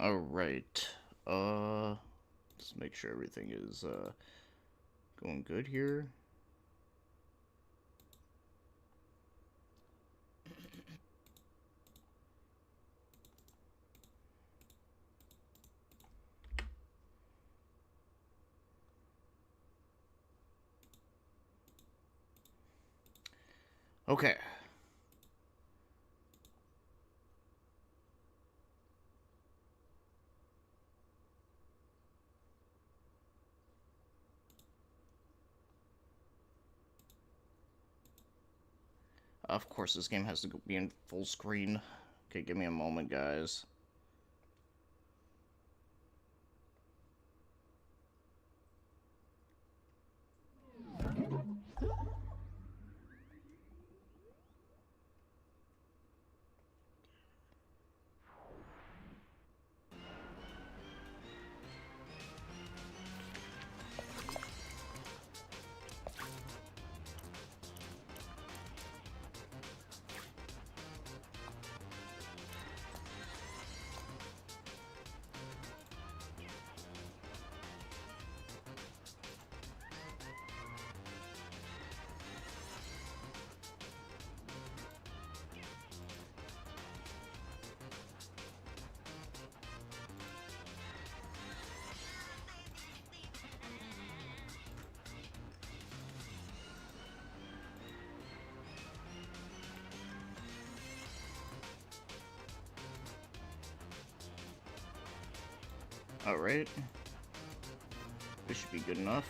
Alright. Let's make sure everything is, going good here. Okay. Of course, this game has to be in full screen. Okay, give me a moment, guys. Alright. This should be good enough.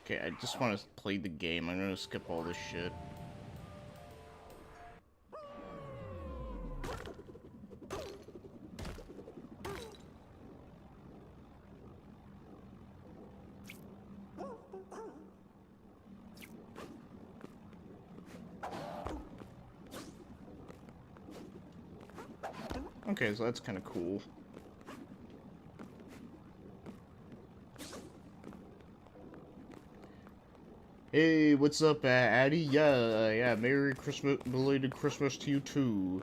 Okay, I just want to play the game. I'm gonna skip all this shit. Okay, so that's kind of cool. Hey, what's up, Addy? Yeah, Merry Christmas, belated Christmas to you too,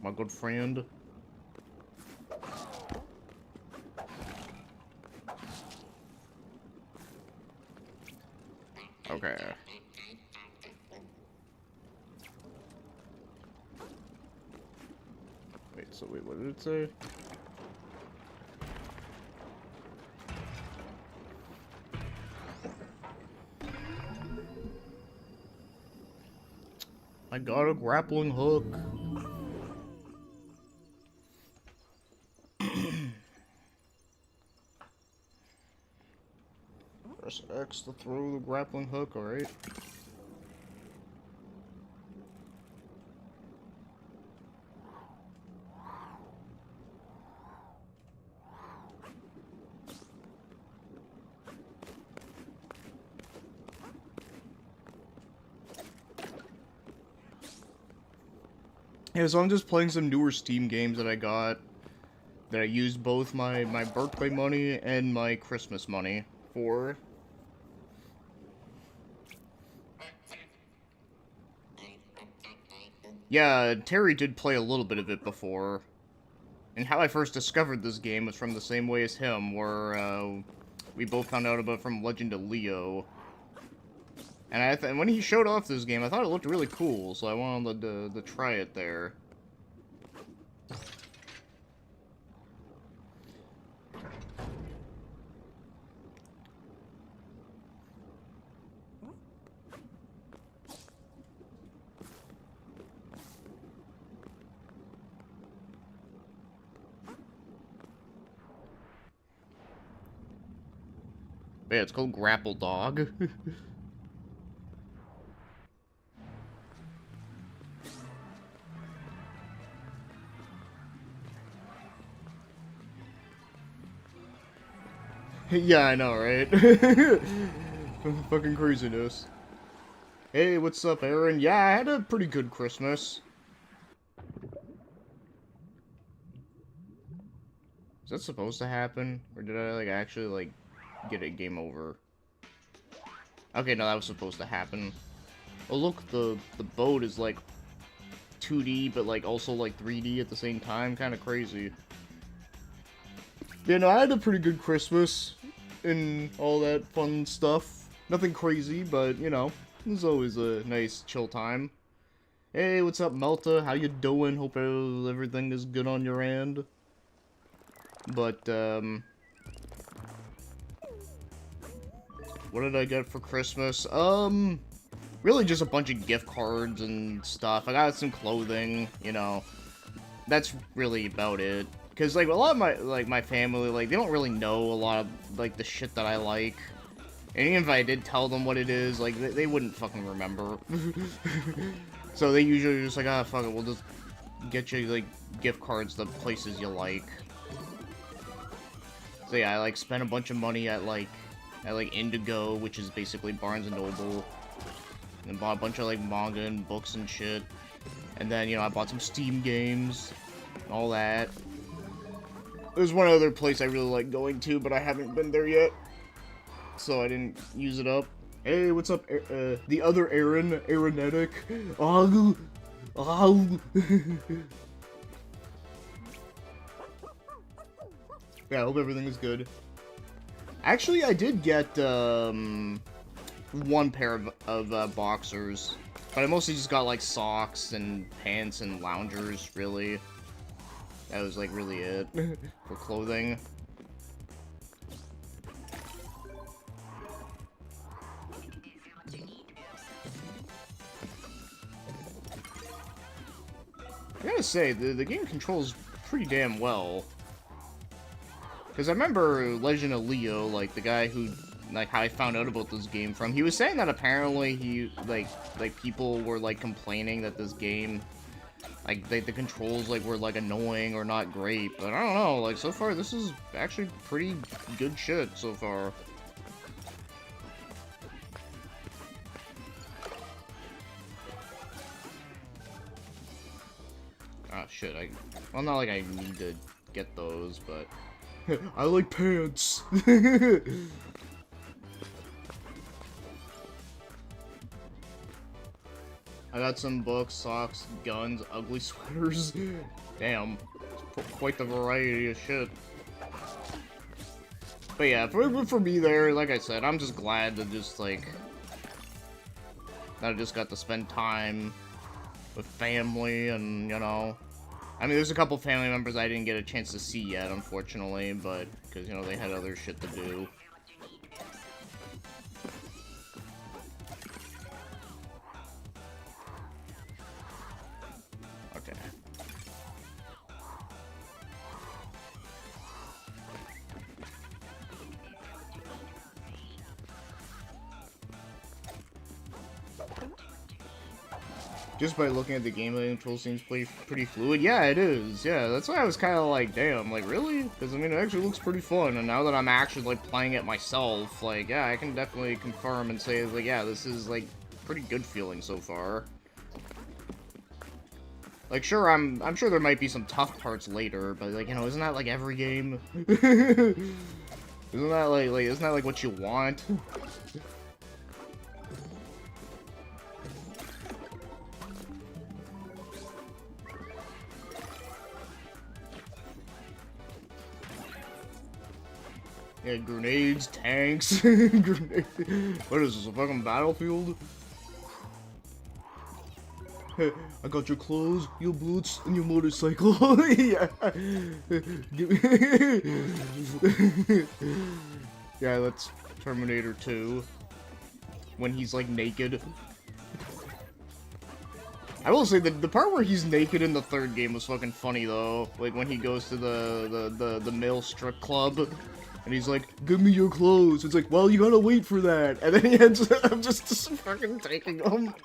my good friend. Okay. Wait, what did it say? I got a grappling hook. Press X to throw the grappling hook, alright. Yeah, so I'm just playing some newer Steam games that I got, that I used both my birthday money and my Christmas money for. Yeah, Terry did play a little bit of it before. And how I first discovered this game was from the same way as him, where, we both found out about from Legend of Leo. And when he showed off this game, I thought it looked really cool, so I wanted to try it there. But yeah, it's called Grapple Dog. Yeah, I know, right? Fucking craziness. Hey, what's up, Aaron? Yeah, I had a pretty good Christmas. Is that supposed to happen? Or did I, like, actually, like, get a game over? Okay, no, that was supposed to happen. Oh, look, the boat is, like, 2D, but, like, also, like, 3D at the same time. Kind of crazy. Yeah, no, I had a pretty good Christmas. And all that fun stuff. Nothing crazy, but, you know, it was always a nice, chill time. Hey, what's up, Melta? How you doing? Hope everything is good on your end. But, what did I get for Christmas? Really just a bunch of gift cards and stuff. I got some clothing, you know. That's really about it. Because, like, a lot of my family, like, they don't really know a lot of, like, the shit that I like. And even if I did tell them what it is, like, they wouldn't fucking remember. So they usually just like, ah, fuck it, we'll just get you, like, gift cards to places you like. So yeah, I, like, spent a bunch of money at Indigo, which is basically Barnes & Noble. And bought a bunch of, like, manga and books and shit. And then, you know, I bought some Steam games. And all that. There's one other place I really like going to, but I haven't been there yet. So I didn't use it up. Hey, what's up, the other Aaron, Aaronetic? Oh, oh. Yeah, I hope everything is good. Actually, I did get, one pair of boxers. But I mostly just got, like, socks and pants and loungers, really. That was, like, really it for clothing. I gotta say, the game controls pretty damn well. Because I remember Legend of Leo, like, the guy who, like, how I found out about this game from, he was saying that apparently he, like people were, like, complaining that this game, like, the controls, like, were, like, annoying or not great. But I don't know, like, so far, this is actually pretty good shit so far. Ah, shit, well, not like I need to get those, but... I like pants! I got some books, socks, guns, ugly sweaters. Damn. It's quite the variety of shit. But yeah, for me there, like I said, I'm just glad to just, like... that I just got to spend time with family and, you know... I mean, there's a couple family members I didn't get a chance to see yet, unfortunately, but... because, you know, they had other shit to do. Okay. Just by looking at the gameplay, control seems pretty fluid. Yeah, it is. Yeah, that's why I was kind of like, damn, like, really? Because, I mean, it actually looks pretty fun, and now that I'm actually, like, playing it myself, like, yeah, I can definitely confirm and say, like, yeah, this is, like, pretty good feeling so far. Like, sure, I'm sure there might be some tough parts later, but, like, you know, isn't that, like, every game? Isn't that, like, what you want? Yeah, grenades, tanks, grenades. What is this, a fucking battlefield? Hey, I got your clothes, your boots, and your motorcycle. Yeah. Give me. Yeah, that's Terminator 2. When he's, like, naked. I will say, the part where he's naked in the third game was fucking funny, though. Like, when he goes to the male strip club. And he's like, give me your clothes. It's like, well, you gotta wait for that. And then he ends up just fucking taking them.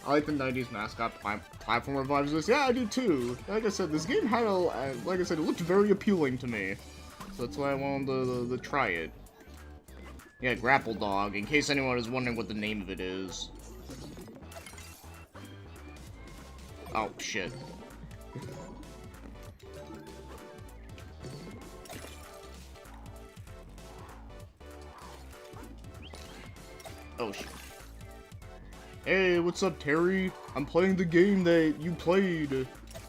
I like the 90s mascot platformer vibes. Yeah, I do too. Like I said, this game had like I said, it looked very appealing to me. So that's why I wanted to try it. Yeah, Grapple Dog, in case anyone is wondering what the name of it is. Oh, shit. Oh, shit. Hey, what's up, Terry? I'm playing the game that you played.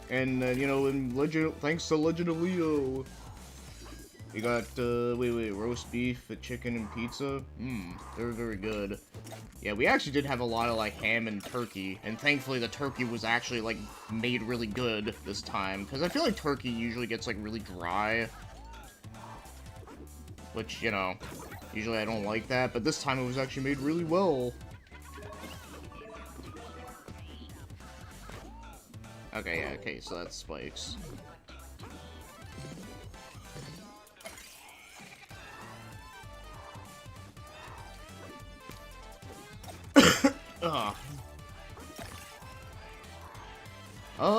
And, you know, thanks to Legend of Leo. You got, wait, roast beef, chicken, and pizza? They're very good. Yeah, we actually did have a lot of, like, ham and turkey. And thankfully the turkey was actually, like, made really good this time. Because I feel like turkey usually gets, like, really dry. Which, you know, usually I don't like that. But this time it was actually made really well. Okay, yeah, okay, so that's spikes.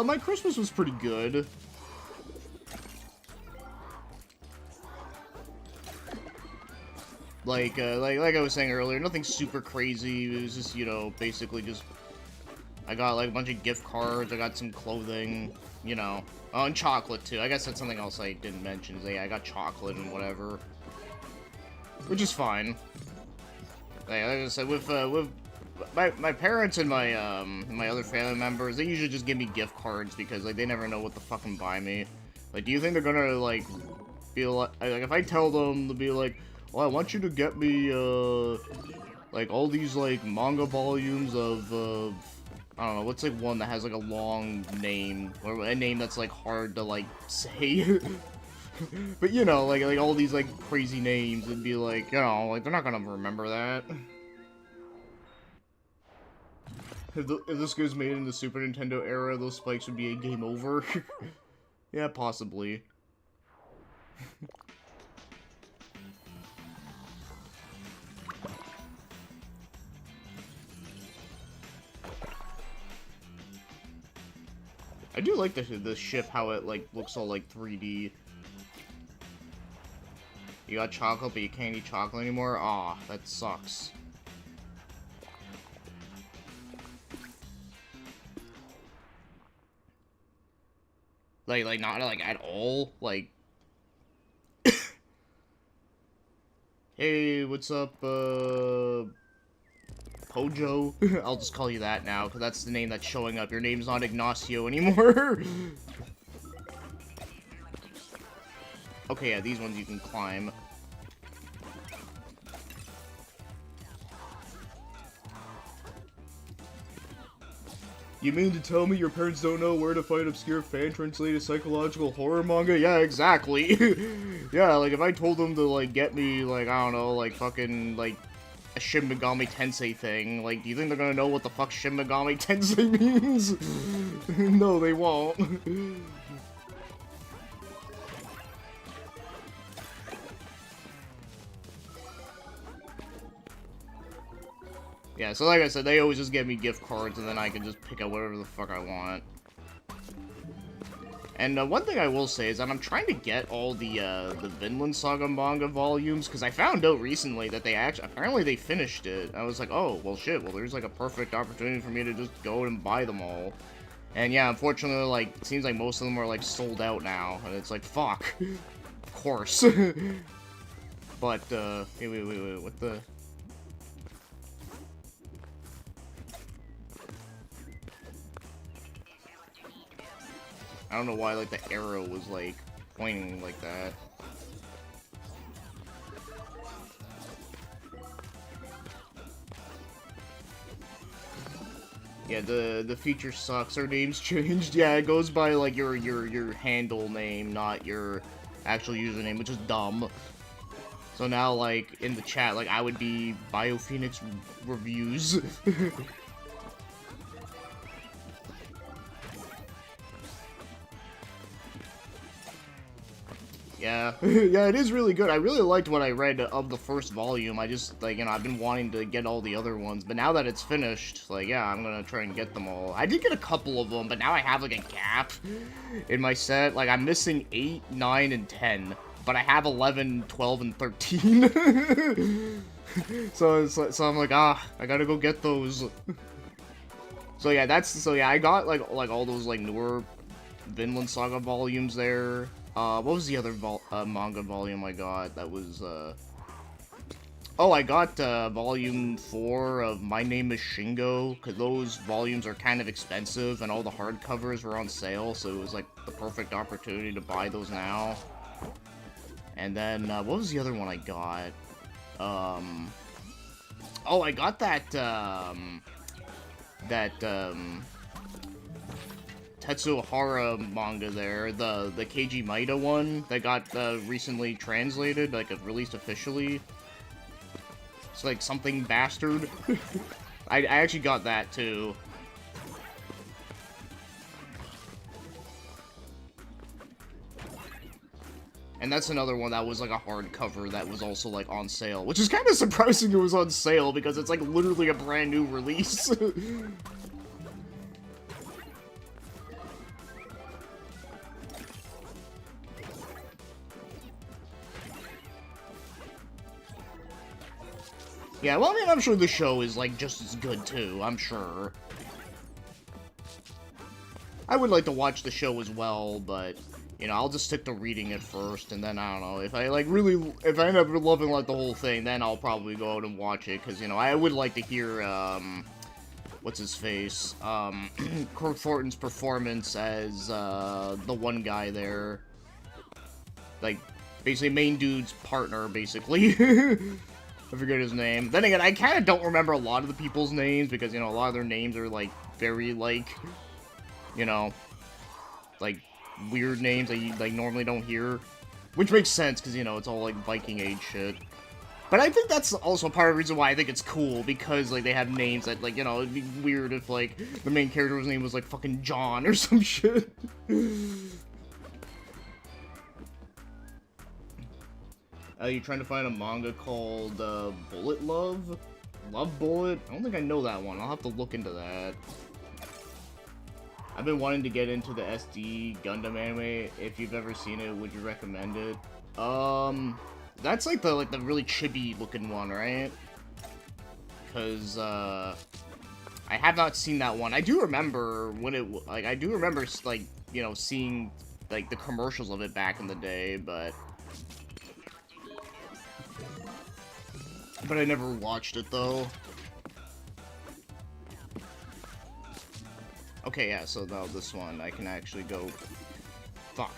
My Christmas was pretty good. Like I was saying earlier, nothing super crazy. It was just, you know, basically just... I got, like, a bunch of gift cards, I got some clothing, you know. Oh, and chocolate, too. I guess that's something else I didn't mention, is yeah, I got chocolate and whatever. Which is fine. Like I said, with my parents and my other family members, they usually just give me gift cards because, like, they never know what to fucking buy me. Like, do you think they're gonna, like, feel like if I tell them to be like, well, I want you to get me, like, all these, like, manga volumes of, I don't know, what's, like, one that has, like, a long name, or a name that's, like, hard to, like, say. But, you know, like, all these, like, crazy names, it'd be like, you know, like, they're not gonna remember that. If this was made in the Super Nintendo era, those spikes would be a game over. Yeah, possibly. I do like the ship, how it, like, looks all, like, 3D. You got chocolate, but you can't eat chocolate anymore? Aw, that sucks. Like, not, like, at all? Like... Hey, what's up, Pojo? I'll just call you that now, because that's the name that's showing up. Your name's not Ignacio anymore. Okay, yeah, these ones you can climb. You mean to tell me your parents don't know where to find obscure fan-translated psychological horror manga? Yeah, exactly. Yeah, like, if I told them to, like, get me, like, I don't know, like, fucking, like, a Shin Megami Tensei thing, like, do you think they're gonna know what the fuck Shin Megami Tensei means? No, they won't. Yeah, so like I said, they always just give me gift cards, and then I can just pick out whatever the fuck I want. And one thing I will say is that I'm trying to get all the Vinland Saga manga volumes, because I found out recently that they apparently they finished it. I was like, oh, well shit, well there's like a perfect opportunity for me to just go and buy them all. And yeah, unfortunately, like, it seems like most of them are like sold out now, and it's like, fuck. Of course. But, wait, what the... I don't know why, like, the arrow was, like, pointing like that. Yeah, the feature sucks. Our name's changed. Yeah, it goes by, like, your handle name, not your actual username, which is dumb. So now, like, in the chat, like, I would be BioPhoenix Reviews. Yeah, yeah, it is really good. I really liked what I read of the first volume. I just, like, you know, I've been wanting to get all the other ones, but now that it's finished, like, yeah, I'm gonna try and get them all. I did get a couple of them, but now I have, like, a gap in my set. Like, I'm missing 8, 9, and 10, but I have 11, 12, and 13. So I'm like, I gotta go get those. So yeah, I got, like all those, like, newer Vinland Saga volumes there. What was the other manga volume I got? That was, oh, I got, volume 4 of My Name is Shingo, because those volumes are kind of expensive, and all the hardcovers were on sale, so it was, like, the perfect opportunity to buy those now. And then, what was the other one I got? Oh, I got that, Tetsuhara manga there, the Keiji Maida one that got recently translated, like released officially. It's like something bastard. I actually got that too. And that's another one that was like a hardcover that was also like on sale, which is kind of surprising it was on sale because it's like literally a brand new release. Yeah, well, I mean, I'm sure the show is, like, just as good, too. I'm sure. I would like to watch the show as well, but, you know, I'll just stick to reading it first, and then, I don't know, if I, like, really, if I end up loving, like, the whole thing, then I'll probably go out and watch it, because, you know, I would like to hear, what's his face, Kurt Thornton's performance as, the one guy there. Like, basically, main dude's partner, basically. I forget his name. Then again, I kind of don't remember a lot of the people's names because, you know, a lot of their names are, like, very, like, you know, like, weird names that you, like, normally don't hear. Which makes sense because, you know, it's all, like, Viking Age shit. But I think that's also part of the reason why I think it's cool because, like, they have names that, like, you know, it'd be weird if, like, the main character's name was, like, fucking John or some shit. You're trying to find a manga called, Bullet Love? Love Bullet? I don't think I know that one. I'll have to look into that. I've been wanting to get into the SD Gundam anime. If you've ever seen it, would you recommend it? That's like the really chibi looking one, right? Because, I have not seen that one. I do remember when it, like, I do remember, like, you know, seeing, like, the commercials of it back in the day, but I never watched it, though. Okay, yeah, so now this one, I can actually go... Fuck.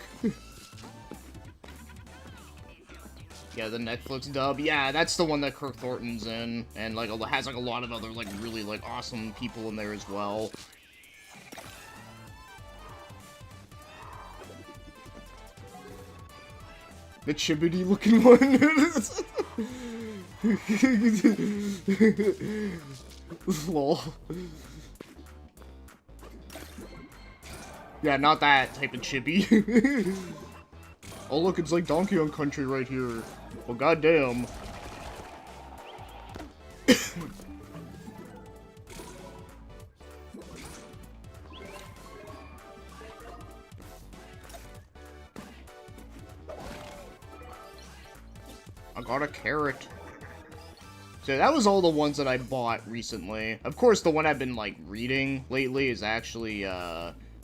Yeah, the Netflix dub. Yeah, that's the one that Kirk Thornton's in. And, like, has, like, a lot of other, like, really, like, awesome people in there as well. The chibbity looking one. Lol. Yeah, not that type of chibi. Oh look, it's like Donkey Kong Country right here. Well, goddamn. I got a carrot. So that was all the ones that I bought recently. Of course, the one I've been, like, reading lately is actually,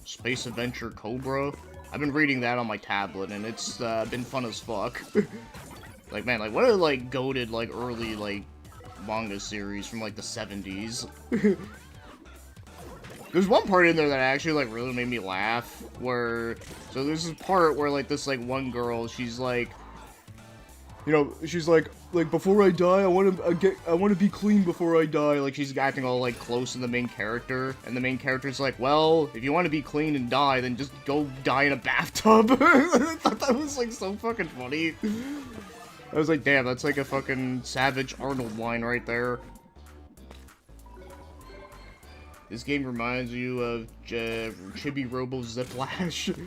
Space Adventure Cobra. I've been reading that on my tablet, and it's, been fun as fuck. Like, man, like, what a, like, goated, like, early, like, manga series from, like, the 70s. There's one part in there that actually, like, really made me laugh, where... So there's this part where, like, this, like, one girl, she's, like... You know, she's like, before I die, I want to be clean before I die. Like, she's acting all, like, close to the main character. And the main character's like, well, if you want to be clean and die, then just go die in a bathtub. I thought that was, like, so fucking funny. I was like, damn, that's like a fucking Savage Arnold line right there. This game reminds you of Chibi Robo Ziplash.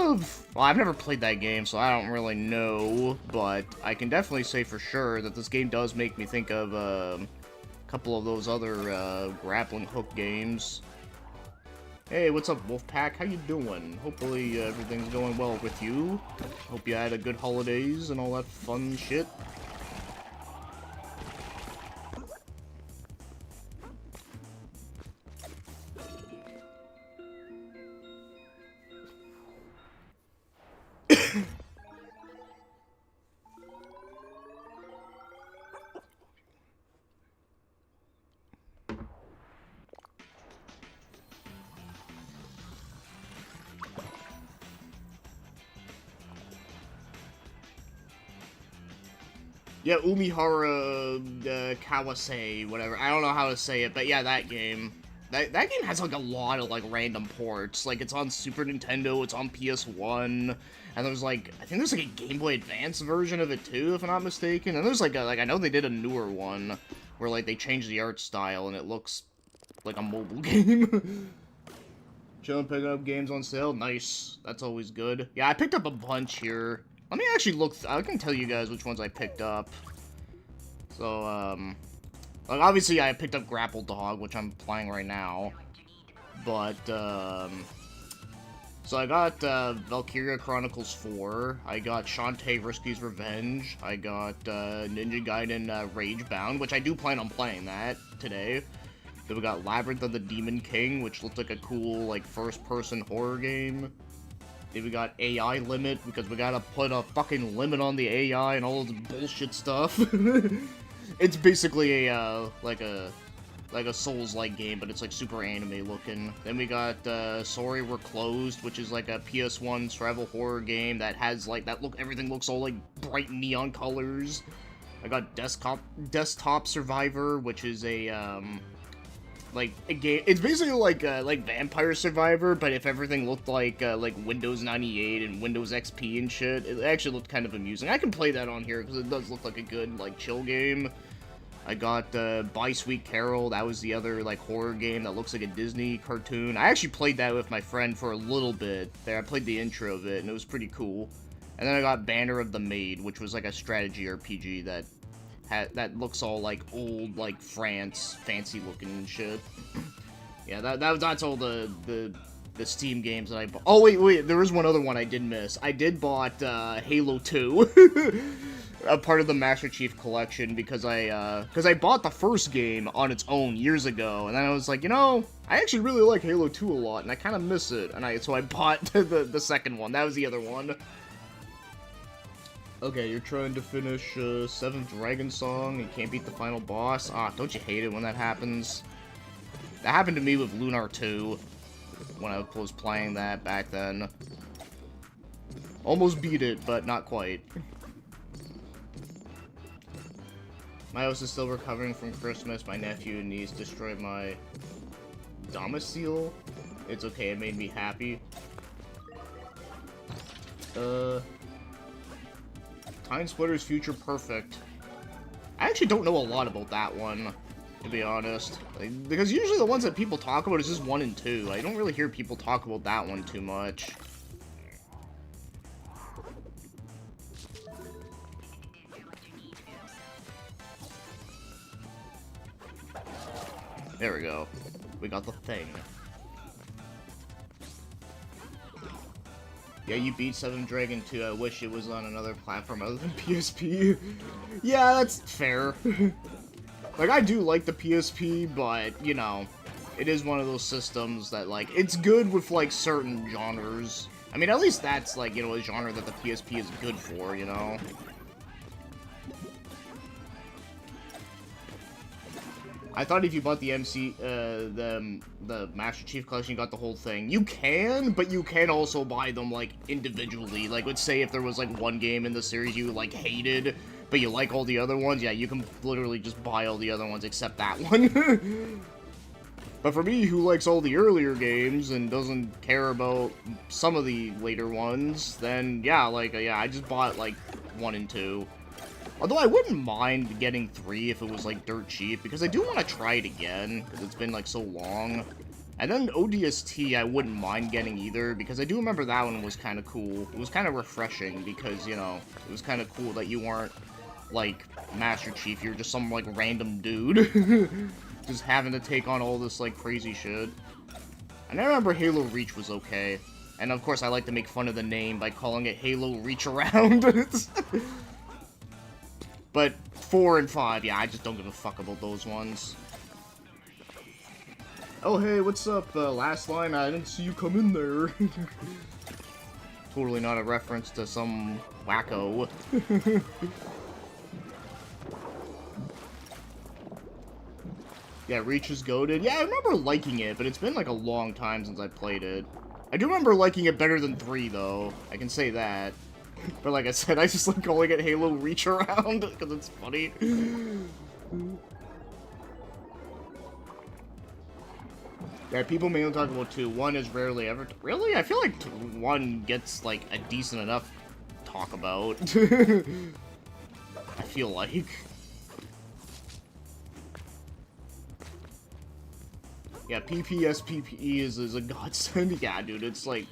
Well, I've never played that game, so I don't really know, but I can definitely say for sure that this game does make me think of a couple of those other grappling hook games. Hey, what's up, Wolfpack? How you doing? Hopefully everything's going well with you. Hope you had a good holidays and all that fun shit. Yeah, Umihara Kawase, whatever. I don't know how to say it, but yeah, that game. That game has like a lot of like random ports. Like it's on Super Nintendo, it's on PS1, and there's like I think there's like a Game Boy Advance version of it too, if I'm not mistaken. And there's like I know they did a newer one where like they changed the art style and it looks like a mobile game. Chilling, picking up games on sale. Nice. That's always good. Yeah, I picked up a bunch here. Let me actually look. I can tell you guys which ones I picked up. So, like, obviously I picked up Grapple Dog, which I'm playing right now. But, so I got, Valkyria Chronicles 4. I got Shantae Risky's Revenge. I got, Ninja Gaiden, Ragebound, which I do plan on playing that today. Then we got Labyrinth of the Demon King, which looked like a cool, like, first-person horror game. Then we got AI limit, because we gotta put a fucking limit on the AI and all this bullshit stuff. It's basically a, like a Souls-like game, but it's like super anime looking. Then we got, Sorry We're Closed, which is like a PS1 survival horror game that has like, everything looks all like bright neon colors. I got Desktop Survivor, which is a, like a game. It's basically like Vampire Survivor, but if everything looked like Windows 98 and Windows XP and shit, it actually looked kind of amusing. I can play that on here because it does look like a good like chill game. I got Bye Sweet Carol. That was the other like horror game that looks like a Disney cartoon. I actually played that with my friend for a little bit. There, I played the intro of it and it was pretty cool. And then I got Banner of the Maid, which was like a strategy RPG that looks all like old, like France, fancy looking and shit. Yeah, that's all the Steam games that I bought. Oh wait, there was one other one I did miss. I did bought Halo 2, a part of the Master Chief Collection because I bought the first game on its own years ago, and then I was like, you know, I actually really like Halo 2 a lot, and I kind of miss it, and so I bought the second one. That was the other one. Okay, you're trying to finish 7th Dragon Song and can't beat the final boss. Ah, don't you hate it when that happens? That happened to me with Lunar 2 when I was playing that back then. Almost beat it, but not quite. My house is still recovering from Christmas. My nephew and niece destroyed my domicile. It's okay, it made me happy. Time Splitter's Future Perfect. I actually don't know a lot about that one, to be honest. Like, because usually the ones that people talk about is just 1 and 2. I don't really hear people talk about that one too much. There we go. We got the thing. Yeah, you beat 7th Dragon 2. I wish it was on another platform other than PSP. Yeah, that's fair. Like, I do like the PSP, but, you know, it is one of those systems that, like, it's good with, like, certain genres. I mean, at least that's, like, you know, a genre that the PSP is good for, you know? I thought if you bought the the Master Chief Collection, you got the whole thing. You can, but you can also buy them, like, individually. Like, let's say if there was, like, one game in the series you, like, hated, but you like all the other ones, yeah, you can literally just buy all the other ones except that one. But for me, who likes all the earlier games and doesn't care about some of the later ones, then, yeah, like, yeah, I just bought, like, 1 and 2. Although I wouldn't mind getting 3 if it was, like, dirt cheap, because I do want to try it again, because it's been, like, so long. And then ODST I wouldn't mind getting either, because I do remember that one was kind of cool. It was kind of refreshing, because, you know, it was kind of cool that you weren't, like, Master Chief, you're just some, like, random dude. Just having to take on all this, like, crazy shit. And I remember Halo Reach was okay. And, of course, I like to make fun of the name by calling it Halo Reach Around. But 4 and 5, yeah, I just don't give a fuck about those ones. Oh, hey, what's up, last line? I didn't see you come in there. Totally not a reference to some wacko. Yeah, Reach is goated. Yeah, I remember liking it, but it's been like a long time since I played it. I do remember liking it better than 3, though. I can say that. But like I said, I just like calling it Halo Reach Around, because it's funny. Yeah, people mainly talk about 2. 1 is rarely ever... Really? I feel like 1 gets, like, a decent enough talk about. I feel like. Yeah, PPSPPE is a godsend. Yeah, dude, it's, like,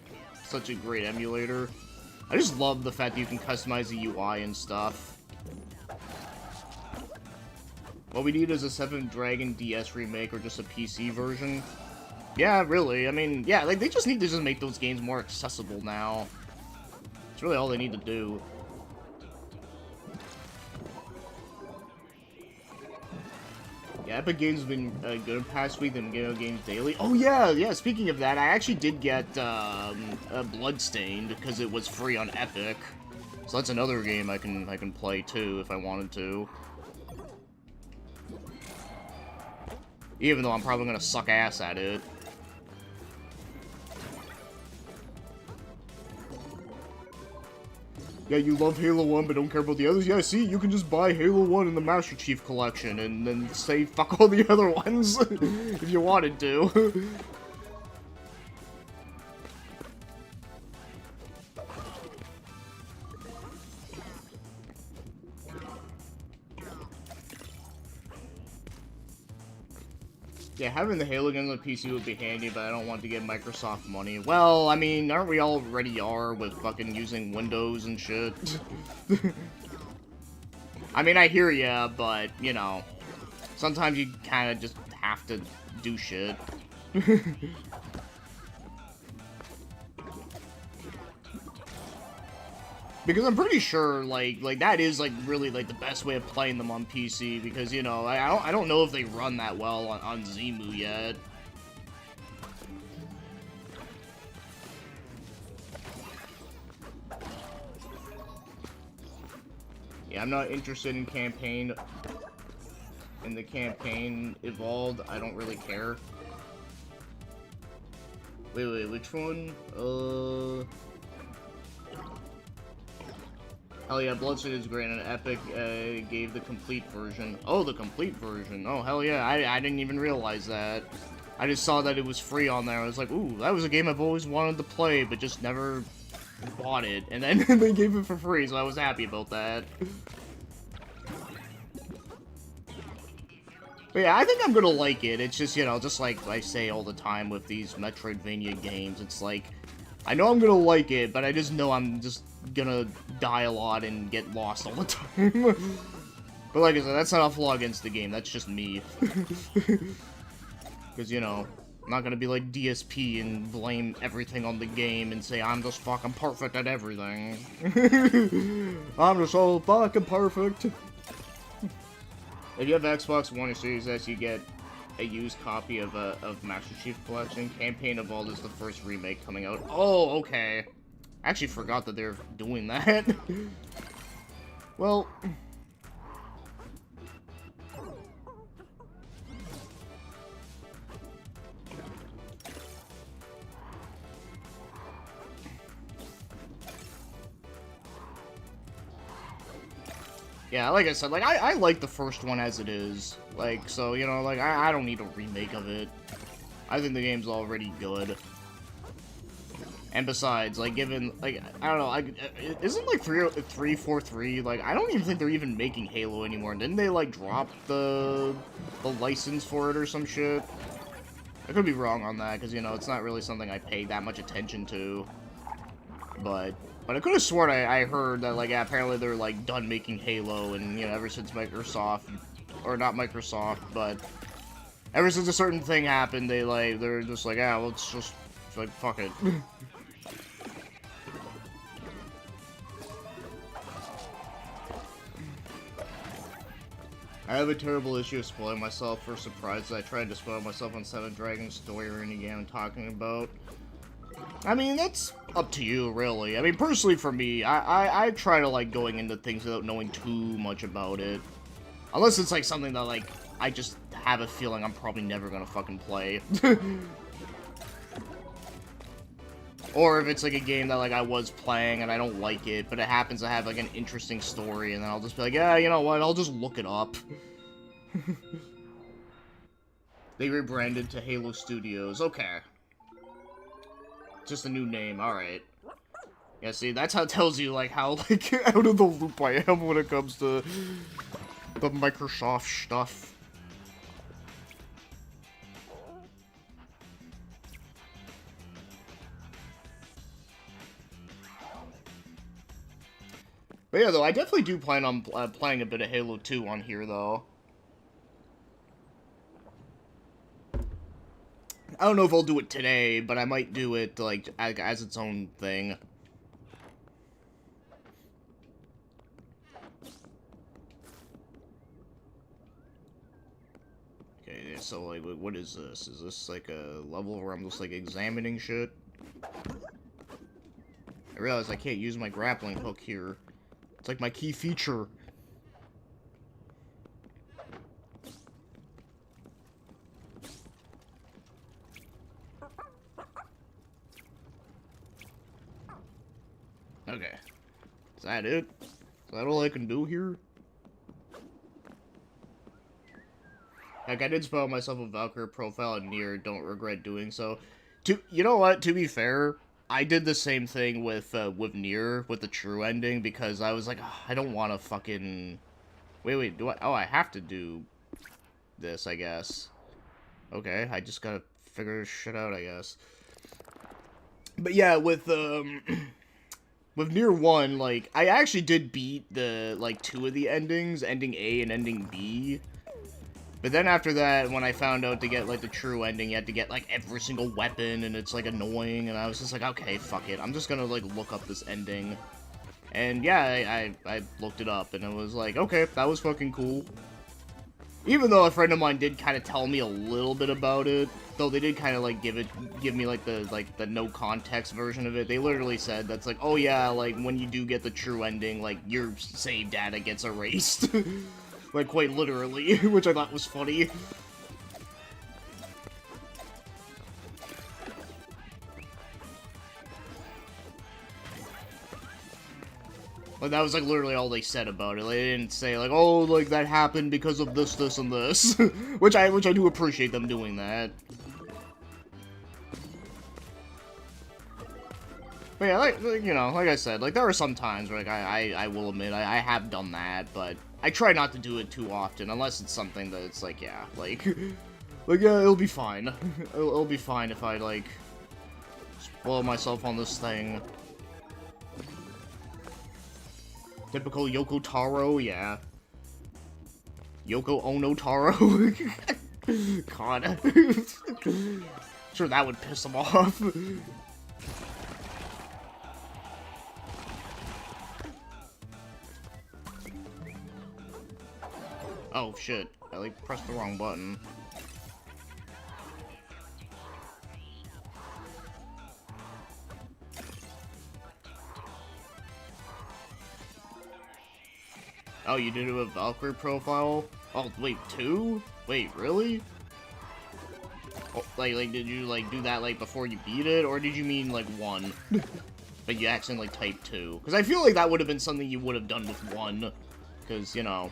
such a great emulator. I just love the fact that you can customize the UI and stuff. What we need is a 7 Dragon DS remake or just a PC version. Yeah, really. I mean, yeah, like, they just need to just make those games more accessible now. It's really all they need to do. Yeah, Epic Games have been good past week than Games Daily. Oh, yeah, speaking of that, I actually did get Bloodstained, because it was free on Epic. So that's another game I can play, too, if I wanted to. Even though I'm probably gonna suck ass at it. Yeah, you love Halo 1 but don't care about the others? Yeah, see, you can just buy Halo 1 in the Master Chief Collection and then say fuck all the other ones if you wanted to. Yeah, having the Halo games on PC would be handy, but I don't want to get Microsoft money. Well, I mean, aren't we already with fucking using Windows and shit? I mean, I hear ya, but, you know, sometimes you kind of just have to do shit. Because I'm pretty sure, like that is, like, really, like, the best way of playing them on PC, because, you know, I don't know if they run that well on Zemu yet. Yeah, I'm not interested in campaign. In the campaign Evolved, I don't really care. Wait, which one? Hell yeah, Bloodstained is great, and Epic gave the complete version. Oh, the complete version. Oh, hell yeah, I didn't even realize that. I just saw that it was free on there. I was like, ooh, that was a game I've always wanted to play, but just never bought it. And then they gave it for free, so I was happy about that. But yeah, I think I'm gonna like it. It's just, you know, just like I say all the time with these Metroidvania games, it's like, I know I'm gonna like it, but I just know I'm just gonna die a lot and get lost all the time. But like I said, that's not a flaw against the game, that's just me. Because, you know, I'm not gonna be like DSP and blame everything on the game and say I'm just fucking perfect at everything. I'm just so fucking perfect. If you have Xbox One or Series S, you get a used copy of Master Chief Collection. Campaign Evolved is the first remake coming out. Oh, okay. I actually forgot that they're doing that. Well... yeah, like I said, like, I like the first one as it is. Like, so, you know, like, I don't need a remake of it. I think the game's already good. And besides, like, given, like, I don't know, isn't, like, 343, like, I don't even think they're even making Halo anymore. Didn't they, like, drop the license for it or some shit? I could be wrong on that, because, you know, it's not really something I pay that much attention to. But I could have sworn I heard that, like, yeah, apparently they're, like, done making Halo, and, you know, ever since Microsoft, or not Microsoft, but ever since a certain thing happened, they're just like, yeah, let's just, like, fuck it. I have a terrible issue of spoiling myself for surprises. I tried to spoil myself on Seven Dragons story or any game I'm talking about. I mean, that's up to you, really. I mean, personally for me, I try to, like, going into things without knowing too much about it. Unless it's, like, something that, like, I just have a feeling I'm probably never gonna fucking play. Or if it's, like, a game that, like, I was playing and I don't like it, but it happens to have, like, an interesting story, and then I'll just be like, yeah, you know what, I'll just look it up. They rebranded to Halo Studios. Okay. Just a new name, alright. Yeah, see, that's how it tells you, like, how, like, out of the loop I am when it comes to the Microsoft stuff. But yeah, though, I definitely do plan on playing a bit of Halo 2 on here, though. I don't know if I'll do it today, but I might do it, like, as its own thing. Okay, so, like, what is this? Is this, like, a level where I'm just, like, examining shit? I realize I can't use my grappling hook here. It's, like, my key feature. Okay. Is that it? Is that all I can do here? Like, I did spell myself a Valkyrie profile in Nier, don't regret doing so. You know what, to be fair, I did the same thing with Nier, with the true ending, because I was like, oh, I don't want to fucking... Wait, do I... Oh, I have to do this, I guess. Okay, I just gotta figure this shit out, I guess. But yeah, with, with Nier 1, like, I actually did beat the, like, 2 of the endings, ending A and ending B. But then after that, when I found out to get, like, the true ending, you had to get, like, every single weapon, and it's, like, annoying, and I was just like, okay, fuck it. I'm just gonna, like, look up this ending. And yeah, I looked it up, and it was like, okay, that was fucking cool. Even though a friend of mine did kind of tell me a little bit about it, though they did kind of, like, give me, like, the no context version of it. They literally said that's like, oh yeah, like, when you do get the true ending, like, your save data gets erased. Like, quite literally, which I thought was funny. Like, that was, like, literally all they said about it. Like, they didn't say, like, oh, like, that happened because of this, this, and this. which I do appreciate them doing that. But yeah, like, you know, like I said, like, there are some times where, like, I will admit, I have done that, but I try not to do it too often, unless it's something that it's like, yeah, like, like, yeah, it'll be fine. It'll be fine if I, like, spoil myself on this thing. Typical Yoko Taro, yeah. Yoko Ono Taro. God. Sure, that would piss him off. Oh, shit. I, like, pressed the wrong button. Oh, you did it with Valkyrie profile? Oh, wait, 2? Wait, really? Oh, like, did you, like, do that, like, before you beat it? Or did you mean, like, 1? But you accidentally typed 2? Because I feel like that would have been something you would have done with 1. Because, you know...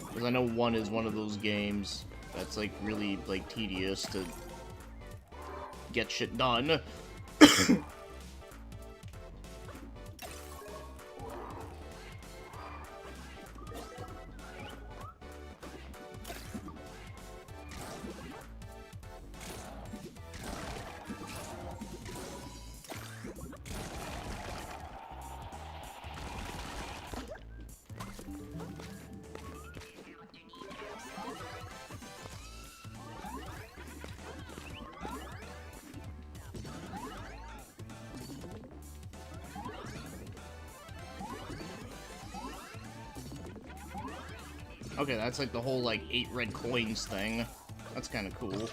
Because I know 1 is one of those games that's, like, really, like, tedious to get shit done. Okay, that's like the whole, like, 8 red coins thing. That's kind of cool.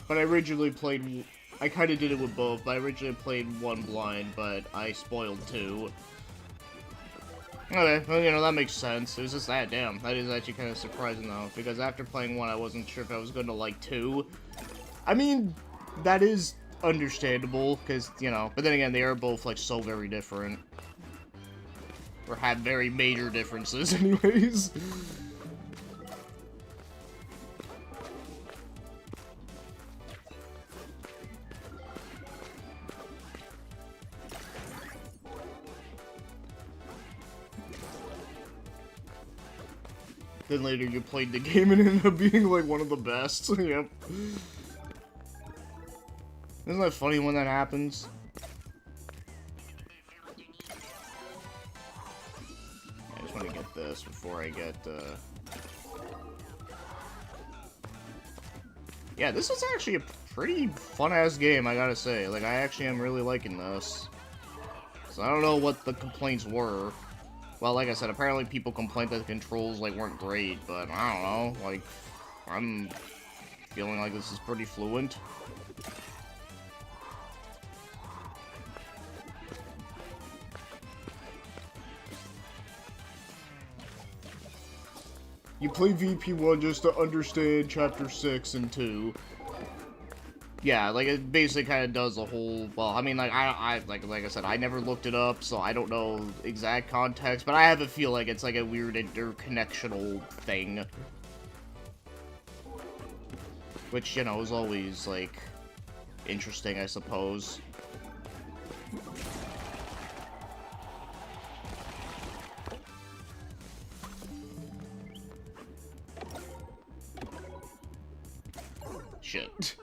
But I originally played... I kind of did it with both, but I originally played 1 blind, but I spoiled 2. Okay, well, you know, that makes sense. It was just that, damn. That is actually kind of surprising, though, because after playing 1, I wasn't sure if I was going to like 2. I mean, that is understandable, because, you know, but then again, they are both, like, so very different. Or have very major differences, anyways. Then later you played the game and it ended up being, like, one of the best. Yep. Isn't that funny when that happens? I just want to get this before I get, Yeah, this is actually a pretty fun-ass game, I gotta say. Like, I actually am really liking this. So I don't know what the complaints were. Well, like I said, apparently people complained that the controls, like, weren't great, but I don't know. Like, I'm feeling like this is pretty fluent. You play VP1 just to understand Chapter 6 and 2. Yeah, like, it basically kind of does a whole... Well, I mean, like, like I said, I never looked it up, so I don't know exact context, but I have a feel like it's, like, a weird interconnectional thing. Which, you know, is always, like, interesting, I suppose. Shit.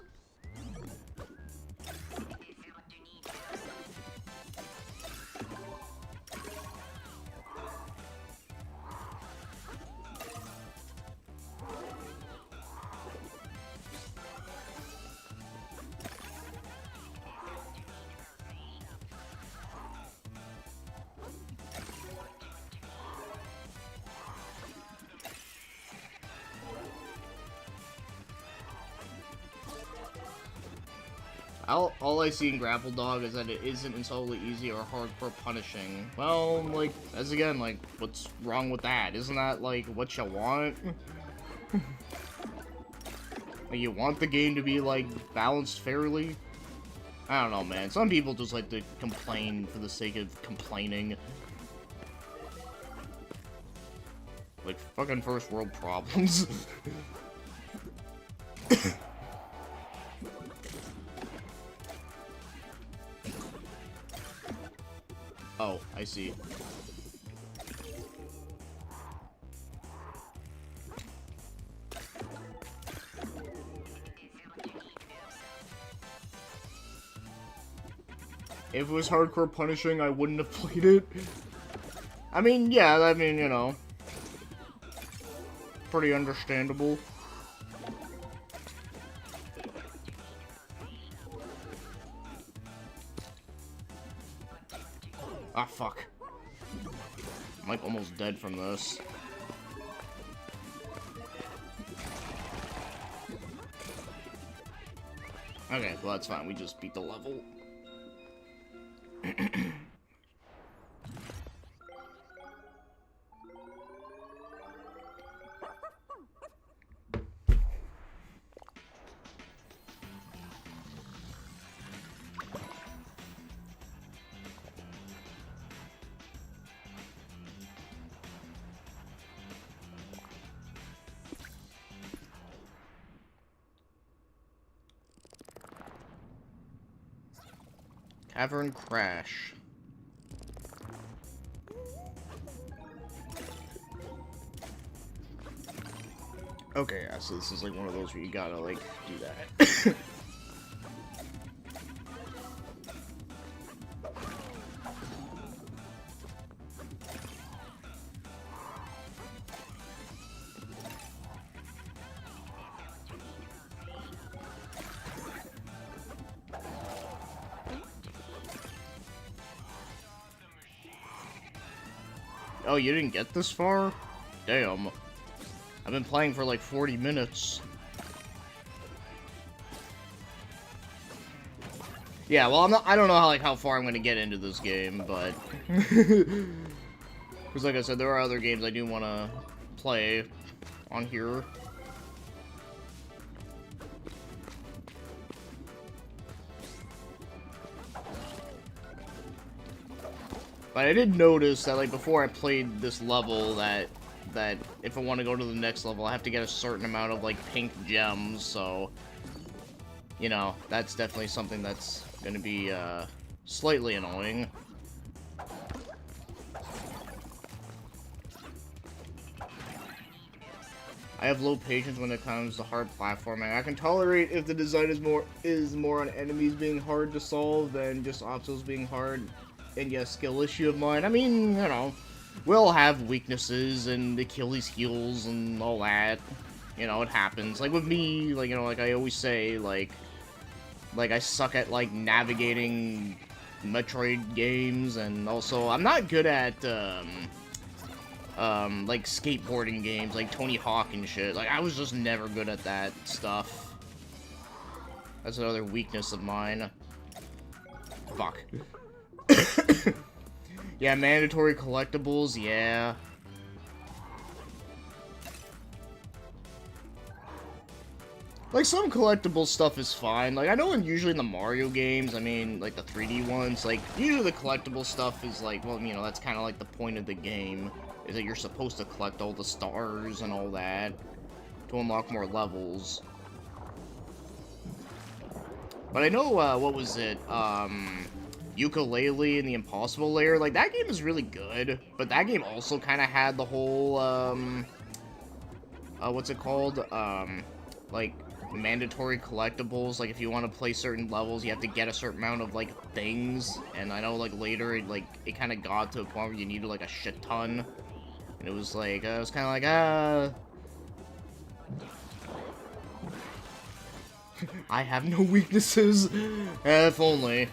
All I see in Grapple Dog is that it isn't entirely easy or hardcore punishing. Well, like, as again, like, what's wrong with that? Isn't that, like, what you want? Like, you want the game to be, like, balanced fairly? I don't know, man. Some people just like to complain for the sake of complaining. Like, fucking first world problems. Oh, I see. If it was hardcore punishing, I wouldn't have played it. I mean, yeah, I mean, you know. Pretty understandable. Ah, fuck. I'm like almost dead from this. Okay, well that's fine. We just beat the level. Cavern Crash. Okay, yeah, so this is like one of those where you gotta, like, do that. Oh, you didn't get this far? Damn. I've been playing for like 40 minutes. Yeah, well, I don't know how far I'm gonna get into this game, but... Because like I said, there are other games I do want to play on here. But I did notice that, like, before I played this level, that if I want to go to the next level, I have to get a certain amount of, like, pink gems, so... You know, that's definitely something that's gonna be, slightly annoying. I have low patience when it comes to hard platforming. I can tolerate if the design is more on enemies being hard to solve than just obstacles being hard. And yes, skill issue of mine. I mean, you know, we'll have weaknesses and Achilles heels and all that. You know, it happens. Like with me, like, you know, like I always say, like I suck at, like, navigating Metroid games, and also I'm not good at, like, skateboarding games, like Tony Hawk and shit. Like, I was just never good at that stuff. That's another weakness of mine. Fuck. Yeah, mandatory collectibles, yeah. Like, some collectible stuff is fine. Like, I know usually in the Mario games, I mean, like, the 3D ones, like, usually the collectible stuff is like, well, you know, that's kind of like the point of the game, is that you're supposed to collect all the stars and all that to unlock more levels. But I know, what was it, Ukulele and the Impossible Layer, like, that game is really good, but that game also kind of had the whole, what's it called, like, mandatory collectibles. Like, if you want to play certain levels, you have to get a certain amount of, like, things, and I know, like, later, it kind of got to a point where you needed, like, a shit ton, and it was, like, it was kind of like, I have no weaknesses. If only.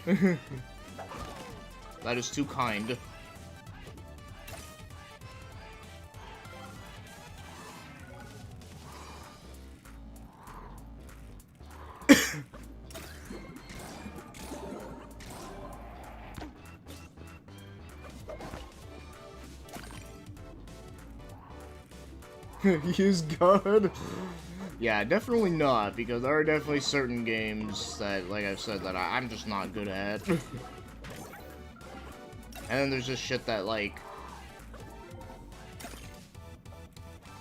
That is too kind. Use God? Yeah, definitely not, because there are definitely certain games that, like I've said, that I'm just not good at. And then there's just shit that, like,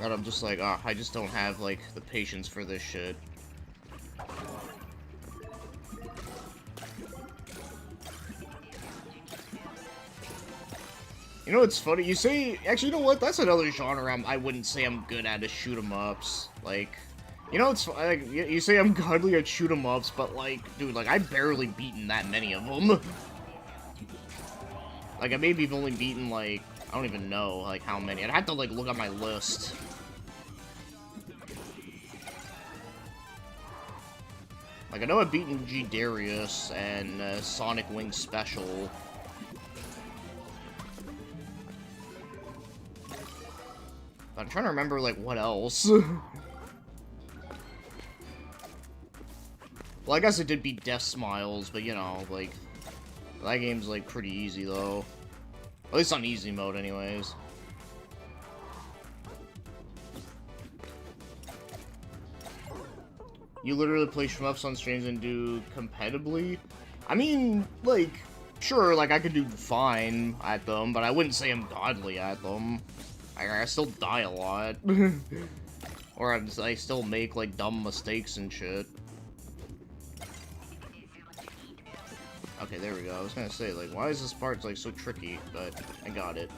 that I'm just like, oh, I just don't have, like, the patience for this shit. You know what's funny? You say... Actually, you know what? That's another genre I wouldn't say I'm good at, is shoot-em-ups. Like... You know, it's like, you say I'm godly at shoot-em-ups, but, like, dude, like, I've barely beaten that many of them. Like, I maybe have only beaten, like, I don't even know, like, how many. I'd have to, like, look at my list. Like, I know I've beaten G. Darius and Sonic Wing Special. I'm trying to remember, like, what else. Well, I guess it did beat Death Smiles, but, you know, like, that game's, like, pretty easy, though. At least on easy mode, anyways. You literally play shmups on streams and do competitively? I mean, like, sure, like, I could do fine at them, but I wouldn't say I'm godly at them. I still die a lot. Or I still make, like, dumb mistakes and shit. Okay, there we go. I was gonna say, like, why is this part, like, so tricky? But I got it.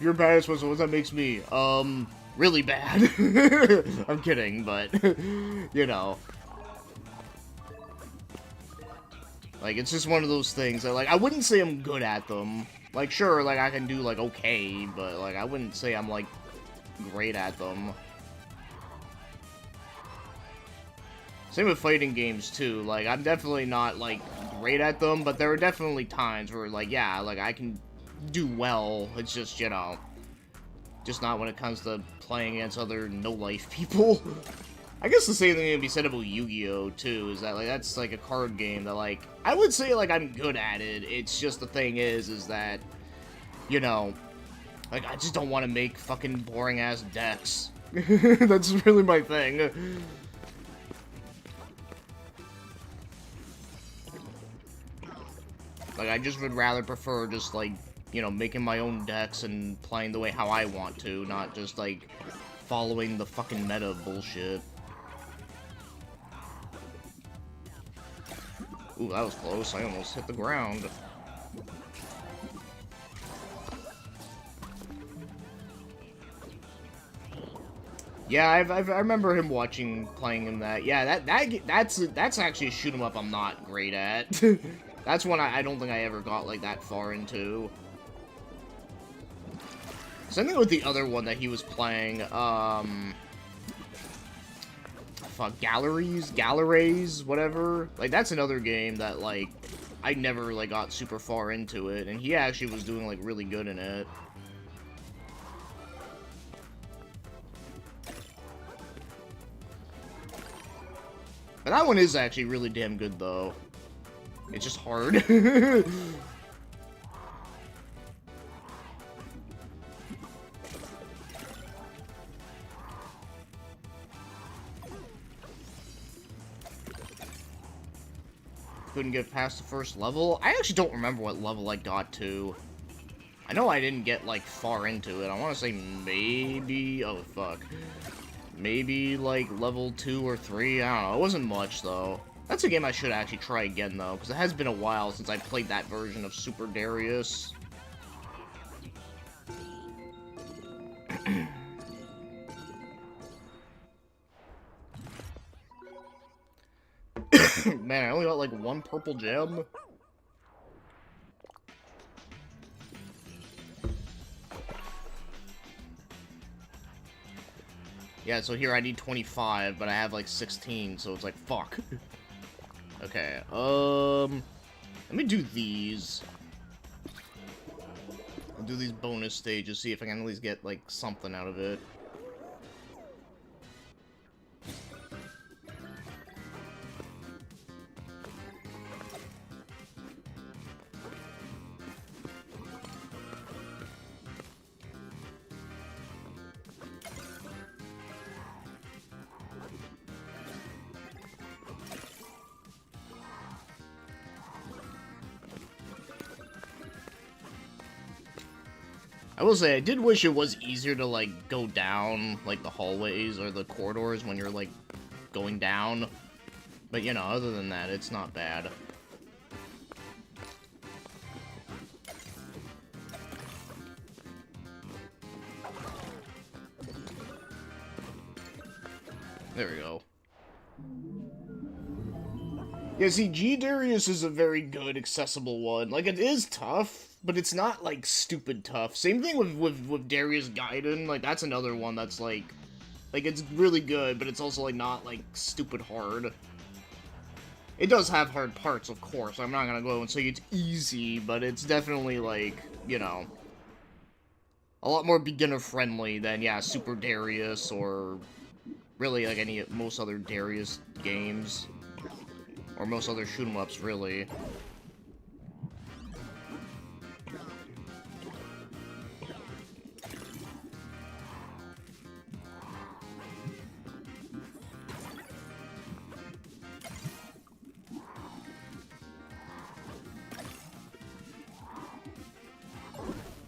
You're bad at so what that makes me? Really bad. I'm kidding, but, you know. Like, it's just one of those things that, like, I wouldn't say I'm good at them. Like, sure, like, I can do, like, okay, but, like, I wouldn't say I'm, like, great at them. Same with fighting games, too. Like, I'm definitely not, like, great at them, but there are definitely times where, like, yeah, like, I can do well. It's just, you know, just not when it comes to playing against other no-life people. I guess the same thing can be said about Yu-Gi-Oh! Too, is that, like, that's, like, a card game that, like, I would say, like, I'm good at it. It's just the thing is that, you know, like, I just don't want to make fucking boring-ass decks. That's really my thing. Like, I just would rather prefer just, like, you know, making my own decks and playing the way how I want to, not just, like, following the fucking meta bullshit. Ooh, that was close. I almost hit the ground. Yeah, I remember him playing him that. Yeah, that's actually a shoot 'em up I'm not great at. That's one I don't think I ever got, like, that far into. Same thing with the other one that he was playing, fuck, Galleries, whatever. Like, that's another game that, like, I never, like, got super far into it, and he actually was doing, like, really good in it. But that one is actually really damn good, though. It's just hard. Couldn't get past the first level. I actually don't remember what level I got to. I know I didn't get, like, far into it. I want to say maybe... Oh, fuck. Maybe, like, level 2 or 3? I don't know. It wasn't much, though. That's a game I should actually try again, though, because it has been a while since I played that version of Super Darius. Man, I only got, like, one purple gem. Yeah, so here I need 25, but I have, like, 16, so it's like, fuck. Okay, let me do these. I'll do these bonus stages, see if I can at least get, like, something out of it. I will say, I did wish it was easier to, like, go down, like, the hallways or the corridors when you're, like, going down. But, you know, other than that, it's not bad. There we go. Yeah, see, G Darius is a very good, accessible one. Like, it is tough, but it's not, like, stupid tough. Same thing with Darius Gaiden. Like, that's another one that's, like, it's really good, but it's also, like, not, like, stupid hard. It does have hard parts, of course. I'm not gonna go and say it's easy, but it's definitely, like, you know, a lot more beginner-friendly than, yeah, Super Darius, or really, like, most other Darius games. Or most other shoot-'em-ups, really.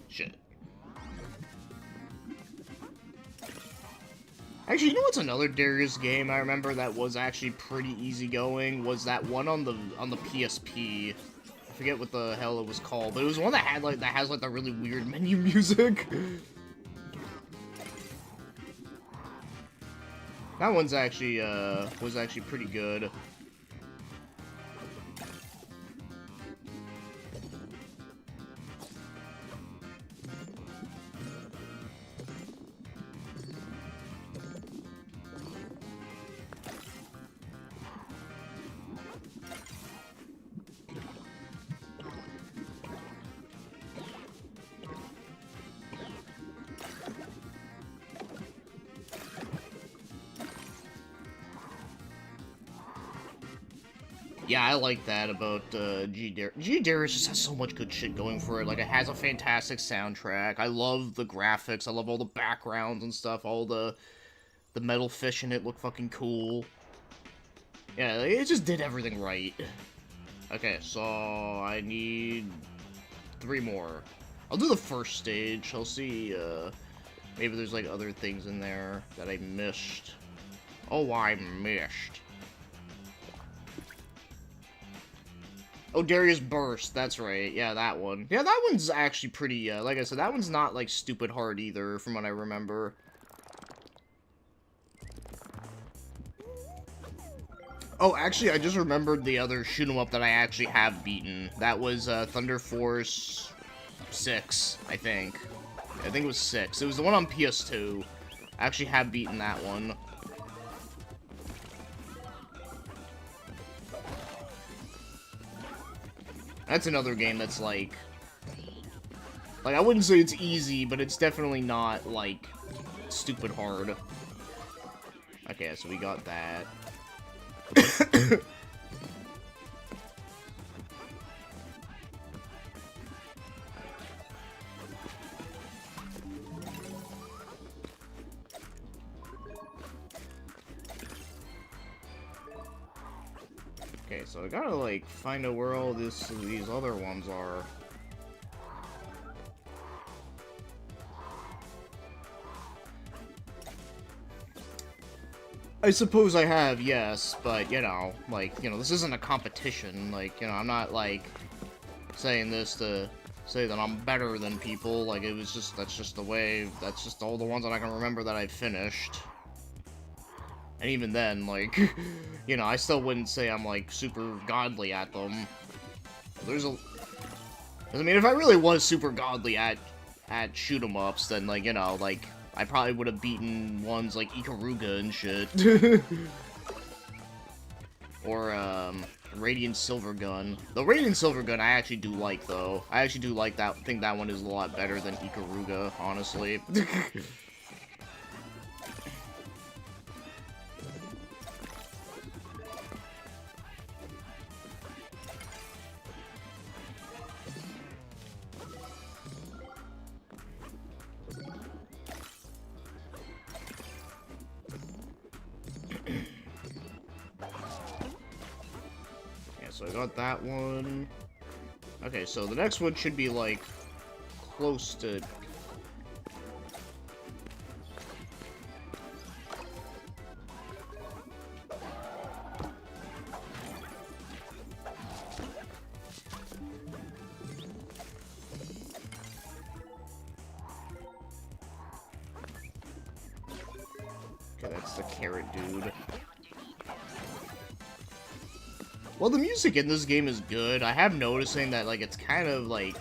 Shit. Actually, you know what's another Darius game I remember that was actually pretty easygoing? Was that one on the PSP. I forget what the hell it was called, but it was one that had, like, has, like, the really weird menu music. That one's actually, was actually pretty good. Yeah, I like that about G-Darius just has so much good shit going for it. Like, it has a fantastic soundtrack. I love the graphics. I love all the backgrounds and stuff. All the metal fish in it look fucking cool. Yeah, it just did everything right. Okay, so I need 3 more. I'll do the first stage. I'll see, maybe there's, like, other things in there that I missed. Oh, I missed. Oh, Darius Burst, that's right. Yeah, that one. Yeah, that one's actually pretty, like I said, that one's not, like, stupid hard either, from what I remember. Oh, actually, I just remembered the other shoot 'em up that I actually have beaten. That was, Thunder Force 6, I think. I think it was 6. It was the one on PS2. I actually have beaten that one. That's another game that's, like, I wouldn't say it's easy, but it's definitely not, like, stupid hard. Okay, so we got that. Okay, so I gotta, like, find out where all these other ones are. I suppose I have, yes, but, you know, like, you know, this isn't a competition, like, you know, I'm not, like, saying this to say that I'm better than people, like, it was just, that's just the way, that's just all the ones that I can remember that I finished. And even then, like, you know, I still wouldn't say I'm, like, super godly at them. There's a... I mean, if I really was super godly at shoot-em-ups, then, like, you know, like, I probably would have beaten ones like Ikaruga and shit. Or, Radiant Silver Gun. The Radiant Silver Gun I actually do like, though. I actually do like that, think that one is a lot better than Ikaruga, honestly. So I got that one. Okay, so the next one should be, like, close to... Okay, that's the carrot dude. Well, the music in this game is good. I have noticing that, like, it's kind of, like,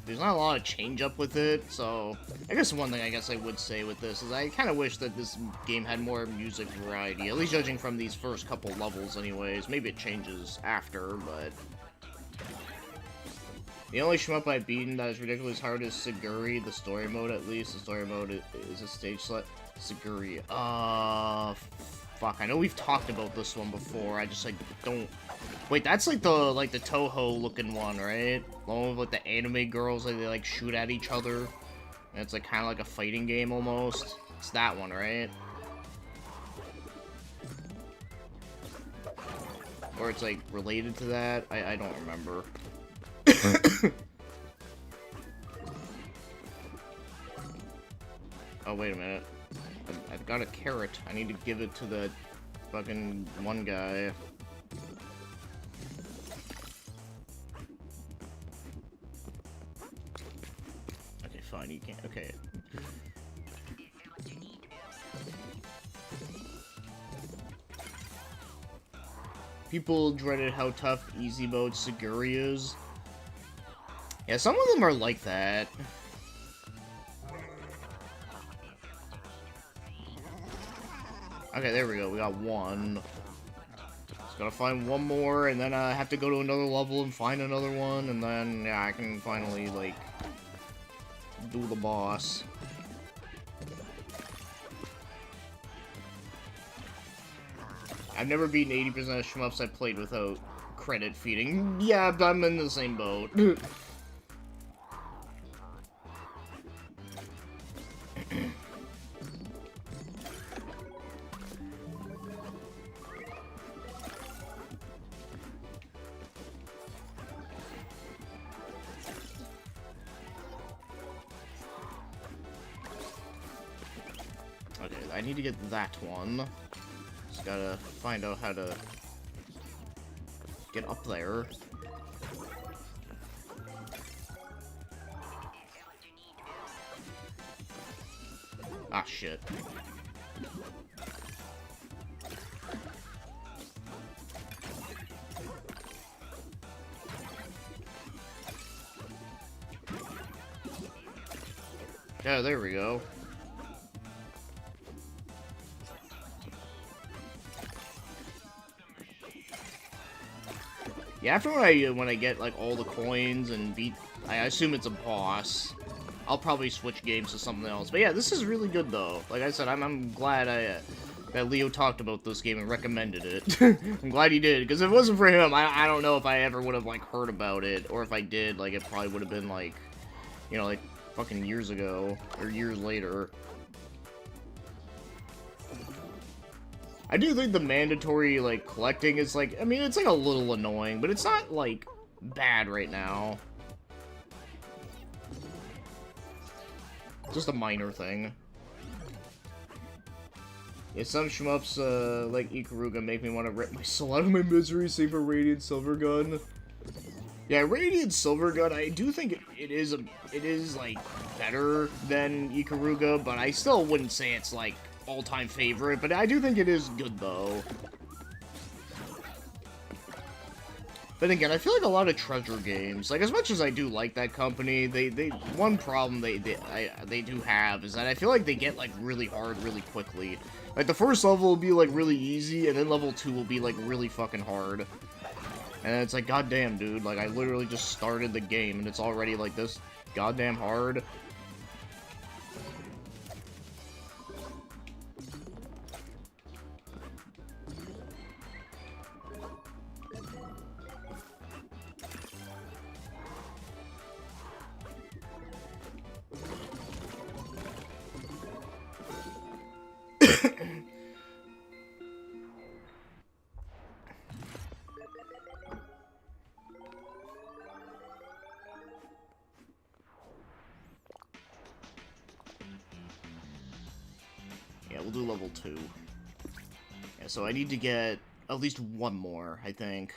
there's not a lot of change-up with it, so... I guess one thing I guess I would say with this is I kind of wish that this game had more music variety, at least judging from these first couple levels anyways. Maybe it changes after, but... The only shmup I've beaten that is ridiculously hard is Siguri, the story mode at least. The story mode is a stage select. Siguri, fuck, I know we've talked about this one before, I just, like, don't... Wait, that's, like, the Toho-looking one, right? The one with, like, the anime girls, like, they, like, shoot at each other. And it's, like, kind of like a fighting game, almost. It's that one, right? Or it's, like, related to that? I don't remember. Oh, wait a minute. I've got a carrot. I need to give it to the fucking one guy. Okay, fine, you can't. Okay. People dreaded how tough easy mode Siguri is. Yeah, some of them are like that. Okay, there we go. We got one. Just gotta find one more, and then I have to go to another level and find another one, and then, yeah, I can finally, like, do the boss. I've never beaten 80% of shmups I played without credit feeding. Yeah, I'm in the same boat. Okay, I need to get that one. Just gotta find out how to get up there. Ah, shit. Yeah, there we go. Yeah, after when I get like all the coins and beat, I assume it's a boss. I'll probably switch games to something else. But yeah, this is really good though. Like I said, I'm glad that Leo talked about this game and recommended it. I'm glad he did, because if it wasn't for him, I don't know if I ever would have like heard about it, or if I did, like it probably would have been like, you know, like fucking years ago or years later. I do think the mandatory, like, collecting is, like, I mean, it's, like, a little annoying, but it's not, like, bad right now. Just a minor thing. Yeah, some shmups, like Ikaruga, make me want to rip my soul out of my misery, save for Radiant Silvergun. Yeah, Radiant Silvergun, I do think it is, like, better than Ikaruga, but I still wouldn't say it's, like, all-time favorite, but I do think it is good, though. But again, I feel like a lot of Treasure games, like, as much as I do like that company, one problem they do have is that I feel like they get, like, really hard really quickly. Like, the first level will be, like, really easy, and then level 2 will be, like, really fucking hard. And it's like, goddamn, dude, like, I literally just started the game, and it's already, like, this goddamn hard. Yeah, we'll do level 2. Yeah, so I need to get at least one more, I think.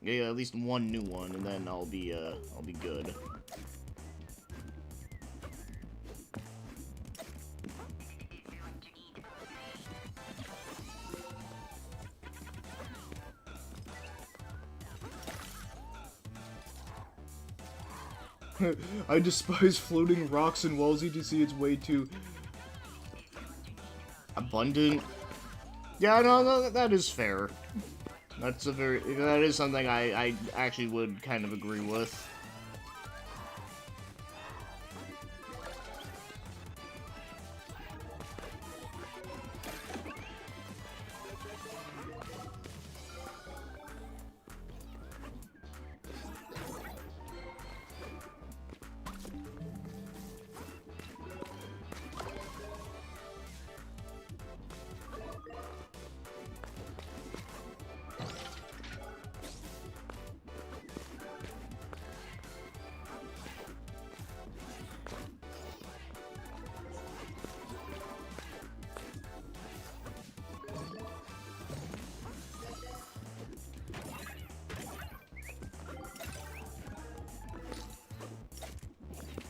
Yeah, at least one new one, and then I'll be good. I despise floating rocks and walls. ETC, it's way too abundant. Yeah, no, that is fair. That is something I actually would kind of agree with.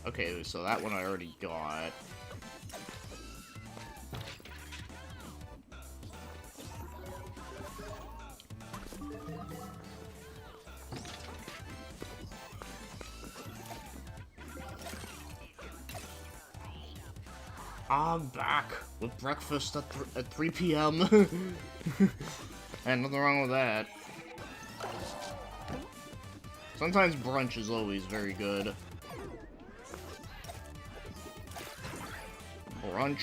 Okay, so that one I already got. I'm back with breakfast at 3 p.m. And nothing wrong with that. Sometimes brunch is always very good. Brunch.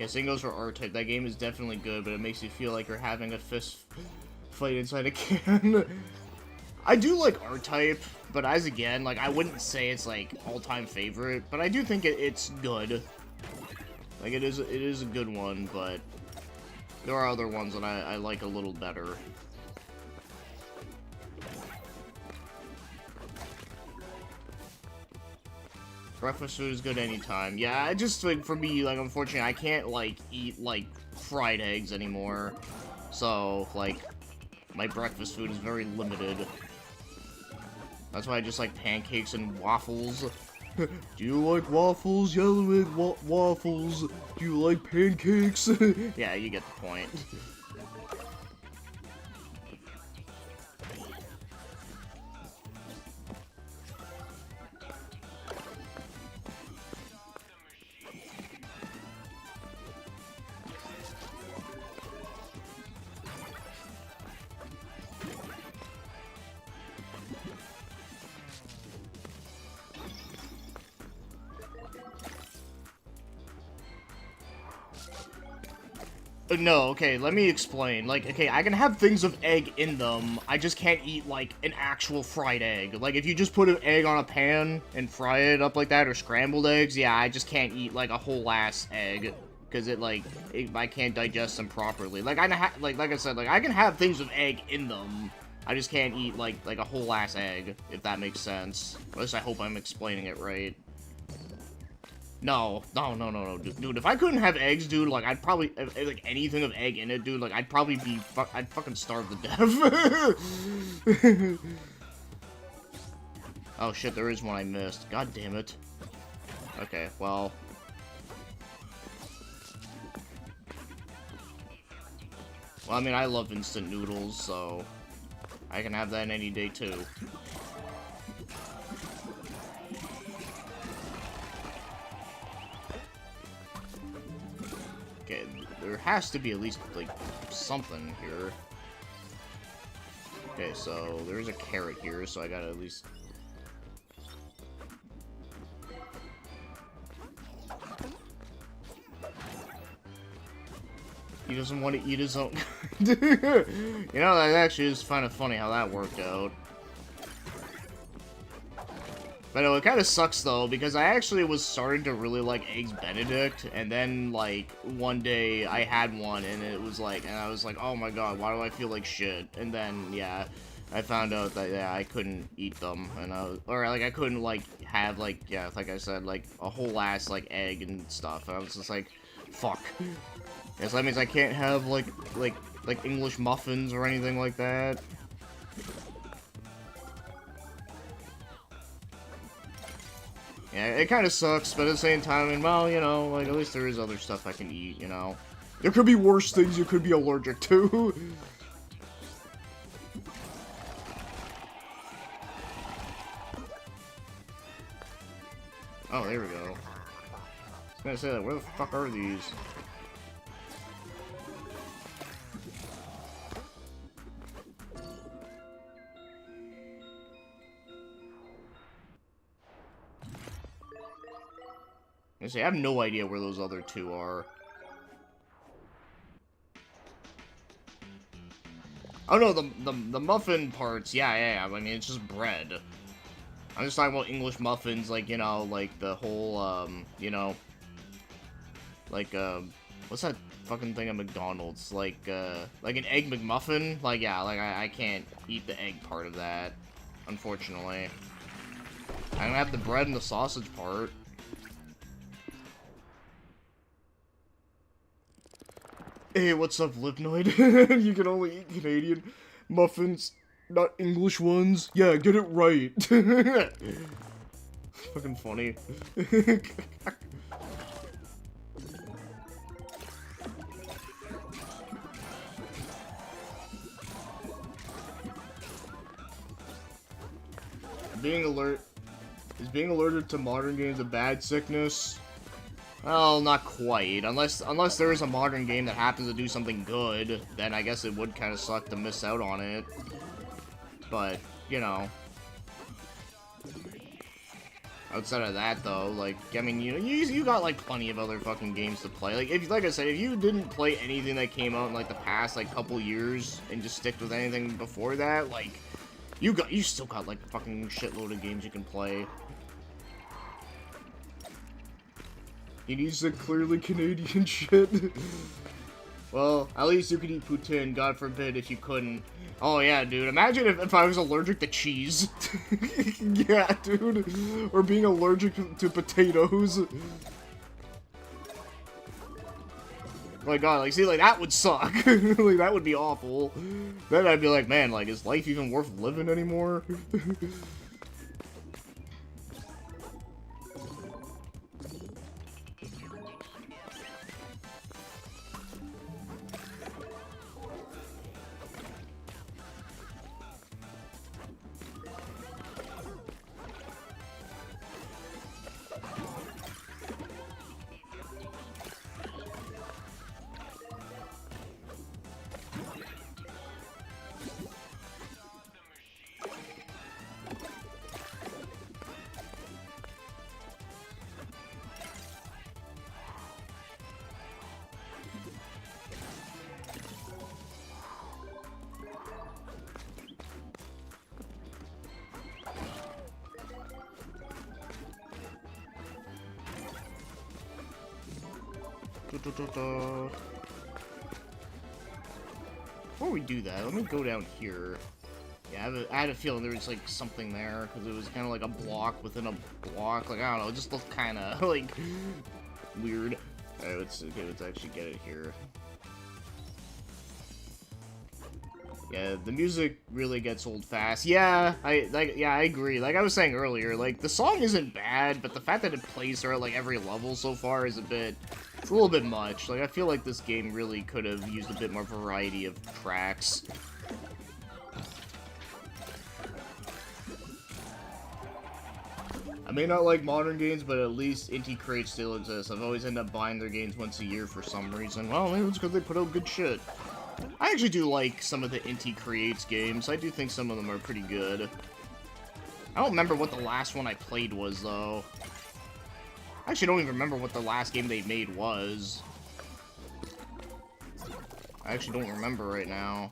Yeah, same goes for R-Type. That game is definitely good, but it makes you feel like you're having a fist fight inside a can. I do like R-Type, but as again, like, I wouldn't say it's, like, all-time favorite, but I do think it's good. Like, it is a good one, but there are other ones that I like a little better. Breakfast food is good anytime. Yeah, I just, like, for me, like, unfortunately, I can't, like, eat, like, fried eggs anymore. So, like, my breakfast food is very limited. That's why I just like pancakes and waffles. Do you like waffles? Yeah, I like waffles. Do you like pancakes? Yeah, you get the point. No, okay, let me explain. Like, okay, I can have things of egg in them, I just can't eat, like, an actual fried egg. Like, if you just put an egg on a pan and fry it up like that, or scrambled eggs, yeah, I just can't eat, like, a whole-ass egg. Because I can't digest them properly. Like, like I said, like, I can have things with egg in them, I just can't eat, like a whole-ass egg, if that makes sense. At least I hope I'm explaining it right. No, dude, if I couldn't have eggs, dude, like, I'd probably, like, anything with egg in it, dude, like, I'd probably be, I'd fucking starve to death. Oh, shit, there is one I missed. God damn it. Okay, well. Well, I mean, I love instant noodles, so I can have that any day, too. Okay, there has to be at least, like, something here. Okay, so there's a carrot here, so I gotta at least... He doesn't want to eat his own... You know, that actually is kind of funny how that worked out. But it kind of sucks, though, because I actually was starting to really like Eggs Benedict, and then, like, one day I had one, and it was like, and I was like, oh my god, why do I feel like shit? And then, yeah, I found out that, yeah, I couldn't eat them, and I couldn't, like, have, like, yeah, like I said, like, a whole ass, like, egg and stuff, and I was just like, fuck. Yeah, so that means I can't have, like English muffins or anything like that. Yeah, it kind of sucks, but at the same time, I mean, well, you know, like, at least there is other stuff I can eat, you know? There could be worse things you could be allergic to. Oh, there we go. I was gonna say that, where the fuck are these? I have no idea where those other two are. Oh no, the muffin parts, yeah, I mean, it's just bread. I'm just talking about English muffins, like, you know, like the whole, you know, like, what's that fucking thing at McDonald's? Like an Egg McMuffin? Like, yeah, like, I can't eat the egg part of that, unfortunately. I don't have the bread and the sausage part. Hey, what's up, Lipnoid? You can only eat Canadian muffins, not English ones. Yeah, get it right. Fucking funny. Is being allergic to modern games a bad sickness? Well, not quite. Unless there is a modern game that happens to do something good, then I guess it would kind of suck to miss out on it. But, you know. Outside of that, though, like, I mean, you know, you got, like, plenty of other fucking games to play. Like I said, if you didn't play anything that came out in, like, the past, like, couple years, and just stick with anything before that, like, you still got, like, a fucking shitload of games you can play. He needs the clearly Canadian shit. Well, at least you could eat poutine, God forbid if you couldn't. Oh yeah, dude, imagine if I was allergic to cheese. Yeah, dude. Or being allergic to potatoes. My god, like, see, like, that would suck. Like, that would be awful. Then I'd be like, man, like, is life even worth living anymore? Before we do that, let me go down here. Yeah, I had a feeling there was, like, something there, because it was kind of like a block within a block. Like, I don't know, it just looked kind of, like, weird. Alright, let's actually get it here. Yeah, the music really gets old fast. Yeah, I agree. Like I was saying earlier, like, the song isn't bad, but the fact that it plays throughout, like, every level so far is it's a little bit much. Like, I feel like this game really could have used a bit more variety of tracks. I may not like modern games, but at least indie crates still exist. I've always ended up buying their games once a year for some reason. Well, maybe it's because they put out good shit. I actually do like some of the Inti Creates games. I do think some of them are pretty good. I don't remember what the last one I played was, though. I actually don't even remember what the last game they made was. I actually don't remember right now.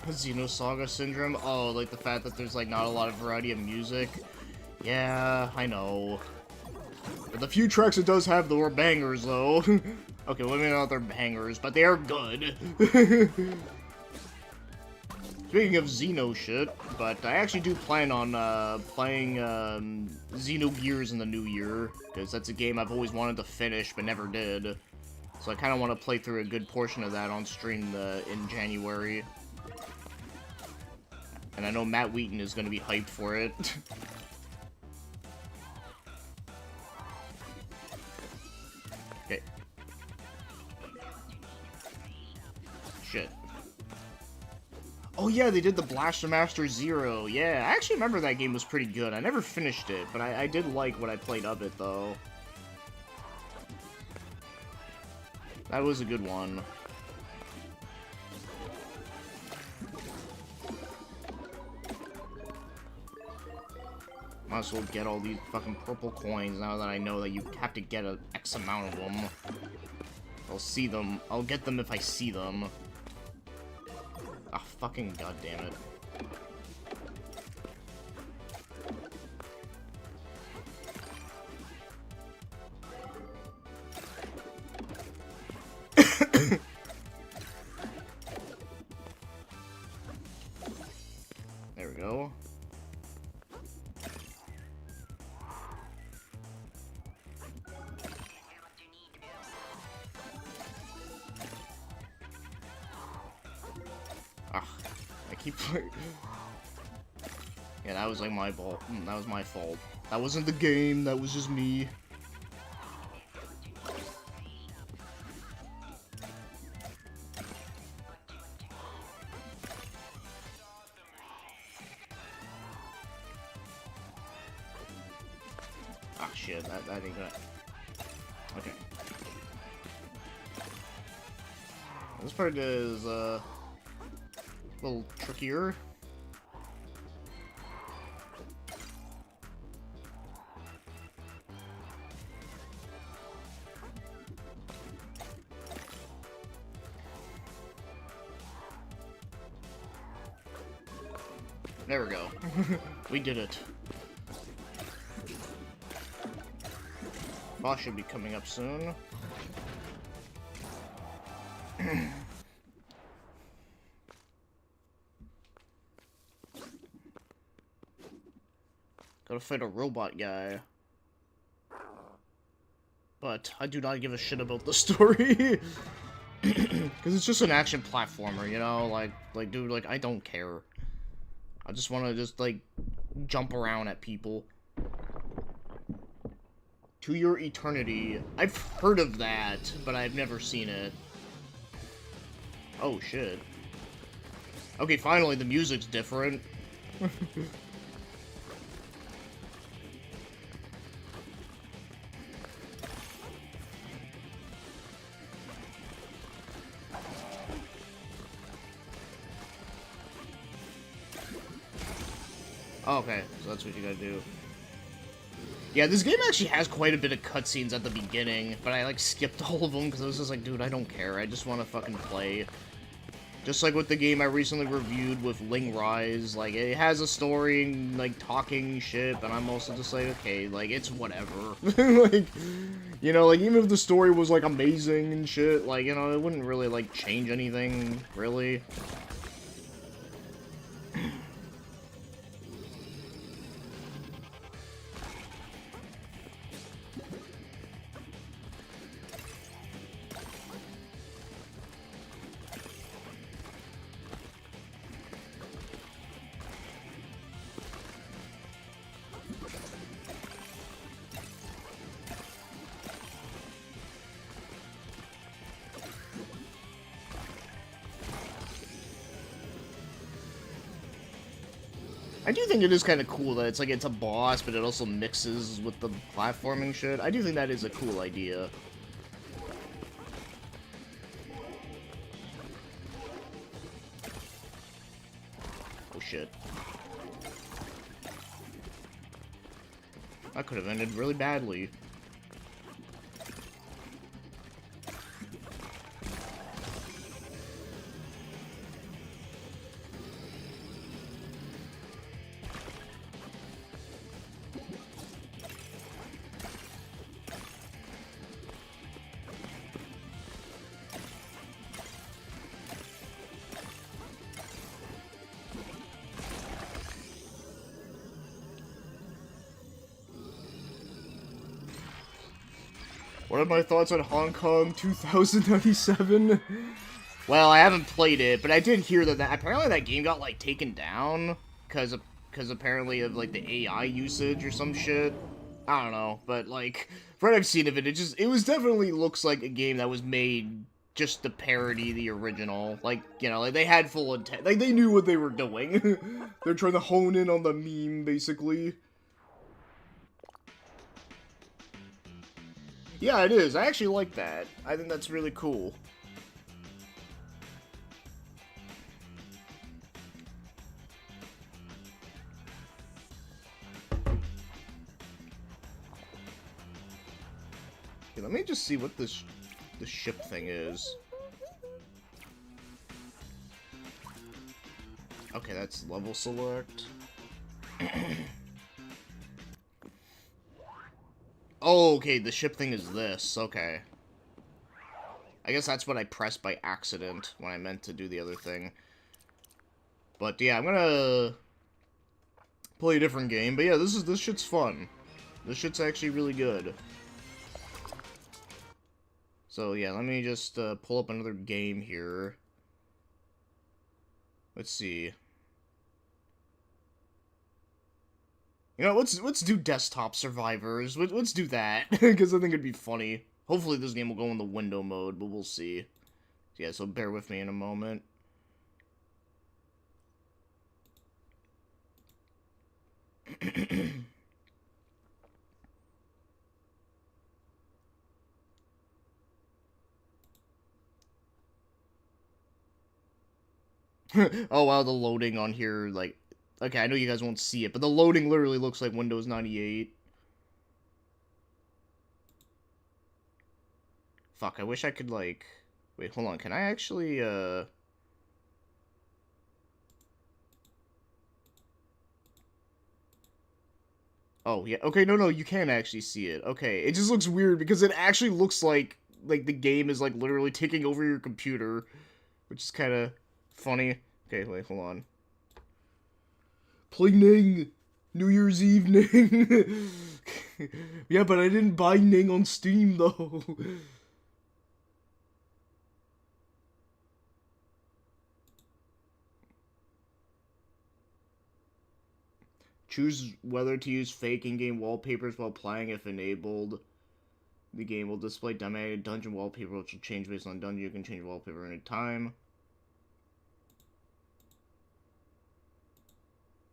Xenosaga Syndrome? Oh, like the fact that there's, like, not a lot of variety of music. Yeah, I know. But the few tracks it does have, though, are bangers, though. Okay, well, maybe not they're bangers, but they are good. Speaking of Xeno shit, but I actually do plan on playing Xenogears in the new year, because that's a game I've always wanted to finish, but never did. So I kind of want to play through a good portion of that on stream in January. And I know Matt Wheaton is going to be hyped for it. Okay. Shit. Oh yeah, they did the Blaster Master Zero. Yeah, I actually remember that game was pretty good. I never finished it, but I did like what I played of it, though. That was a good one. Might as well get all these fucking purple coins now that I know that you have to get an X amount of them. I'll see them. I'll get them if I see them. Ah, fucking goddamn it. There we go. Yeah, that was like my fault. That was my fault. That wasn't the game, that was just me. Ah, shit, that ain't gonna... Okay. This part is, A little trickier. There we go. We did it. Boss should be coming up soon. Gotta fight a robot guy. But I do not give a shit about the story. Because it's just an action platformer, you know? Like, dude, like, I don't care. I just want to just, like, jump around at people. To Your Eternity. I've heard of that, but I've never seen it. Oh, shit. Okay, finally, the music's different. Oh, okay, so that's what you gotta do. Yeah, this game actually has quite a bit of cutscenes at the beginning, but I, like, skipped all of them because I was just like, dude, I don't care. I just want to fucking play. Just like with the game I recently reviewed with Ling Rise, like, it has a story and, like, talking shit, but I'm also just like, okay, like, it's whatever. Like, you know, like, even if the story was, like, amazing and shit, like, you know, it wouldn't really, like, change anything, really. I do think it is kind of cool that it's like it's a boss, but it also mixes with the platforming shit. I do think that is a cool idea. Oh shit. That could have ended really badly. What are my thoughts on Hong Kong 2097? Well, I haven't played it, but I did hear that apparently that game got, like, taken down because apparently of, like, the AI usage or some shit. I don't know, but, like, from what I've seen of it, it was definitely looks like a game that was made just to parody the original. Like, you know, like, they had full intent. Like, they knew what they were doing. They're trying to hone in on the meme, basically. Yeah, it is. I actually like that. I think that's really cool. Okay, let me just see what this ship thing is. Okay, that's level select. Oh, okay, the ship thing is this. Okay. I guess that's what I pressed by accident when I meant to do the other thing. But yeah, I'm gonna play a different game. But yeah, this shit's fun. This shit's actually really good. So yeah, let me just pull up another game here. Let's see. You know, let's do desktop survivors. Let's do that because I think it'd be funny. Hopefully this game will go in the window mode, but we'll see. Yeah, so bear with me in a moment. Oh wow, the loading on here, like... Okay, I know you guys won't see it, but the loading literally looks like Windows 98. Fuck, I wish I could, like... Wait, hold on, can I actually, Oh, yeah, okay, no, you can actually see it. Okay, it just looks weird because it actually looks like, the game is, like, literally taking over your computer, which is kind of funny. Okay, wait, hold on. Play Ning! New Year's evening! Yeah, but I didn't buy Ning on Steam, though. Choose whether to use fake in-game wallpapers while playing. If enabled, the game will display dynamic dungeon wallpaper, which will change based on dungeon. You can change wallpaper any time.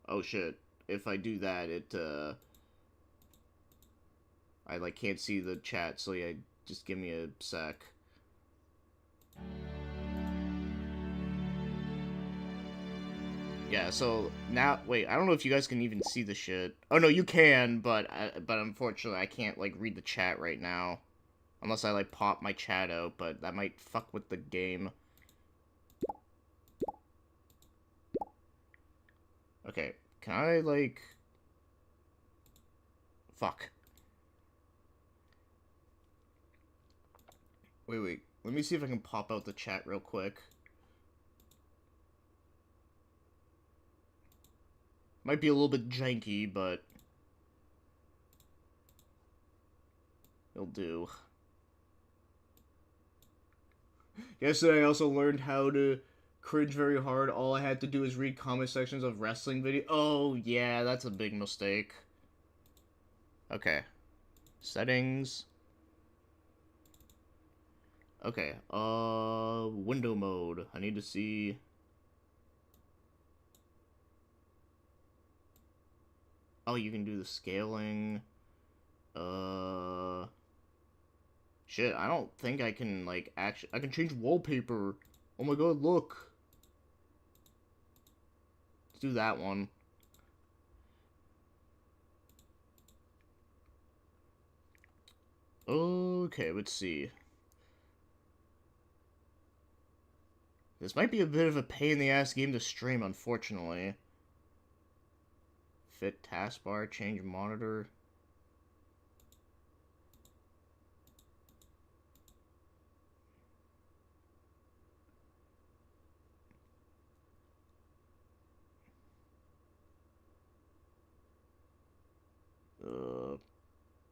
Oh shit. If I do that, I, like, can't see the chat, so yeah, just give me a sec. Yeah, so now, wait, I don't know if you guys can even see the shit. Oh no, you can, but unfortunately I can't, like, read the chat right now. Unless I, like, pop my chat out, but that might fuck with the game. Okay, can I, like... Fuck. Wait, let me see if I can pop out the chat real quick. Might be a little bit janky, but... it'll do. Yesterday I also learned how to cringe very hard. All I had to do is read comment sections of wrestling video. Oh, yeah, that's a big mistake. Okay. Settings. Okay, window mode. I need to see... Oh, you can do the scaling. Shit, I don't think I can, like, actually... I can change wallpaper. Oh my god, look. Let's do that one. Okay, let's see. This might be a bit of a pain-in-the-ass game to stream, unfortunately. Fit taskbar, change monitor.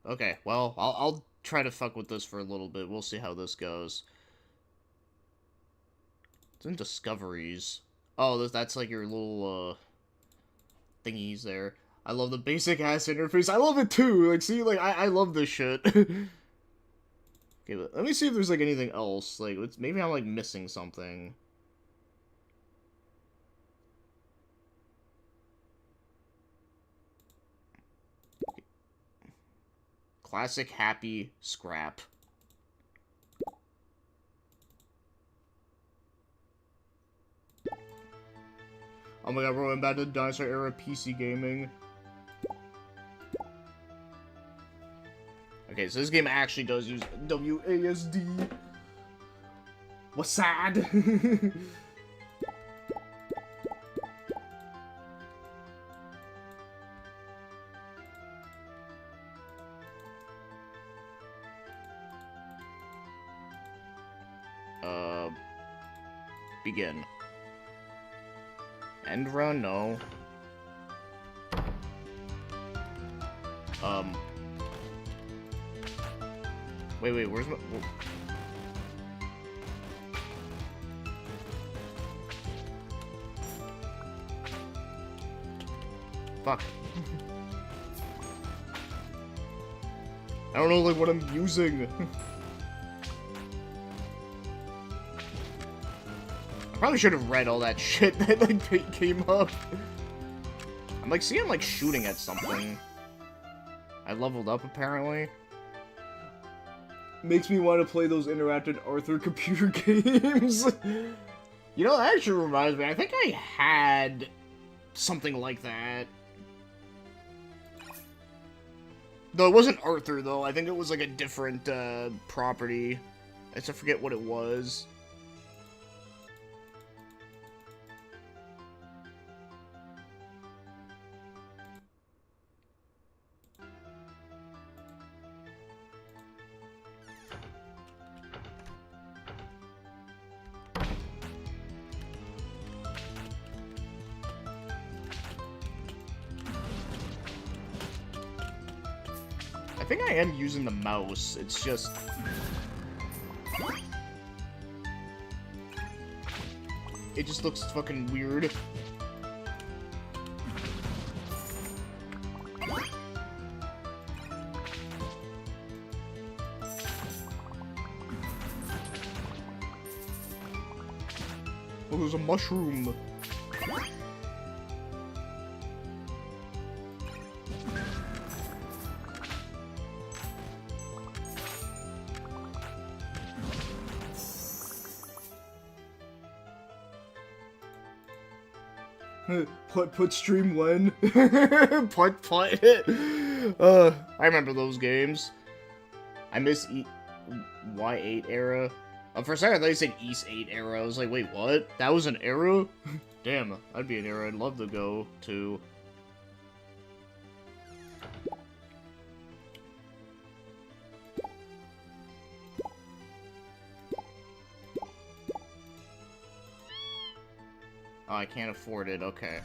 Okay, well, I'll try to fuck with this for a little bit. We'll see how this goes. It's in discoveries. Oh, that's like your little, thingies there. I love the basic ass interface. I love it too. Like, see, like, I love this shit. Okay, but let me see if there's, like, anything else. Like, maybe I'm, like, missing something. Classic happy scrap. Oh my god, bro, I'm back to dinosaur era PC gaming. Okay, so this game actually does use WASD. What's sad? Begin. End run? No. Wait, where's my... Fuck. I don't know, like, what I'm using. I probably should have read all that shit that, like, came up. I'm, like, seeing, like, shooting at something. I leveled up, apparently. Makes me want to play those interactive Arthur computer games. You know, that actually reminds me, I think I had something like that. Though it wasn't Arthur, though. I think it was like a different property. I just forget what it was. I think I am using the mouse. It's just... It just looks fucking weird. Oh, there's a mushroom. Put stream when? Put. I remember those games. I miss Y8 era. For a second I thought you said East 8 era. I was like, wait, what? That was an era? Damn, that'd be an era I'd love to go to. Oh, I can't afford it, okay.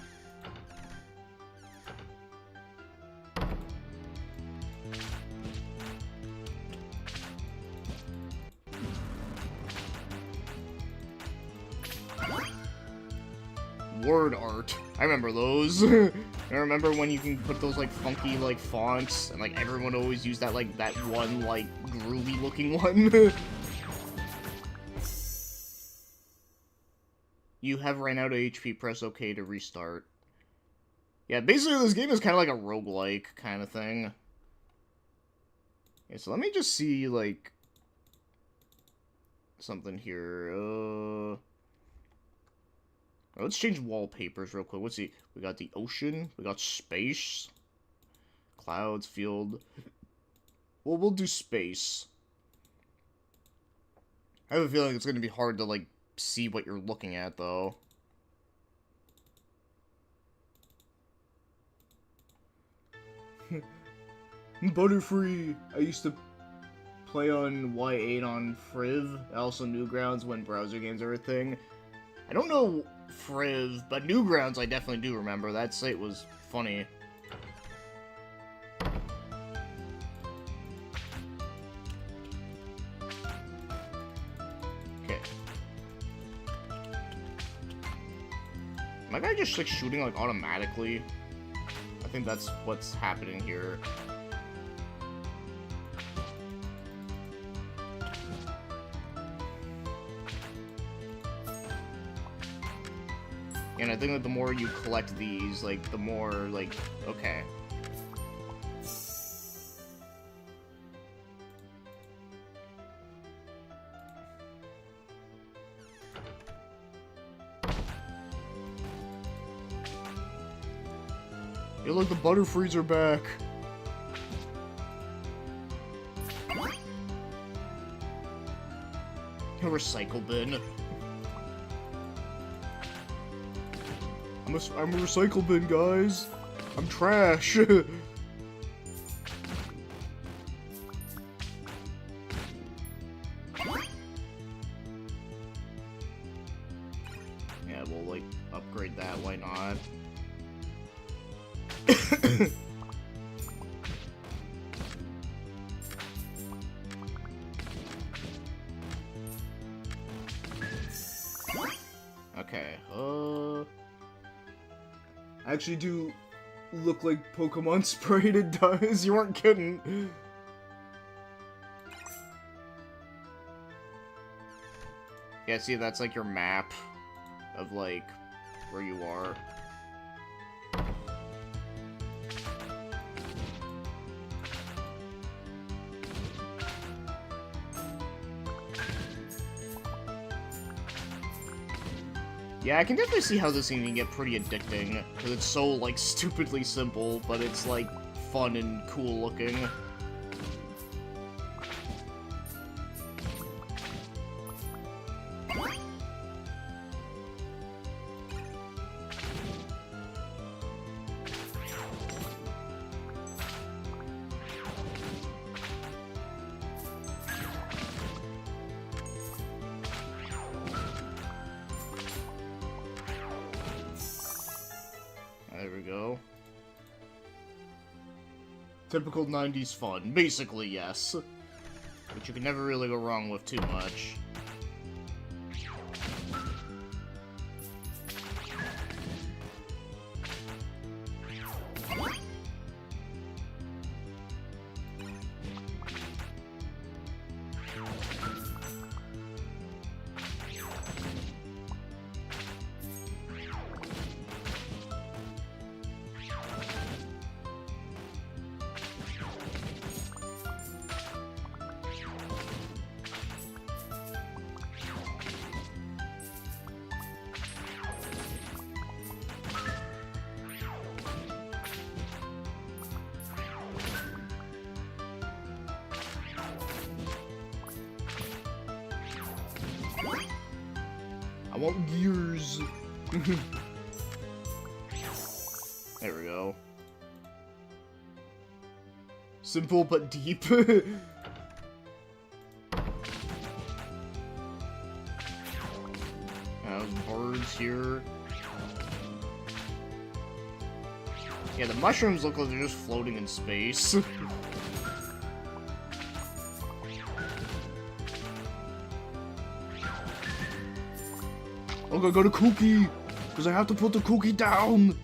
Word art. I remember those. I remember when you can put those, like, funky, like, fonts, and, like, everyone always used that, like, that one, like, groovy-looking one. You have ran out of HP, press OK to restart. Yeah, basically this game is kind of like a roguelike kind of thing. Okay, so let me just see, like, something here. Let's change wallpapers real quick. Let's see. We got the ocean. We got space. Clouds, field. Well, we'll do space. I have a feeling it's going to be hard to, like, see what you're looking at, though. Butterfree! I used to play on Y8 on Friv. Also Newgrounds when browser games are a thing. I don't know Friv, but Newgrounds I definitely do remember. That site was funny. Okay. My guy just like shooting like automatically. I think that's what's happening here. And I think that the more you collect these, like, the more, like, okay. Hey, look, the Butterfrees are back. A recycle bin. I'm a recycle bin, guys. I'm trash. Yeah, we'll, like, upgrade that. Why not? Okay, I actually do look like Pokemon sprayed, it does. You weren't kidding. Yeah, see, that's like your map of, like, where you are. Yeah, I can definitely see how this thing can get pretty addicting, because it's so, like, stupidly simple, but it's, like, fun and cool looking. There we go. Typical 90s fun. Basically, yes. But you can never really go wrong with too much. I want gears. There we go. Simple but deep. Those birds here. Yeah, the mushrooms look like they're just floating in space. I'm gonna go to Cookie, because I have to put the cookie down.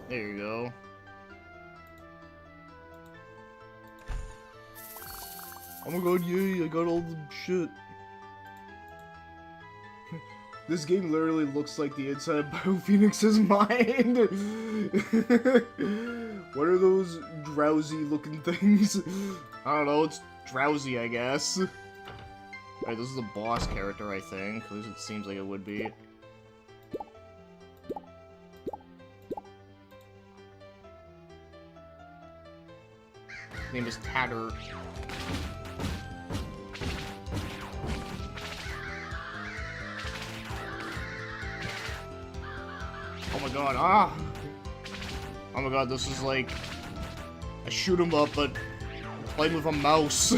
There you go. Oh my god, yay, I got all the shit. This game literally looks like the inside of BioPhoenix's mind. What are those drowsy looking things? I don't know, it's drowsy, I guess. Alright, this is the boss character, I think. At least it seems like it would be. His name is Tatter. Oh my god, ah! Oh my god, this is like a shoot 'em up, but playing with a mouse.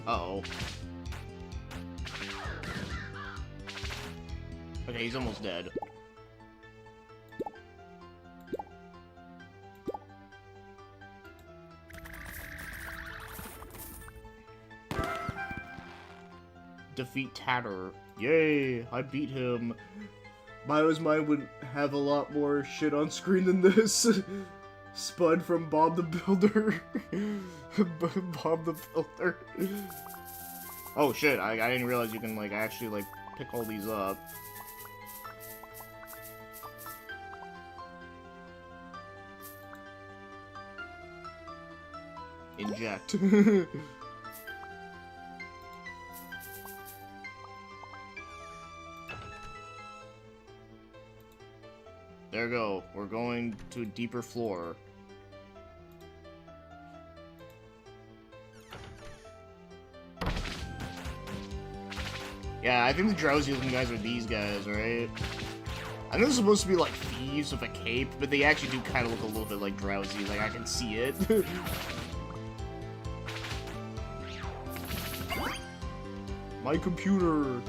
Uh-oh. Okay, he's almost dead. Defeat Tatter. Yay! I beat him. Bio's mind would have a lot more shit on screen than this. Spud from Bob the Builder. Bob the Builder. Oh shit, I didn't realize you can like actually like pick all these up. Inject. There we go. We're going to a deeper floor. Yeah, I think the drowsy looking guys are these guys, right? I know they're supposed to be like thieves with a cape, but they actually do kind of look a little bit like drowsy. Like, I can see it. My computer.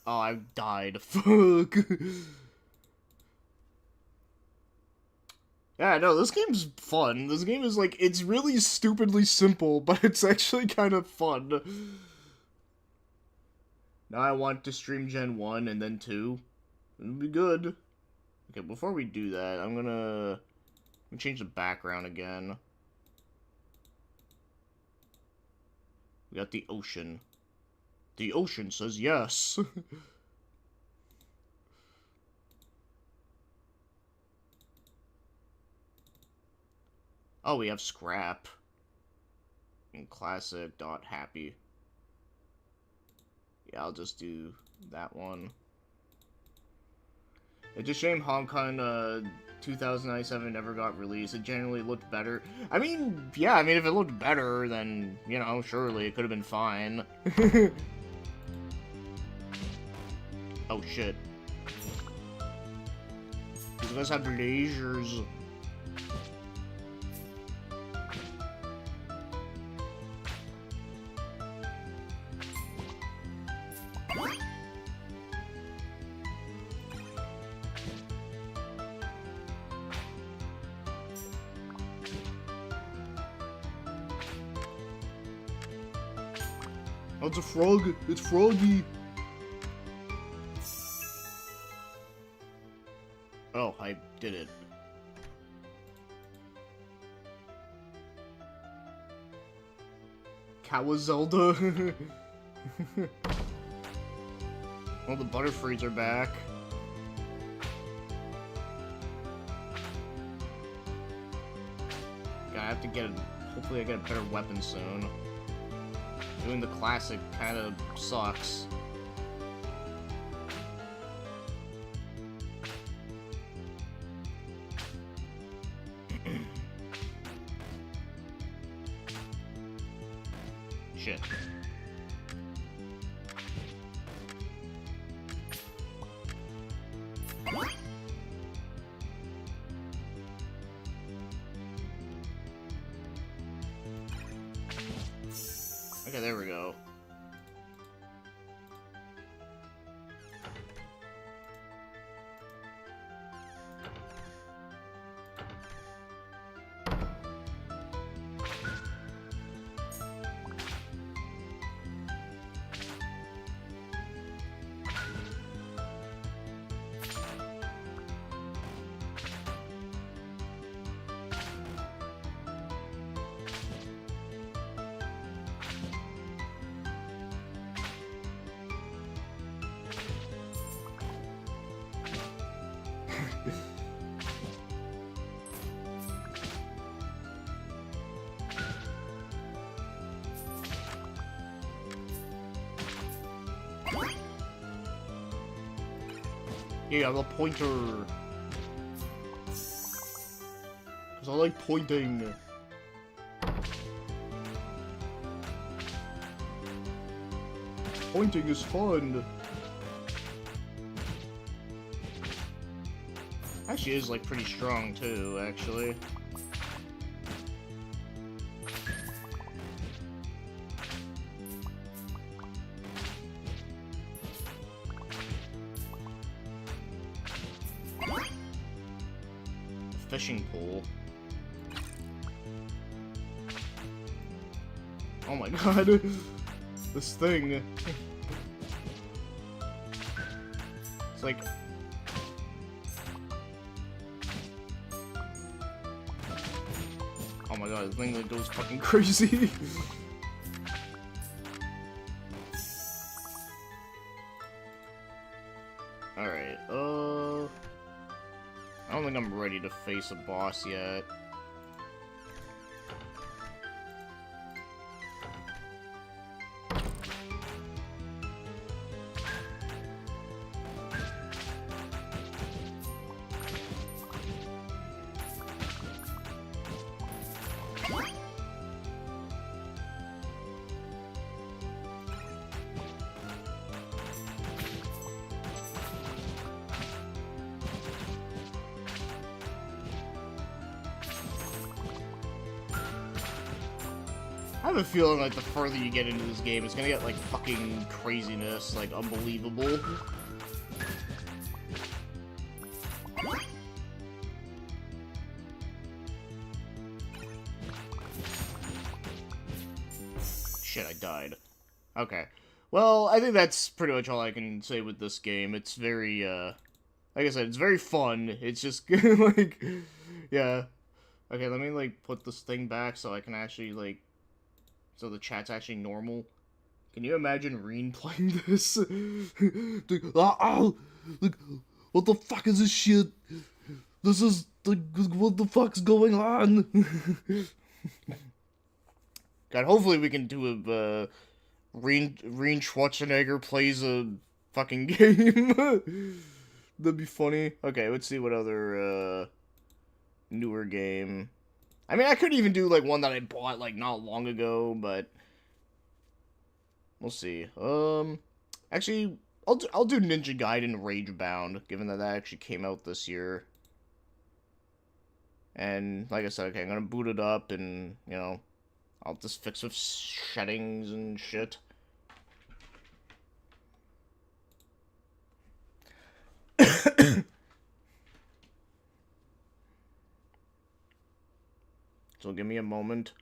Oh, I died. Fuck. Yeah, no, this game's fun. This game is, like, it's really stupidly simple, but it's actually kind of fun. Now I want to stream Gen 1 and then 2. It'll be good. Okay, before we do that, I'm gonna change the background again. We got the ocean. The ocean says yes. Oh, we have scrap. And classic dot happy. Yeah, I'll just do that one. It's a shame Hong Kong 2097 never got released. It generally looked better. I mean, yeah, I mean, if it looked better, then, you know, surely it could have been fine. Oh, shit. These guys have lasers. Oh, it's a frog. It's Froggy. Oh, I did it. Kawazelda. Well, the Butterfrees are back. I have to get hopefully I get a better weapon soon. Doing the classic kind of sucks. Shit. Okay, there we go. Yeah, I'm a pointer. Cause I like pointing. Pointing is fun. Actually is like pretty strong too, actually. Fishing pole. Oh my god. This thing. It's like... Oh my god, this thing like goes fucking crazy. Alright, I don't think I'm ready to face a boss yet. I have a feeling like the further you get into this game, it's gonna get like fucking craziness, like unbelievable. Shit, I died. Okay. Well, I think that's pretty much all I can say with this game. It's very, like I said, it's very fun. It's just, like, yeah. Okay, let me, like, put this thing back so I can actually, like, so the chat's actually normal. Can you imagine Reen playing this? Like, what the fuck is this shit? This is, like, what the fuck's going on? God, hopefully we can do a, Reen Schwarzenegger plays a fucking game. That'd be funny. Okay, let's see what other, newer game. I mean, I could even do, like, one that I bought, like, not long ago, but we'll see. Actually, I'll do Ninja Gaiden Ragebound, given that that actually came out this year. And, like I said, okay, I'm gonna boot it up, and, you know, I'll just fix with settings and shit. So give me a moment.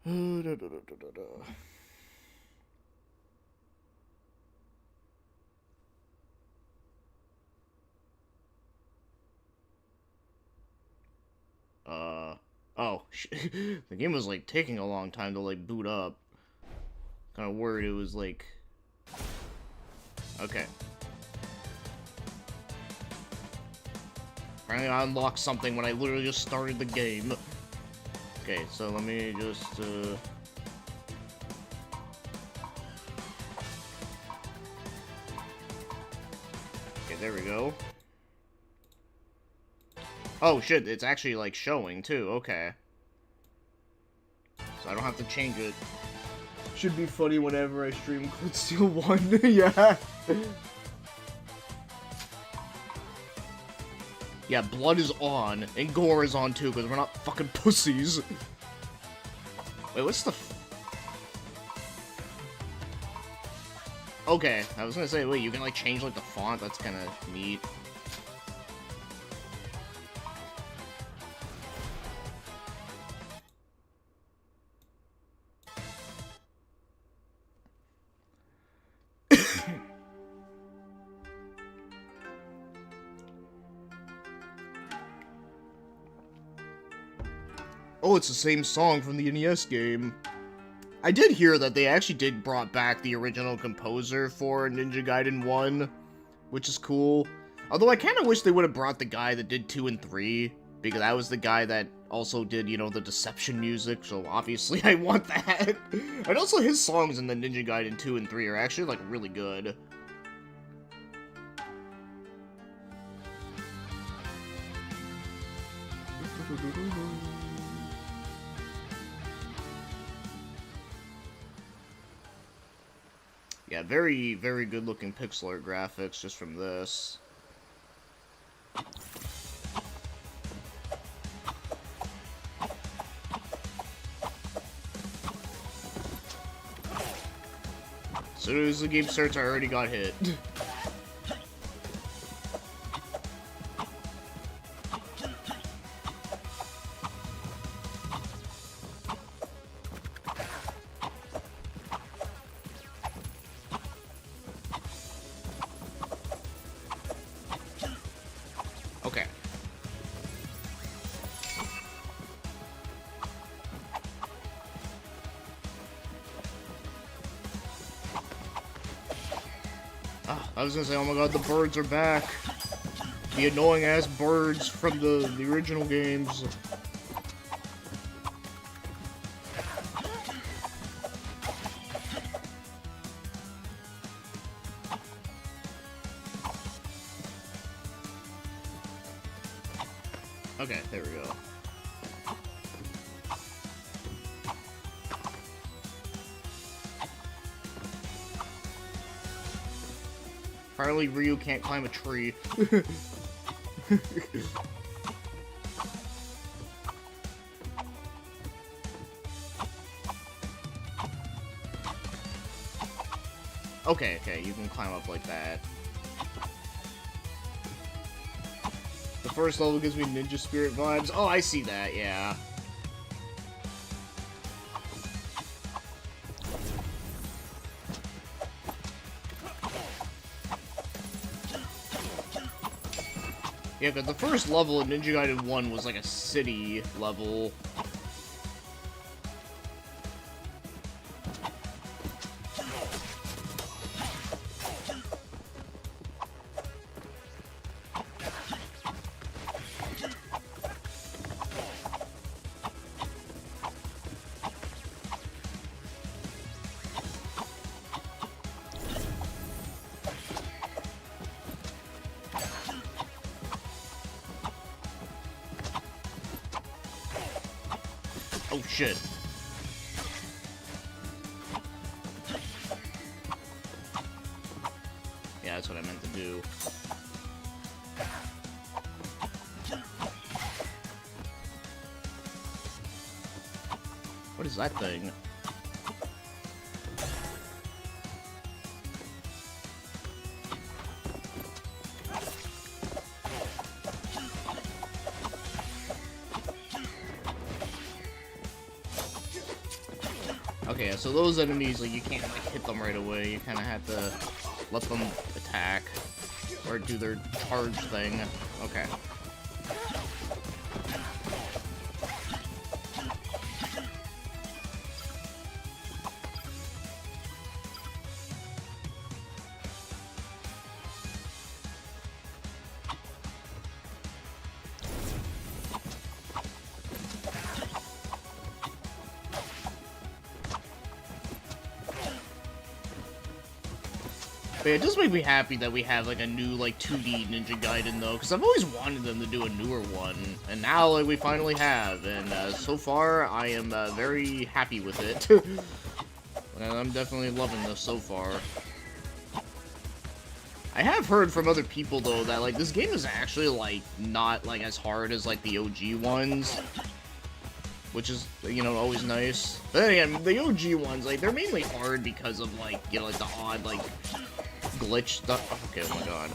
Oh, the game was, like, taking a long time to, like, boot up. Kind of worried it was, like... Okay. Apparently I unlocked something when I literally just started the game. Okay, so let me just, Okay, there we go. Oh, shit, it's actually, like, showing, too. Okay. So I don't have to change it. Should be funny whenever I stream Cold Steel 1. Yeah. Yeah, blood is on, and gore is on, too, because we're not fucking pussies. Wait, what's the Okay, I was gonna say, wait, you can, like, change, like, the font? That's kinda neat. Oh, it's the same song from the NES game. I did hear that they actually did brought back the original composer for Ninja Gaiden 1, which is cool. Although I kind of wish they would have brought the guy that did 2 and 3, because that was the guy that also did, you know, the Deception music, so obviously I want that. And also his songs in the Ninja Gaiden 2 and 3 are actually, like, really good. Yeah, very, very good looking pixel art graphics just from this. As soon as the game starts, I already got hit. Okay. Ah, I was gonna say, oh my god, the birds are back. The annoying-ass birds from the original games. Okay, there we go. Apparently Ryu can't climb a tree. Okay, okay, you can climb up like that. The first level gives me ninja spirit vibes. Oh, I see that, yeah. Yeah, because the first level in Ninja Gaiden 1 was like a city level. Oh shit. Yeah, that's what I meant to do. What is that thing? Okay, so those enemies, like, you can't, like, hit them right away. You kind of have to let them attack or do their charge thing. Okay. But yeah, it does make me happy that we have, like, a new, like, 2D Ninja Gaiden, though, because I've always wanted them to do a newer one, and now, like, we finally have, and, so far, I am, very happy with it. And I'm definitely loving this so far. I have heard from other people, though, that, like, this game is actually, like, not, like, as hard as, like, the OG ones. Which is, you know, always nice. But then again, the OG ones, like, they're mainly hard because of, like, you know, like, the odd, like, glitch stuff. Okay, oh my god.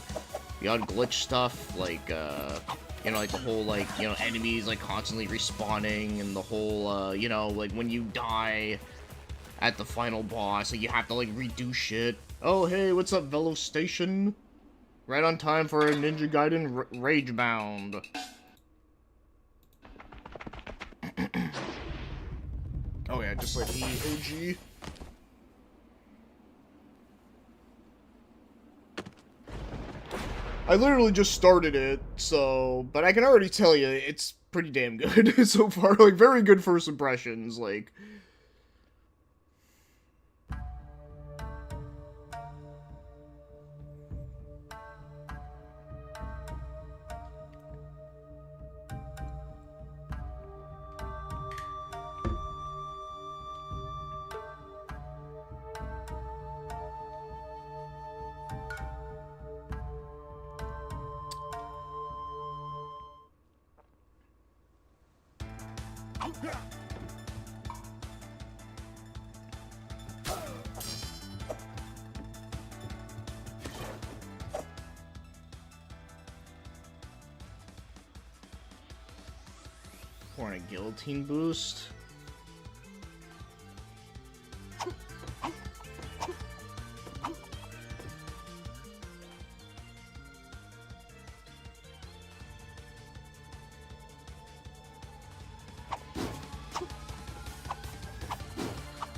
The odd glitch stuff, like, you know, like, the whole, like, you know, enemies, like, constantly respawning, and the whole, you know, like, when you die at the final boss, like, you have to, like, redo shit. Oh, hey, what's up, Velo Station? Right on time for a Ninja Gaiden Rage Bound. Oh yeah, just like the OG. I literally just started it, so... But I can already tell you, it's pretty damn good so far. Like, very good first impressions, like... Or a guillotine boost.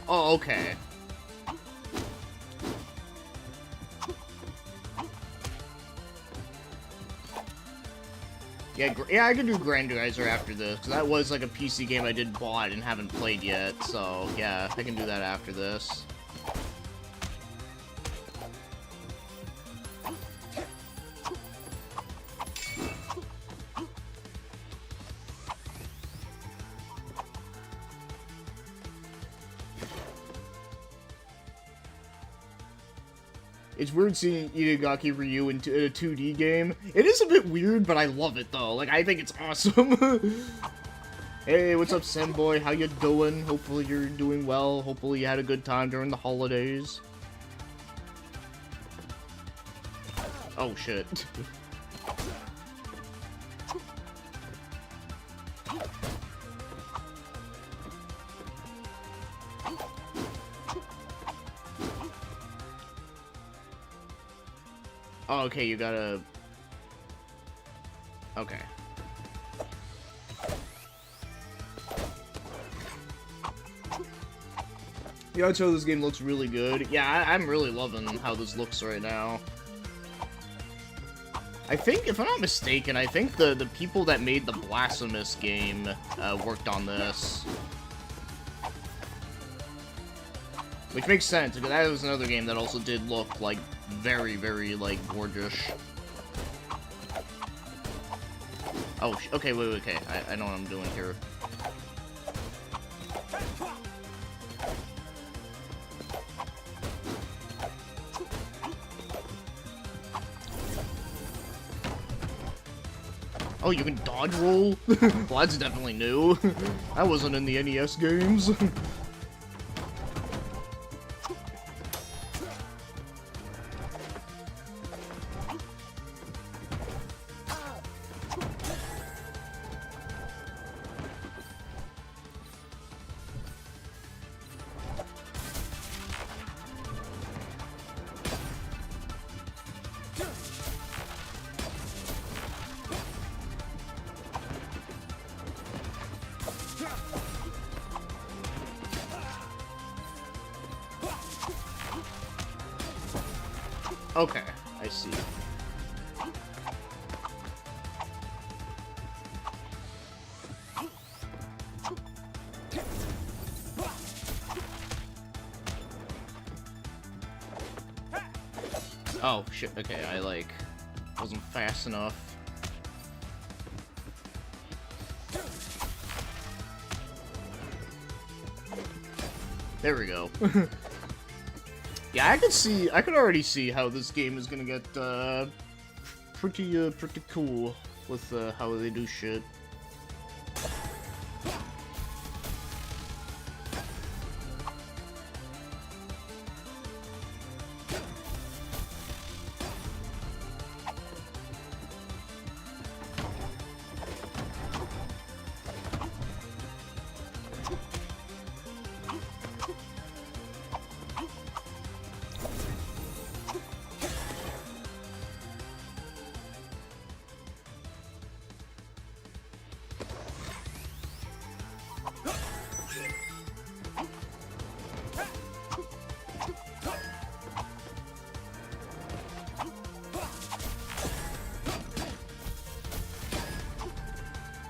Oh, okay. Yeah, I can do Grandizer after this, because that was like a PC game I did bought and haven't played yet, so yeah, I can do that after this. It's weird seeing Itagaki Ryu in a 2D game. It is a bit weird, but I love it, though. Like, I think it's awesome. Hey, what's up, Senboy? How you doing? Hopefully you're doing well. Hopefully you had a good time during the holidays. Oh, shit. Oh, okay, you gotta... Okay. Yeah, I'd say this game looks really good. Yeah, I'm really loving how this looks right now. I think, if I'm not mistaken, I think the people that made the Blasphemous game worked on this. Which makes sense, because that was another game that also did look, like, very, very, like, gorgeous. Oh, okay, wait, okay. I know what I'm doing here. Oh, you can dodge roll? Well, that's definitely new. That wasn't in the NES games. Okay, I see. Oh, shit, okay, I, like, wasn't fast enough. There we go. Yeah, I could already see how this game is gonna get, pretty cool with, how they do shit.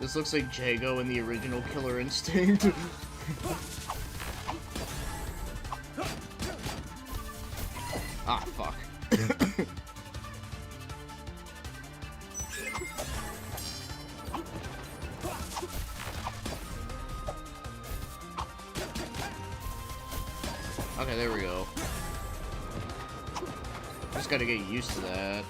This looks like Jago in the original Killer Instinct. Ah, fuck. Okay, there we go. Just gotta get used to that.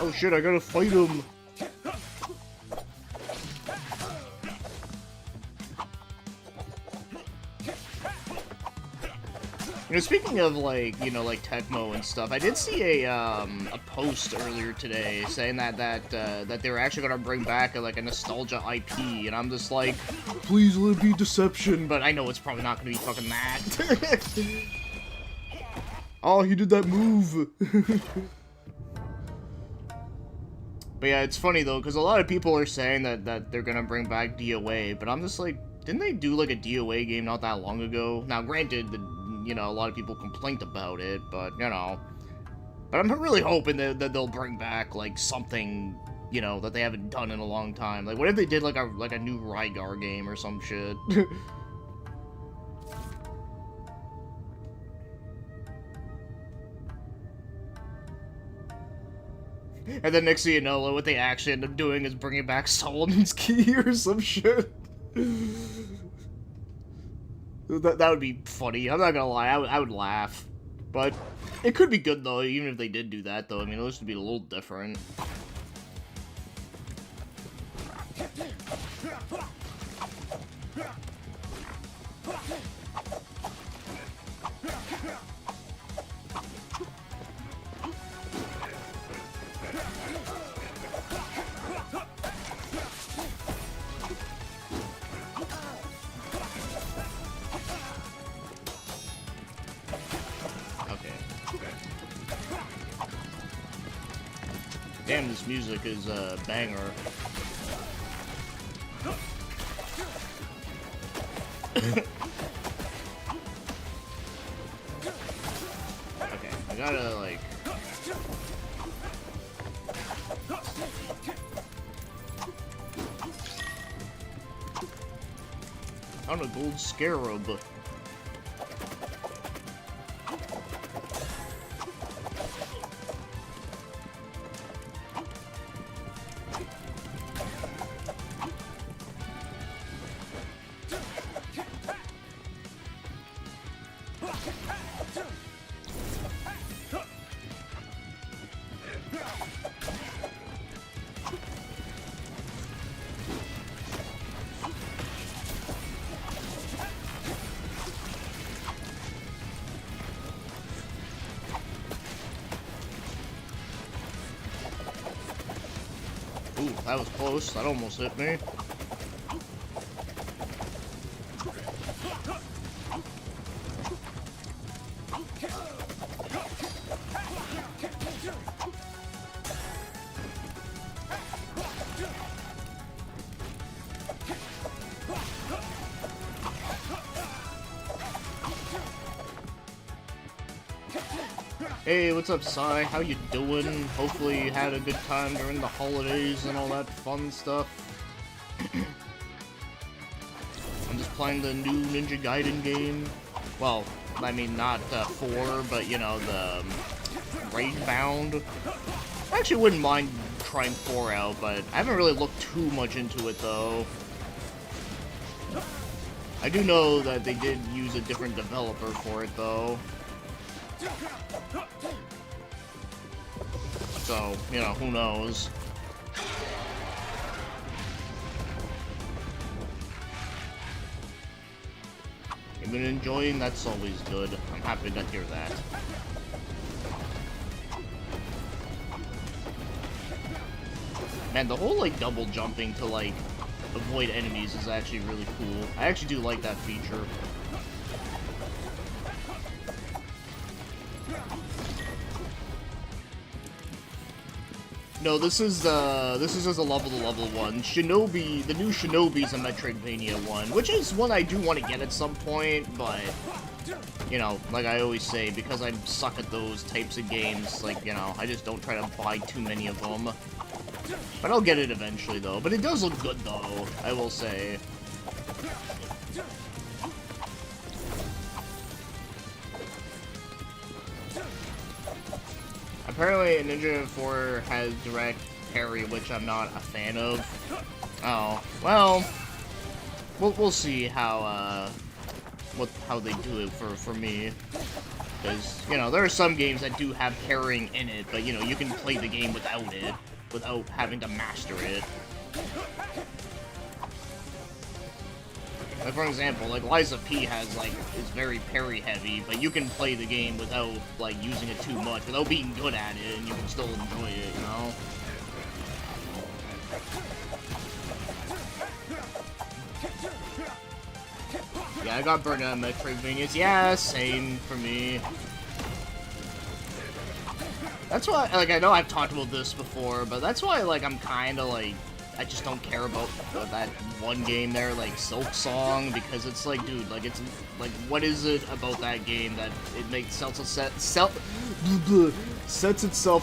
Oh shit, I gotta fight him! You know, speaking of, like, you know, like, Tecmo and stuff, I did see a post earlier today saying that they were actually gonna bring back, like, a nostalgia IP, and I'm just like, please let it be Deception, but I know it's probably not gonna be fucking that. Oh, he did that move! But yeah, it's funny though, because a lot of people are saying that they're gonna bring back DOA, but I'm just like, didn't they do like a DOA game not that long ago? Now, granted, you know, a lot of people complained about it, but you know, but I'm really hoping that they'll bring back like something, you know, that they haven't done in a long time. Like, what if they did like a new Rygar game or some shit? And then next thing you know, what they actually end up doing is bringing back Solomon's Key or some shit. That would be funny. I'm not gonna lie, I would laugh. But it could be good, though, even if they did do that, though. I mean, this would be a little different. Damn, this music is a banger. Okay, I gotta, like... found a gold scarab. Ooh, that was close. That almost hit me. Hey, what's up, Sai? How you doing? Hopefully you had a good time during the holidays and all that fun stuff. I'm just playing the new Ninja Gaiden game. Well, I mean, not 4, but, you know, the Ragebound. I actually wouldn't mind trying 4 out, but I haven't really looked too much into it, though. I do know that they did use a different developer for it, though. So, you know, who knows? You've been enjoying? That's always good. I'm happy to hear that. Man, the whole, like, double jumping to, like, avoid enemies is actually really cool. I actually do like that feature. No, this is just a level-to-level one. Shinobi, the new Shinobi's a Metroidvania one, which is one I do want to get at some point, but, you know, like I always say, because I suck at those types of games, like, you know, I just don't try to buy too many of them. But I'll get it eventually, though. But it does look good, though, I will say. Apparently, Ninja 4 has direct parry, which I'm not a fan of. Oh, well, we'll see how how they do it for me. Because, you know, there are some games that do have parrying in it, but, you know, you can play the game without it, without having to master it. Like, for example, like, Liza P has, like, is very parry heavy, but you can play the game without, like, using it too much, without being good at it, and you can still enjoy it, you know? Yeah, I got burned out on Metroidvanias. Yeah, same for me. That's why, like, I know I've talked about this before, but that's why, like, I'm kinda, like, I just don't care about that one game there, like, Silk Song, because it's like, dude, like, it's, like, what is it about that game that it makes sets itself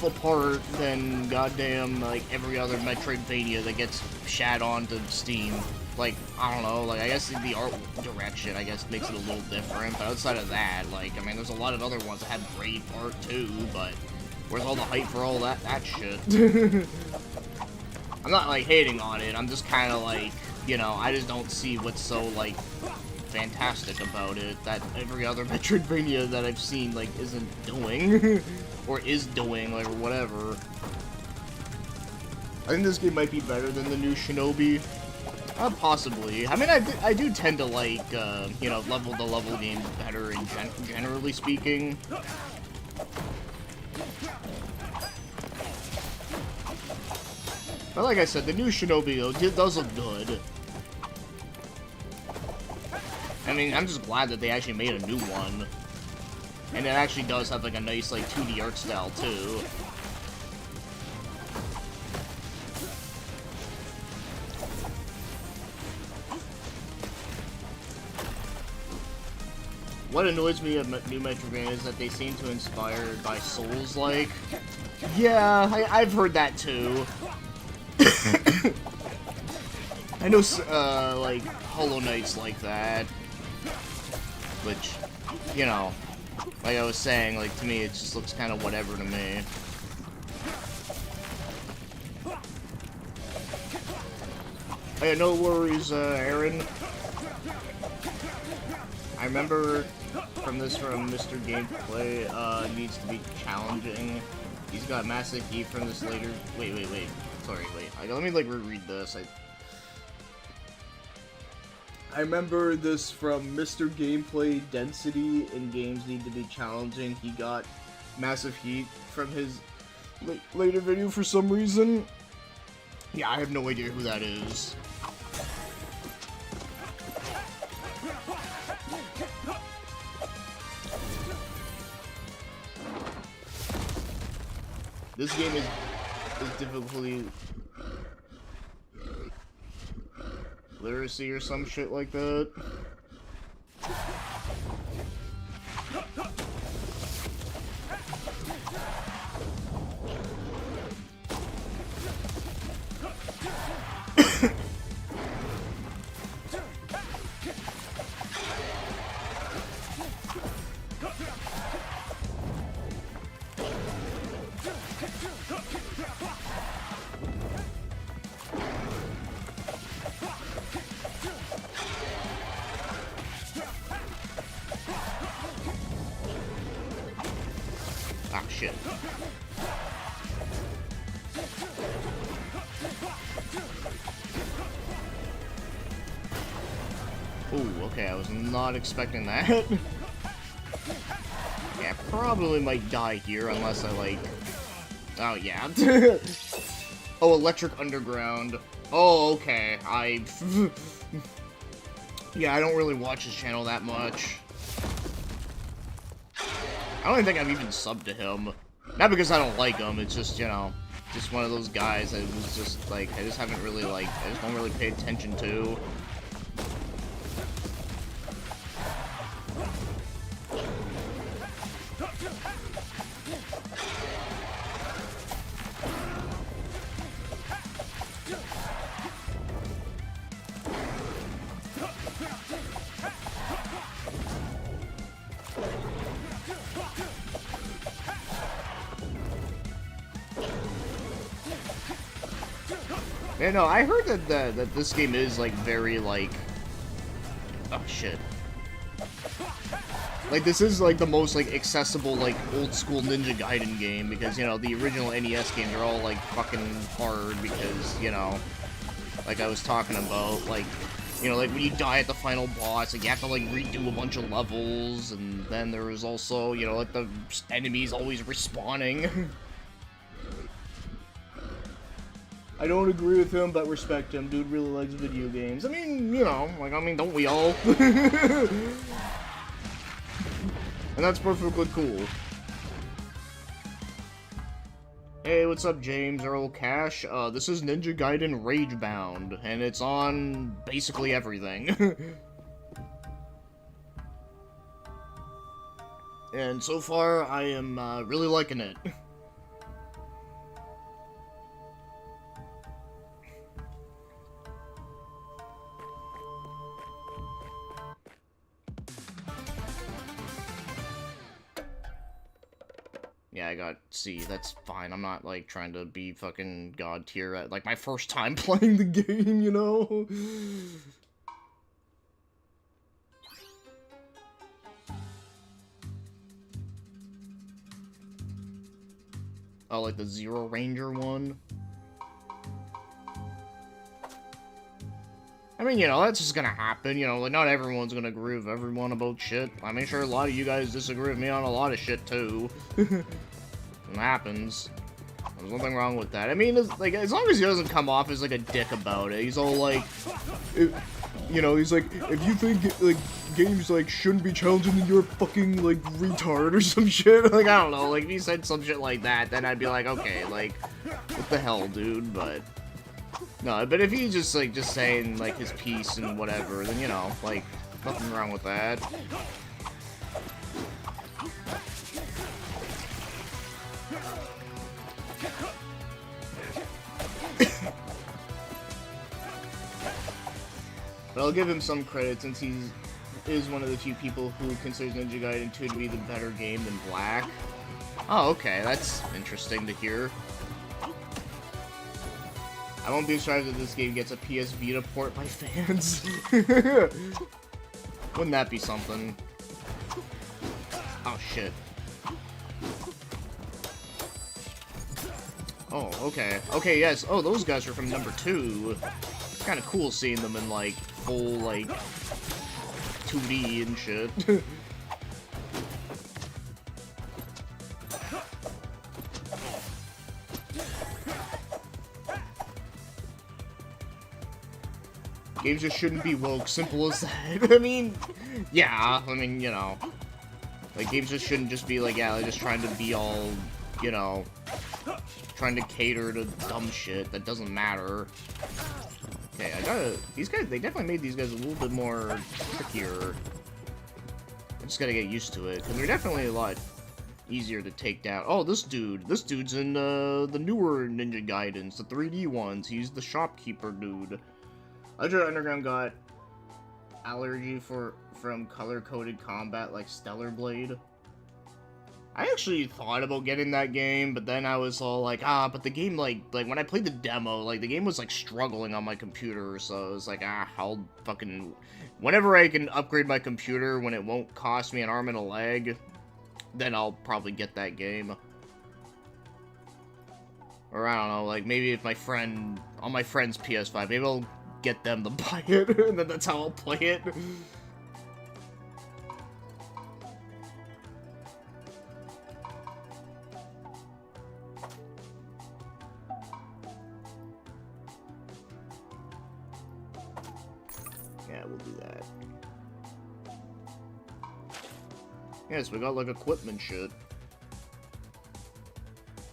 apart than goddamn, like, every other Metroidvania that gets shat onto Steam? Like, I don't know, like, I guess the art direction, I guess, makes it a little different, but outside of that, like, I mean, there's a lot of other ones that have great art, too, but Where's all the hype for all that shit? I'm not, like, hating on it. I'm just kind of, like, you know, I just don't see what's so, like, fantastic about it that every other Metroidvania that I've seen, like, isn't doing. Or is doing, like, or whatever. I think this game might be better than the new Shinobi. Possibly. I mean, I do tend to like, you know, level-to-level games better, generally speaking. But like I said, the new Shinobi, though, does look good. I mean, I'm just glad that they actually made a new one. And it actually does have, like, a nice, like, 2D art style, too. What annoys me of new Metroidvania is that they seem to inspired by Souls-like. Yeah, I've heard that too. I know, like, Hollow Knight's like that. Which, you know, like I was saying, like, to me, it just looks kind of whatever to me. Hey, no worries, Aaron. I remember from Mr. Gameplay, needs to be challenging. He's got massive heat from this later. Wait. Sorry, wait. Let me, like, reread this. I remember this from Mr. Gameplay. Density in games need to be challenging. He got massive heat from his later video for some reason. Yeah, I have no idea who that is. This game is difficulty literacy or some shit like that. Ah, shit. Ooh, okay, I was not expecting that. Yeah, I probably might die here unless I, like... Oh, yeah. Oh, Electric Underground. Oh, okay. Yeah, I don't really watch his channel that much. I don't even think I've even subbed to him. Not because I don't like him, it's just, you know, just one of those guys that was just, like, I just haven't really, like, I just don't really pay attention to. Yeah, no, I heard that this game is, like, very, like... Oh, shit. Like, this is, like, the most, like, accessible, like, old-school Ninja Gaiden game, because, you know, the original NES games are all, like, fucking hard, because, you know, like I was talking about, like, you know, like, when you die at the final boss, like, you have to, like, redo a bunch of levels, and then there was also, you know, like, the enemies always respawning. I don't agree with him, but respect him. Dude really likes video games. I mean, you know, like, I mean, don't we all? And that's perfectly cool. Hey, what's up, James Earl Cash? This is Ninja Gaiden Ragebound, and it's on basically everything. And so far, I am, really liking it. Yeah, I got C. That's fine. I'm not, like, trying to be fucking god tier at, like, my first time playing the game, you know? Oh, like the Zero Ranger one? I mean, you know, that's just gonna happen, you know, like, not everyone's gonna agree with everyone about shit. I'm sure a lot of you guys disagree with me on a lot of shit, too. It happens. There's nothing wrong with that. I mean, like, as long as he doesn't come off as, like, a dick about it. He's all like, you know, he's like, if you think, like, games, like, shouldn't be challenging, then you're a fucking, like, retard or some shit. Like, I don't know, like, if he said some shit like that, then I'd be like, okay, like, what the hell, dude, but... No, but if he's just, like, just saying, like, his piece and whatever, then, you know, like, nothing wrong with that. But I'll give him some credit since he is one of the few people who considers Ninja Gaiden 2 to be the better game than Black. Oh, okay, that's interesting to hear. I won't be surprised if this game gets a PS Vita port by fans. Wouldn't that be something? Oh, shit. Oh, okay. Okay, yes. Oh, those guys are from number 2. It's kind of cool seeing them in, like, full, like, 2D and shit. Games just shouldn't be woke, simple as that. I mean, yeah, I mean, you know. Like, games just shouldn't just be like, yeah, they're just trying to be all, you know, trying to cater to dumb shit that doesn't matter. Okay, these guys, they definitely made these guys a little bit more trickier. I just gotta get used to it, because they're definitely a lot easier to take down. Oh, this dude's in, the newer Ninja Gaidens, the 3D ones. He's the shopkeeper dude. Ultra Underground got allergy from color-coded combat like Stellar Blade. I actually thought about getting that game, but then I was all like, but the game, like when I played the demo, like, the game was, like, struggling on my computer, so I was like, I'll fucking... Whenever I can upgrade my computer when it won't cost me an arm and a leg, then I'll probably get that game. Or, I don't know, like, maybe if my friend... On my friend's PS5, maybe I'll get them to buy it, and then that's how I'll play it. Yeah, we'll do that. Yes, we got, like, equipment shit.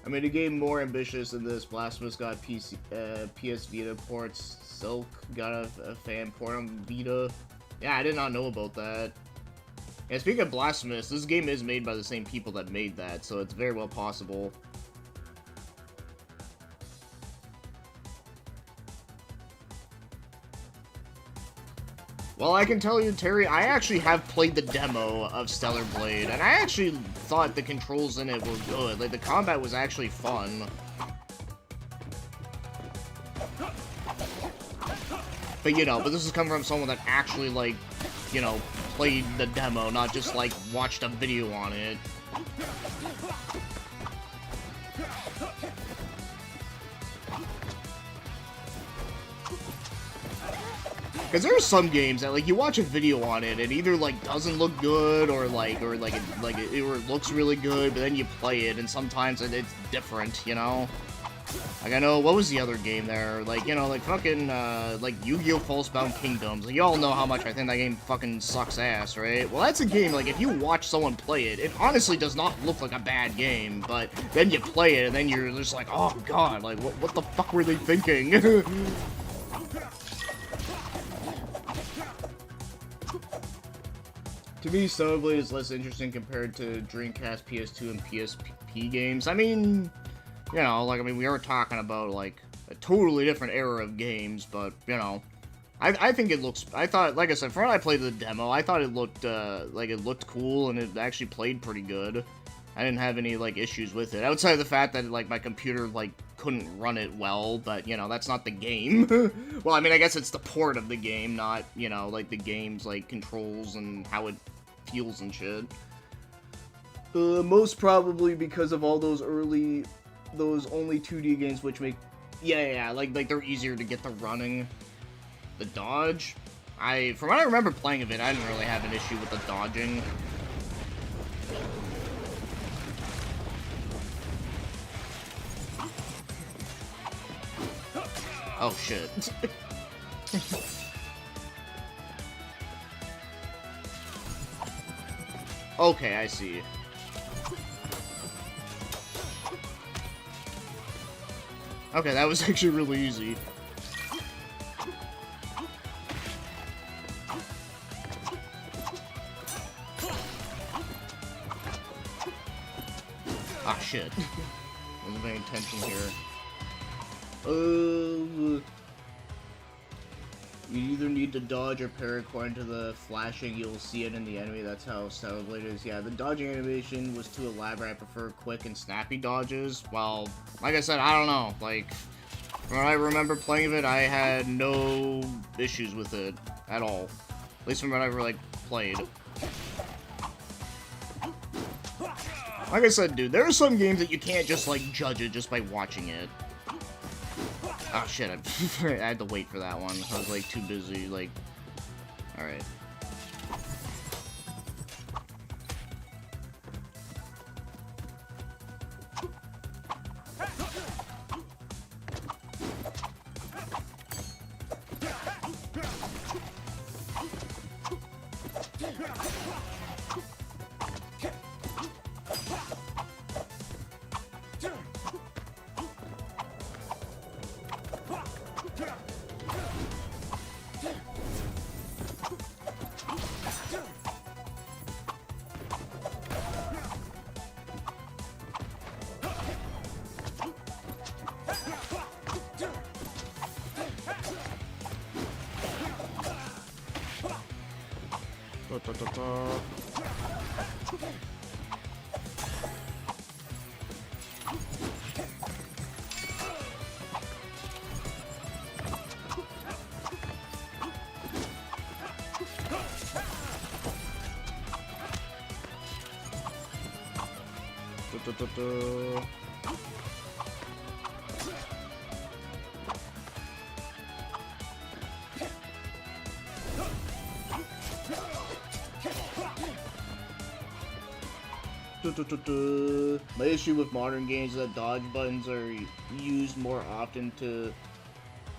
I made a game more ambitious than this. Blasphemous got PS Vita ports. Silk got a fan port on Vita. Yeah, I did not know about that. Yeah, speaking of Blasphemous, this game is made by the same people that made that, so it's very well possible. Well, I can tell you, Terry, I actually have played the demo of Stellar Blade, and I actually thought the controls in it were good. Like, the combat was actually fun. But, you know, this is coming from someone that actually, like, you know, played the demo, not just, like, watched a video on it. Because there are some games that, like, you watch a video on it, and either, like, doesn't look good, or it looks really good, but then you play it, and sometimes it's different, you know? Like, I know, what was the other game there? Like, you know, like, fucking, like, Yu-Gi-Oh! False-Bound Kingdoms. Like, you all know how much I think that game fucking sucks ass, right? Well, that's a game, like, if you watch someone play it, it honestly does not look like a bad game, but then you play it, and then you're just like, oh, God, like, what the fuck were they thinking? To me, Stellar Blade is less interesting compared to Dreamcast, PS2, and PSP games. I mean, you know, like, we are talking about, like, a totally different era of games, but, you know, I think it looks, I thought, like I said, from when I played the demo, I thought it looked, like, it looked cool, and it actually played pretty good. I didn't have any, like, issues with it. Outside of the fact that, like, my computer, like, couldn't run it well, but, you know, that's not the game. Well, I mean, I guess it's the port of the game, not, you know, like, the game's, like, controls and how it feels and shit. Most probably because of all those only 2D games which make... Yeah, like, they're easier to get the running. The dodge? From what I remember playing of it, I didn't really have an issue with the dodging. Oh, shit. Okay, I see. Okay, that was actually really easy. Ah, shit. Wasn't paying attention here. You either need to dodge or parry according to the flashing. You'll see it in the enemy. That's how Stellar Blade is. Yeah, the dodging animation was too elaborate. I prefer quick and snappy dodges. Well, like I said, I don't know. Like, from what I remember playing of it, I had no issues with it at all. At least from what I ever, like, played. Like I said, dude, there are some games that you can't just, like, judge it just by watching it. Oh, shit, I had to wait for that one. I was, like, too busy, like... Alright. My issue with modern games is that dodge buttons are used more often to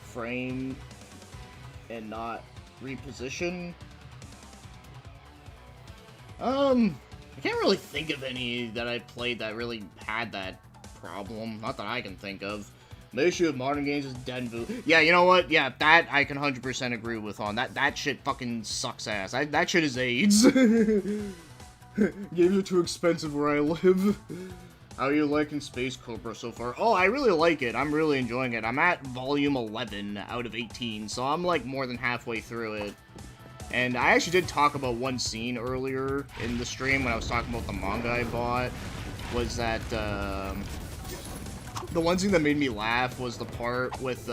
frame and not reposition. I can't really think of any that I played that really had that problem. Not that I can think of. My issue with modern games is Denvu. Yeah, you know what? Yeah, that I can 100% agree with on. That shit fucking sucks ass. That shit is AIDS. Games are too expensive where I live. How are you liking Space Cobra so far? Oh, I really like it. I'm really enjoying it. I'm at volume 11 out of 18, so I'm like more than halfway through it. And I actually did talk about one scene earlier in the stream when I was talking about the manga I bought. Was that, the one scene that made me laugh was the part with,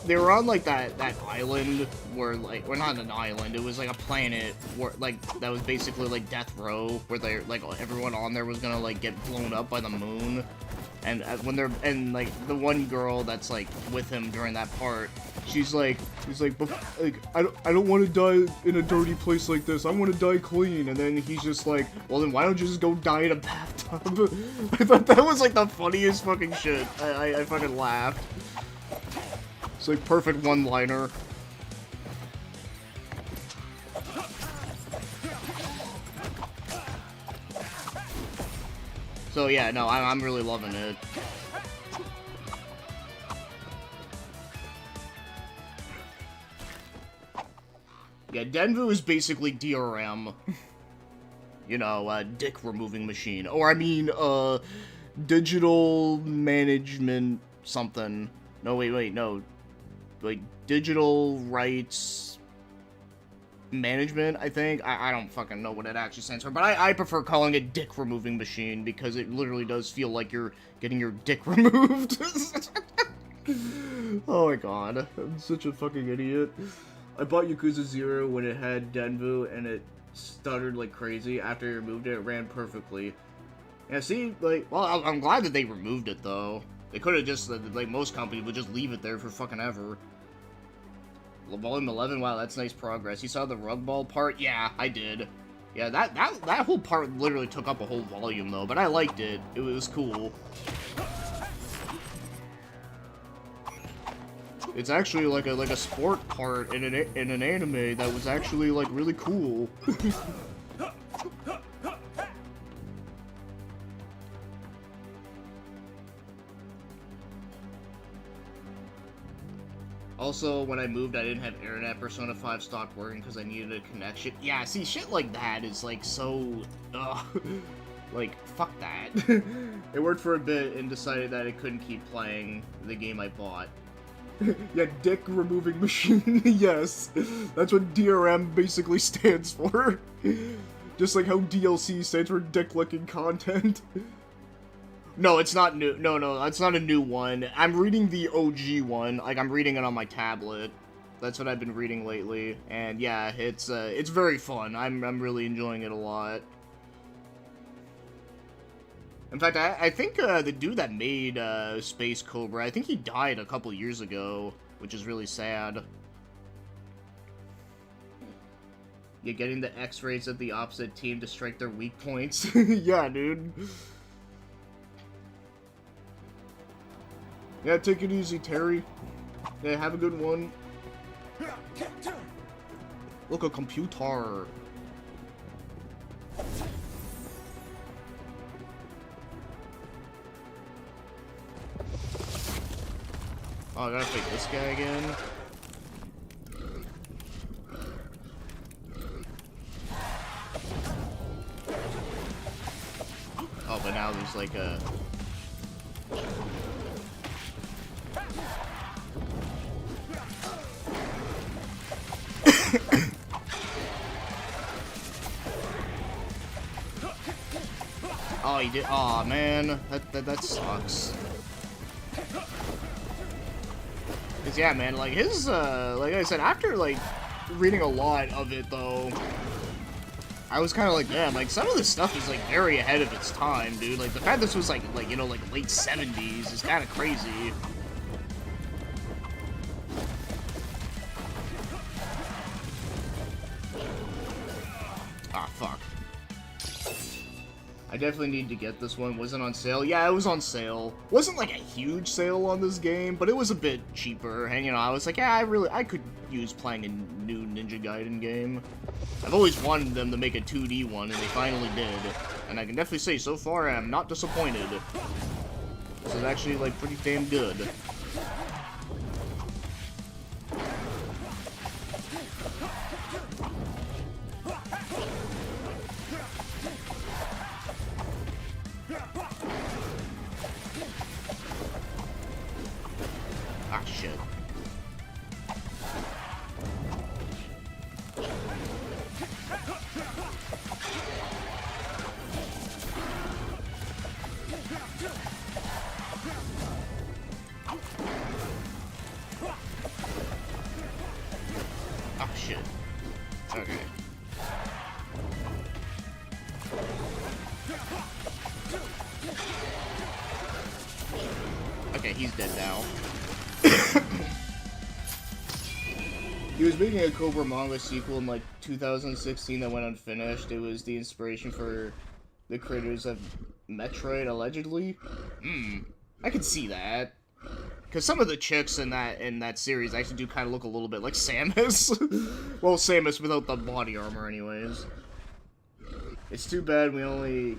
they were on, like, that island where, like, well, not an island, it was, like, a planet where, like, that was basically, like, Death Row, where they're, like, everyone on there was gonna, like, get blown up by the moon. And when they're, and, like, the one girl that's, like, with him during that part, she's like, I don't want to die in a dirty place like this. I want to die clean. And then he's just like, well, then why don't you just go die in a bathtub? I thought that was, like, the funniest fucking shit. I fucking laughed. It's, like, perfect one-liner. So, yeah, no, I'm really loving it. Yeah, Denvu is basically DRM. You know, dick removing machine. Or, I mean, digital management something. No, wait, no. Like, digital rights... management, I think. I don't fucking know what it actually stands for, but I prefer calling it dick removing machine because it literally does feel like you're getting your dick removed. Oh my god, I'm such a fucking idiot. I bought Yakuza 0 when it had Denvu and it stuttered like crazy. After I removed it, it ran perfectly. Yeah, see, like, well, I'm glad that they removed it though. They could have just, like most companies would just leave it there for fucking ever. Volume 11, wow, that's nice progress. You saw the rug ball part? Yeah, I did. Yeah, that whole part literally took up a whole volume, though, but I liked it. It was cool. It's actually like a sport part in an anime that was actually, like, really cool. Also, when I moved, I didn't have internet. Persona 5 stopped working because I needed a connection. Yeah, see, shit like that is, like, so... like, fuck that. It worked for a bit and decided that it couldn't keep playing the game I bought. Yeah, dick removing machine, yes. That's what DRM basically stands for. Just like how DLC stands for dick-licking content. No, it's not new. No, that's not a new one. I'm reading the OG one. Like, I'm reading it on my tablet. That's what I've been reading lately. And yeah, it's very fun. I'm really enjoying it a lot. In fact, I think the dude that made Space Cobra, I think he died a couple years ago, which is really sad. You're getting the X-rays of the opposite team to strike their weak points. Yeah, dude. Yeah, take it easy, Terry. Yeah, have a good one. Look, a computer. Oh, I gotta fight this guy again. Oh, but now there's like a... Oh, he did. Aw, man, that sucks. Cause yeah, man, like his, like I said, after like reading a lot of it though, I was kind of like, damn, like some of this stuff is like very ahead of its time, dude. Like the fact this was like you know, like late 70s is kind of crazy. Ah, fuck. I definitely need to get this one. Was it on sale? Yeah, it was on sale. Wasn't like a huge sale on this game, but it was a bit cheaper. Hanging on, I was like, yeah, I could use playing a new Ninja Gaiden game. I've always wanted them to make a 2D one, and they finally did. And I can definitely say, so far, I'm not disappointed. This is actually, like, pretty damn good. Ah, shit. Ah, shit. Okay. Okay, he's dead now. He was making a Cobra manga sequel in like 2016 that went unfinished. It was the inspiration for the creators of Metroid, allegedly. I can see that. Because some of the chicks in that series actually do kind of look a little bit like Samus. Well, Samus without the body armor anyways. It's too bad we only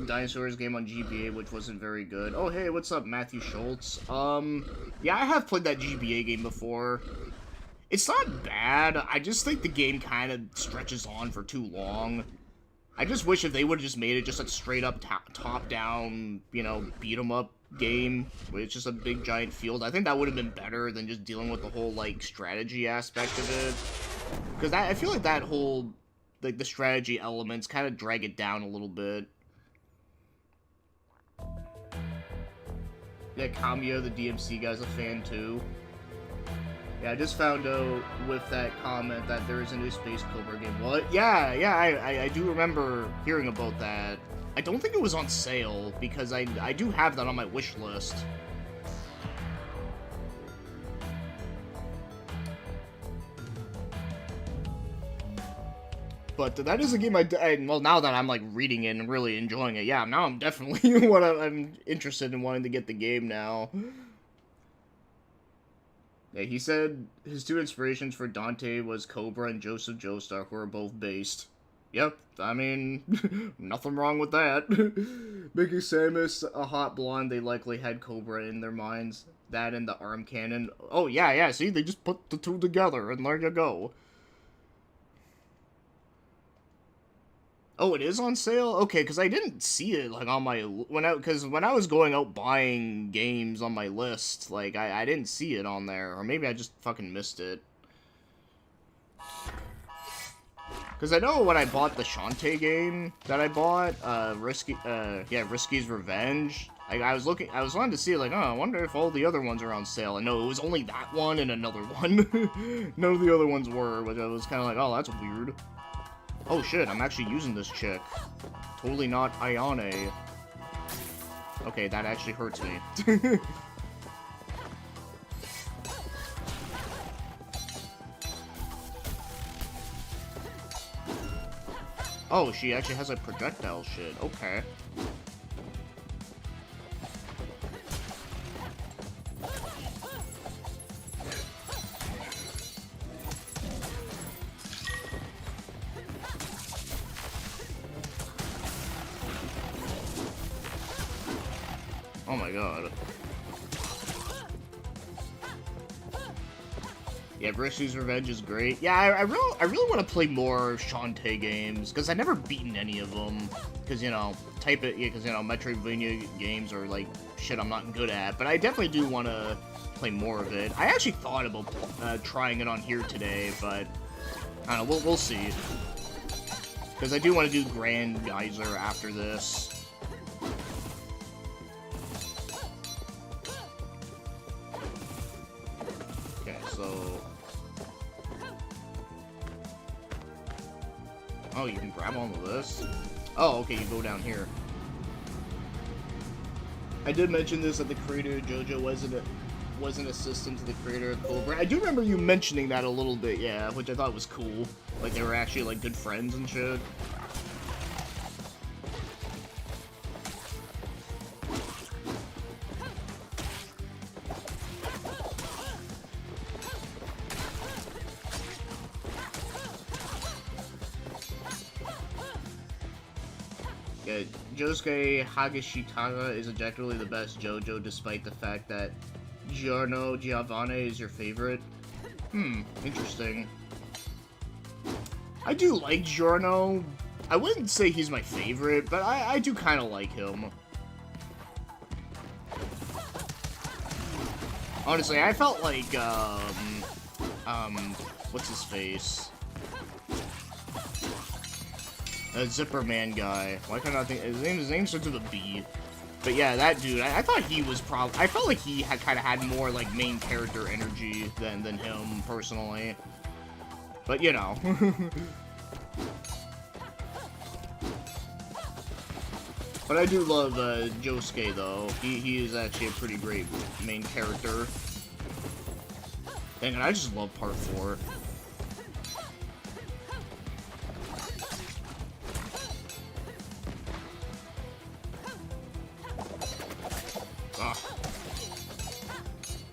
Dinosaurs game on GBA, which wasn't very good. Oh, hey, what's up, Matthew Schultz? Yeah, I have played that GBA game before. It's not bad. I just think the game kind of stretches on for too long. I just wish if they would have just made it just a straight-up top-down, you know, beat-em-up game, where it's just a big, giant field. I think that would have been better than just dealing with the whole, like, strategy aspect of it. Because I feel like that whole, like, the strategy elements kind of drag it down a little bit. Yeah, Kamiya, the DMC guy's a fan too. Yeah, I just found out with that comment that there is a new Space Cobra game. What? Yeah, I do remember hearing about that. I don't think it was on sale, because I do have that on my wish list. But that is a game well, now that I'm, like, reading it and really enjoying it, yeah, now I'm definitely I'm interested in wanting to get the game now. Yeah, he said his two inspirations for Dante was Cobra and Joseph Joestar, who are both based. Yep, I mean, nothing wrong with that. Making Samus a hot blonde, they likely had Cobra in their minds. That and the arm cannon. Oh, yeah, see, they just put the two together, and there you go. Oh, it is on sale? Okay, because I didn't see it, like, on my, when I was going out buying games on my list, like, I didn't see it on there, or maybe I just fucking missed it. Because I know when I bought the Shantae game that I bought, Risky's Revenge, like, I was wanting to see, like, oh, I wonder if all the other ones are on sale, and no, it was only that one and another one. None of the other ones were, which I was kind of like, oh, that's weird. Oh shit, I'm actually using this chick. Totally not Ayane. Okay, that actually hurts me. Oh, she actually has a projectile shit. Okay. Oh my god. Yeah, Risky's Revenge is great. Yeah, I really want to play more Shantae games, because I've never beaten any of them. Because, you know, Metroidvania games are, like, shit I'm not good at. But I definitely do want to play more of it. I actually thought about trying it on here today, but I don't know, we'll see. Because I do want to do Grand Geyser after this. Oh, you can grab onto this? Oh, okay, you go down here. I did mention this, that the creator of JoJo was an assistant to the creator of Cobra. I do remember you mentioning that a little bit, yeah, which I thought was cool. Like, they were actually, like, good friends and shit. Yeah, Josuke Hagashitara is objectively the best JoJo, despite the fact that Giorno Giovanni is your favorite. Interesting. I do like Giorno. I wouldn't say he's my favorite, but I do kind of like him. Honestly, I felt like, what's his face? Zipper Man guy. Why can't I think his name starts with a B? But yeah, that dude. I thought he was I felt like he had kind of had more like main character energy than him personally. But you know. But I do love Josuke though. He is actually a pretty great main character. Dang it, I just love Part 4.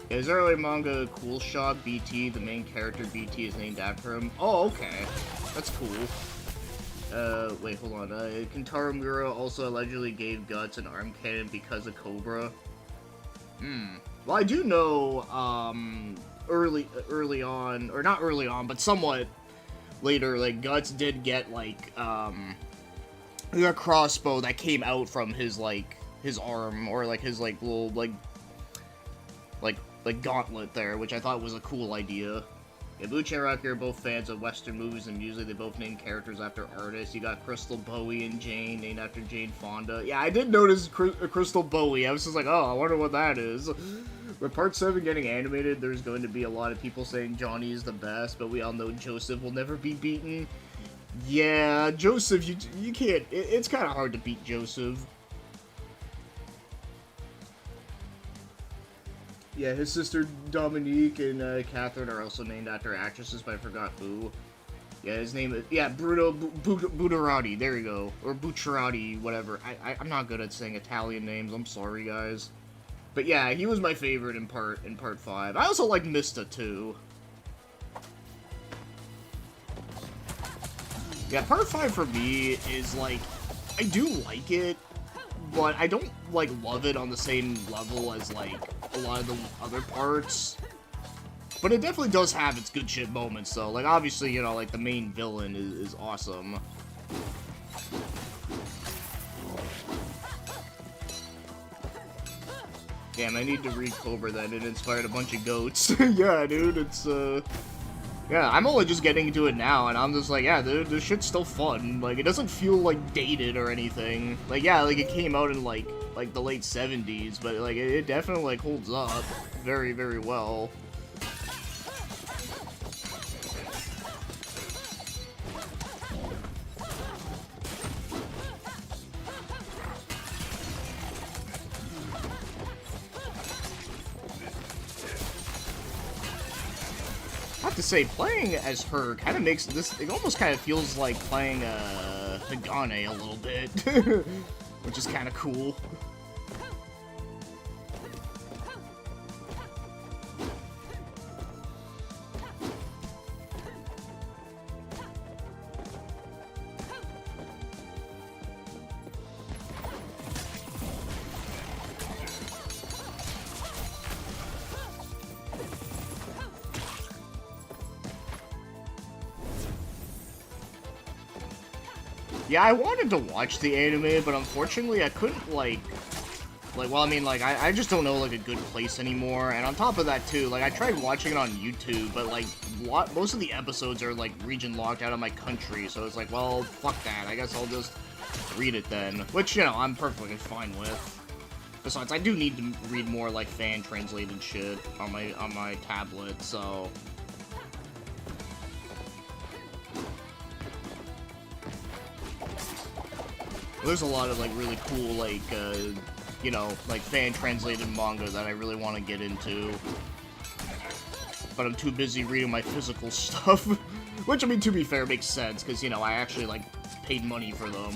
His early manga, Cool Shot BT, the main character BT is named after him. Oh, okay. That's cool. Wait, hold on. Kentaro Miura also allegedly gave Guts an arm cannon because of Cobra. Well, I do know, early on, or not early on, but somewhat later, like, Guts did get, like, a crossbow that came out from his, like, his arm, or, like, his, like, little, like, gauntlet there, which I thought was a cool idea. Ibuchi and Rocky are both fans of Western movies and music. They both name characters after artists. You got Crystal Bowie and Jane, named after Jane Fonda. Yeah, I did notice Crystal Bowie. I was just like, oh, I wonder what that is. With Part 7 getting animated, there's going to be a lot of people saying Johnny is the best, but we all know Joseph will never be beaten. Yeah, Joseph, you can't... It's kind of hard to beat Joseph. Yeah, his sister Dominique and Catherine are also named after actresses, but I forgot who. Yeah, his name is... Yeah, Bruno Buonarroti, there you go. Or Bucciarati, whatever. I'm not good at saying Italian names, I'm sorry, guys. But yeah, he was my favorite in part 5. I also like Mista, too. Yeah, part 5 for me is, like... I do like it, but I don't, like, love it on the same level as, like, a lot of the other parts. But it definitely does have its good shit moments, though. Like, obviously, you know, like, the main villain is awesome. Damn, I need to read Cobra then. It inspired a bunch of goats. Yeah, dude, it's, yeah, I'm only just getting into it now, and I'm just like, yeah, dude, this shit's still fun. Like, it doesn't feel, like, dated or anything. Like, yeah, like, it came out in, like the late 70s, but, like, it definitely, like, holds up very, very well. I have to say, playing as her kind of makes this, it almost kind of feels like playing Hagane a little bit, which is kind of cool. Yeah, I wanted to watch the anime, but unfortunately I couldn't, well, I mean, like, I just don't know, like, a good place anymore, and on top of that, too, like, I tried watching it on YouTube, but, like, most of the episodes are, like, region locked out of my country, so it's like, well, fuck that, I guess I'll just read it then, which, you know, I'm perfectly fine with. Besides, I do need to read more, like, fan-translated shit on my tablet, so... There's a lot of, like, really cool, like, you know, like, fan-translated manga that I really want to get into. But I'm too busy reading my physical stuff. Which, I mean, to be fair, makes sense, because, you know, I actually, like, paid money for them.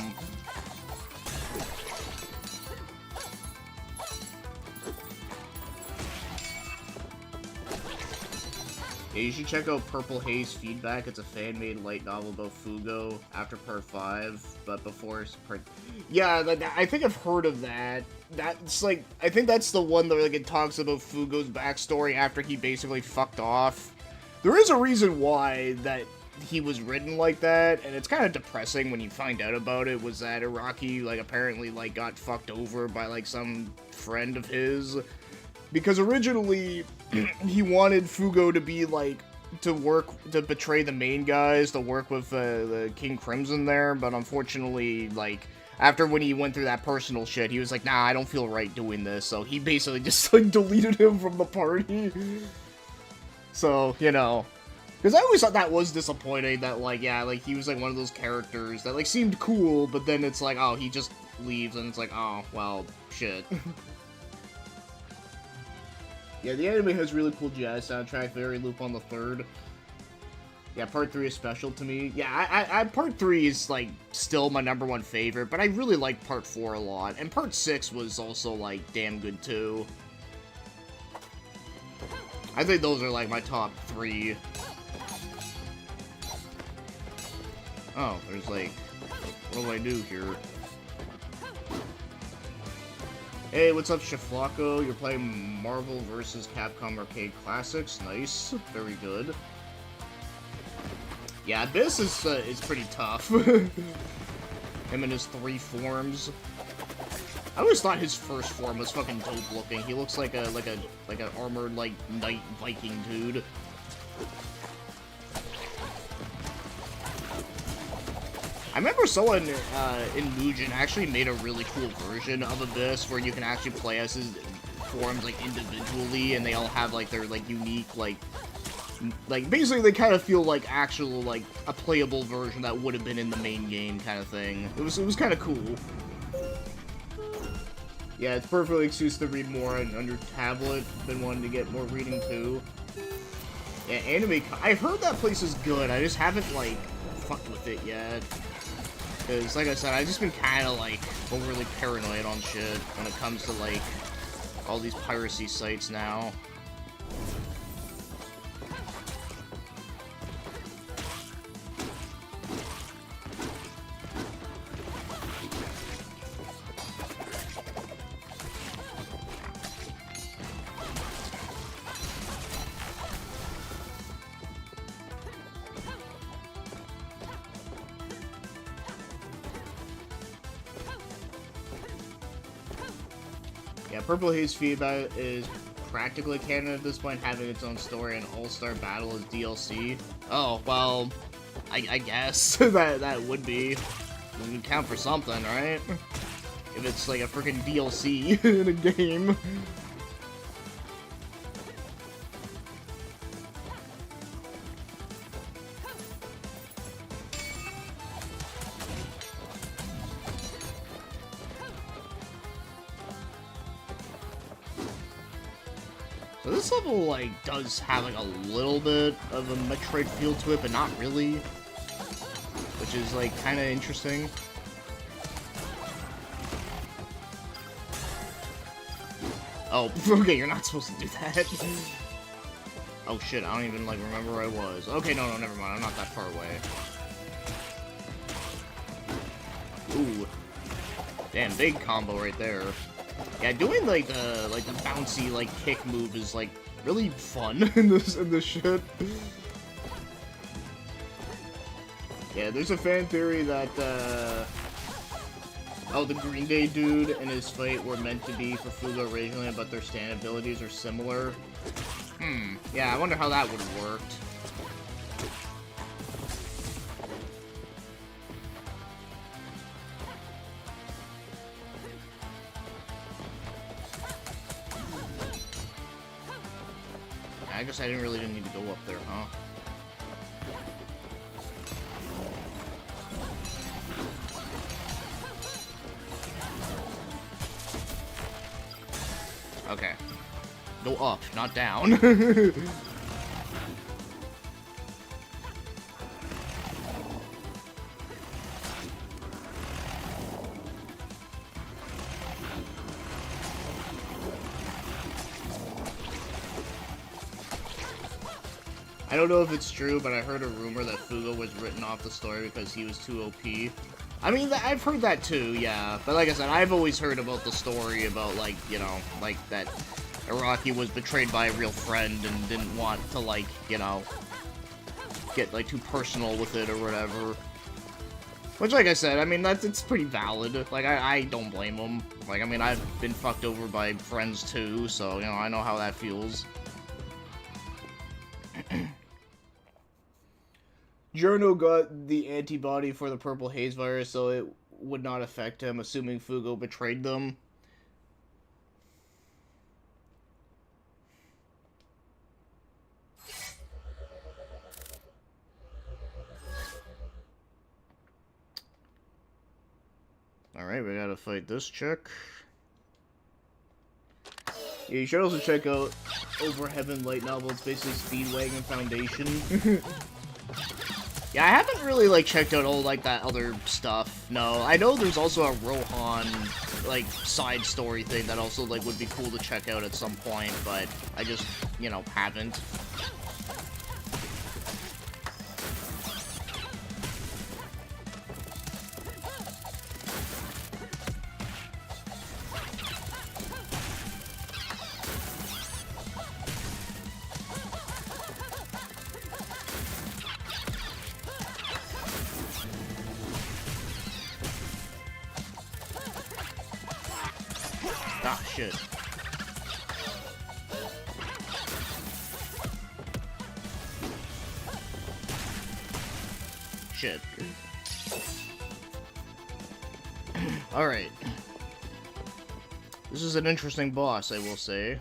Yeah, you should check out Purple Haze Feedback. It's a fan-made light novel about Fugo after part 5, but before part... Yeah, I think I've heard of that. That's, like, I think that's the one that, like, it talks about Fugo's backstory after he basically fucked off. There is a reason why that he was written like that, and it's kind of depressing when you find out about it, was that Iraqi, like, apparently, like, got fucked over by, like, some friend of his. Because originally, he wanted Fugo to be, like, to betray the main guys, to work with the King Crimson there, but unfortunately, like, after when he went through that personal shit, he was like, nah, I don't feel right doing this, so he basically just, like, deleted him from the party. So, you know, because I always thought that was disappointing, that, like, yeah, like, he was, like, one of those characters that, like, seemed cool, but then it's like, oh, he just leaves, and it's like, oh, well, shit. Yeah, the anime has really cool jazz soundtrack, very Loop on the Third. Yeah, part 3 is special to me. Yeah, I part 3 is, like, still my #1 favorite, but I really like part 4 a lot. And part 6 was also, like, damn good, too. I think those are, like, my top 3. Oh, there's, like, what do I do here? Hey, what's up, Shaflocko? You're playing Marvel vs. Capcom Arcade Classics. Nice. Very good. Yeah, Abyss is pretty tough. Him and his 3 forms. I always thought his first form was fucking dope looking. He looks like an armored, like, knight Viking dude. I remember someone in Mugen actually made a really cool version of Abyss where you can actually play as his forms like individually, and they all have like their like unique like basically they kind of feel like actual like a playable version that would have been in the main game kind of thing. It was kind of cool. Yeah, it's perfectly excuse to read more on your tablet. Been wanting to get more reading too. Yeah, anime. I heard that place is good. I just haven't like fucked with it yet. Cause like I said, I've just been kind of like overly paranoid on shit when it comes to like all these piracy sites now. Yeah, Purple Haze feedback is practically canon at this point, having its own story and All-Star Battle is DLC. Oh, well, I guess that would be. It would count for something, right? If it's like a freaking DLC in a game. So this level, like, does have, like, a little bit of a Metroid feel to it, but not really. Which is, like, kind of interesting. Oh, okay, you're not supposed to do that. Oh, shit, I don't even, like, remember where I was. Okay, no, never mind, I'm not that far away. Ooh. Damn, big combo right there. Yeah, doing like the bouncy like kick move is like really fun in this shit. Yeah, there's a fan theory that oh, the Green Day dude and his fight were meant to be for Fugo originally, but their stand abilities are similar. Yeah, I wonder how that would have worked. I guess I really didn't need to go up there, huh? Okay. Go up, not down. I don't know if it's true, but I heard a rumor that Fugo was written off the story because he was too OP. I mean, I've heard that too, yeah. But like I said, I've always heard about the story about, like, you know, like, that Araki was betrayed by a real friend and didn't want to, like, you know, get, like, too personal with it or whatever. Which, like I said, I mean, it's pretty valid. Like, I don't blame him. Like, I mean, I've been fucked over by friends too, so, you know, I know how that feels. Giorno got the antibody for the Purple Haze virus, so it would not affect him, assuming Fugo betrayed them. Alright, we gotta fight this chick. Yeah, you should also check out Over Heaven light novel. It's basically Speedwagon Foundation. Yeah, I haven't really, like, checked out all, like, that other stuff. No, I know there's also a Rohan, like, side story thing that also, like, would be cool to check out at some point, but I just, you know, haven't. Ah, shit. Shit. Alright. This is an interesting boss, I will say.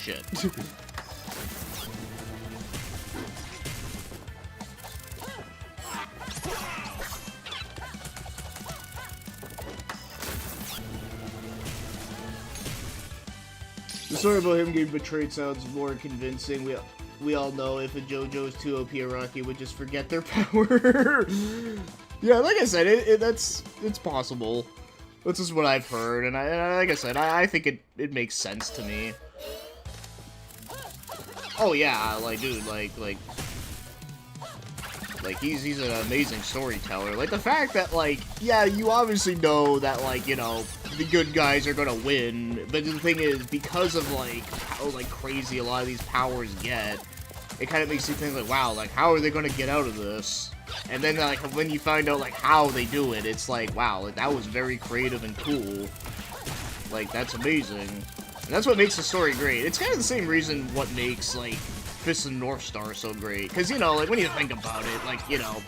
Shit. The story about him getting betrayed sounds more convincing. We all know if a JoJo is too OP, Araki would just forget their power. Yeah, like I said, it's possible. That's just what I've heard, and like I said, I think it makes sense to me. Oh yeah, like dude, like he's an amazing storyteller. Like the fact that like, yeah, you obviously know that like, you know, the good guys are gonna win, but the thing is, because of like how like crazy a lot of these powers get, it kind of makes you think like, wow, like how are they gonna get out of this? And then like when you find out like how they do it, it's like, wow, like that was very creative and cool. Like that's amazing. And that's what makes the story great. It's kind of the same reason what makes like Fist and North Star so great. Because, you know, like when you think about it, like, you know,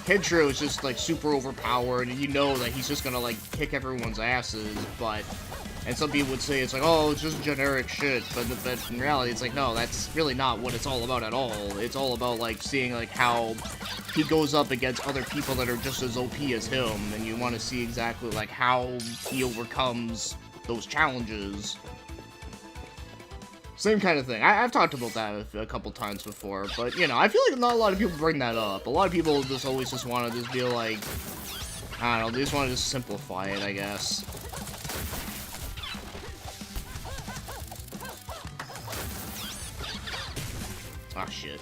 Kenshiro is just like super overpowered, and you know that he's just gonna like kick everyone's asses, but... And some people would say it's like, oh, it's just generic shit, but in reality, it's like, no, that's really not what it's all about at all. It's all about, like, seeing, like, how he goes up against other people that are just as OP as him, and you want to see exactly, like, how he overcomes those challenges. Same kind of thing. I've talked about that a couple times before, but, you know, I feel like not a lot of people bring that up. A lot of people just always just want to just be like, I don't know, they just want to just simplify it, I guess. Ah, shit.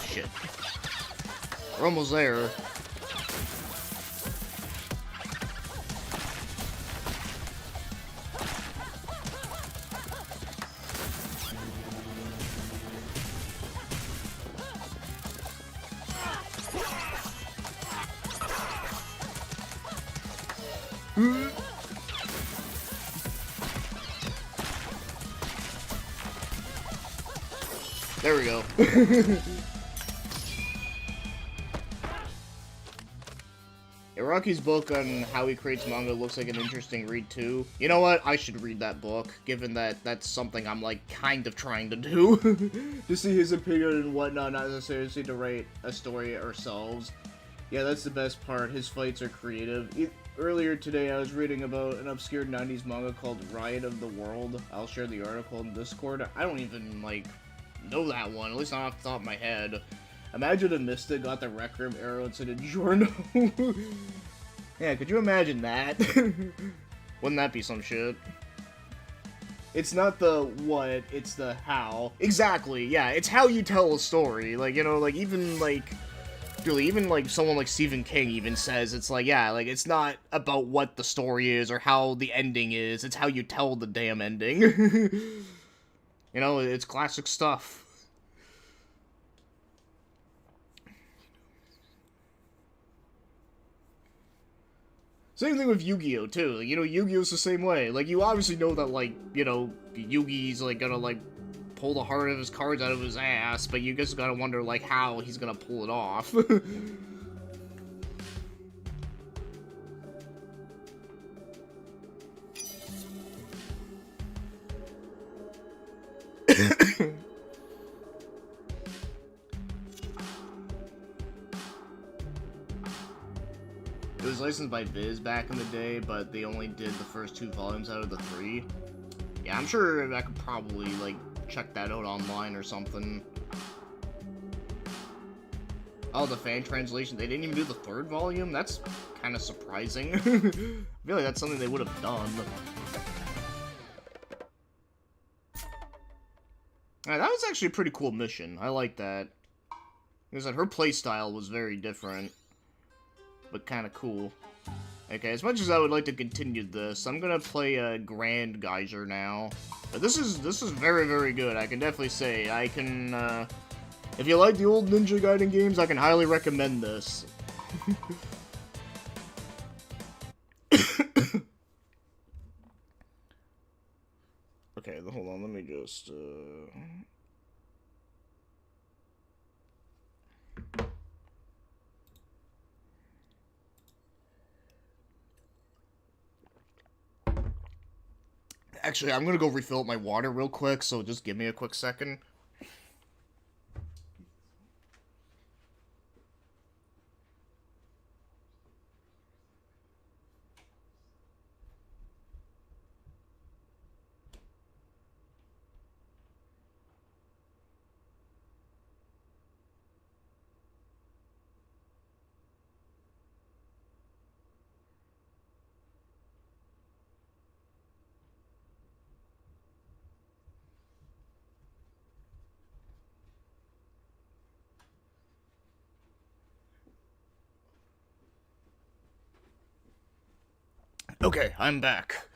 Shit. We're almost there. There we go. Iraqi's book on how he creates manga looks like an interesting read too. You know what? I should read that book, given that that's something I'm like kind of trying to do. To see his opinion and whatnot, not necessarily to write a story ourselves. Yeah, that's the best part. His fights are creative. Earlier today, I was reading about an obscure 90s manga called Riot of the World. I'll share the article in Discord. I don't even, like, know that one, at least not off the top of my head. Imagine a Mystic got the Rec Room arrow instead of Giorno. Yeah, could you imagine that? Wouldn't that be some shit? It's not the what, it's the how. Exactly, yeah, it's how you tell a story. Like, you know, like, even, like... Really, even, like, someone like Stephen King even says, it's like, yeah, like, it's not about what the story is or how the ending is, it's how you tell the damn ending. You know, it's classic stuff. Same thing with Yu-Gi-Oh! Too. You know, Yu-Gi-Oh's the same way. Like, you obviously know that, like, you know, Yugi's, like, gonna, like, pull the heart of his cards out of his ass, but you just gotta wonder, like, how he's gonna pull it off. It was licensed by Viz back in the day, but they only did the first 2 volumes out of the 3. Yeah, I'm sure I could probably, like, check that out online or something. Oh, the fan translation, they didn't even do the 3rd volume? That's kind of surprising. I feel like that's something they would have done. Alright, that was actually a pretty cool mission. I like that. Like I said, her playstyle was very different, but kind of cool. Okay, as much as I would like to continue this, I'm gonna play Grand Geyser now. But this is very, very good. I can definitely say I can. If you like the old Ninja Gaiden games, I can highly recommend this. Okay, hold on. Let me just. Actually, I'm gonna go refill up my water real quick, so just give me a quick second. Okay, I'm back.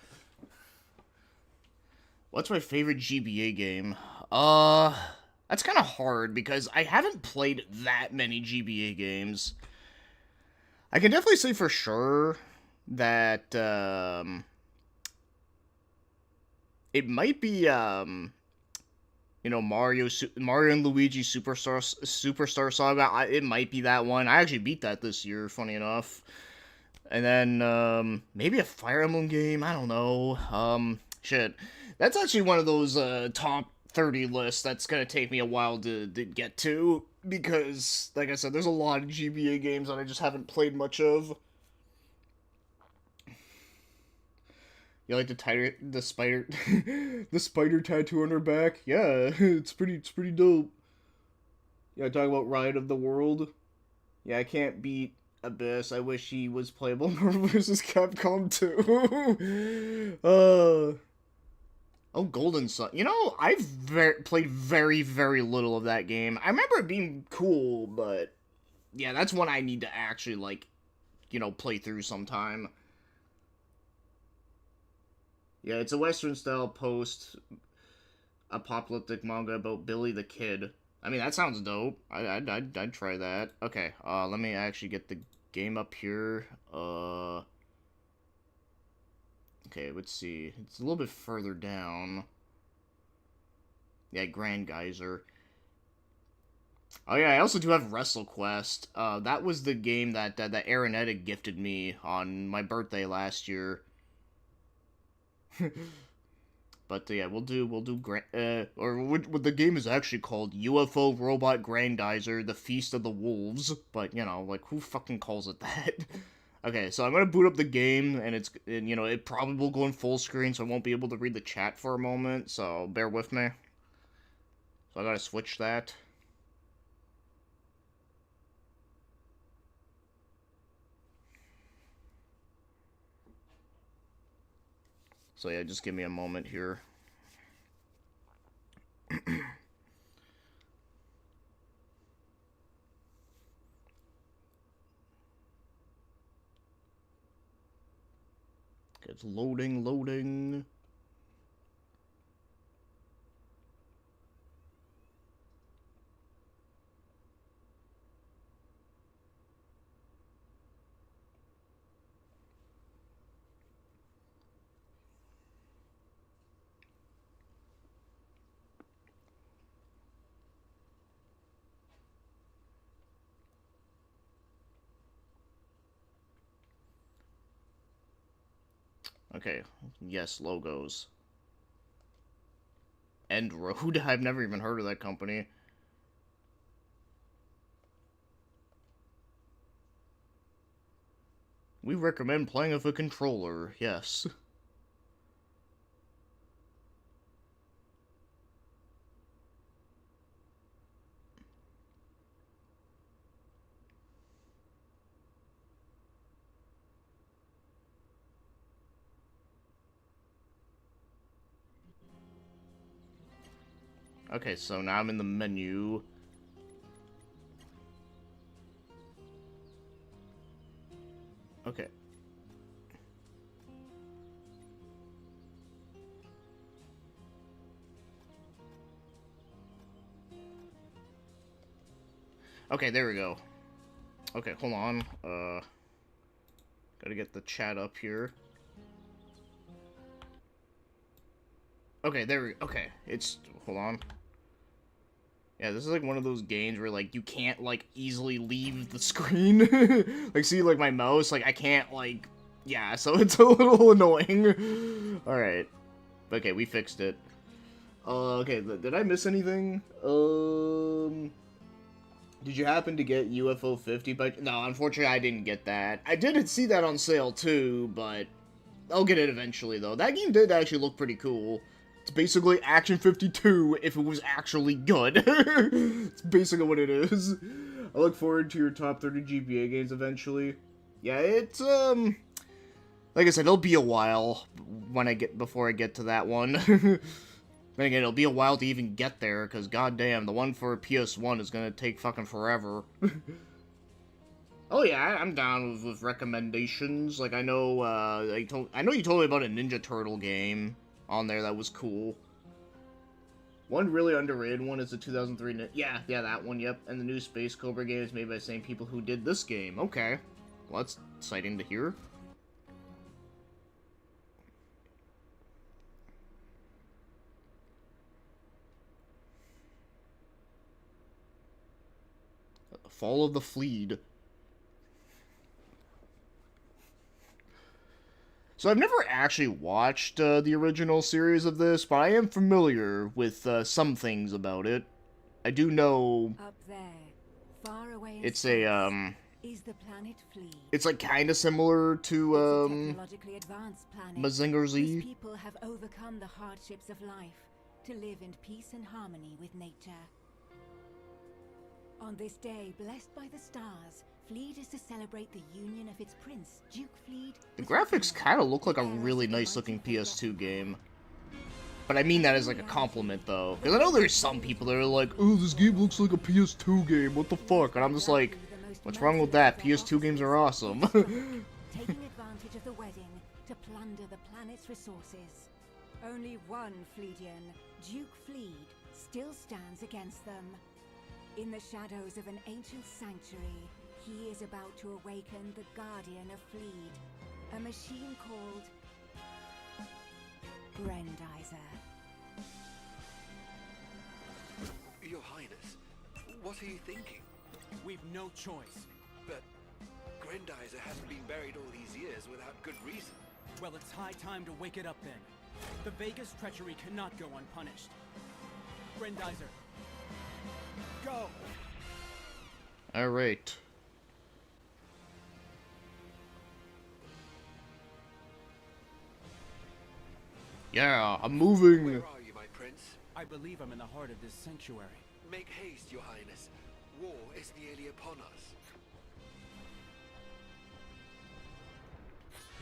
What's my favorite GBA game? That's kind of hard because I haven't played that many GBA games. I can definitely say for sure that it might be Mario and Luigi Superstar Saga. It might be that one. I actually beat that this year, funny enough. And then maybe a Fire Emblem game. I don't know. Shit. That's actually one of those top 30 lists that's gonna take me a while to get to because, like I said, there's a lot of GBA games that I just haven't played much of. You like the spider, the spider tattoo on her back? Yeah, it's pretty dope. Yeah, talk about Riot of the World. Yeah, I can't beat Abyss. I wish he was playable Marvel vs. Capcom 2. Oh, Golden Sun. You know, I've played very, very little of that game. I remember it being cool, but yeah, that's one I need to actually, like, play through sometime. Yeah, it's a Western-style post-apocalyptic manga about Billy the Kid. I mean, that sounds dope. I'd try that. Okay, let me actually get the game up here. Okay, let's see. It's a little bit further down. Yeah, Grand Geyser. Oh yeah, I also do have WrestleQuest. That was the game that Aaronetta gifted me on my birthday last year. But yeah, we'll do what the game is actually called UFO Robot Grandizer: The Feast of the Wolves. But like who fucking calls it that? Okay, so I'm gonna boot up the game, and it probably will go in full screen, so I won't be able to read the chat for a moment. So bear with me. So I gotta switch that. So yeah, just give me a moment here. It's loading. Okay, yes, logos. End Road? I've never even heard of that company. We recommend playing with a controller, yes. Okay, so now I'm in the menu. Okay. Okay, there we go. Okay, hold on. Gotta get the chat up here. Okay, there we go. Okay, it's... Hold on. Yeah, this is like one of those games where, like, you can't, like, easily leave the screen. Like, see, like, my mouse, like, I can't, like... Yeah, so it's a little annoying. Alright. Okay, we fixed it. Okay, did I miss anything? Did you happen to get UFO 50? But no, unfortunately, I didn't get that. I did see that on sale too, but I'll get it eventually though. That game did actually look pretty cool. It's basically Action 52 if it was actually good. It's basically what it is. I look forward to your top 30 GBA games eventually. Yeah, it's like I said, it'll be a while before I get to that one. Then again, it'll be a while to even get there, because goddamn, the one for PS1 is gonna take fucking forever. Oh yeah, I'm down with recommendations. Like, I know, I know you told me about a Ninja Turtle game on there that was cool. One really underrated one is the 2003... Yeah, that one, yep. And the new Space Cobra game is made by the same people who did this game. Okay. Well, that's exciting to hear. Fall of the Fleet. So I've never actually watched the original series of this, but I am familiar with some things about it. I do know Up there, far away in it's space, a is the planet Fleet. it's like kind of similar to It's a technologically advanced planet Mazinger whose Z. people have overcome the hardships of life to live in peace and harmony with nature. On this day, blessed by the stars, Fleet is to celebrate the union of its prince, Duke Fleet. The graphics kind of look like a really nice looking PS2 game. But I mean that as like a compliment though, because I know there's some people that are like, oh, this game looks like a PS2 game, what the fuck? And I'm just like, what's wrong with that? PS2 games are awesome. Taking advantage of the wedding to plunder the planet's resources. Only one Fleetian, Duke Fleet, still stands against them. In the shadows of an ancient sanctuary, he is about to awaken the Guardian of Fleet, a machine called Grendizer. Your Highness, what are you thinking? We've no choice. But Grendizer hasn't been buried all these years without good reason. Well, it's high time to wake it up then. The Vega's treachery cannot go unpunished. Grendizer, go! Alright. Yeah, I'm moving. Where are you, my prince? I believe I'm in the heart of this sanctuary. Make haste, your highness. War is nearly upon us.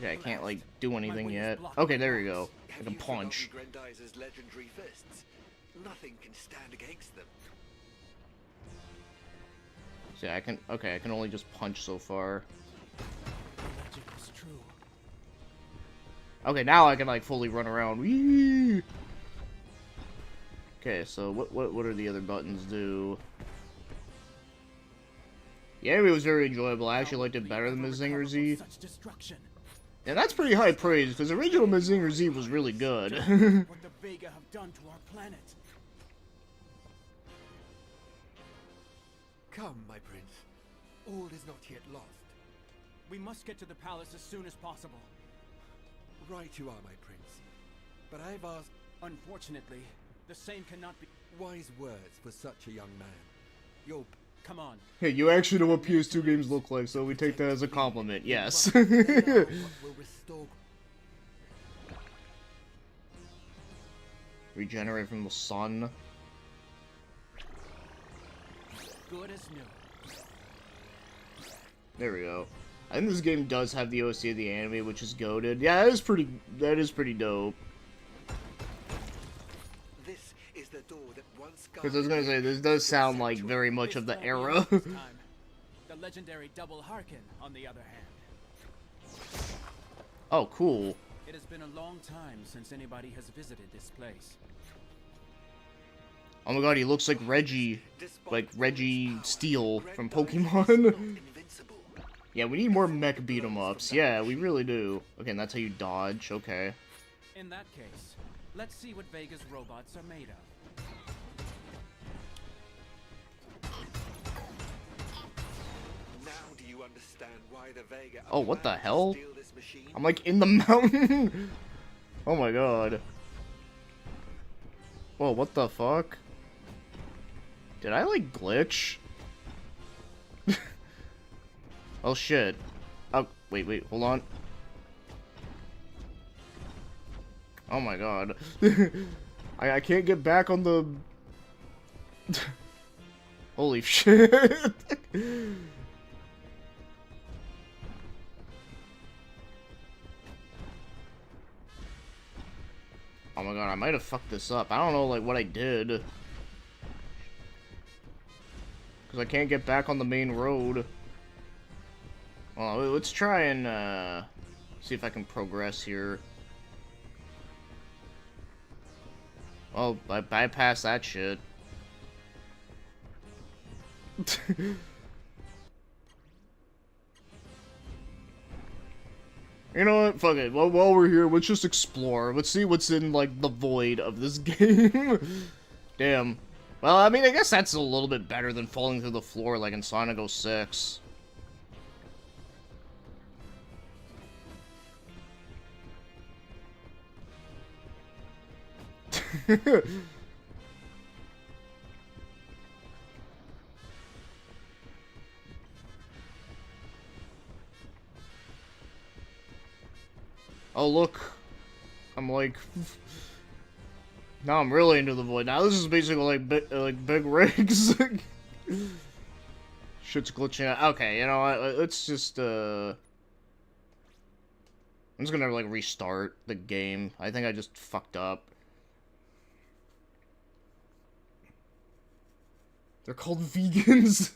Yeah, I can't, like, do anything yet. Okay, there we go. I can punch. Grendizer's legendary fists? Nothing can stand against them. See, I can... Okay, I can only just punch so far. Legend was true. Okay, now I can, like, fully run around. Whee! Okay, so what are the other buttons do? Yeah, it was very enjoyable. I actually liked it better than Mazinger Z. Such destruction. And that's pretty high praise, because original Mazinger Z was really good. What the Vega have done to our planet. Come, my prince. All is not yet lost. We must get to the palace as soon as possible. Right you are, my prince. But I've asked Unfortunately, the same cannot be. wise words for such a young man. You're Come on. Hey, you actually know what PS2 games look like, so we take that as a compliment, yes. they are what will restore. Regenerate from the sun. Good as new. There we go. I think this game does have the OC of the anime, which is goated. Yeah, that is pretty dope. This is the door that once Because I was gonna say, this does sound like very much of the era. This time. The legendary Double Harkin, on the other hand. Oh, cool. It has been a long time since anybody has visited this place. Oh my god, he looks like Reggie. Like Reggie Steel from Pokemon. invincible. Yeah, we need more mech beat-em-ups. Yeah, we really do. Okay, and that's how you dodge. Okay. In that case, let's see what Vega's robots are made of. Now do you understand why the Vega Oh, what the planned to hell? steal this machine? I'm like in the mountain. Oh my god. Whoa, what the fuck? Did I like glitch? Oh shit. Oh, wait, hold on. Oh my god. I can't get back on the... Holy shit. Oh my god, I might have fucked this up. I don't know, like, what I did. Because I can't get back on the main road. Well, let's try and, see if I can progress here. Oh, I bypassed that shit. You know what? Fuck it. While we're here, let's just explore. Let's see what's in, like, the void of this game. Damn. Well, I mean, I guess that's a little bit better than falling through the floor like in Sonic 06. Oh, look. I'm like... Now I'm really into the void. Now this is basically like big rigs. Shit's glitching out. Okay, you know what? Let's just, I'm just gonna, like, restart the game. I think I just fucked up. They're called vegans?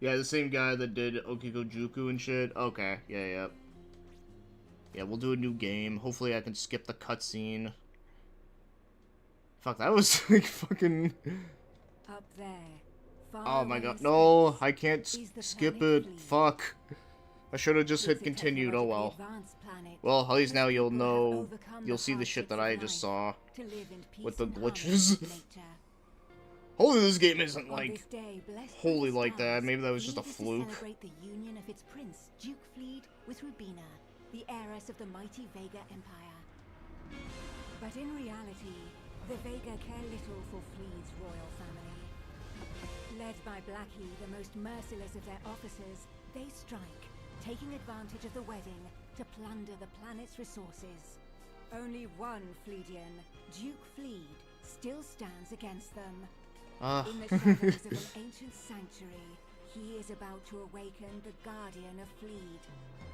Yeah, the same guy that did Okikojuku and shit. Okay, yeah. Yeah, we'll do a new game. Hopefully I can skip the cutscene. Fuck, that was, like, fucking... Up there. Oh my god, no, I can't skip it. Fuck. I should have just hit continued, oh well. Well, at least now you'll know, you'll see the shit that I just saw with the glitches. Hopefully this game isn't, like, wholly like that. Maybe that was just a fluke. Celebrate the union of its prince, Duke Fleed, with Rubina, the heiress of the mighty Vega Empire. But in reality, the Vega care little for Fleet's royal family. Led by Blackie, the most merciless of their officers, they strike, taking advantage of the wedding to plunder the planet's resources. Only one Fleedian, Duke Fleed, still stands against them. In the shadows of an ancient sanctuary, he is about to awaken the Guardian of Fleed,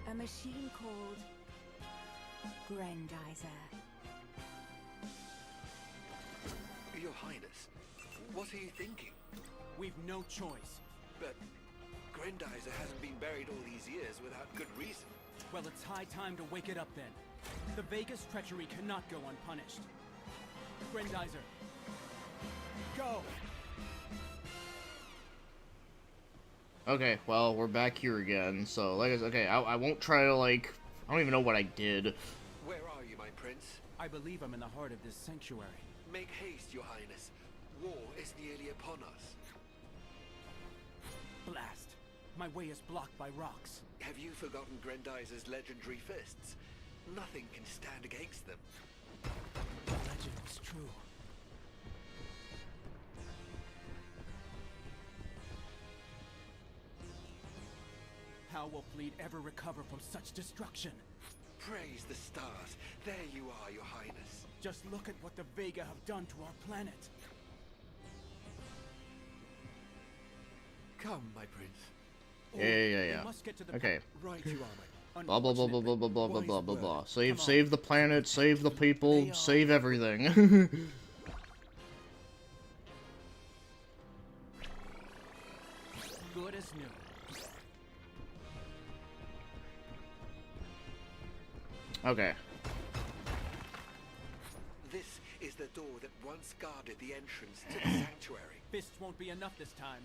a machine called Grendizer. Your Highness, what are you thinking? We've no choice. But Grendizer hasn't been buried all these years without good reason. Well, it's high time to wake it up then. The Vega's treachery cannot go unpunished. Grendizer, go! Okay, well, we're back here again, so, like I said, okay, I won't try to, like, I don't even know what I did. Where are you, my prince? I believe I'm in the heart of this sanctuary. Make haste, your highness. War is nearly upon us. Blast! My way is blocked by rocks. Have you forgotten Grendizer's legendary fists? Nothing can stand against them. The legend was true. How will Fleet ever recover from such destruction? Praise the stars. There you are, Your Highness. Just look at what the Vega have done to our planet. Come, my prince. Yeah. We must get to the Okay. Right you are, my... Blah blah blah blah blah blah blah blah blah blah blah. Save, Come on. save the planet, save the people, They are- save everything. Good as new. Okay. This is the door that once guarded the entrance to the sanctuary. Fists won't be enough this time.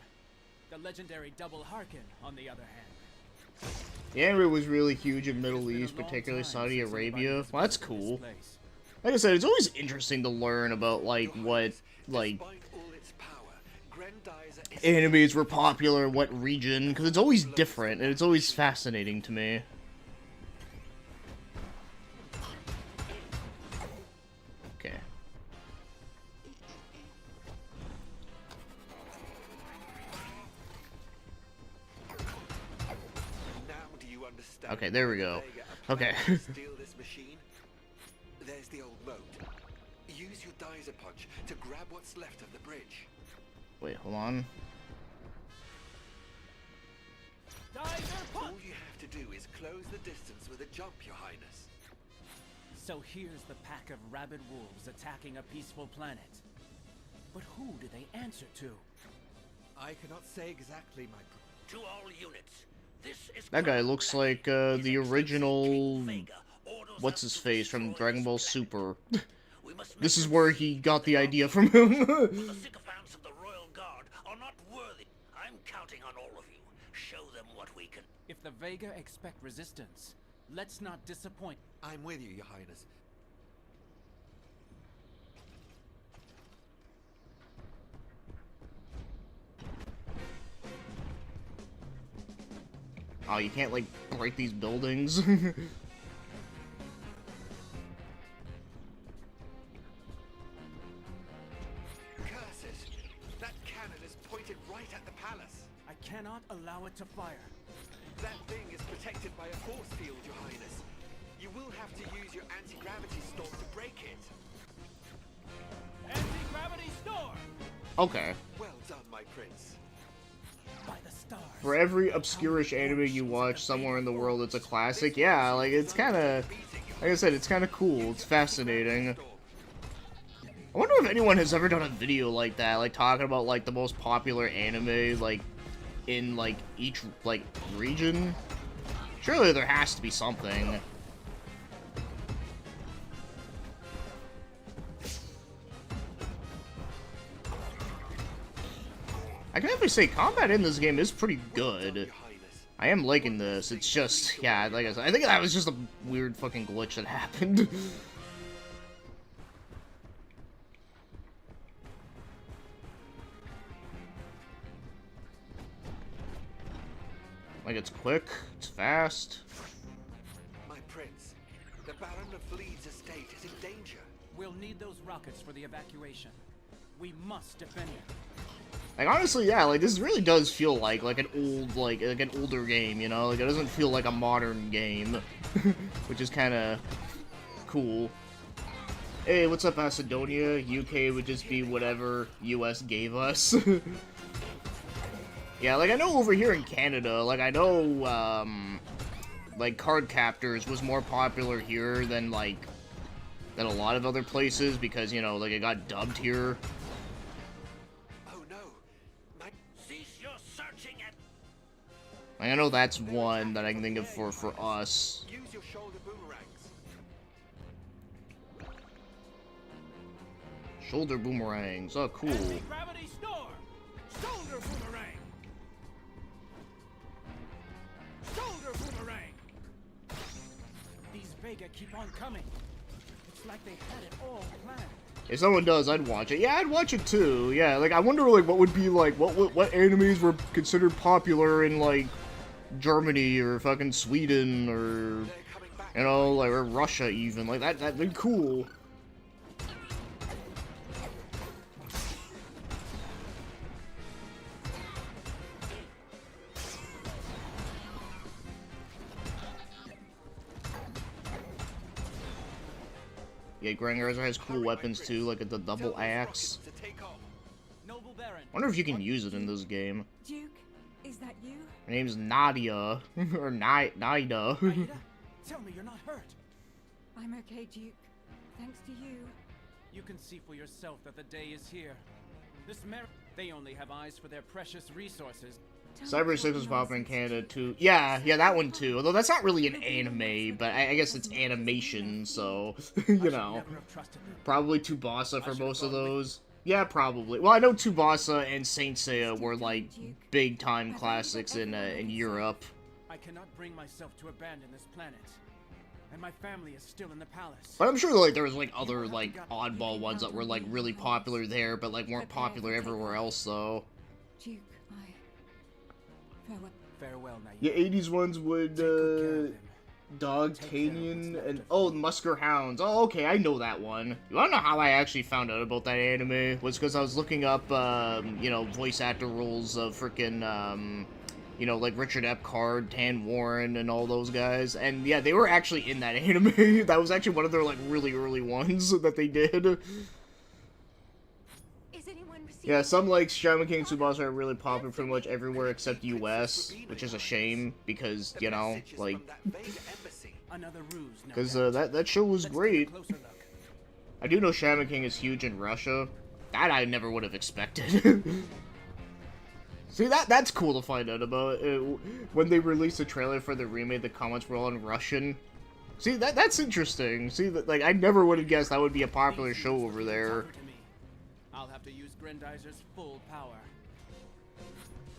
The legendary double Harkin, on the other hand. The anime was really huge in Middle It's been a East, long particularly time Saudi since anybody Arabia. has Well, that's visited this cool. place. Like I said, it's always interesting to learn about, like, Your what, Highness, like, despite all its power, Grendizer is animes were popular in what region, because it's always different, and it's always fascinating to me. Okay. Now do you understand? Okay, there we why go. the Vega are Okay. planning to steal this machine? There's the old moat. Use your Dizer punch to grab what's left of the bridge. Wait, hold on. All you have to do is close the distance with a jump, Your Highness. So here's the pack of rabid wolves attacking a peaceful planet. But who do they answer to? I cannot say exactly, my To all units, this is That guy Colonel looks Black. like, His the Excellency original... King Vega orders What's us his to face from destroy Dragon this Ball planet. Super? We must make This is them where see he got the that our idea from him. The sycophants of the Royal Guard are not worthy. I'm counting on all of you. Show them what we can. If the Vega expect resistance, let's not disappoint. I'm with you, Your Highness. Oh, you can't, like, break these buildings? Curses! That cannon is pointed right at the palace. I cannot allow it to fire. That thing is protected by a force field, Your Highness. You will have to use your anti-gravity storm to break it. Anti-gravity storm! Okay. Well done, my prince. By the stars. For every obscurish anime you watch somewhere in the world, it's a classic. Yeah, like, it's kinda... Like I said, it's kinda cool. It's fascinating. I wonder if anyone has ever done a video like that, like, talking about, like, the most popular anime, like, in, like, each, like, region? Surely there has to be something. I can definitely say combat in this game is pretty good. Your Highness. I am liking this. It's just, yeah, like I said, I think that was just a weird fucking glitch that happened. Like, it's quick, it's fast. My prince, the Baron of Fleet's estate is in danger. We'll need those rockets for the evacuation. We must defend it. Like, honestly, yeah, like, this really does feel like an old, like an older game, you know? Like, it doesn't feel like a modern game, which is kind of cool. Hey, what's up, Macedonia? UK would just be whatever US gave us. Yeah, like, I know over here in Canada, like, I know, like, Card Captors was more popular here than, like, than a lot of other places, because, you know, like, it got dubbed here. Oh no. Cease your searching and Like, I know that's one that I can think of for us. Use your shoulder boomerangs. Shoulder boomerangs, oh, cool. Anti-gravity storm! Shoulder boomerang! Shoulder boomerang! These Vega keep on coming. It's like they had it all planned. If someone does, I'd watch it. Yeah, I'd watch it too. Yeah, like, I wonder, like, what would be, like, what animes were considered popular in, like, Germany or fucking Sweden or... They're coming back. You know, like, or Russia even. Like, that'd be cool. Yeah, Grandgarzer has cool weapons too, like the double axe. Noble Baron. Wonder if you can use it in this game. Duke, is that you? Her name's Nadia. Or Nida. Aida, tell me you're not hurt. I'm okay, Duke. Thanks to you. You can see for yourself that the day is here. They only have eyes for their precious resources. Cyber 6 was popular in Canada too. Yeah, that one too. Although that's not really an anime, but I guess it's animation, so, you know. Probably Tsubasa for most of those. Yeah, probably. Well, I know Tsubasa and Saint Seiya were, like, big-time classics in Europe. I cannot bring myself to abandon this planet. And my family is still in the palace. But I'm sure, like, there was, like, other, like, oddball ones that were, like, really popular there, but, like, weren't popular everywhere else, though. Duke, Farewell, now. Yeah, 80s ones would, Dog Canyon and Musker Hounds. Oh, okay, I know that one. You wanna know how I actually found out about that anime? Was because I was looking up, you know, voice actor roles of frickin', you know, like Richard Epcar, Dan Warren, and all those guys. And yeah, they were actually in that anime. That was actually one of their, like, really early ones that they did. Yeah, some like Shaman King and Tsubasa are really popular pretty much everywhere except US, which is a shame because, you know, like, because that show was great. I do know Shaman King is huge in Russia. That I never would have expected. See, that's cool to find out about. When they released the trailer for the remake, the comments were all in Russian. See, that's interesting. See, like, I never would have guessed that would be a popular show over there. I'll have to use Grandizer's full power.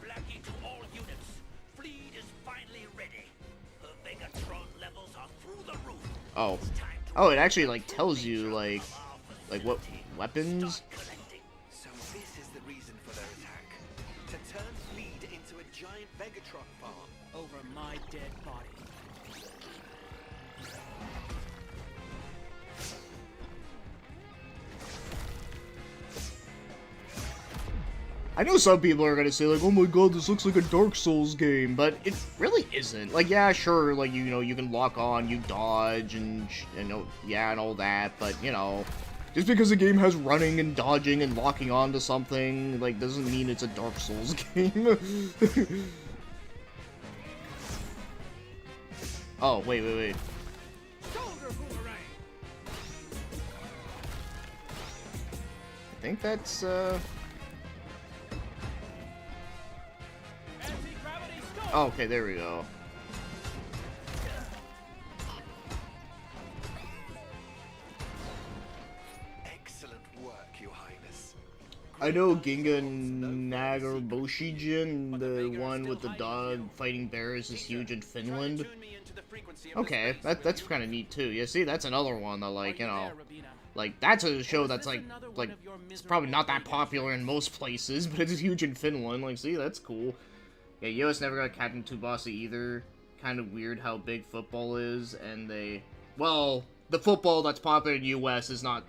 Blackie to all units. Fleet is finally ready. The Vegatron levels are through the roof. Oh. Oh, it actually, like, tells you, like what weapons? So this is the reason for their attack. To turn Fleet into a giant Vegatron farm. Over my dead body. I know some people are gonna say, like, oh my god, this looks like a Dark Souls game, but it really isn't. Like, yeah, sure, like, you know, you can lock on, you dodge, and yeah, and all that, but, you know, just because a game has running and dodging and locking on to something, like, doesn't mean it's a Dark Souls game. Oh, wait. I think that's, Oh, okay, there we go. Excellent work, Your Highness. I know Ginga Nagaboshijin, the one with the dog fighting bears, is huge in Finland. Okay, that's kind of neat too. Yeah, see, that's another one that, like, you know, like, that's a show that's like it's probably not that popular in most places, but it's huge in Finland. Like, see, that's cool. Yeah, US never got Captain Tsubasa either. Kind of weird how big football is, and well, the football that's popular in US is not,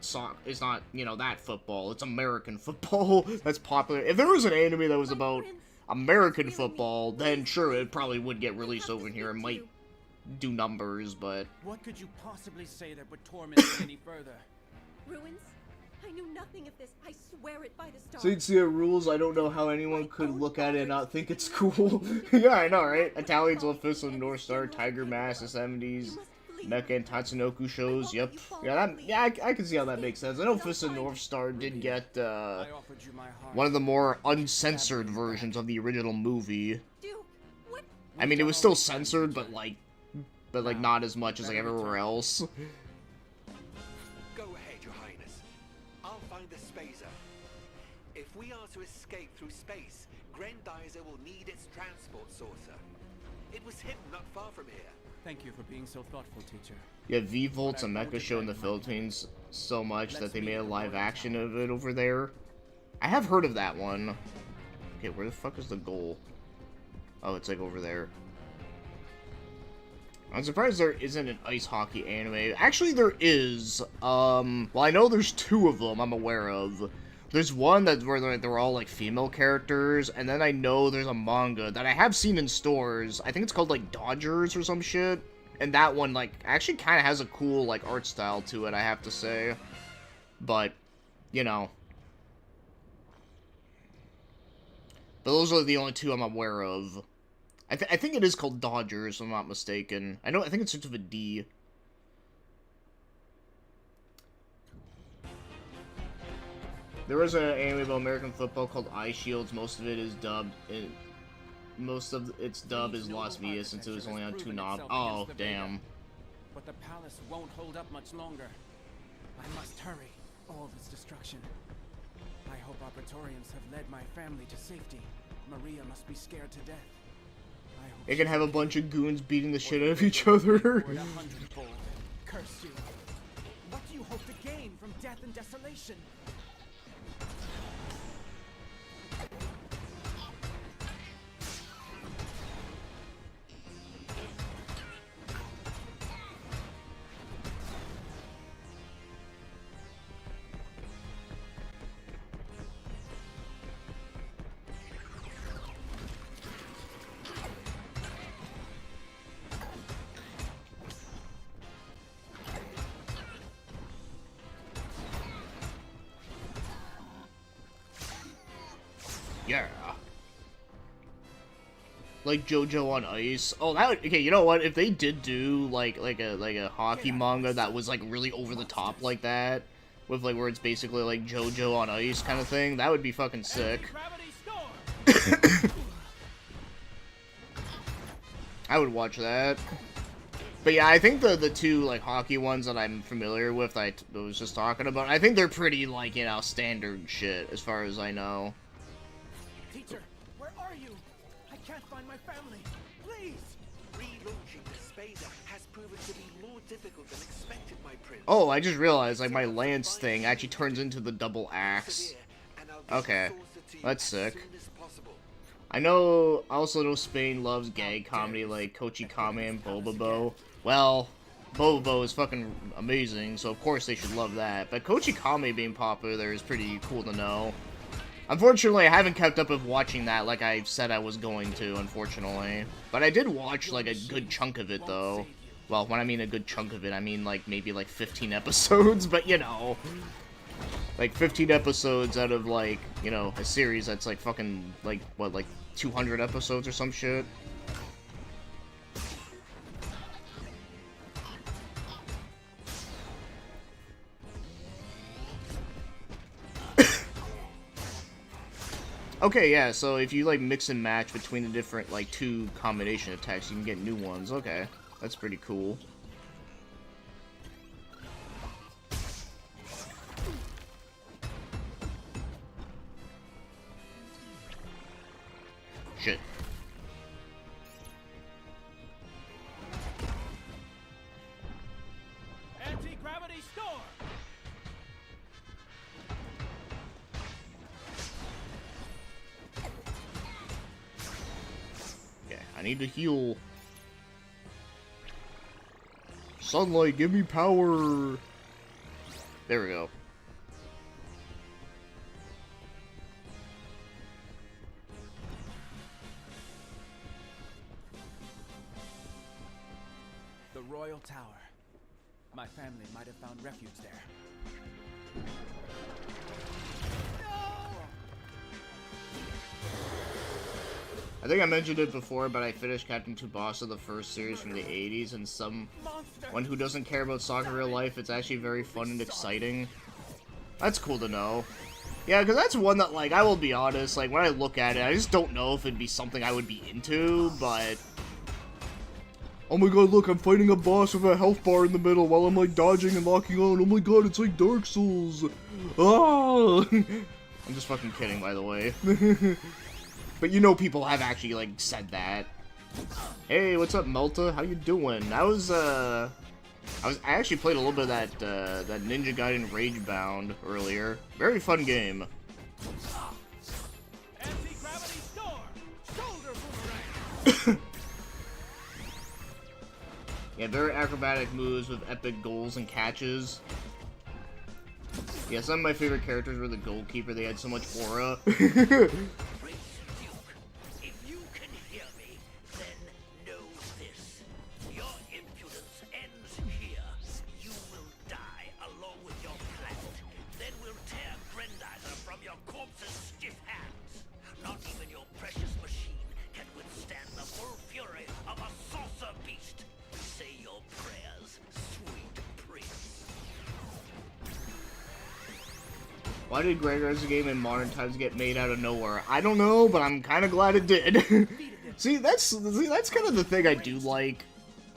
you know, that football. It's American football that's popular. If there was an anime that was about American football, then sure, it probably would get released over here. It might do numbers, but... What could you possibly say that would torment me any further? Ruins? I knew nothing of this. I swear it by the stars. Saint Seiya rules. I don't know how anyone could look at it and not think it's cool. Yeah, I know, right? Italians love Fist of the North Star, Tiger Mask, the 70s, Mecha and Tatsunoko shows. Yep. Yeah, I can see how that makes sense. I know Fist of the North Star did get one of the more uncensored versions of the original movie. I mean, it was still censored, but like not as much as like everywhere else. If we are to escape through space, Grendizer will need its transport saucer. It was hidden not far from here. Thank you for being so thoughtful, teacher. Yeah, V-Volt's a mecha show in the Philippines so much that they made a live action of it over there. I have heard of that one. Okay, where the fuck is the goal? Oh, it's like over there. I'm surprised there isn't an ice hockey anime. Actually, there is. Well, I know there's two of them I'm aware of. There's one that where they're all like female characters, and then I know there's a manga that I have seen in stores. I think it's called like Dodgers or some shit. And that one like actually kind of has a cool like art style to it, I have to say. But, you know. But those are the only two I'm aware of. I think it is called Dodgers, if I'm not mistaken. I think it starts with a D. There was an anime about American football called Eye Shields. Most of it is dubbed. Most of its dub is lost media since it was only on 2 knob. Oh, damn. But the palace won't hold up much longer. I must hurry. All this destruction. I hope our Praetorians have led my family to safety. Maria must be scared to death. It can have a bunch of goons beating the shit out of each other. Curse you. What do you hope to gain from death and desolation? Yeah. Like JoJo on Ice. Oh, that would, okay, you know what? If they did do like a hockey manga that was like really over the top like that, with like where it's basically like JoJo on Ice kind of thing, that would be fucking sick. I would watch that. But yeah, I think the two like hockey ones that I'm familiar with, I was just talking about, I think they're pretty like, you know, standard shit as far as I know. Teacher, where are you? I can't find my family. Please! Relaunching the Spader has proven to be more difficult than expected, my prince. Oh, I just realized like my lance thing actually turns into the double axe. Okay, that's sick. I also know Spain loves gag comedy like Kochikame and Bobobo. Well, Bobobo is fucking amazing, so of course they should love that. But Kochikame being popular there is pretty cool to know. Unfortunately, I haven't kept up with watching that like I said I was going to, unfortunately. But I did watch, like, a good chunk of it, though. Well, when I mean a good chunk of it, I mean, like, maybe, like, 15 episodes, but, you know. Like, 15 episodes out of, like, you know, a series that's, like, fucking, like, what, like, 200 episodes or some shit? Okay, yeah, so if you, like, mix and match between the different, like, 2 combination attacks, you can get new ones. Okay, that's pretty cool. Shit. Anti-gravity storm! I need to heal. Sunlight, give me power. There we go. The Royal Tower. My family might have found refuge there. I think I mentioned it before, but I finished Captain Tsubasa, the first series from the 80s, and someone who doesn't care about soccer in real life, it's actually very fun and exciting. That's cool to know. Yeah, because that's one that, like, I will be honest, like, when I look at it, I just don't know if it'd be something I would be into, but... Oh my god, look, I'm fighting a boss with a health bar in the middle while I'm, like, dodging and locking on. Oh my god, it's like Dark Souls. Ah! I'm just fucking kidding, by the way. But you know people have actually, like, said that. Hey, what's up, Melta? How you doing? I actually played a little bit of that, that Ninja Gaiden Ragebound earlier. Very fun game. Anti-gravity storm! Shoulder boomerang! Yeah, very acrobatic moves with epic goals and catches. Yeah, some of my favorite characters were the goalkeeper. They had so much aura. Prince Duke, if you can hear me, then know this. Your impudence ends here. You will die along with your planet. Then we'll tear Grendizer from your corpse's stiff hands. Not even your precious machine can withstand the full fury of a saucer beast. Say your prayers, sweet prince. Why did Gregor's game in modern times get made out of nowhere? I don't know, but I'm kind of glad it did. see, that's kind of the thing I do like,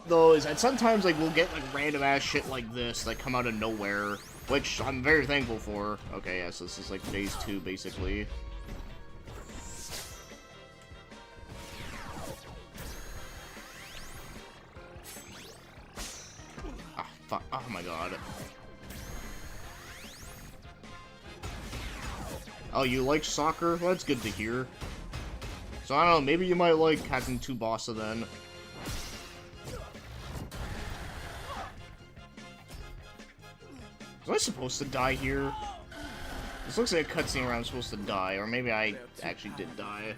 though, is that sometimes like we'll get like random ass shit like this that come out of nowhere, which I'm very thankful for. Okay, yes, this is like phase 2 basically. Ah, fuck! Oh my god. Oh, you like soccer? Well, that's good to hear. So, I don't know, maybe you might like Captain Tsubasa then. Was I supposed to die here? This looks like a cutscene where I'm supposed to die, or maybe I actually did die.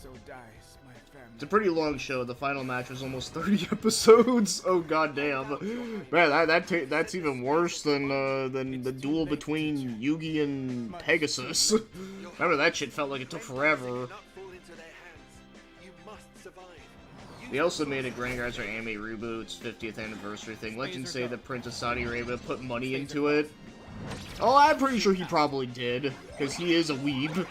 So dies my family. It's a pretty long show. The final match was almost 30 episodes. Oh goddamn, man, that's even worse than the duel between Yugi and Pegasus. Remember that shit felt like it took forever. They also made a Grandizer anime reboot's 50th anniversary thing. Legends say that Prince of Saudi Arabia put money into it. Oh, I'm pretty sure he probably did, because he is a weeb.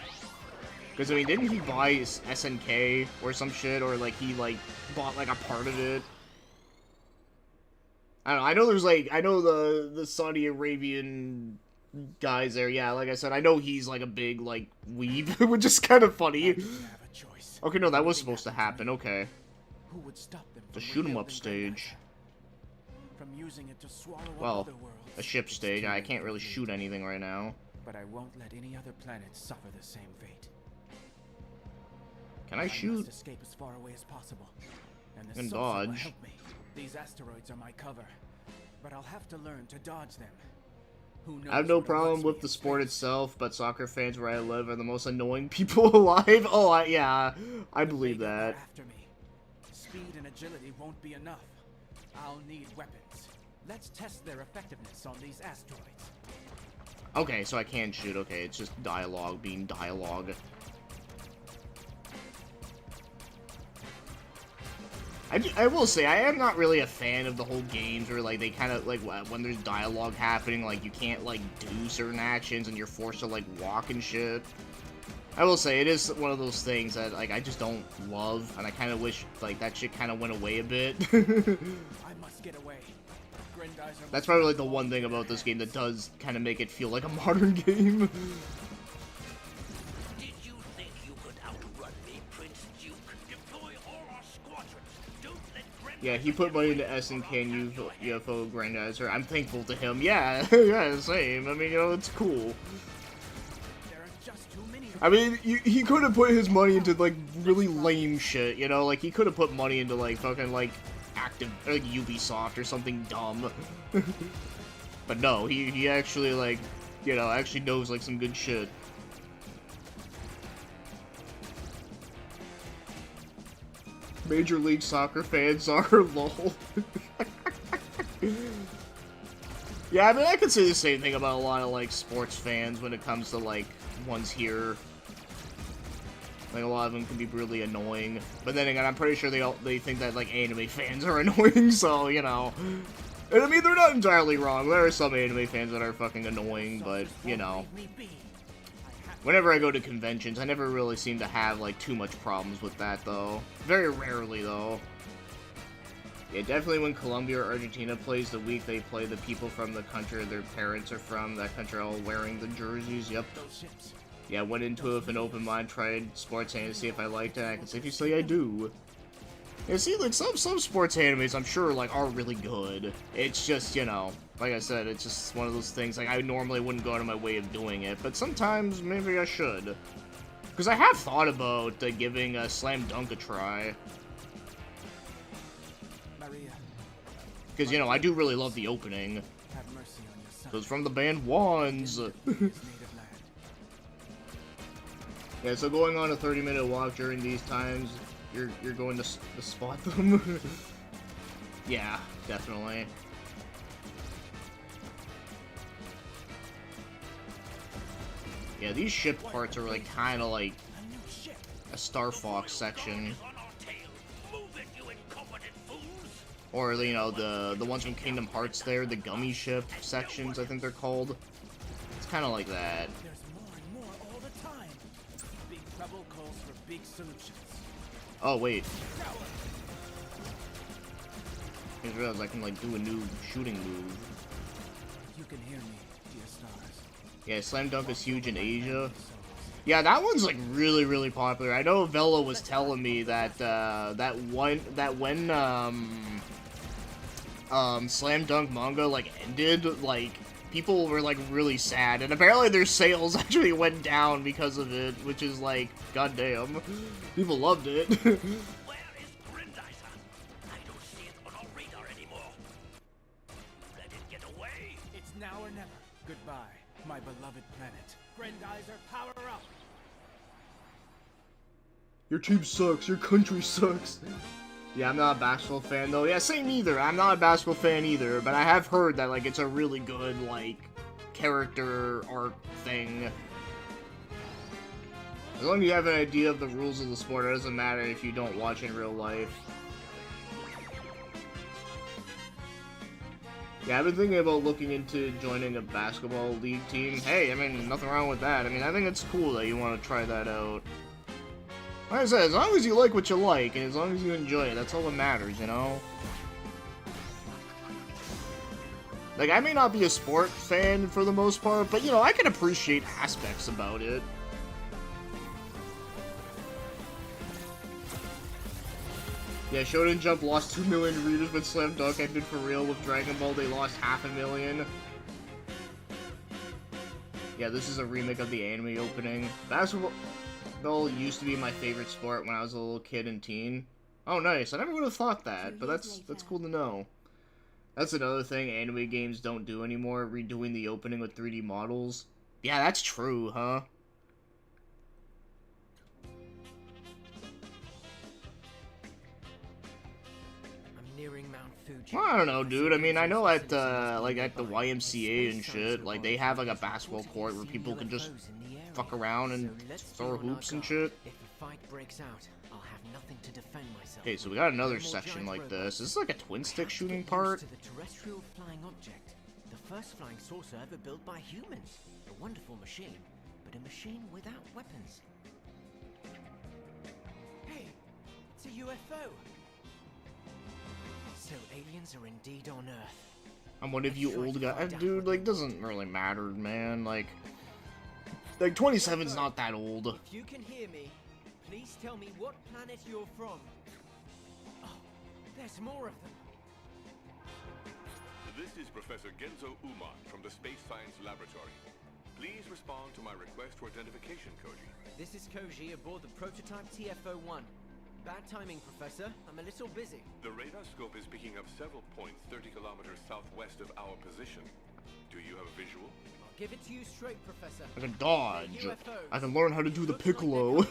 Because, I mean, didn't he buy SNK or some shit, or, like, he, like, bought, like, a part of it? I don't know, I know there's, like, I know the Saudi Arabian guys there, yeah, like I said, I know he's, like, a big, like, weeb, which is kind of funny. Okay, no, that was supposed to happen, okay. Who would stop them The from shoot 'em up rebuilding stage. Grendizer? From using it to swallow up Well, other worlds. a ship It's stage, too I late can't for really me. shoot anything right now. But I won't let any other planet suffer the same fate. Can I must shoot? escape as far away as possible. And the And saucer will dodge. help me. These asteroids are my cover, but I'll have to learn to dodge them. Who knows I have no what problem awaits me with in the sport space. itself, but soccer fans where I live are the most annoying people alive. Oh, yeah, I believe They are that. after me. Speed and agility won't be enough. I'll need weapons. Let's test their effectiveness on these asteroids. Okay, so I can shoot. Okay, it's just dialogue being dialogue. I will say, I am not really a fan of the whole games where, like, they kind of, like, when there's dialogue happening, like, you can't, like, do certain actions and you're forced to, like, walk and shit. I will say, it is one of those things that, like, I just don't love, and I kind of wish, like, that shit kind of went away a bit. I must get away. Grendizer That's probably, like, the one thing about this game that does kind of make it feel like a modern game. Did you think you could outrun me, Prince Duke? Deploy all our squadrons. Don't let Grendizer Yeah, he put money into SNK and UFO Grandizer. I'm thankful to him. Yeah, yeah, same. I mean, you know, it's cool. There are just too many. I mean, he could have put his money into, like, really lame shit, you know? Like, he could have put money into, like, fucking, like, like, Ubisoft or something dumb. But no, he actually, like, you know, actually knows, like, some good shit. Major League Soccer fans are lol. Yeah, I mean, I could say the same thing about a lot of, like, sports fans when it comes to, like, ones here. Like, a lot of them can be really annoying. But then again, I'm pretty sure they think that, like, anime fans are annoying, so, you know. And I mean, they're not entirely wrong. There are some anime fans that are fucking annoying, but, you know. Whenever I go to conventions, I never really seem to have, like, too much problems with that, though. Very rarely, though. Yeah, definitely when Colombia or Argentina plays the week they play the people from the country their parents are from, that country all wearing the jerseys, yep. Yeah, went into it with an open mind, tried sports anime to see if I liked it, I can safely say I do. Yeah, see, like, some sports animes I'm sure, like, are really good. It's just, you know, like I said, it's just one of those things, like, I normally wouldn't go out of my way of doing it, but sometimes maybe I should. Because I have thought about giving Slam Dunk a try. Maria, Because, you know, I do really love the opening. have mercy on your son. It was from the band Wands. His native land. Yeah, so going on a 30-minute walk during these times, you're going to spot them. Yeah, definitely. Yeah, these ship parts are like kind of like A new ship. a Star Fox section, Is on our tail. Move it, you incompetent fools! or you know the ones from Kingdom Hearts. There, the gummy ship sections, I think they're called. It's kind of like that. There's more and more all the time. Big trouble calls for big solutions. Oh wait, I just realized I can like do a new shooting move. You can hear me, dear stars. Yeah, Slam Dunk is huge in Asia. Yeah, that one's like really popular. I know Vela was telling me that when Slam Dunk manga like ended, like people were like really sad, and apparently their sales actually went down because of it, which is like goddamn. People loved it. Where is Grendizer? I don't see it on our radar anymore. Let it get away! It's now or never. Goodbye, my beloved planet. Grendizer, power up! Your team sucks. Your country sucks. Yeah, I'm not a basketball fan though. Yeah, same either. I'm not a basketball fan either, but I have heard that like it's a really good like character arc thing. As long as you have an idea of the rules of the sport, it doesn't matter if you don't watch in real life. Yeah, I've been thinking about looking into joining a basketball league team. Hey, I mean, nothing wrong with that. I mean, I think it's cool that you want to try that out. Like I said, as long as you like what you like, and as long as you enjoy it, that's all that matters, you know? Like, I may not be a sport fan for the most part, but, you know, I can appreciate aspects about it. Yeah, Shonen Jump lost 2 million readers, but Slam Dunk ended for real. With Dragon Ball, they lost 500,000. Yeah, this is a remake of the anime opening. Basketball used to be my favorite sport when I was a little kid and teen. Oh, nice. I never would have thought that, but that's cool to know. That's another thing anime games don't do anymore, redoing the opening with 3D models. Yeah, that's true, huh? Nearing Mount Fuji. Well, I don't know, dude. I mean, I know at like at the YMCA and shit, like they have like a basketball court where people can just fuck around and throw hoops and shit. If a fight breaks out, I'll have nothing to defend myself. Okay, so we got another section like this. This is like a twin stick shooting part. To the terrestrial flying object, the first flying saucer ever built by humans. A wonderful machine, but a machine without weapons. Hey, it's a UFO. So aliens are indeed on Earth. I'm one of you old guys. Dude, like, doesn't really matter, man. Like 27's not that old. If you can hear me, please tell me what planet you're from. Oh, there's more of them. This is Professor Genzo Uman from the Space Science Laboratory. Please respond to my request for identification, Koji. This is Koji aboard the prototype TFO-1. Bad timing, Professor. I'm a little busy. The radar scope is picking up several points 30 kilometers southwest of our position. Do you have a visual? I'll give it to you straight, Professor. I can dodge. I can learn how to do the Piccolo.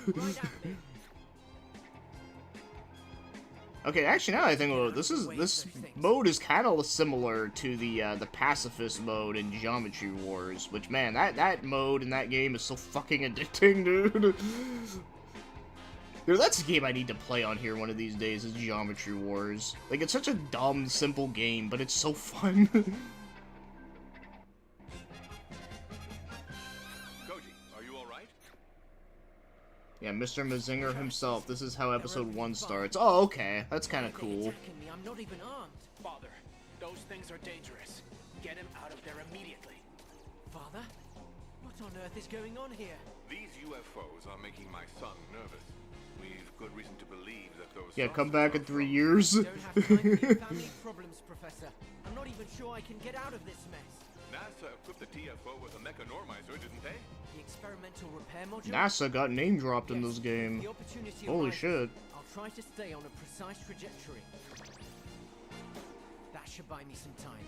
Okay, actually, now that I think about it, this mode is kind of similar to the pacifist mode in Geometry Wars. Which, man, that mode in that game is so fucking addicting, dude. Dude, that's a game I need to play on here one of these days, is Geometry Wars. Like, it's such a dumb, simple game, but it's so fun. Koji, are you alright? Yeah, Mr. Mazinger himself. This is how episode 1 starts. Oh, okay. That's kind of cool. I'm not even armed. Father, those things are dangerous. Get him out of there immediately. Father? What on earth is going on here? These UFOs are making my son nervous. We've good reason to believe that those... Yeah, come back in 3 years. Don't have time for your family problems, Professor. I'm not even sure I can get out of this mess. NASA equipped the TFO with a mechanormizer, didn't they? The experimental repair module? NASA got name dropped in this game. The opportunity Holy arises, shit. I'll try to stay on a precise trajectory. should buy me some time.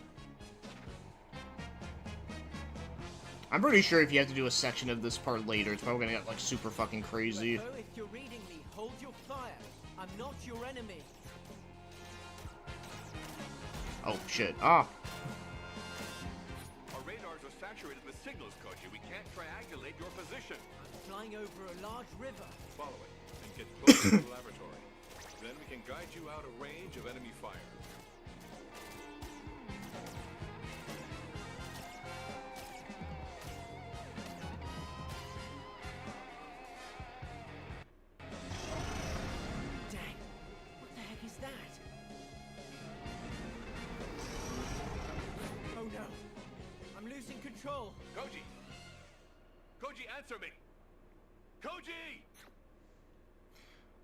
I'm pretty sure if you have to do a section of this part later, it's probably gonna get, like, super fucking crazy. But, if you're reading me, hold your fire. I'm not your enemy. Oh, shit. Ah. Our radars are saturated with signals, Koji. We can't triangulate your position. I'm flying over a large river. Follow it and get closer to the laboratory. Then we can guide you out of range of enemy fire. Dang. What the heck is that? Oh no. I'm losing control. Koji! Koji, answer me! Koji!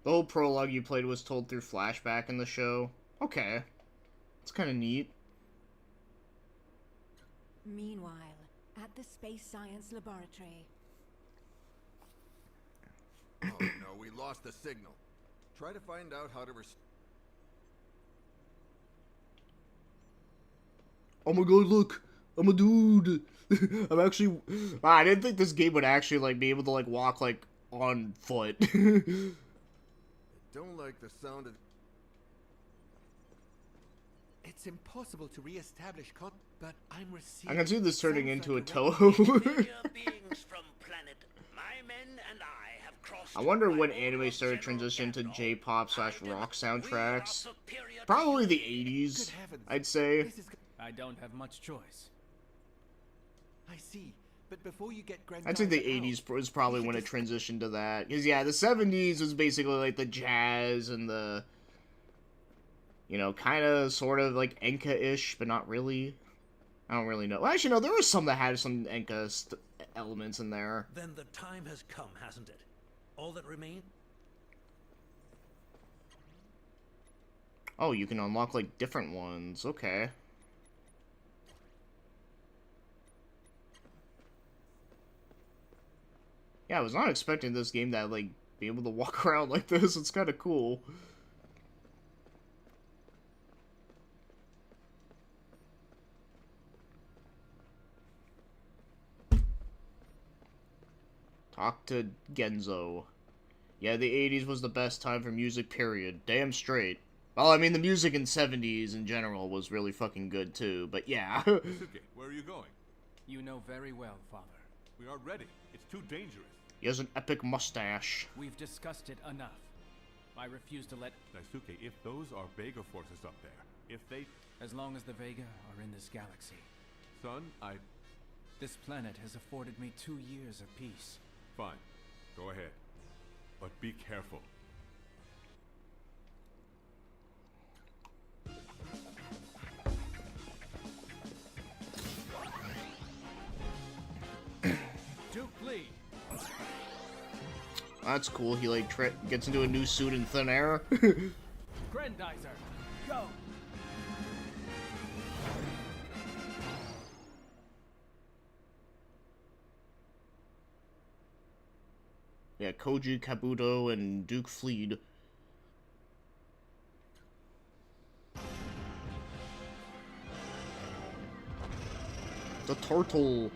The whole prologue you played was told through flashback in the show. Okay. It's kind of neat. Meanwhile, at the Space Science Laboratory. Oh no, we lost the signal. Try to find out how to Oh my god, look! I'm a dude! I'm actually... I didn't think this game would actually, like, be able to, like, walk, like, on foot. I don't like the sound of... It's impossible to re-establish but I'm receiving... I can see this turning sounds into a like Toho. Superior beings from planet. My men and I have crossed. I wonder by when order anime of started General transitioning to Gandalf. J-pop / rock We are soundtracks. superior to Probably you. the 80s, Good heavens. I'd say. This is... I don't have much choice. I see. But before you get Grendizer I'd say the out, 80s was probably you when should it just- transitioned to that. Because, yeah, the 70s was basically, like, the jazz and the... You know, kind of, sort of, like, Enka-ish, but not really. I don't really know. Well, actually, no, there was some that had some Enka elements in there. Then the time has come, hasn't it? All that remains. Oh, you can unlock, like, different ones. Okay. Yeah, I was not expecting this game to, like, be able to walk around like this. It's kind of cool. Talk to Genzo. Yeah, the 80s was the best time for music, period. Damn straight. Well, I mean, the music in 70s in general was really fucking good, too, but yeah. Daisuke, where are you going? You know very well, Father. We aren't ready. It's too dangerous. He has an epic mustache. We've discussed it enough. I refuse to let... Daisuke, if those are Vega forces up there, if they... As long as the Vega are in this galaxy. Son, This planet has afforded me 2 years of peace. Fine. Go ahead. But be careful. Duke Lee! That's cool. He, like, gets into a new suit in thin air. Grendizer! Go! Yeah, Koji, Kabuto, and Duke Fleed. The turtle.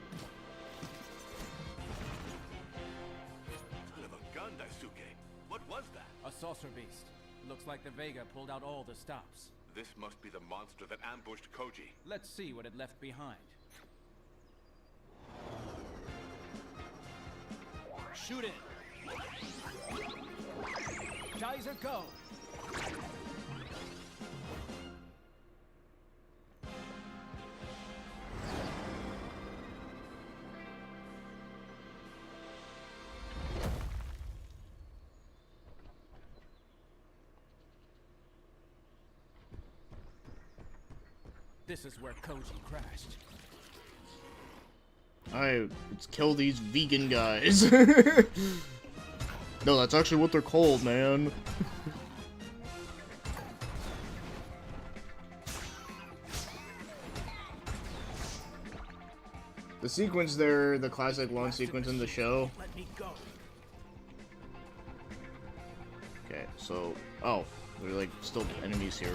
Son of a gun, Daisuke. What was that? A saucer beast. Looks like the Vega pulled out all the stops. This must be the monster that ambushed Koji. Let's see what it left behind. Shoot it! Geyser, go! This is where Koji crashed. Let's kill these vegan guys. No, that's actually what they're called, man. The sequence there, the classic launch sequence in the show. Let me go. Okay, so... Oh, there are, like, still enemies here.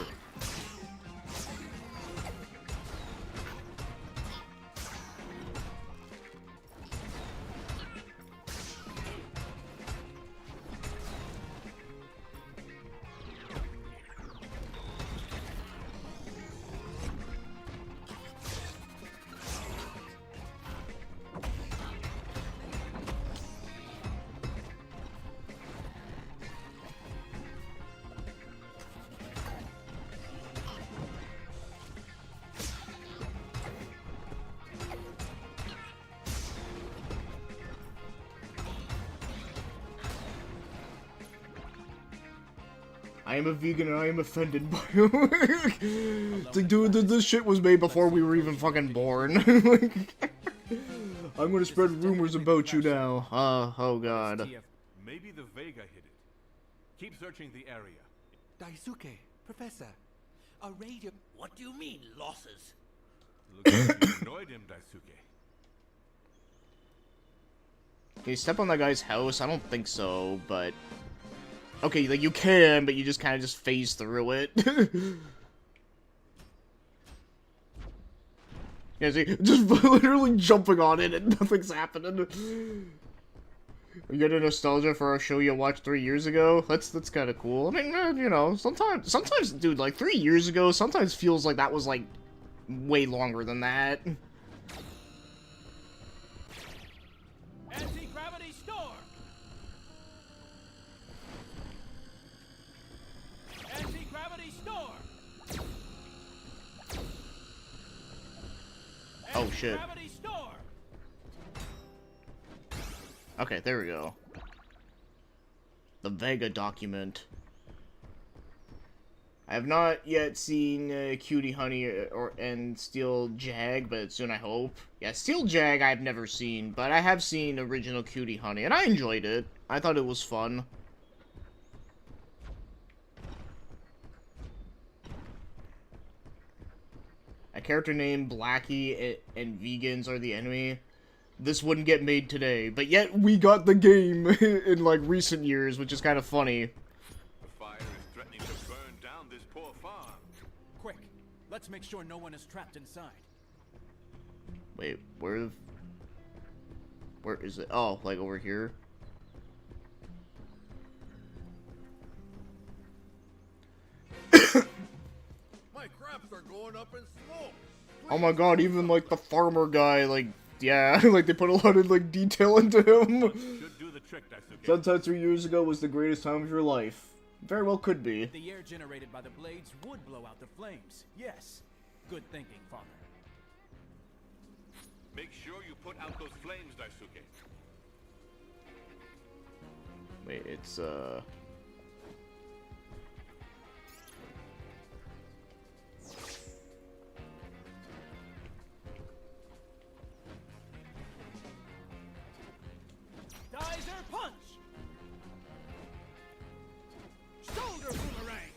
I am a vegan and I am offended by it's like, dude, this shit was made before we were even fucking born. I'm gonna spread rumors about you now. Oh god. Maybe the Vega hit it. Keep searching the area. Daisuke, Professor, a radio... What do you mean, losses? Looks like you annoyed him, Daisuke. Can you step on that guy's house? I don't think so, but... Okay, like, you can, but you just kind of just phase through it. Yeah, see, just literally jumping on it and nothing's happening. You get a nostalgia for our show you watched 3 years ago? That's kind of cool. I mean, you know, sometimes, dude, like, 3 years ago, sometimes feels like that was, like, way longer than that. Anti-gravity storm! Anti-gravity storm! Oh, shit. Okay, there we go. The Vega document. I have not yet seen Cutie Honey and Steel Jag, but soon I hope. Yeah, Steel Jag I've never seen, but I have seen original Cutie Honey, and I enjoyed it. I thought it was fun. A character named Blackie and vegans are the enemy. This wouldn't get made today, but yet we got the game in, like, recent years, which is kind of funny. The fire is threatening to burn down this poor farm. Quick, let's make sure no one is trapped inside. Wait, where is it? Oh, like over here? My crops are going up in smoke. Oh my god, even, like, the farmer guy, like, yeah, like, they put a lot of, like, detail into him. Should do the trick, Daisuke. Sometime 3 years ago was the greatest time of your life. Very well could be. The air generated by the blades would blow out the flames. Yes. Good thinking, Father. Make sure you put out those flames, Daisuke. Wait, it's, Geyser punch! Shoulder boomerang!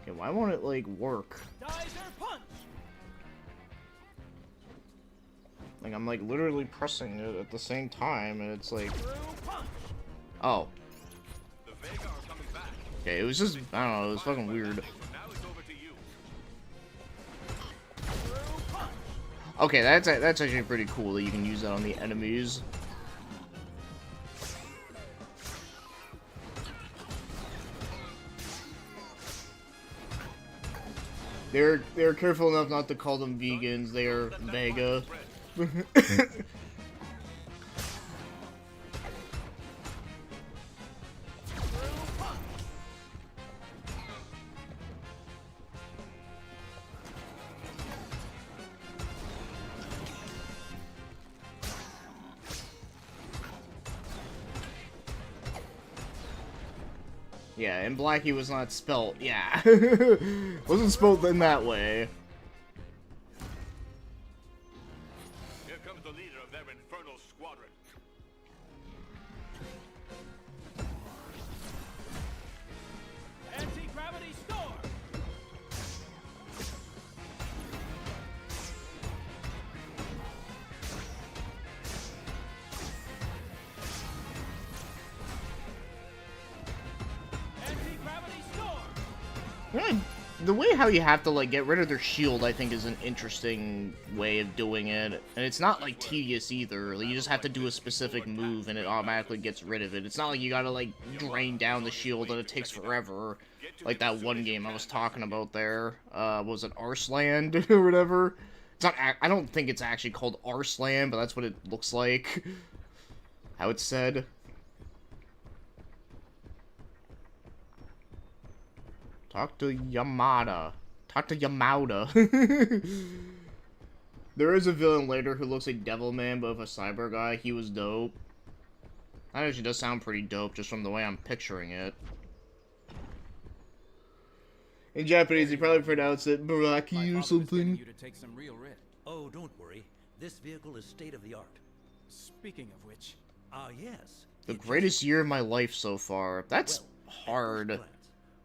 okay, why won't it, like, work? Geyser punch! Like, I'm, like, literally pressing it at the same time, and it's like... Through punch! Oh. The Vega are coming back. Okay, it was just, I don't know, it was fucking weird. Now it's over to you. Through punch! Okay, that's actually pretty cool that you can use that on the enemies. They're careful enough not to call them vegans. They are Vega. Yeah, and Blackie was not spelt. Yeah. Wasn't spelled in that way. Here comes the leader of their infernal squadron. Anti-gravity storm! Anti-gravity storm! Yeah, the way how you have to, like, get rid of their shield, I think, is an interesting way of doing it. And it's not, like, tedious either. Like, you just have to do a specific move and it automatically gets rid of it. It's not like you gotta, like, drain down the shield and it takes forever. Like that one game I was talking about there. Was it Arsland or whatever? It's not, I don't think it's actually called Arsland, but that's what it looks like. How it's said. Talk to Yamada. Talk to Yamauda. There is a villain later who looks like Devilman, but with a cyber guy. He was dope. That actually does sound pretty dope, just from the way I'm picturing it. In Japanese, you probably pronounce it My Baraki or father is getting something. you to take some real risk. Oh, don't worry. This vehicle is state of the art. Speaking of which, Ah, yes. The it greatest just- year of my life so far. That's Well, at first hard. glance,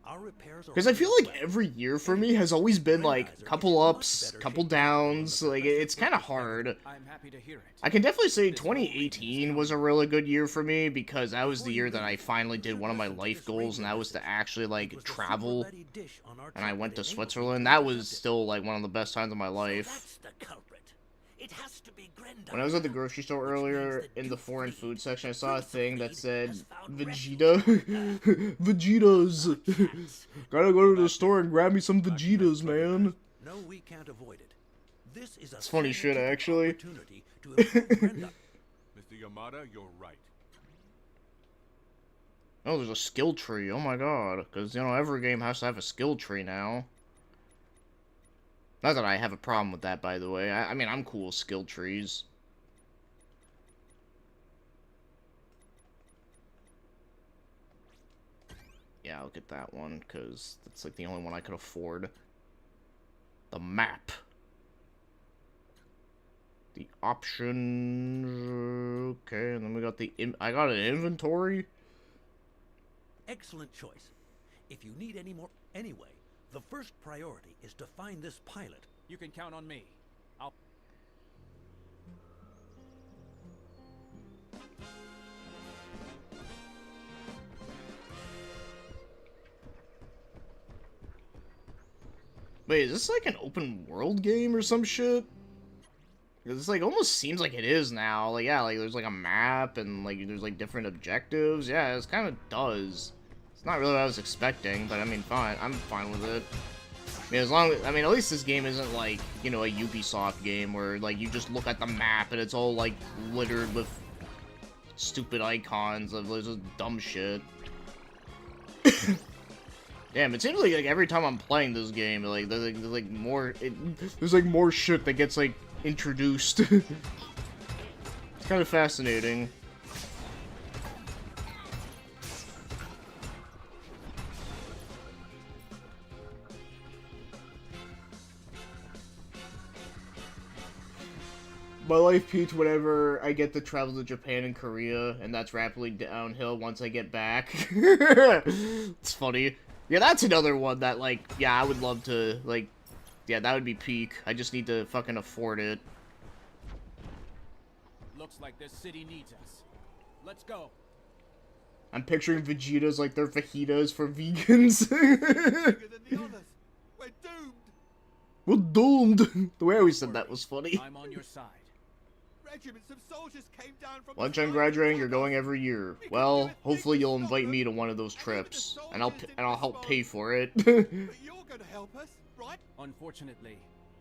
our repairs are Because I feel only like a every year for me has always been like Grendizer couple is in much ups, better couple shape than when downs. the Like professor it's kind of put this thing hard. I'm happy to hear it. I can definitely say This whole region is 2018 was a really good year for me because that was Before the you year that I leave, finally you did should one of my listen to life this goals, and radio that was to message. actually It like was the travel. super-ready dish on our And I trip went that to enabled me Switzerland. to That was intercept it. still like one of the best times of my So life. that's the culprit. It has to be When I was at the Grendizer, grocery store which means earlier that in the Duke foreign Fleet, food section, I the saw a Prince of thing that Fleet, said has found Vegeta. refuge. Vegetas. Cats. Gotta go to the About store and grab me some Lucky that's Vegetas, man. No, we can't avoid it. This is a It's funny shit, scientific actually. opportunity to improve Grendizer. Mr. Yamada, you're right. Oh, there's a skill tree. Oh my god. Because, you know, every game has to have a skill tree now. Not that I have a problem with that, by the way. I mean, I'm cool with skill trees. Yeah, I'll get that one, because that's like the only one I could afford. The map. The options. Okay, and then we got the... I got an inventory? Excellent choice. If you need any more... Anyway, the first priority is to find this pilot. you can count on me. I'll... Wait, is this like an open world game or some shit? Because it's like almost seems like it is now. Like, yeah, like there's like a map and like there's like different objectives. Yeah, it kind of does. It's not really what I was expecting, but I mean, fine. I'm fine with it. I mean, as long as, I mean, at least this game isn't like, you know, a Ubisoft game where like you just look at the map and it's all like littered with stupid icons of just dumb shit. Damn, it seems like every time I'm playing this game, like there's like more, there's like more shit that gets like introduced. It's kind of fascinating. My life peaked whenever I get to travel to Japan and Korea, and that's rapidly downhill once I get back. It's funny. Yeah, that's another one that, like, yeah, I would love to, like, yeah, that would be peak. I just need to fucking afford it. Looks like this city needs us. Let's go. I'm picturing Vegetas like they're fajitas for vegans. Bigger than the others. We're doomed. We're doomed. The way I always said that was funny. I'm on your side. Regiments of soldiers came down from Once the I'm sky graduating, to you're attack going us. every year. We can Well, do a thing hopefully to you'll stop invite them. me to one of those And even the trips, and I'll soldiers and I'll didn't help respond. pay for it. But you're gonna help us, right? Unfortunately,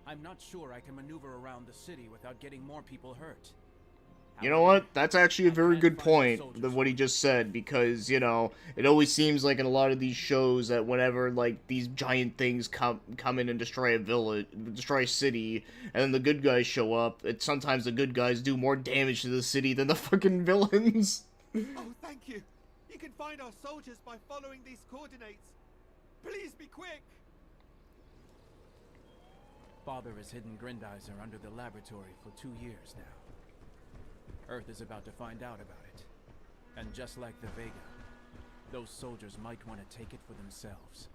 I'm not sure I can maneuver around the city without getting more people hurt. You know what? That's actually a very good point, what he just said, because, you know, it always seems like in a lot of these shows that whenever, like, these giant things come in and destroy a village, destroy a city, and then the good guys show up, sometimes the good guys do more damage to the city than the fucking villains. Oh, thank you. You can find our soldiers by following these coordinates. Please be quick. Father has hidden Grendizer under the laboratory for 2 years now. Earth is about to find out about it. And just like the Vega, those soldiers might want to take it for themselves.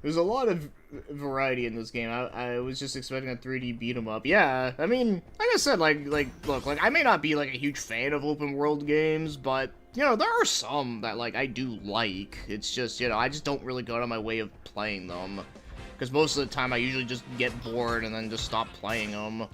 There's a lot of variety in this game. I was just expecting a 3D beat 'em up. Yeah, I mean, like I said, look, I may not be like a huge fan of open world games, but you know, there are some that like I do like. It's just, you know, I just don't really go out of my way of playing them, because most of the time I usually just get bored and then just stop playing them.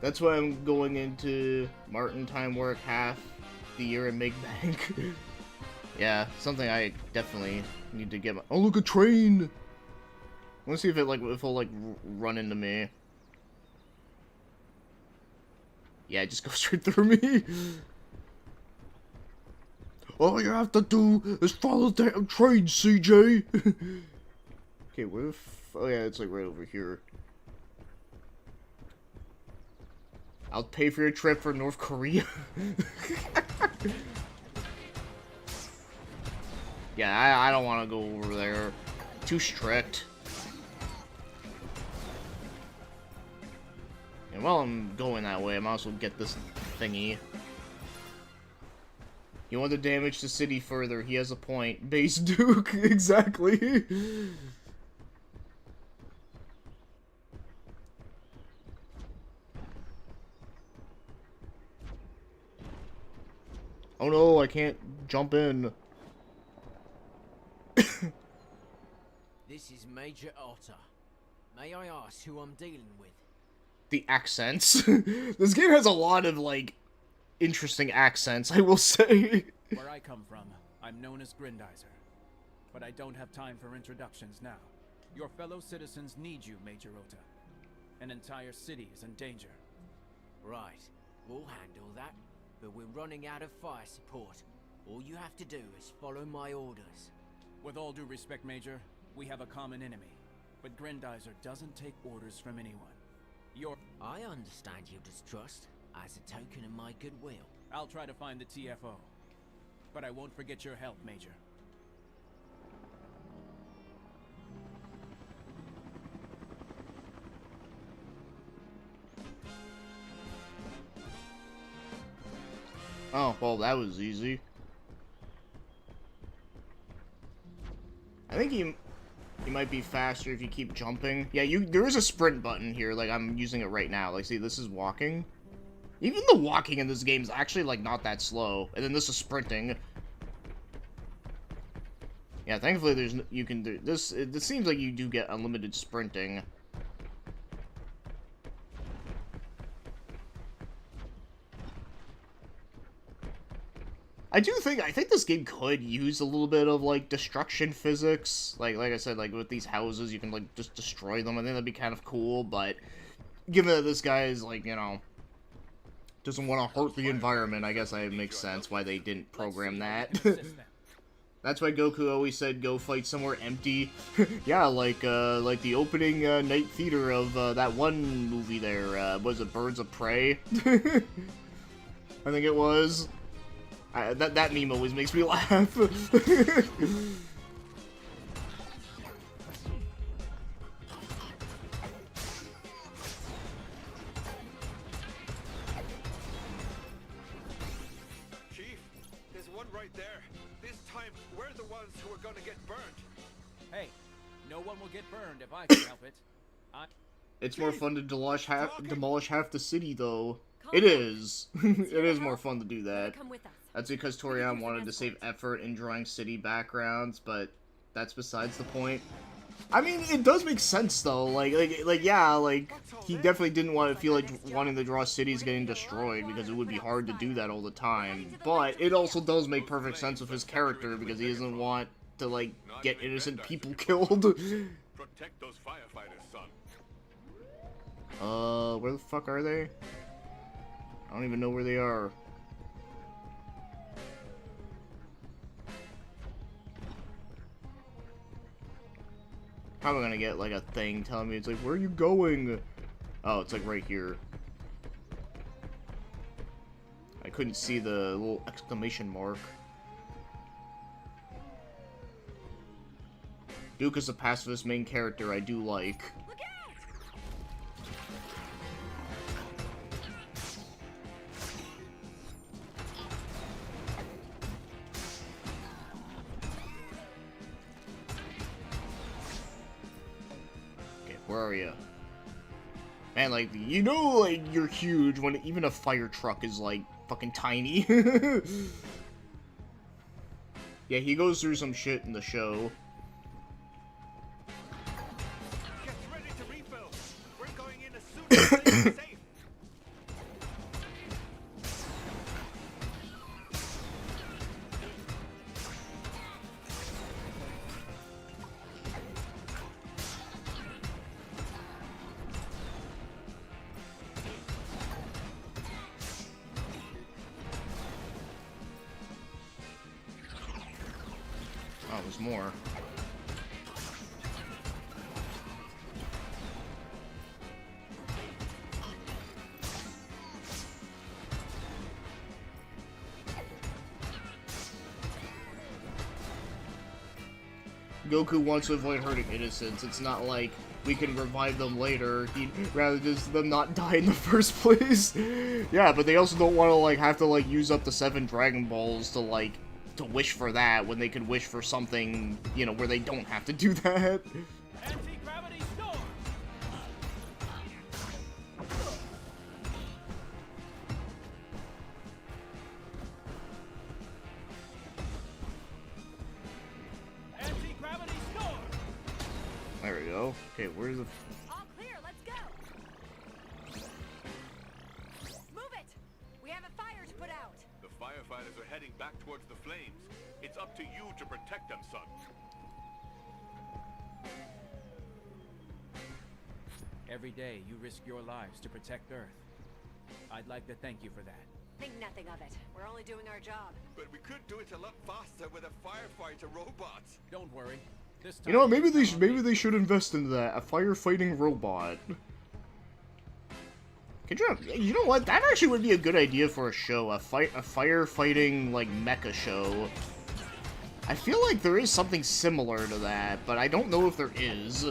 That's why I'm going into Martin time work half the year and make bank. Yeah, something I definitely need to get my— oh, look, a train! Let's see if it'll like run into me. Yeah, it just goes straight through me. All you have to do is follow the damn train, CJ. Okay, where the oh yeah, it's like right over here. I'll pay for your trip for North Korea. Yeah, I don't want to go over there. Too strict. And while I'm going that way, I might as well get this thingy. You want to damage the city further, he has a point. Base Duke, exactly. Oh no, I can't jump in. This is Major Otter. May I ask who I'm dealing with? The accents. This game has a lot of, like, interesting accents, I will say. Where I come from, I'm known as Grindizer. But I don't have time for introductions now. Your fellow citizens need you, Major Ota. An entire city is in danger. Right, we'll handle that. But we're running out of fire support. All you have to do is follow my orders. With all due respect, Major, we have a common enemy. But Grindizer doesn't take orders from anyone. I understand your distrust, as a token of my goodwill. I'll try to find the TFO. But I won't forget your help, Major. Oh, well, that was easy. I think you might be faster if you keep jumping. Yeah, there is a sprint button here, like, I'm using it right now. Like, see, this is walking. Even the walking in this game is actually, like, not that slow. And then this is sprinting. Yeah, thankfully you can do this. It seems like you do get unlimited sprinting. I think this game could use a little bit of, like, destruction physics. Like I said, like, with these houses, you can, like, just destroy them. I think that'd be kind of cool, but given that this guy is, like, you know, doesn't want to hurt the environment, I guess it makes sense why they didn't program that. That's why Goku always said, go fight somewhere empty. Yeah, like the opening night theater of that one movie there. Was it Birds of Prey? I think it was. That meme always makes me laugh. Chief, there's one right there. This time, we're the ones who are gonna get burned. Hey, no one will get burned if I can help it. It's more fun to demolish half the city, though. It is. It is more fun to do that. Come with us. That's because Toriyama wanted to save effort in drawing city backgrounds, but that's besides the point. I mean, it does make sense though. Like yeah, like he definitely didn't want to feel like wanting to draw cities getting destroyed because it would be hard to do that all the time. But it also does make perfect sense with his character because he doesn't want to like get innocent people killed. Protect those firefighters, son. Where the fuck are they? I don't even know where they are. How am I gonna get, like, a thing telling me, it's like, where are you going? Oh, it's, like, right here. I couldn't see the little exclamation mark. Duke is a pacifist main character I do like. Where are you? Man, like, you know, like, you're huge when even a fire truck is, like, fucking tiny. Yeah, he goes through some shit in the show. Get ready to refill. We're going in as soon as it's safe. Oh, there's more. Goku wants to avoid hurting innocents. It's not like we can revive them later. He'd rather just them not die in the first place. Yeah, but they also don't want to, like, have to, like, use up the 7 Dragon Balls to, like, to wish for that when they could wish for something, you know, where they don't have to do that. Anti-gravity storm! Anti-gravity storm! There we go. Okay, where's the... All clear, let's go! Move it! We have a fire to put out! The firefighters are heading back towards the flames. It's up to you to protect them, son. Every day you risk your lives to protect Earth. I'd like to thank you for that. Think nothing of it. We're only doing our job. But we could do it a lot faster with a firefighter robot. Don't worry. This time You know what, maybe they should invest in that. A firefighting robot. You know what? That actually would be a good idea for a show. A firefighting, like, mecha show. I feel like there is something similar to that, but I don't know if there is.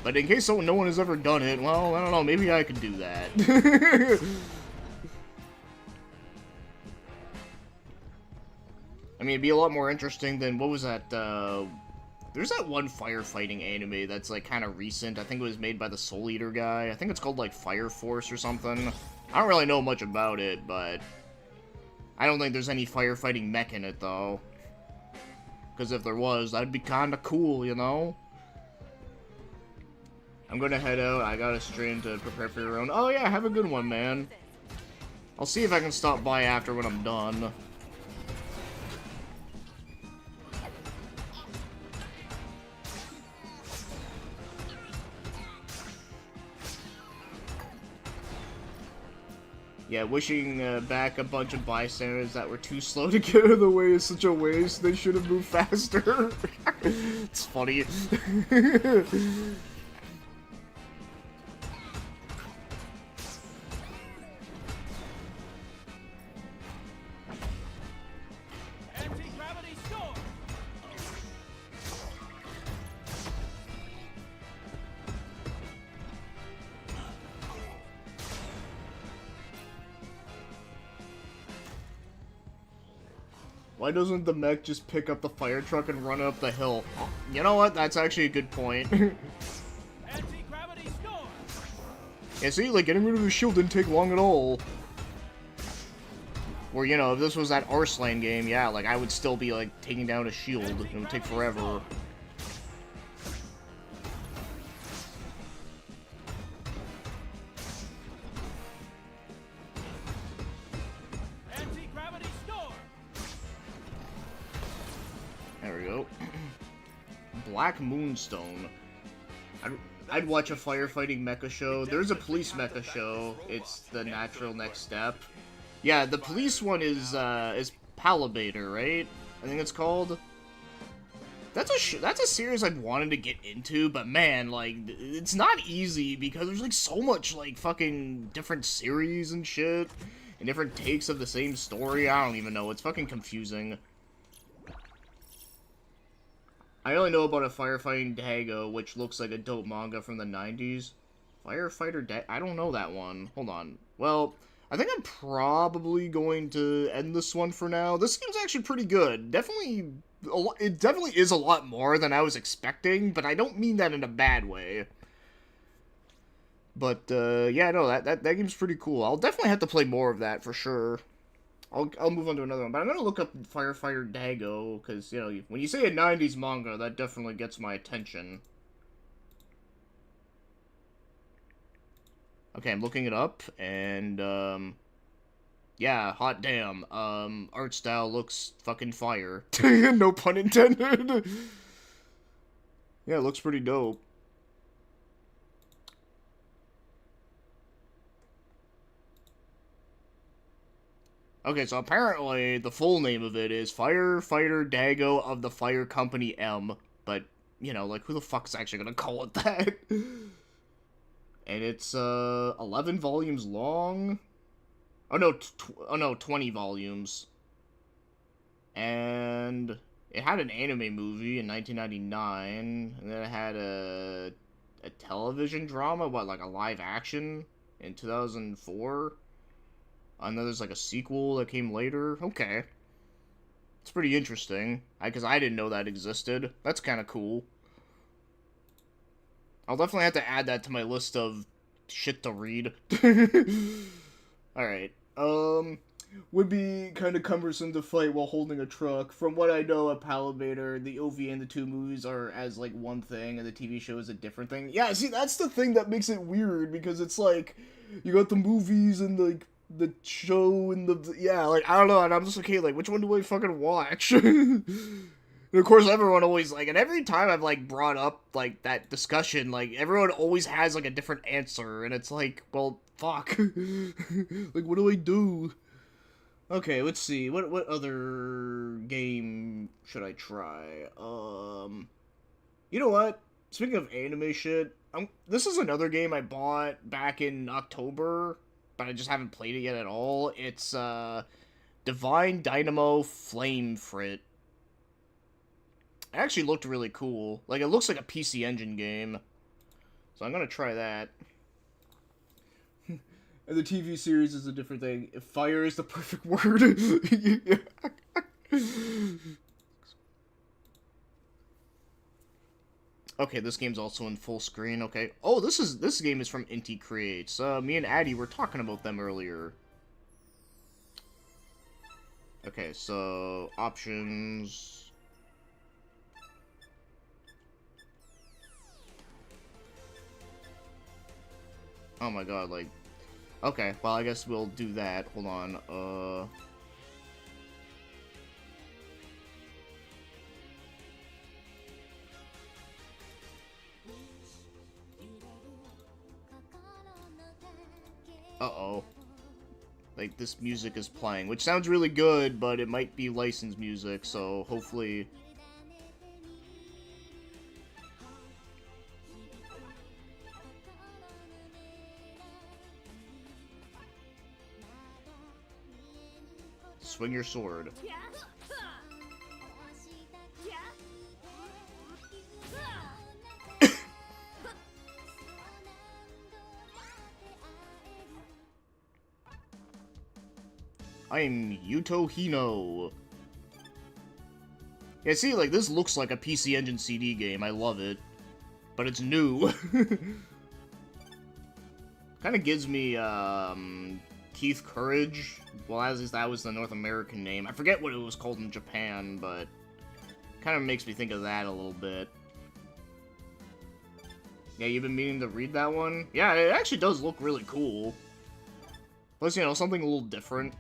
But in case no one has ever done it, well, I don't know, maybe I could do that. I mean, it'd be a lot more interesting than, what was that, there's that one firefighting anime that's, like, kind of recent. I think it was made by the Soul Eater guy. I think it's called, like, Fire Force or something. I don't really know much about it, but I don't think there's any firefighting mech in it, though. Because if there was, that'd be kind of cool, you know? I'm gonna head out. I got a stream to prepare for your own. Oh, yeah, have a good one, man. I'll see if I can stop by after when I'm done. Yeah, wishing back a bunch of bystanders that were too slow to get out of the way is such a waste. They should have moved faster. It's funny. Anti-gravity storm! Why doesn't the mech just pick up the fire truck and run up the hill? You know what? That's actually a good point. Anti-gravity storm! Yeah, see, like, getting rid of the shield didn't take long at all. Or, you know, if this was that Arslan game, yeah, like, I would still be, like, taking down a shield. It would take forever. Anti-gravity storm! There we go. Black Moonstone. I'd watch a firefighting mecha show. There's a police mecha show. It's the natural next step. Yeah, the police one is Palabator, right? I think it's called. That's a series I've wanted to get into, but man, like, it's not easy because there's, like, so much, like, fucking different series and shit, and different takes of the same story. I don't even know. It's fucking confusing. I only know about a firefighting Dago, which looks like a dope manga from the 90s. Firefighter I don't know that one. Hold on. Well, I think I'm probably going to end this one for now. This game's actually pretty good. It definitely is a lot more than I was expecting, but I don't mean that in a bad way. But, yeah, no, that game's pretty cool. I'll definitely have to play more of that for sure. I'll move on to another one, but I'm gonna look up Firefighter Dago, because, you know, when you say a 90s manga, that definitely gets my attention. Okay, I'm looking it up, and, yeah, hot damn, art style looks fucking fire. No pun intended. Yeah, it looks pretty dope. Okay, so apparently the full name of it is Firefighter Dago of the Fire Company M. But, you know, like, who the fuck's actually gonna call it that? And it's, 11 volumes long? Oh, no, 20 volumes. And it had an anime movie in 1999, and then it had a television drama, what, like a live action in 2004? And then there's like a sequel that came later. Okay. It's pretty interesting. Because I didn't know that existed. That's kind of cool. I'll definitely have to add that to my list of shit to read. Alright. Would be kind of cumbersome to fight while holding a truck. From what I know of Palibator, the OVA and the two movies are as, like, one thing, and the TV show is a different thing. Yeah, see, that's the thing that makes it weird, because it's like, you got the movies and, like, the show and yeah, like, I don't know, and I'm just like, okay, like, which one do I fucking watch? And of course, everyone always, like, and every time I've, like, brought up, like, that discussion, like, everyone always has, like, a different answer, and it's like, well, fuck. Like, what do I do? Okay, let's see, what other game should I try? You know what? Speaking of anime shit, this is another game I bought back in October, but I just haven't played it yet at all. It's, Divine Dynamo Flame Frit. It actually looked really cool. Like, it looks like a PC Engine game. So I'm gonna try that. And the TV series is a different thing. If fire is the perfect word. Okay, this game's also in full screen, okay. Oh, this game is from Inti Creates. Me and Addy were talking about them earlier. Okay, so options. Oh my god, like, okay, well, I guess we'll do that. Hold on, uh-oh. Like, this music is playing, which sounds really good, but it might be licensed music, so hopefully... Swing your sword. I'm Yuto Hino. Yeah, see, like, this looks like a PC Engine CD game. I love it. But it's new. Kind of gives me, Keith Courage. Well, at least that was the North American name. I forget what it was called in Japan, but kind of makes me think of that a little bit. Yeah, you've been meaning to read that one? Yeah, it actually does look really cool. Plus, you know, something a little different.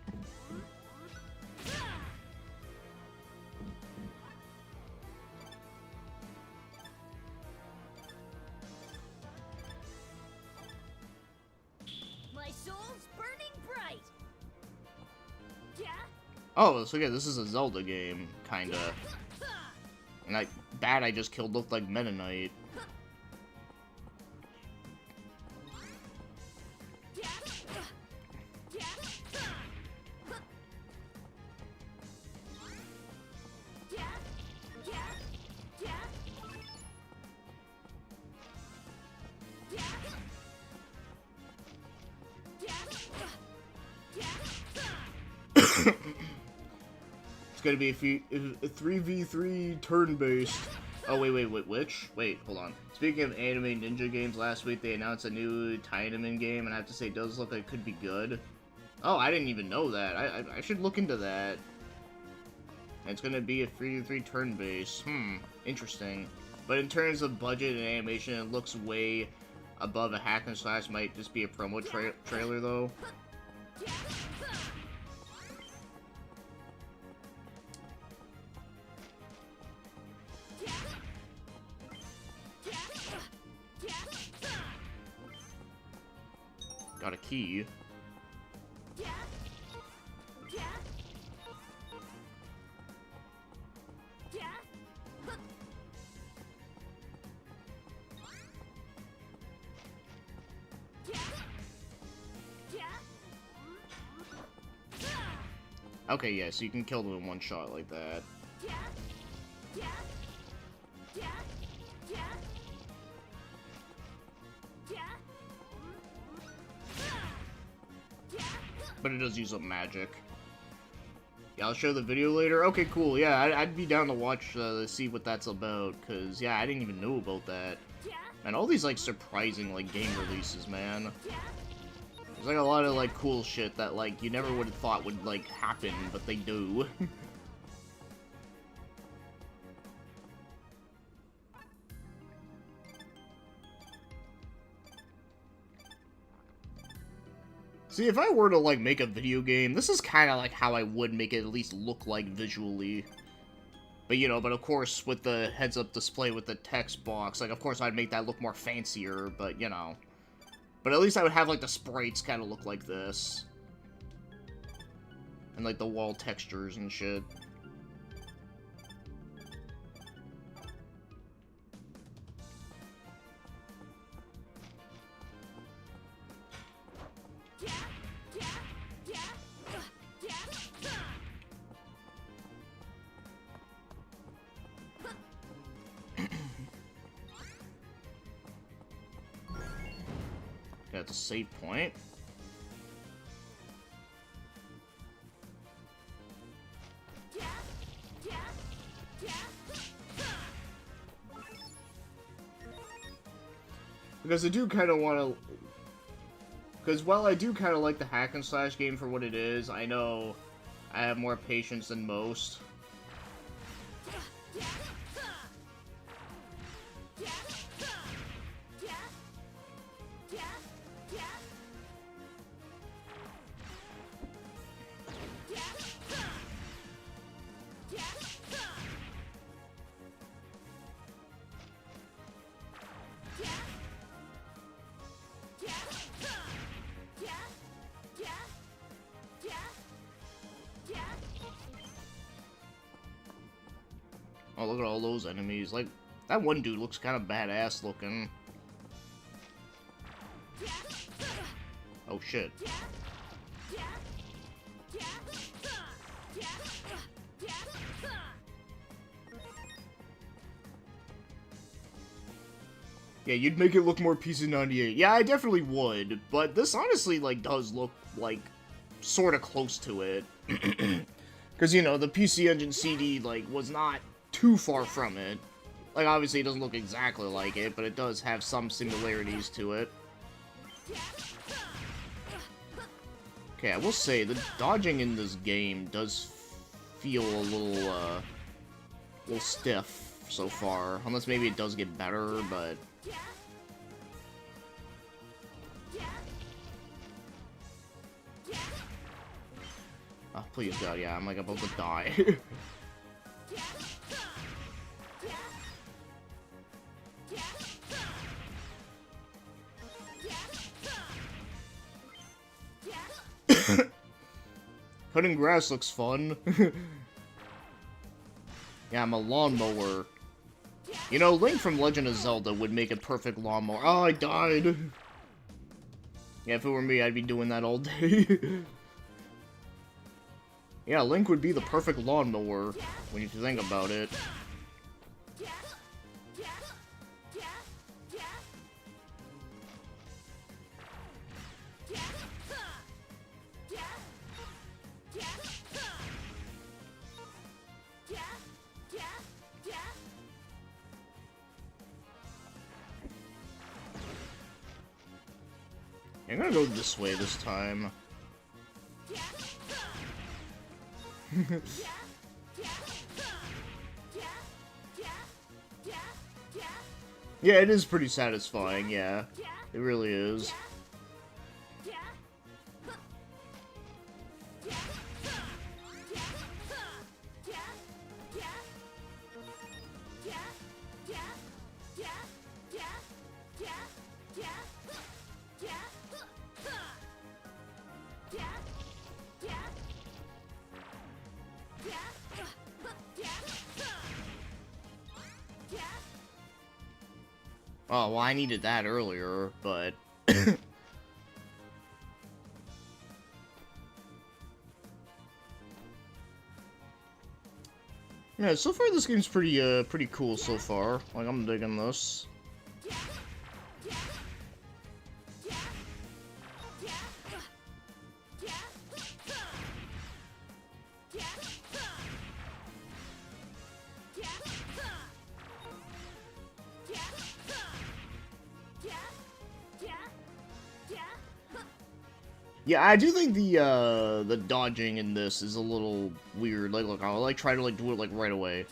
Oh, so yeah, this is a Zelda game, kinda. And that I just killed looked like Meta Knight. Gonna be a 3v3 turn-based. Oh, wait, which? Wait, hold on. Speaking of anime ninja games, last week they announced a new Tiedemann game, and I have to say, it does look like it could be good. Oh, I didn't even know that. I should look into that. And it's gonna be a 3v3 turn-based. Interesting. But in terms of budget and animation, it looks way above a hack and slash. Might just be a promo trailer, though. Got a key. Okay, yeah, so you can kill them in one shot like that. But it does use up magic. Yeah, I'll show the video later. Okay, cool. Yeah, I'd be down to watch, to see what that's about. Because, yeah, I didn't even know about that. Man, all these, like, surprising, like, game releases, man. There's, like, a lot of, like, cool shit that, like, you never would have thought would, like, happen, but they do. See, if I were to, like, make a video game, this is kind of like how I would make it at least look like visually. But, you know, but of course, with the heads-up display with the text box, like, of course I'd make that look more fancier, but, you know. But at least I would have, like, the sprites kind of look like this. And, like, the wall textures and shit. That's a save point. Because I do kind of want to... Because while I do kind of like the hack and slash game for what it is, I know I have more patience than most. Oh, look at all those enemies. Like, that one dude looks kind of badass looking. Oh, shit. Yeah, you'd make it look more PC-98. Yeah, I definitely would, but this honestly, like, does look, like, sort of close to it. Because, you know, the PC Engine CD, like, was not too far from it. Like, obviously it doesn't look exactly like it, but it does have some similarities to it. Okay, I will say, the dodging in this game does feel a little stiff so far. Unless maybe it does get better, but... Oh, please God, yeah, I'm like about to die. Cutting grass looks fun. Yeah, I'm a lawnmower. You know, Link from Legend of Zelda would make a perfect lawnmower. Oh, I died. Yeah, if it were me, I'd be doing that all day. Yeah, Link would be the perfect lawnmower, when you think about it. I'm gonna go this way this time. Yeah, it is pretty satisfying, yeah. It really is. Oh, well, I needed that earlier, but... Yeah, so far this game's pretty cool so far. Like, I'm digging this. Yeah, I do think the dodging in this is a little weird. Like, look, I'll like try to like do it like right away.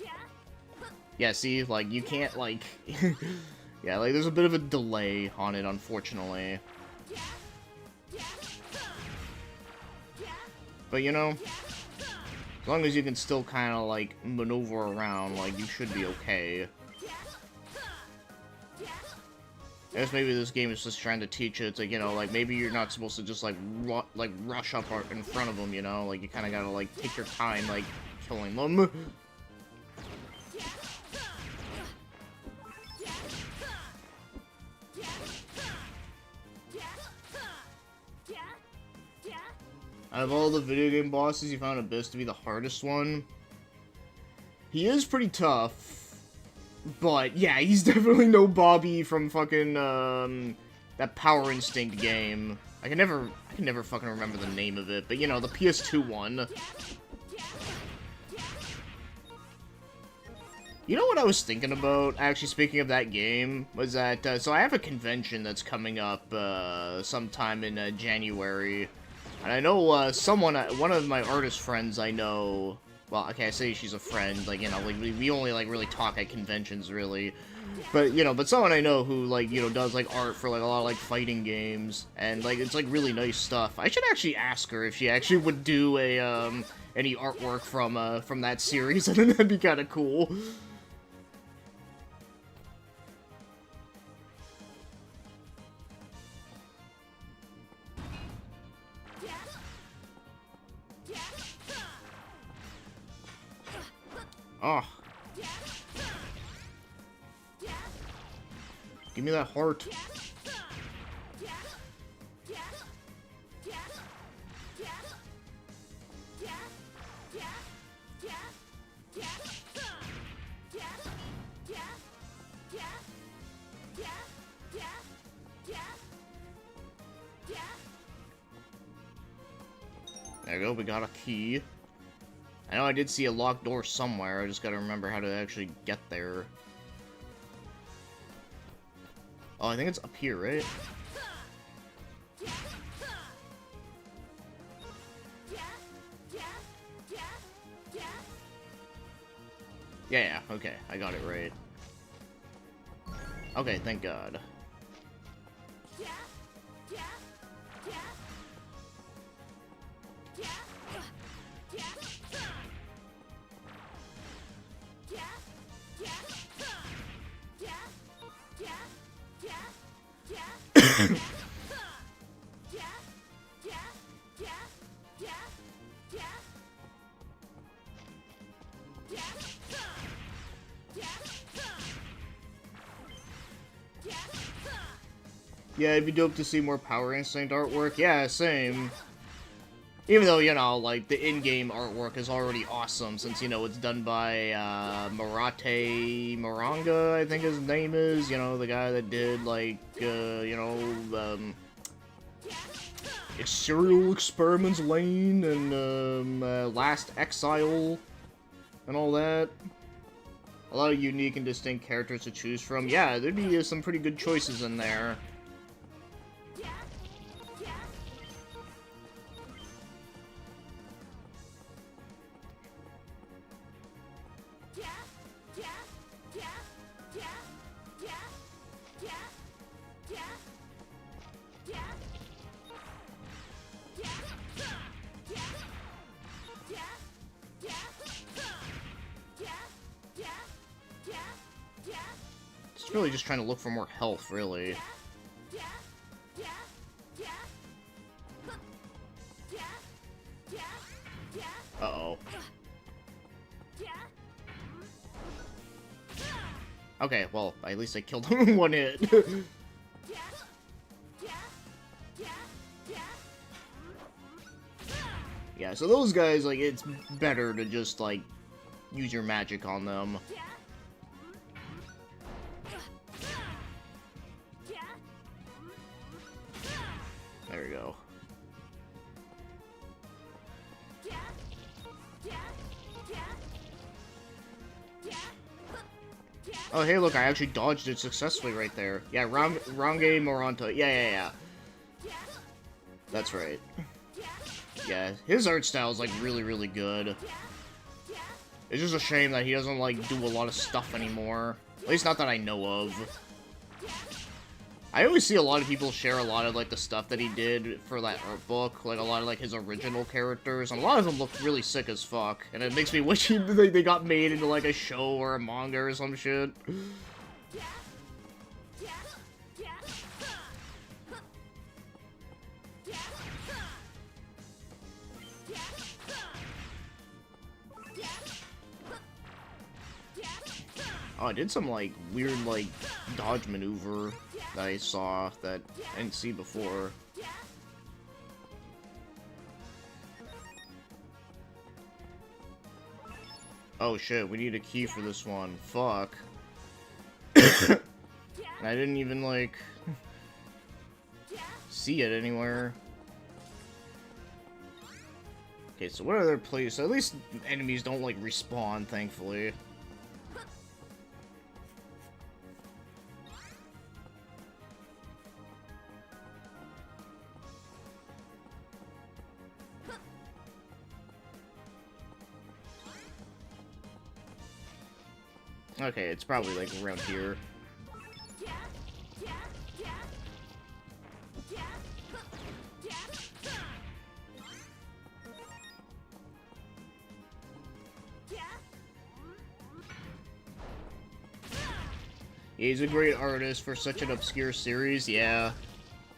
Yeah, see, like you can't like, yeah, like there's a bit of a delay on it, unfortunately. But you know, as long as you can still kind of like maneuver around, like you should be okay. I guess maybe this game is just trying to teach you, it's like, you know, like, maybe you're not supposed to just, like, rush up in front of them, you know? Like, you kind of gotta, like, take your time, like, killing them. Out of all the video game bosses, you found Abyss to be the hardest one. He is pretty tough. But, yeah, he's definitely no Bobby from fucking, that Power Instinct game. I can never fucking remember the name of it, but, you know, the PS2 one. You know what I was thinking about, actually, speaking of that game, was that, so I have a convention that's coming up, sometime in, January. And I know, one of my artist friends I know... Well, okay, I say she's a friend, like, you know, like, we only, like, really talk at conventions, really. But, you know, but someone I know who, like, you know, does, like, art for, like, a lot of, like, fighting games, and, like, it's, like, really nice stuff. I should actually ask her if she actually would do a, any artwork from that series, and that'd be kinda cool. Oh. Give me that heart. There you go, we got a key. I know I did see a locked door somewhere, I just gotta remember how to actually get there. Oh, I think it's up here, right? Yeah, okay, I got it right. Okay, thank God. Yeah, it'd be dope to see more Power Instinct artwork. Yeah, same. Even though, you know, like, the in-game artwork is already awesome, since, you know, it's done by, Marate Moranga, I think his name is. You know, the guy that did, like, you know, Serial Experiments Lane, and, Last Exile, and all that. A lot of unique and distinct characters to choose from. Yeah, there'd be some pretty good choices in there. Really just trying to look for more health, really. Uh-oh. Okay, well, at least I killed him in one hit. Yeah, so those guys, like, it's better to just, like, use your magic on them. There we go. Oh, hey, look, I actually dodged it successfully right there. Yeah, wrong game, Moronto. Yeah. That's right. Yeah, his art style is, like, really, really good. It's just a shame that he doesn't, like, do a lot of stuff anymore. At least not that I know of. I always see a lot of people share a lot of, like, the stuff that he did for that art book. Like, a lot of, like, his original characters. And a lot of them look really sick as fuck. And it makes me wish they got made into, like, a show or a manga or some shit. Oh, I did some, like, weird, like, dodge maneuver that I saw that I didn't see before. Oh shit, we need a key for this one. Fuck. I didn't even, like, see it anywhere. Okay, so what other places? At least enemies don't, like, respawn, thankfully. Okay, it's probably, like, around here. Yeah, he's a great artist for such an obscure series, yeah.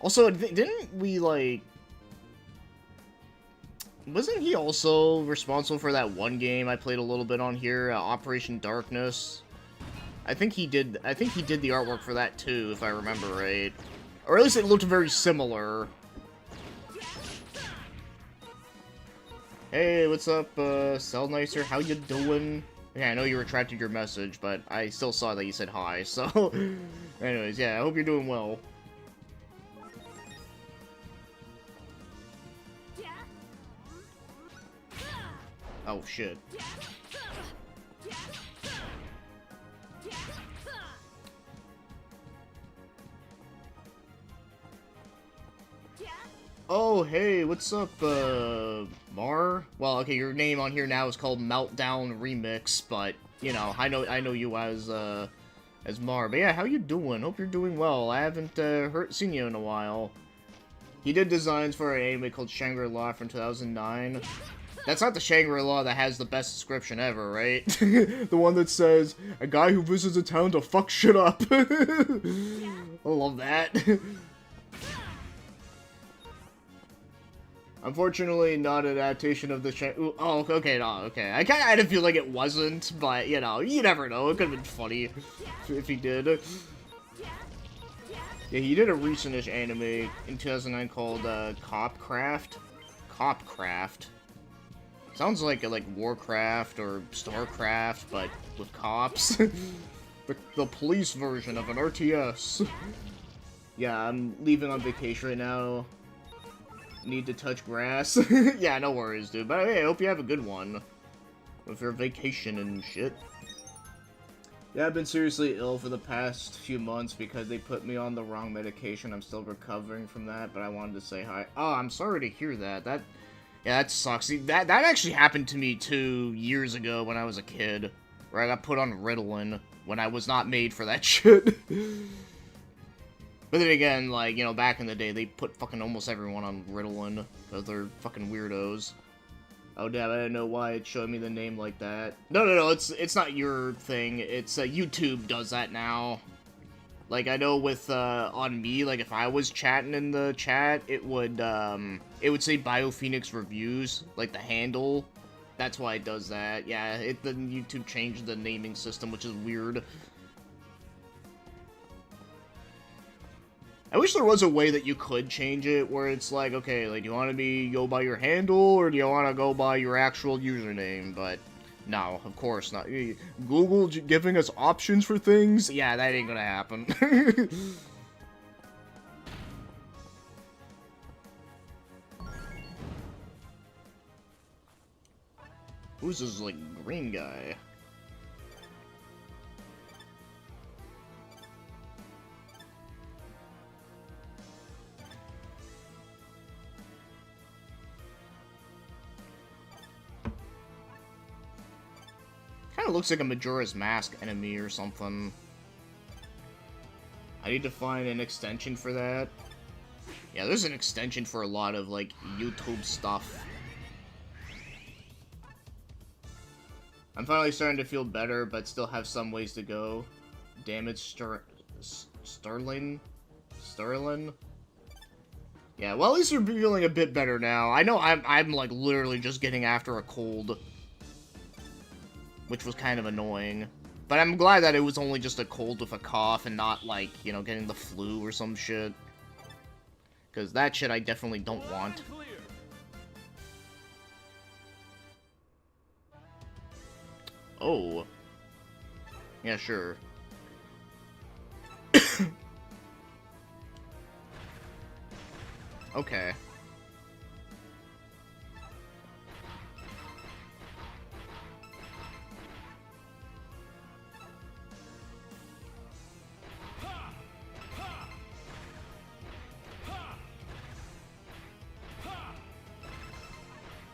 Also, didn't we, like... Wasn't he also responsible for that one game I played a little bit on here, Operation Darkness? I think he did the artwork for that too, if I remember right. Or at least it looked very similar. Hey, what's up, Cell Nicer? How you doing? Yeah, I know you retracted your message, but I still saw that you said hi, so... Anyways, yeah, I hope you're doing well. Oh, shit. Oh, hey, what's up, Mar? Well, okay, your name on here now is called Meltdown Remix, but, you know, I know you as Mar. But yeah, how you doing? Hope you're doing well. I haven't, seen you in a while. He did designs for an anime called Shangri-La from 2009. That's not the Shangri-La that has the best description ever, right? The one that says, a guy who visits a town to fuck shit up. I love that. Unfortunately, not an adaptation of the oh, okay, no, okay. I kind of feel like it wasn't, but, you know, you never know. It could have been funny if he did. Yeah, he did a recent-ish anime in 2009 called, Copcraft. Copcraft. Sounds like Warcraft or Starcraft, but with cops. the police version of an RTS. Yeah, I'm leaving on vacation right now. Need to touch grass. Yeah, no worries, dude. But hey, I hope you have a good one with your vacation and shit. Yeah, I've been seriously ill for the past few months because they put me on the wrong medication. I'm still recovering from that, but I wanted to say hi. Oh, I'm sorry to hear that. Yeah, that sucks. See, that actually happened to me 2 years ago when I was a kid. Where I got put on Ritalin when I was not made for that shit. But then again, like, you know, back in the day, they put fucking almost everyone on Ritalin, because they're fucking weirdos. Oh, damn, I didn't know why it showed me the name like that. No, it's not your thing. It's, YouTube does that now. Like, I know with, on me, like, if I was chatting in the chat, it would say BioPhoenix Reviews, like, the handle. That's why it does that. Yeah, the YouTube changed the naming system, which is weird. I wish there was a way that you could change it, where it's like, okay, like, do you want to go by your handle, or do you want to go by your actual username? But, No, of course not. Google giving us options for things? Yeah, that ain't gonna happen. Who's this, like, green guy? Kinda looks like a Majora's Mask enemy or something. I need to find an extension for that. Yeah, there's an extension for a lot of, like, YouTube stuff. I'm finally starting to feel better, but still have some ways to go. Damage Sterling? Yeah, well, at least we're feeling a bit better now. I know I'm like, literally just getting after a cold. Which was kind of annoying. But I'm glad that it was only just a cold with a cough and not, like, you know, getting the flu or some shit. Because that shit I definitely don't want. Oh. Yeah, sure. Okay.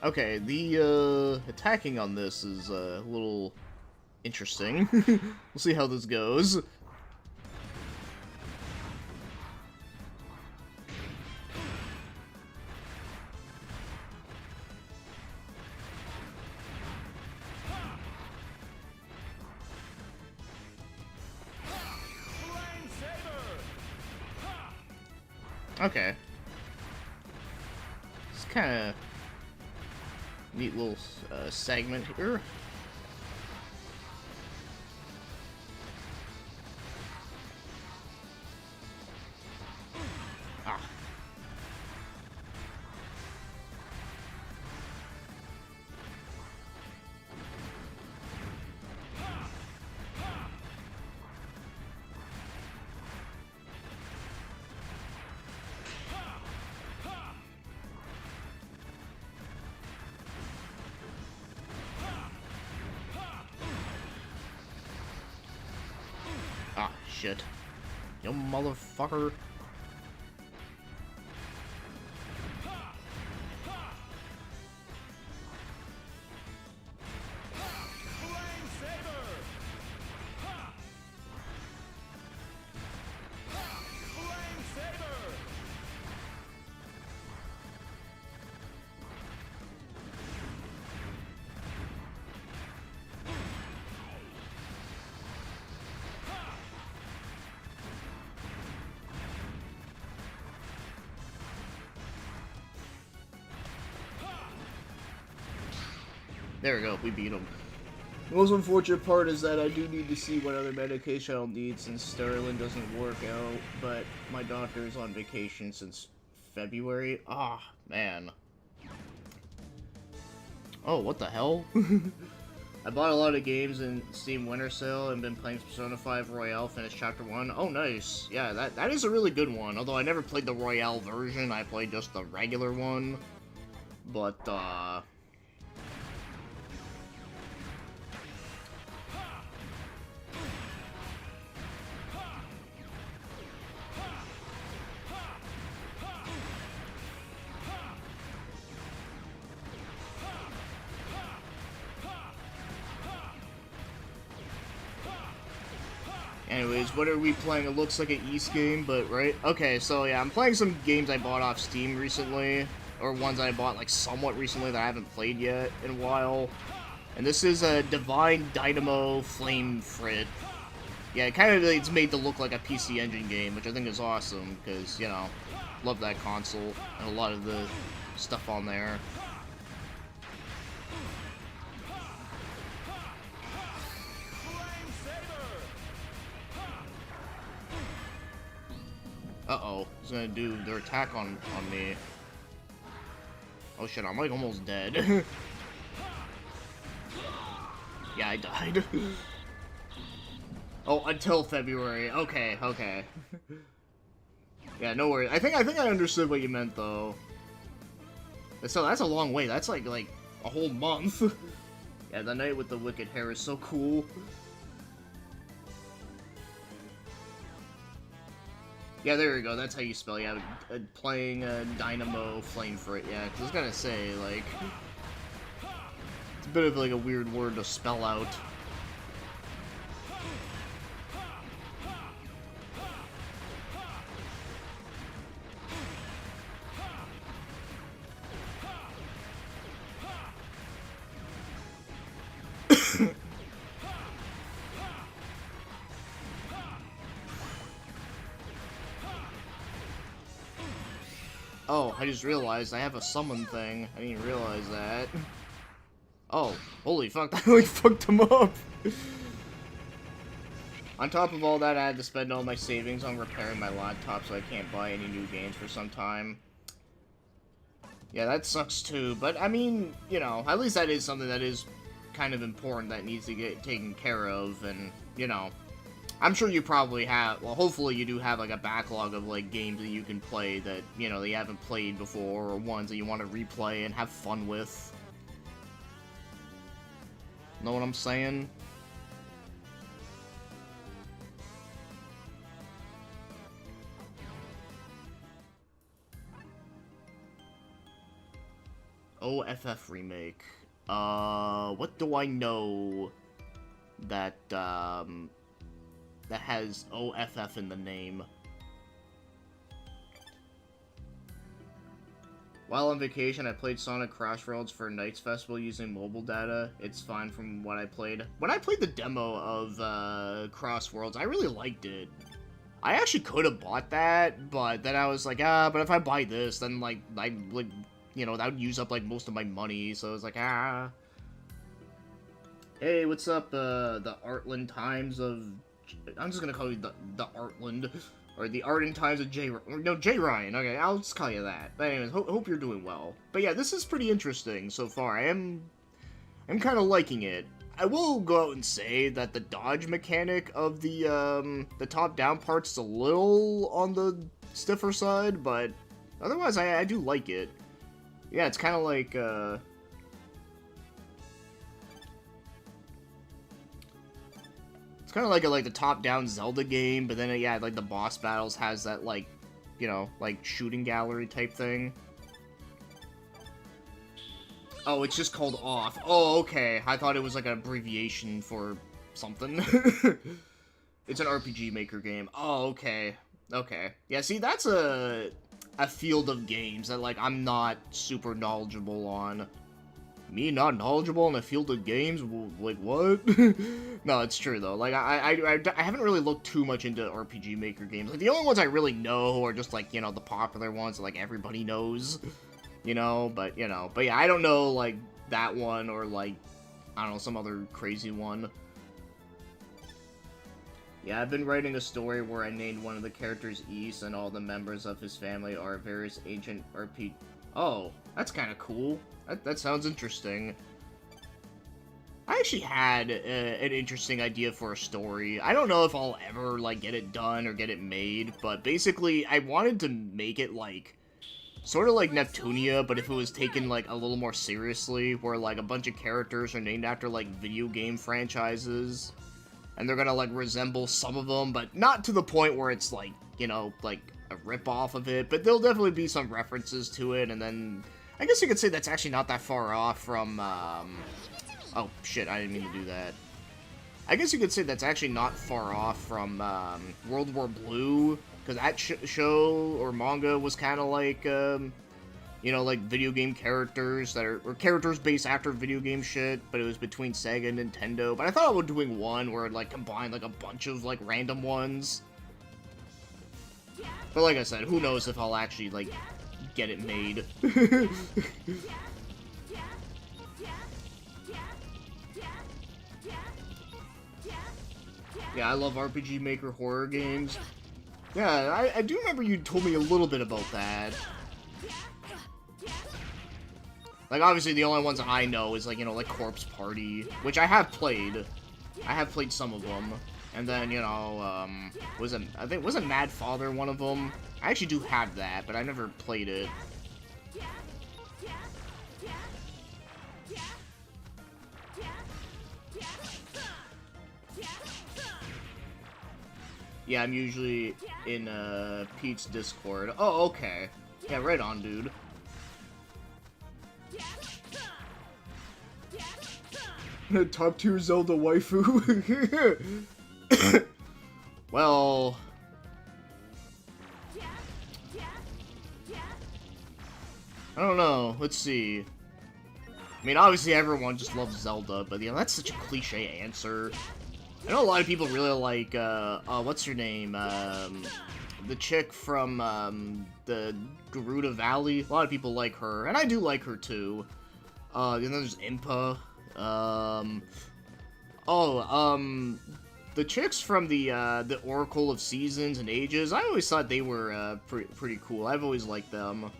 Okay, the, attacking on this is, a little interesting. We'll see how this goes. Okay. It's kinda neat little segment here. Ah. Ah, shit. You motherfucker. There we go, we beat him. The most unfortunate part is that I do need to see what other medication I'll need since Sterling doesn't work out, but my doctor is on vacation since February. Ah, man. Oh, what the hell? I bought a lot of games in Steam Winter Sale and been playing Persona 5 Royale, finished Chapter 1. Oh, nice. Yeah, that is a really good one. Although I never played the Royale version, I played just the regular one. But, anyways, what are we playing? It looks like an East game, but right? Okay, so yeah, I'm playing some games I bought off Steam recently, or ones I bought like somewhat recently that I haven't played yet in a while. And this is a Divine Dynamo Flame Frit. Yeah, it kind of it's made to look like a PC Engine game, which I think is awesome because, you know, love that console and a lot of the stuff on there. Uh-oh, he's gonna do their attack on me. Oh shit, I'm like almost dead. Yeah, I died. Oh, until February. Okay, okay. Yeah, no worries. I think I understood what you meant though. So that's a long way. That's like a whole month. Yeah, the Knight with the Wicked Hair is so cool. Yeah, there we go. That's how you spell. Yeah, playing Dynamo Flame for it. Yeah, 'cause I was gonna say like it's a bit of like a weird word to spell out. Oh, I just realized I have a summon thing. I didn't realize that. Oh, holy fuck, that really fucked him up! On top of all that, I had to spend all my savings on repairing my laptop, so I can't buy any new games for some time. Yeah, that sucks too, but I mean, you know, at least that is something that is kind of important that needs to get taken care of, and, you know, I'm sure you probably have, well, hopefully you do have, like, a backlog of, like, games that you can play that, you know, that you haven't played before, or ones that you want to replay and have fun with. Know what I'm saying? OFF remake. What do I know that, that has OFF in the name? While on vacation, I played Sonic Crossroads for Nights Festival using mobile data. It's fine from what I played. When I played the demo of, Crossworlds, I really liked it. I actually could have bought that, but then I was like, but if I buy this, then, like, you know, that would use up, like, most of my money, so I was like, Hey, what's up, the Artland Times of... I'm just gonna call you the Artland, or the Ardent Times of J Ryan, okay, I'll just call you that. But anyways, hope you're doing well. But yeah, this is pretty interesting so far. I'm kind of liking it. I will go out and say that the dodge mechanic of the top-down part's a little on the stiffer side, but otherwise I do like it. Yeah, it's kind of like, it's kind of like the top-down Zelda game, but then, yeah, like, the boss battles has that, like, you know, like, shooting gallery type thing. Oh, it's just called OFF. Oh, okay. I thought it was, like, an abbreviation for something. It's an RPG Maker game. Oh, okay. Okay. Yeah, see, that's a field of games that, like, I'm not super knowledgeable on. Me not knowledgeable in a field of games? Like, what? No, it's true, though. Like, I haven't really looked too much into RPG Maker games. Like, the only ones I really know are just, like, you know, the popular ones that, like, everybody knows. You know, but yeah, I don't know, like, that one, or, like, I don't know, some other crazy one. Yeah, I've been writing a story where I named one of the characters East, and all the members of his family are various ancient RPG... Oh, that's kind of cool. That sounds interesting. I actually had an interesting idea for a story. I don't know if I'll ever, like, get it done or get it made, but basically, I wanted to make it, like, sort of like Neptunia, but if it was taken, like, a little more seriously, where, like, a bunch of characters are named after, like, video game franchises, and they're gonna, like, resemble some of them, but not to the point where it's, like, you know, like, a rip-off of it, but there'll definitely be some references to it, and then, I guess you could say that's actually not that far off from, oh, shit, I didn't mean to do that. I guess you could say that's actually not far off from, World War Blue, because that show, or manga, was kind of like, you know, like, video game characters that are, or characters based after video game shit, but it was between Sega and Nintendo. But I thought about doing one where it, like, combined, like, a bunch of, like, random ones. But like I said, who knows if I'll actually, like, get it made. Yeah, I love RPG Maker horror games. Yeah, I do remember you told me a little bit about that. Like, obviously, the only ones I know is, like, you know, like, Corpse Party, which I have played. I have played some of them. And then, you know, wasn't Mad Father one of them? I actually do have that, but I never played it. Yeah, I'm usually in, Pete's Discord. Oh, okay. Yeah, right on, dude. Top tier Zelda waifu. Well... I don't know. Let's see. I mean, obviously everyone just loves Zelda, but, you know, that's such a cliche answer. I know a lot of people really like, what's her name? The chick from, the Garuda Valley. A lot of people like her, and I do like her, too. You know, there's Impa. The chicks from the Oracle of Seasons and Ages, I always thought they were, pretty cool. I've always liked them.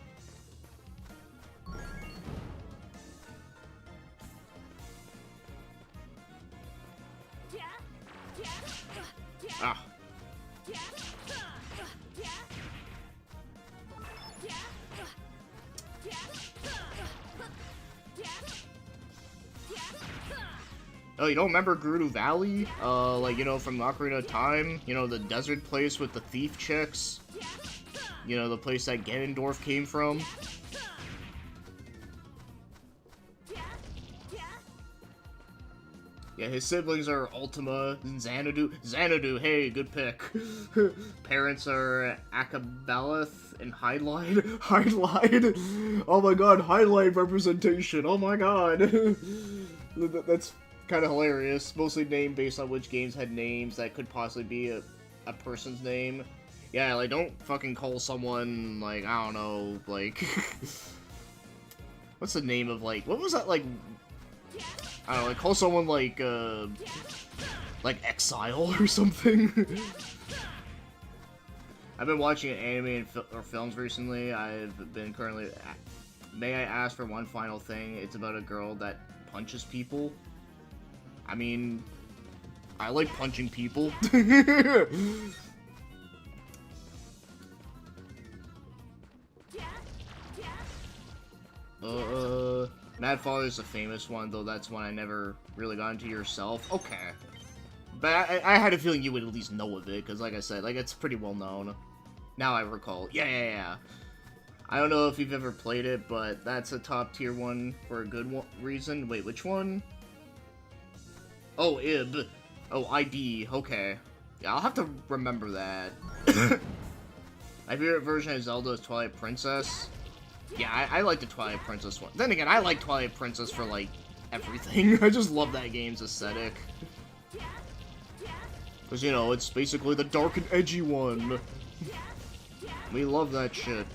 Ah. Oh, you don't remember Gerudo Valley? Like, you know, from Ocarina of Time? You know, the desert place with the thief chicks? You know, the place that Ganondorf came from? Yeah, his siblings are Ultima and Xanadu. Xanadu, hey, good pick. Parents are Akabalath and Highlight. Highlight? Oh my god, Highlight representation. Oh my god. That's kind of hilarious. Mostly named based on which games had names that could possibly be a person's name. Yeah, like, don't fucking call someone, like, I don't know, like... What's the name of, like... What was that, like... I don't know, like, call someone, like Exile or something. I've been watching anime or films recently. I've been currently... May I ask for one final thing? It's about a girl that punches people. I mean... I like punching people. Mad Father's a famous one, though that's one I never really got into yourself. Okay. But I had a feeling you would at least know of it, because like I said, like, it's pretty well known. Now I recall. Yeah. I don't know if you've ever played it, but that's a top tier one for a good reason. Wait, which one? Oh, IB. Oh, IB. Okay. Yeah, I'll have to remember that. My favorite version of Zelda is Twilight Princess. Yeah, I like the Twilight Princess one. Then again, I like Twilight Princess for, like, everything. I just love that game's aesthetic. Because, you know, it's basically the dark and edgy one. We love that shit.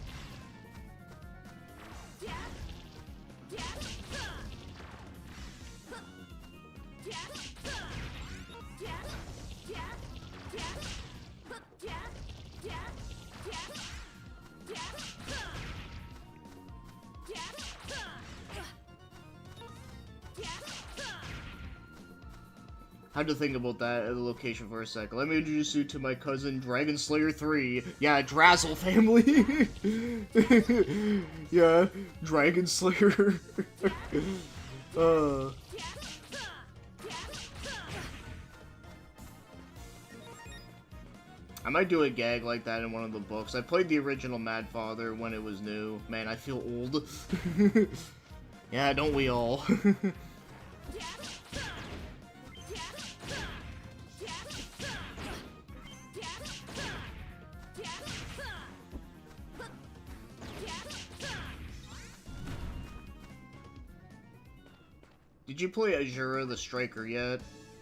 Had to think about that at the location for a second. Let me introduce you to my cousin, Dragon Slayer 3. Yeah, Drazzle family. Yeah, Dragon Slayer. I might do a gag like that in one of the books. I played the original Mad Father when it was new. Man, I feel old. Yeah, don't we all? Did you play Azura the Striker yet?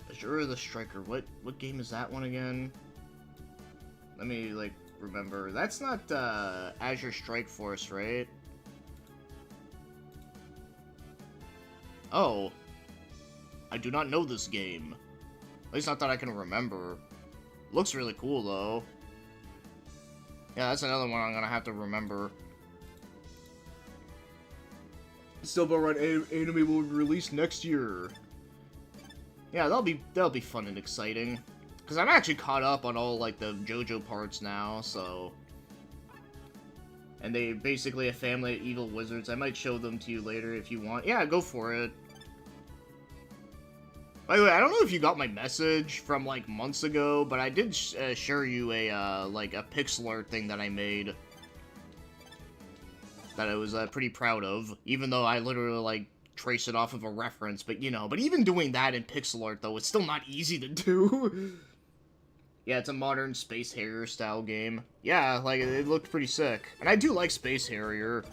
Azura the Striker, what game is that one again? Let me, like, remember. That's not, Azure Strike Force, right? Oh. I do not know this game. At least not that I can remember. Looks really cool, though. Yeah, that's another one I'm gonna have to remember. Still Bell Run anime will be released next year. Yeah, that'll be fun and exciting. Because I'm actually caught up on all, like, the JoJo parts now, so... And they basically a family of evil wizards. I might show them to you later if you want. Yeah, go for it. By the way, I don't know if you got my message from, like, months ago, but I did share you a, like, a pixel art thing that I made. That I was pretty proud of. Even though I literally, like, traced it off of a reference, but, you know. But even doing that in pixel art, though, it's still not easy to do. Yeah, it's a modern Space Harrier style game. Yeah, like, it looked pretty sick. And I do like Space Harrier.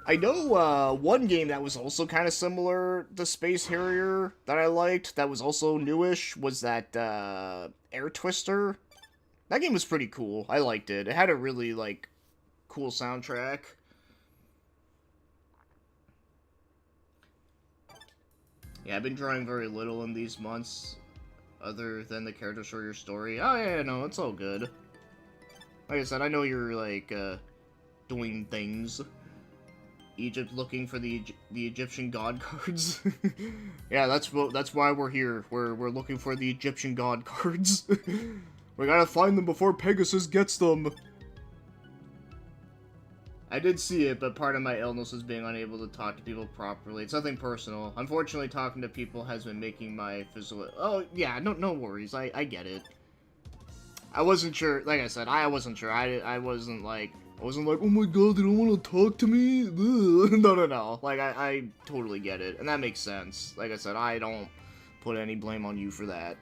I know, one game that was also kind of similar to Space Harrier that I liked, that was also newish, was that, Air Twister. That game was pretty cool. I liked it. It had a really, like, cool soundtrack. Yeah, I've been drawing very little in these months. Other than the characters for your story. Oh, yeah, no, it's all good. Like I said, I know you're, like, doing things. Egypt looking for the Egyptian god cards. Yeah, that's why we're here. We're looking for the Egyptian god cards. We gotta find them before Pegasus gets them. I did see it, but part of my illness is being unable to talk to people properly. It's nothing personal. Unfortunately, talking to people has been making my physical... Oh, yeah, no worries. I get it. I wasn't sure. Like I said, I wasn't sure. I wasn't like, oh my god, they don't want to talk to me? No. Like, I totally get it. And that makes sense. Like I said, I don't put any blame on you for that.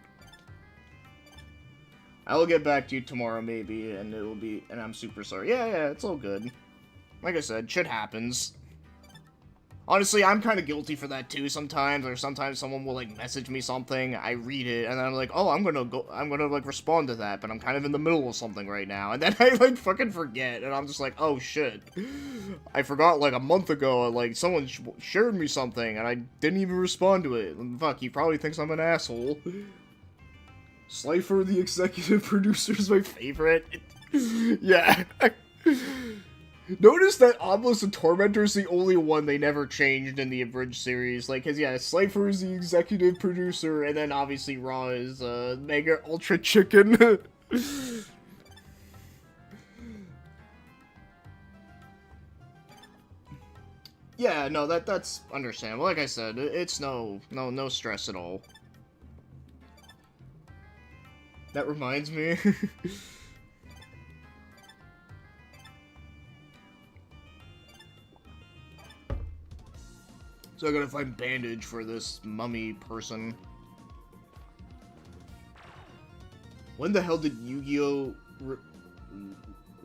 I will get back to you tomorrow, maybe, and it will be... And I'm super sorry. Yeah, it's all good. Like I said, shit happens. Honestly, I'm kind of guilty for that too sometimes, or sometimes someone will, like, message me something, I read it, and then I'm like, oh, I'm gonna, like, respond to that, but I'm kind of in the middle of something right now, and then I, like, fucking forget, and I'm just like, oh, shit. I forgot, like, a month ago, like, someone shared me something, and I didn't even respond to it. Fuck, he probably thinks I'm an asshole. Slifer, the executive producer, is my favorite. Yeah. Notice that Obelisk the Tormentor is the only one they never changed in the Abridged series. Like, cause yeah, Slifer is the executive producer, and then obviously Raw is, Mega Ultra Chicken. Yeah, no, that's understandable. Like I said, it's no stress at all. That reminds me. So I gotta find bandage for this mummy person. When the hell did Yu-Gi-Oh!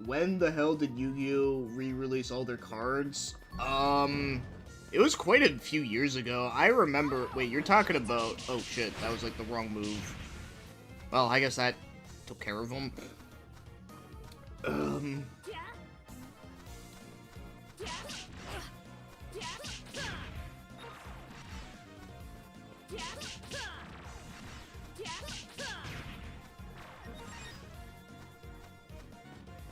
When the hell did Yu-Gi-Oh! Re-release all their cards? It was quite a few years ago. I remember... Wait, you're talking about... Oh shit, that was like the wrong move. Well, I guess that took care of them.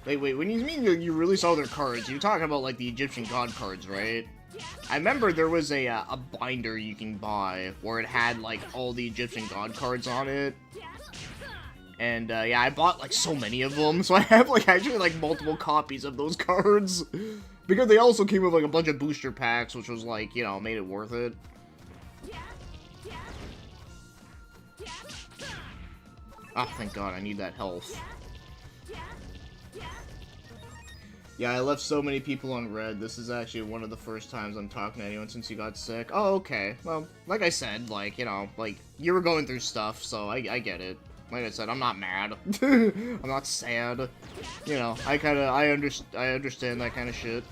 Wait, when you mean you release all their cards, you're talking about, like, the Egyptian god cards, right? I remember there was a binder you can buy where it had, like, all the Egyptian god cards on it. And, yeah, I bought, like, so many of them, so I have, like, actually, like, multiple copies of those cards. Because they also came with, like, a bunch of booster packs, which was, like, you know, made it worth it. Oh, thank God, I need that health. Yeah, I left so many people on red. This is actually one of the first times I'm talking to anyone since you got sick. Oh, okay. Well, like I said, like, you know, like, you were going through stuff, so I get it. Like I said, I'm not mad. I'm not sad. You know, I understand that kind of shit.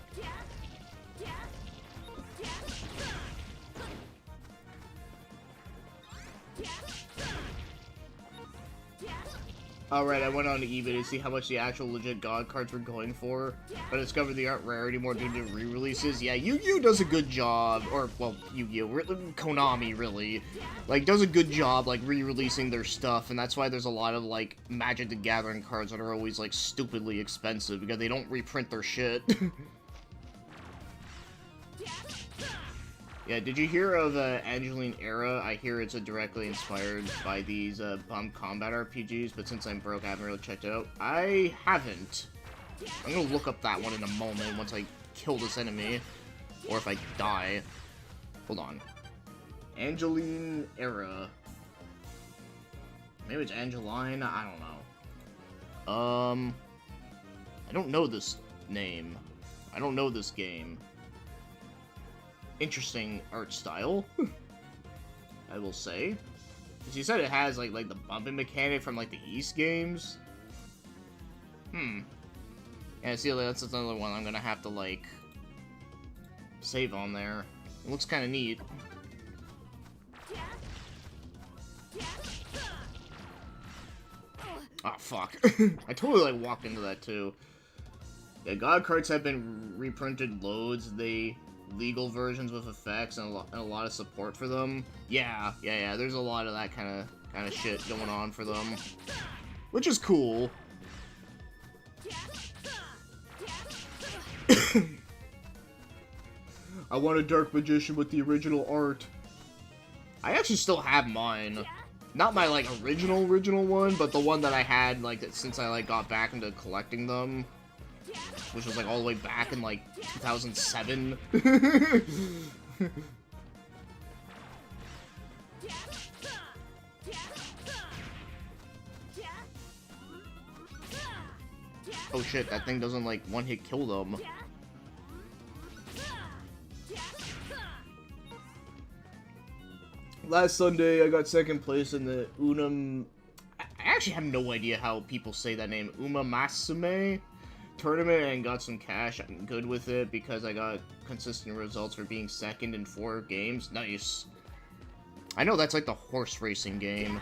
Alright, I went on to eBay to see how much the actual legit god cards were going for, but I discovered they aren't rare anymore due to re-releases. Yeah, Yu-Gi-Oh! Does a good job, or, well, Yu-Gi-Oh! Konami, really, like, does a good job, like, re-releasing their stuff, and that's why there's a lot of, like, Magic the Gathering cards that are always, like, stupidly expensive, because they don't reprint their shit. Yeah, did you hear of Angeline Era? I hear it's directly inspired by these bomb combat RPGs, but since I'm broke, I haven't really checked it out. I haven't. I'm gonna look up that one in a moment once I kill this enemy, or if I die. Hold on. Angeline Era. Maybe it's Angeline? I don't know. I don't know this name. I don't know this game. Interesting art style, I will say. She said it has like the bumping mechanic from like the East games. Yeah, see, that's another one I'm gonna have to like save on there. It looks kind of neat. Oh fuck! I totally like walked into that too. Yeah, God cards have been reprinted loads. Legal versions with effects and a lot of support for them. Yeah. There's a lot of that kind of shit going on for them, which is cool. I want a Dark Magician with the original art. I actually still have mine. Not my like original one, but the one that I had like since I like got back into collecting them. Which was like all the way back in like 2007. Oh shit, that thing doesn't like one-hit kill them. Last Sunday, I got second place in the I actually have no idea how people say that name. Umamasume tournament and got some cash. I'm good with it because I got consistent results for being second in 4 games. Nice. I know that's like the horse racing game.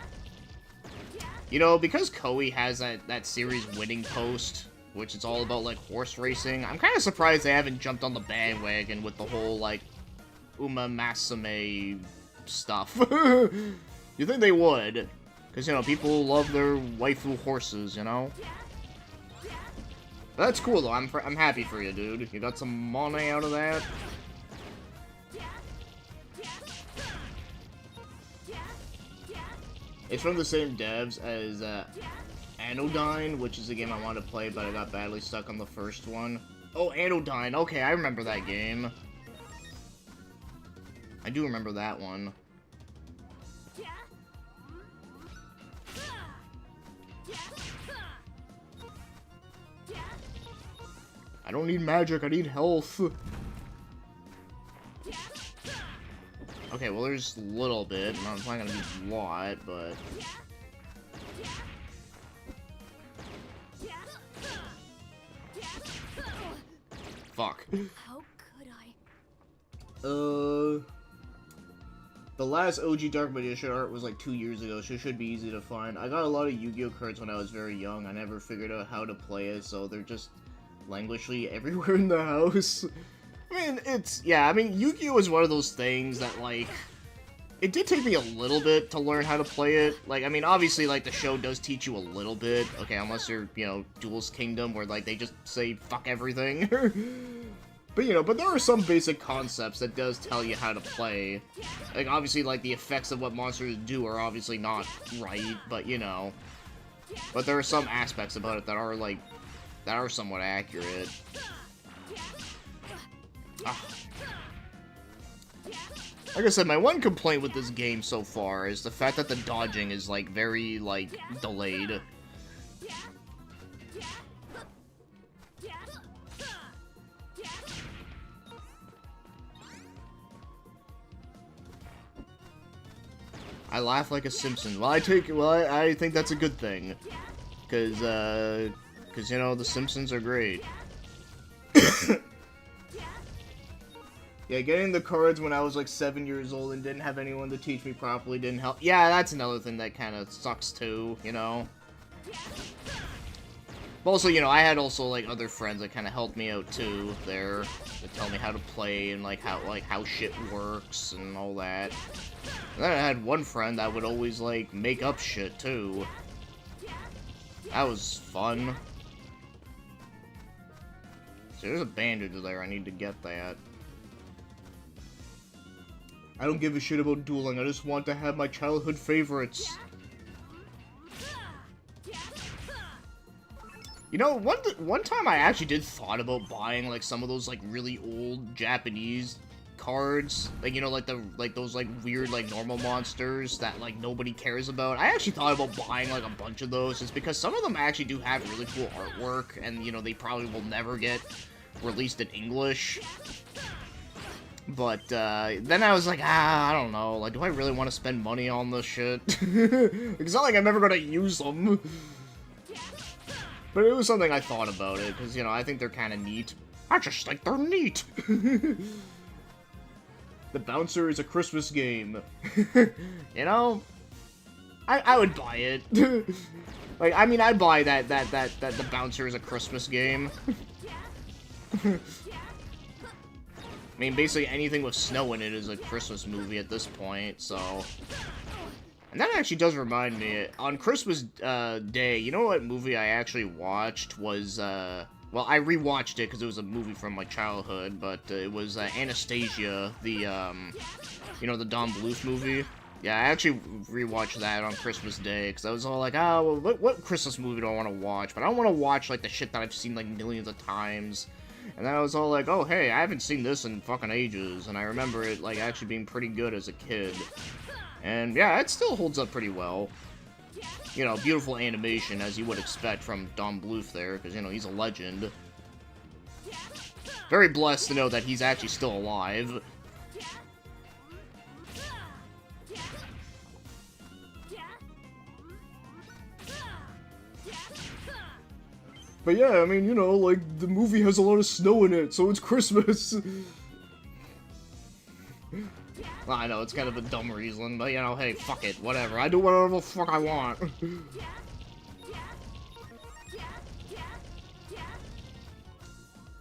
You know, because Koei has that series winning post, which is all about like horse racing, I'm kind of surprised they haven't jumped on the bandwagon with the whole like Umamasume stuff. You think they would? Because, you know, people love their waifu horses, you know? That's cool, though. I'm happy for you, dude. You got some money out of that? It's from the same devs as Anodyne, which is a game I wanted to play, but I got badly stuck on the first one. Oh, Anodyne. Okay, I remember that game. I do remember that one. I don't need magic, I need health. Okay, well there's a little bit. No, it's not gonna be a lot, but... Fuck. How could I? The last OG Dark Magician art was like 2 years ago, so it should be easy to find. I got a lot of Yu-Gi-Oh cards when I was very young. I never figured out how to play it, so they're just languishly everywhere in the house. I mean, yeah, I mean, Yu-Gi-Oh is one of those things that, like, it did take me a little bit to learn how to play it. Like, I mean, obviously, like, the show does teach you a little bit. Okay, unless you're, you know, Duelist Kingdom, where, like, they just say, fuck everything. But, you know, but there are some basic concepts that does tell you how to play. Like, obviously, like, the effects of what monsters do are obviously not right, but, you know. But there are some aspects about it that are, like, that are somewhat accurate. Ah. Like I said, my one complaint with this game so far is the fact that the dodging is, like, very, like, delayed. I laugh like a Simpson. Well, I think that's a good thing. Cause, you know, the Simpsons are great. Yeah, getting the cards when I was like 7 years old and didn't have anyone to teach me properly didn't help. Yeah, that's another thing that kind of sucks too, you know? But also, you know, I had also like other friends that kind of helped me out too there to tell me how to play and like how shit works and all that. And then I had one friend that would always like make up shit too. That was fun. So there's a bandage there, I need to get that. I don't give a shit about dueling, I just want to have my childhood favorites. You know, one time I actually did thought about buying, like, some of those, like, really old Japanese cards. Like, you know, like, those, like, weird, like, normal monsters that, like, nobody cares about. I actually thought about buying, like, a bunch of those, just because some of them actually do have really cool artwork, and, you know, they probably will never get released in English. But, then I was like, I don't know, like, do I really want to spend money on this shit? It's not like I'm ever gonna use them. But it was something I thought about it, because, you know, I think they're kind of neat. I just think they're neat! The Bouncer is a Christmas game. You know? I would buy it. Like, I mean, I'd buy that The Bouncer is a Christmas game. I mean, basically anything with snow in it is a Christmas movie at this point, so... And that actually does remind me, on Christmas Day, you know what movie I actually watched was, well, I rewatched it because it was a movie from my childhood, but it was Anastasia, the, you know, the Don Bluth movie. Yeah, I actually rewatched that on Christmas Day, because I was all like, oh, well, what Christmas movie do I want to watch? But I don't want to watch, like, the shit that I've seen, like, millions of times. And then I was all like, oh, hey, I haven't seen this in fucking ages, and I remember it, like, actually being pretty good as a kid. And, yeah, it still holds up pretty well. You know, beautiful animation, as you would expect from Don Bluth there, because, you know, he's a legend. Very blessed to know that he's actually still alive. But yeah, I mean, you know, like, the movie has a lot of snow in it, so it's Christmas. Well, I know, it's kind of a dumb reason, but, you know, hey, fuck it, whatever. I do whatever the fuck I want.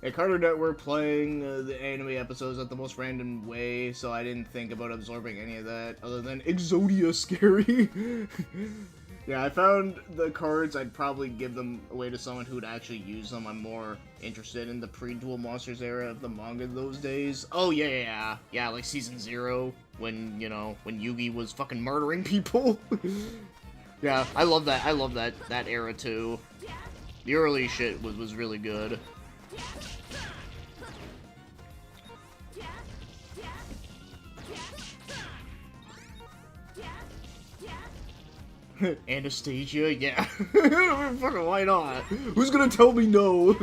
Hey, Cartoon Network playing the anime episodes at the most random way, so I didn't think about absorbing any of that, other than Exodia scary. Yeah, I found the cards, I'd probably give them away to someone who would actually use them. I'm more interested in the pre-Duel Monsters era of the manga those days. Oh, yeah, like Season 0, when, you know, when Yugi was fucking murdering people. Yeah, I love that era, too. The early shit was really good. Anastasia? Yeah. Fucking why not? Who's gonna tell me no?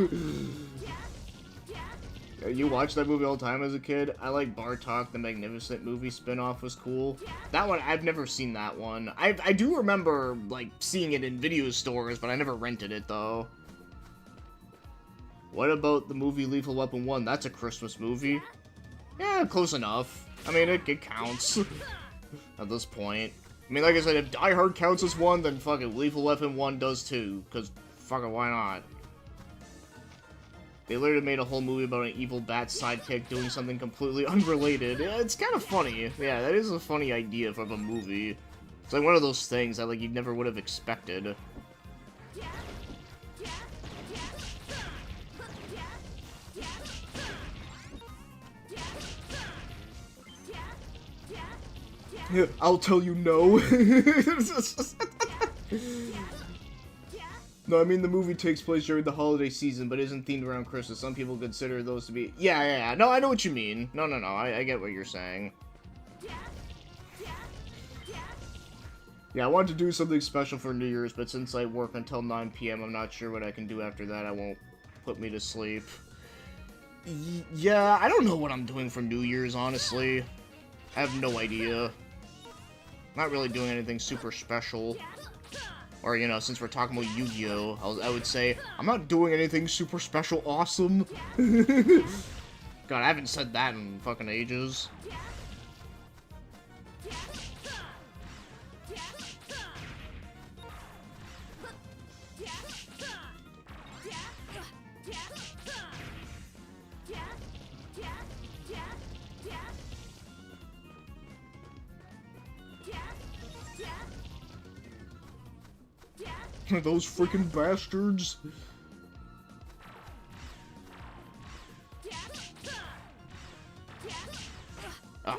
You watched that movie all the time as a kid? I like Bartok, the Magnificent movie spin-off was cool. That one, I've never seen that one. I do remember, like, seeing it in video stores, but I never rented it, though. What about the movie Lethal Weapon 1? That's a Christmas movie. Yeah, close enough. I mean, it counts. At this point. I mean, like I said, if Die Hard counts as one, then fucking Lethal Weapon 1 does too. Because, fucking why not? They literally made a whole movie about an evil bat sidekick doing something completely unrelated. Yeah, it's kind of funny. Yeah, that is a funny idea for a movie. It's like one of those things that, like, you never would have expected. I'll tell you no. No, I mean, the movie takes place during the holiday season, but isn't themed around Christmas. Some people consider those to be... Yeah. No, I know what you mean. No. I get what you're saying. Yeah, I wanted to do something special for New Year's, but since I work until 9 p.m., I'm not sure what I can do after that. I won't put me to sleep. Yeah, I don't know what I'm doing for New Year's, honestly. I have no idea. Not really doing anything super special. Or, you know, since we're talking about Yu-Gi-Oh!, I would say, I'm not doing anything super special awesome. God, I haven't said that in fucking ages. Those freaking bastards. Ah.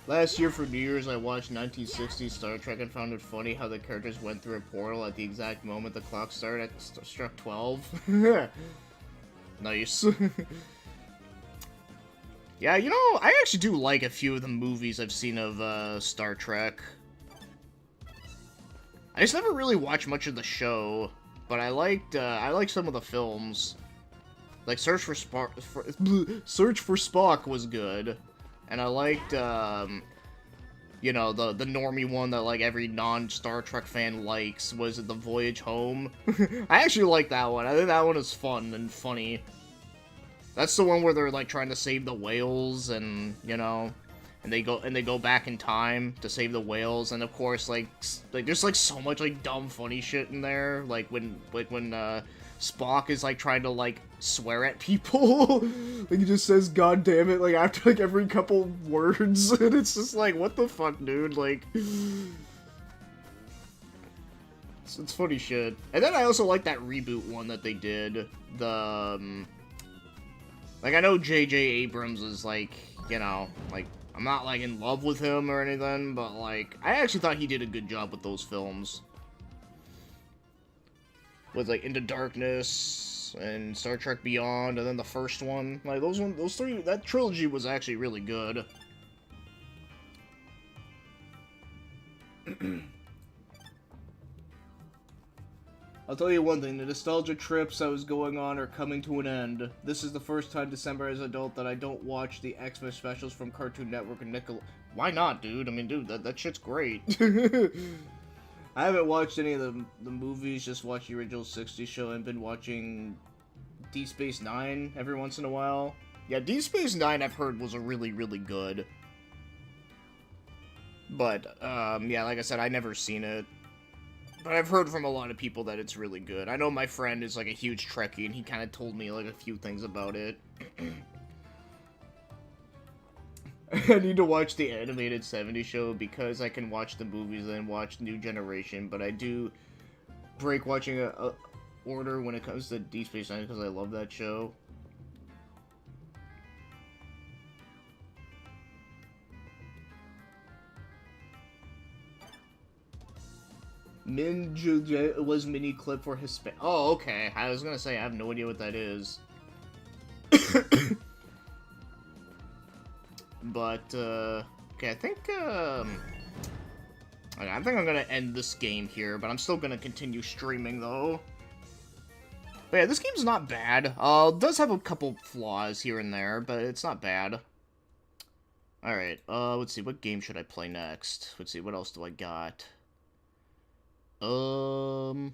Last year for New Year's, I watched 1960s Star Trek and found it funny how the characters went through a portal at the exact moment the clock started struck 12. Nice. Yeah, you know, I actually do like a few of the movies I've seen of Star Trek. I just never really watched much of the show, but I liked some of the films. Like Search for Spock was good, and I liked you know, the normie one that like every non-Star Trek fan likes. Was it The Voyage Home? I actually like that one. I think that one is fun and funny. That's the one where they're like trying to save the whales, and you know, and they go back in time to save the whales, and of course like there's like so much like dumb funny shit in there, like when Spock is like trying to like swear at people. Like he just says "God damn it" like after like every couple words, and it's just like, what the fuck, dude? Like, it's funny shit. And then I also like that reboot one that they did. The like, I know J.J. Abrams is like, you know, like, I'm not like in love with him or anything, but like I actually thought he did a good job with those films. With like Into Darkness and Star Trek Beyond, and then the first one, like those three, that trilogy was actually really good. I'll tell you one thing, the nostalgia trips I was going on are coming to an end. This is the first time December as an adult that I don't watch the Xmas specials from Cartoon Network and Why not, dude? I mean, dude, that shit's great. I haven't watched any of the movies, just watched the original 60s show, and been watching Deep Space Nine every once in a while. Yeah, Deep Space Nine I've heard was a really, really good. But, yeah, like I said, I never seen it. But I've heard from a lot of people that it's really good. I know my friend is like a huge Trekkie, and he kind of told me like a few things about it. I need to watch the animated 70s show because I can watch the movies and watch New Generation, but I do break watching a order when it comes to Deep Space Nine because I love that show. Minju was mini clip for Hispanic. Oh, okay. I was gonna say I have no idea what that is. But okay, I think I'm gonna end this game here, but I'm still gonna continue streaming though. But yeah, this game's not bad. It does have a couple flaws here and there, but it's not bad. Alright, let's see, what game should I play next? Let's see, what else do I got? I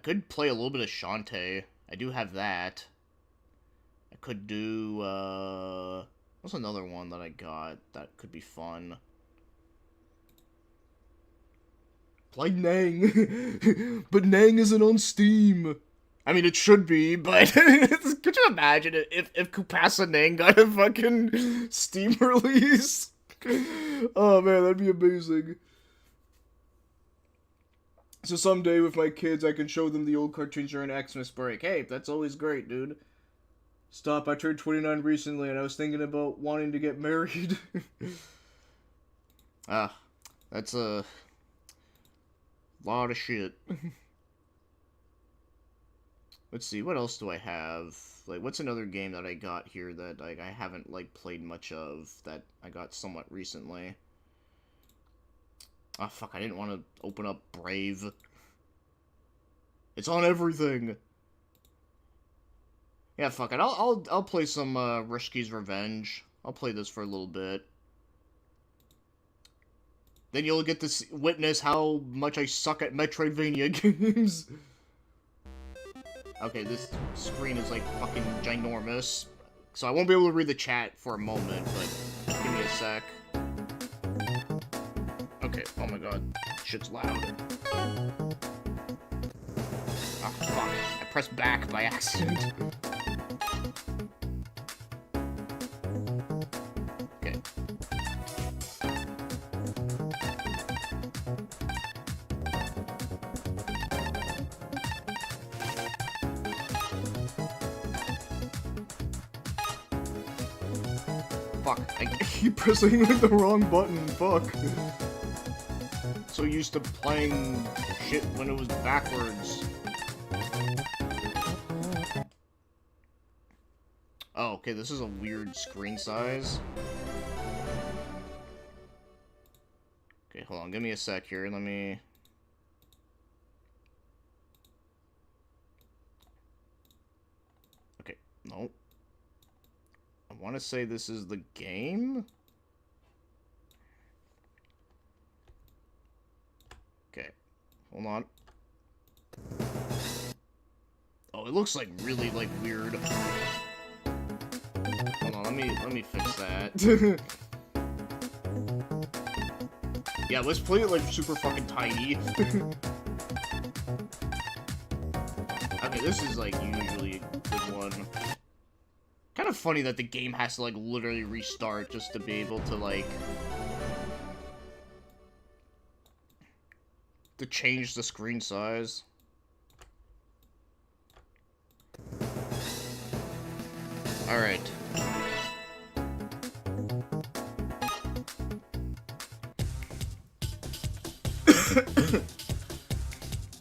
could play a little bit of Shantae. I do have that. I could do, what's another one that I got that could be fun? Play Nang! But Nang isn't on Steam! I mean, it should be, but could you imagine if Kupasa Nang got a fucking Steam release? Oh man, that'd be amazing. So someday with my kids, I can show them the old cartoons during Xmas break. Hey, that's always great, dude. Stop, I turned 29 recently, and I was thinking about wanting to get married. That's a lot of shit. Let's see, what else do I have? Like, what's another game that I got here that like I haven't like played much of that I got somewhat recently? Oh fuck, I didn't want to open up Brave. It's on everything. Yeah, fuck it. I'll play some Rishki's Revenge. I'll play this for a little bit. Then you'll get to witness how much I suck at Metroidvania games. Okay, this screen is like fucking ginormous. So I won't be able to read the chat for a moment, but give me a sec. Okay, oh my god. Shit's loud. Oh, fuck. I pressed back by accident. Okay. fuck. I keep pressing like, the wrong button. Fuck. So used to playing shit when it was backwards. Oh, okay, this is a weird screen size. Okay, hold on, give me a sec here, let me... Okay, no. I want to say this is the game? Okay, hold on. Oh, it looks like really, like, weird. Hold on, let me fix that. Yeah, let's play it, like, super fucking tiny. Okay, this is, like, usually a good one. Kind of funny that the game has to, like, literally restart just to be able to, like... to change the screen size. Alright.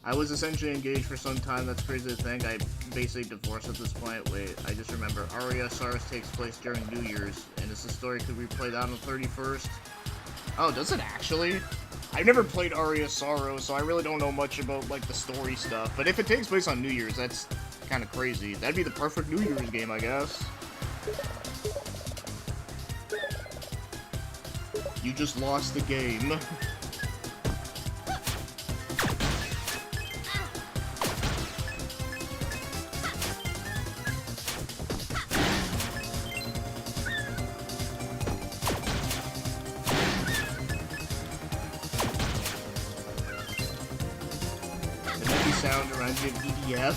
I was essentially engaged for some time. That's crazy to think. I basically divorced at this point. Wait, I just remember. Aria Saros takes place during New Year's, and it's a story could we play that on the 31st? Oh, does it actually? I've never played Aria Saros, so I really don't know much about, like, the story stuff. But if it takes place on New Year's, that's kind of crazy. That'd be the perfect New Year's game, I guess. You just lost the game. Sound reminds me of EDF.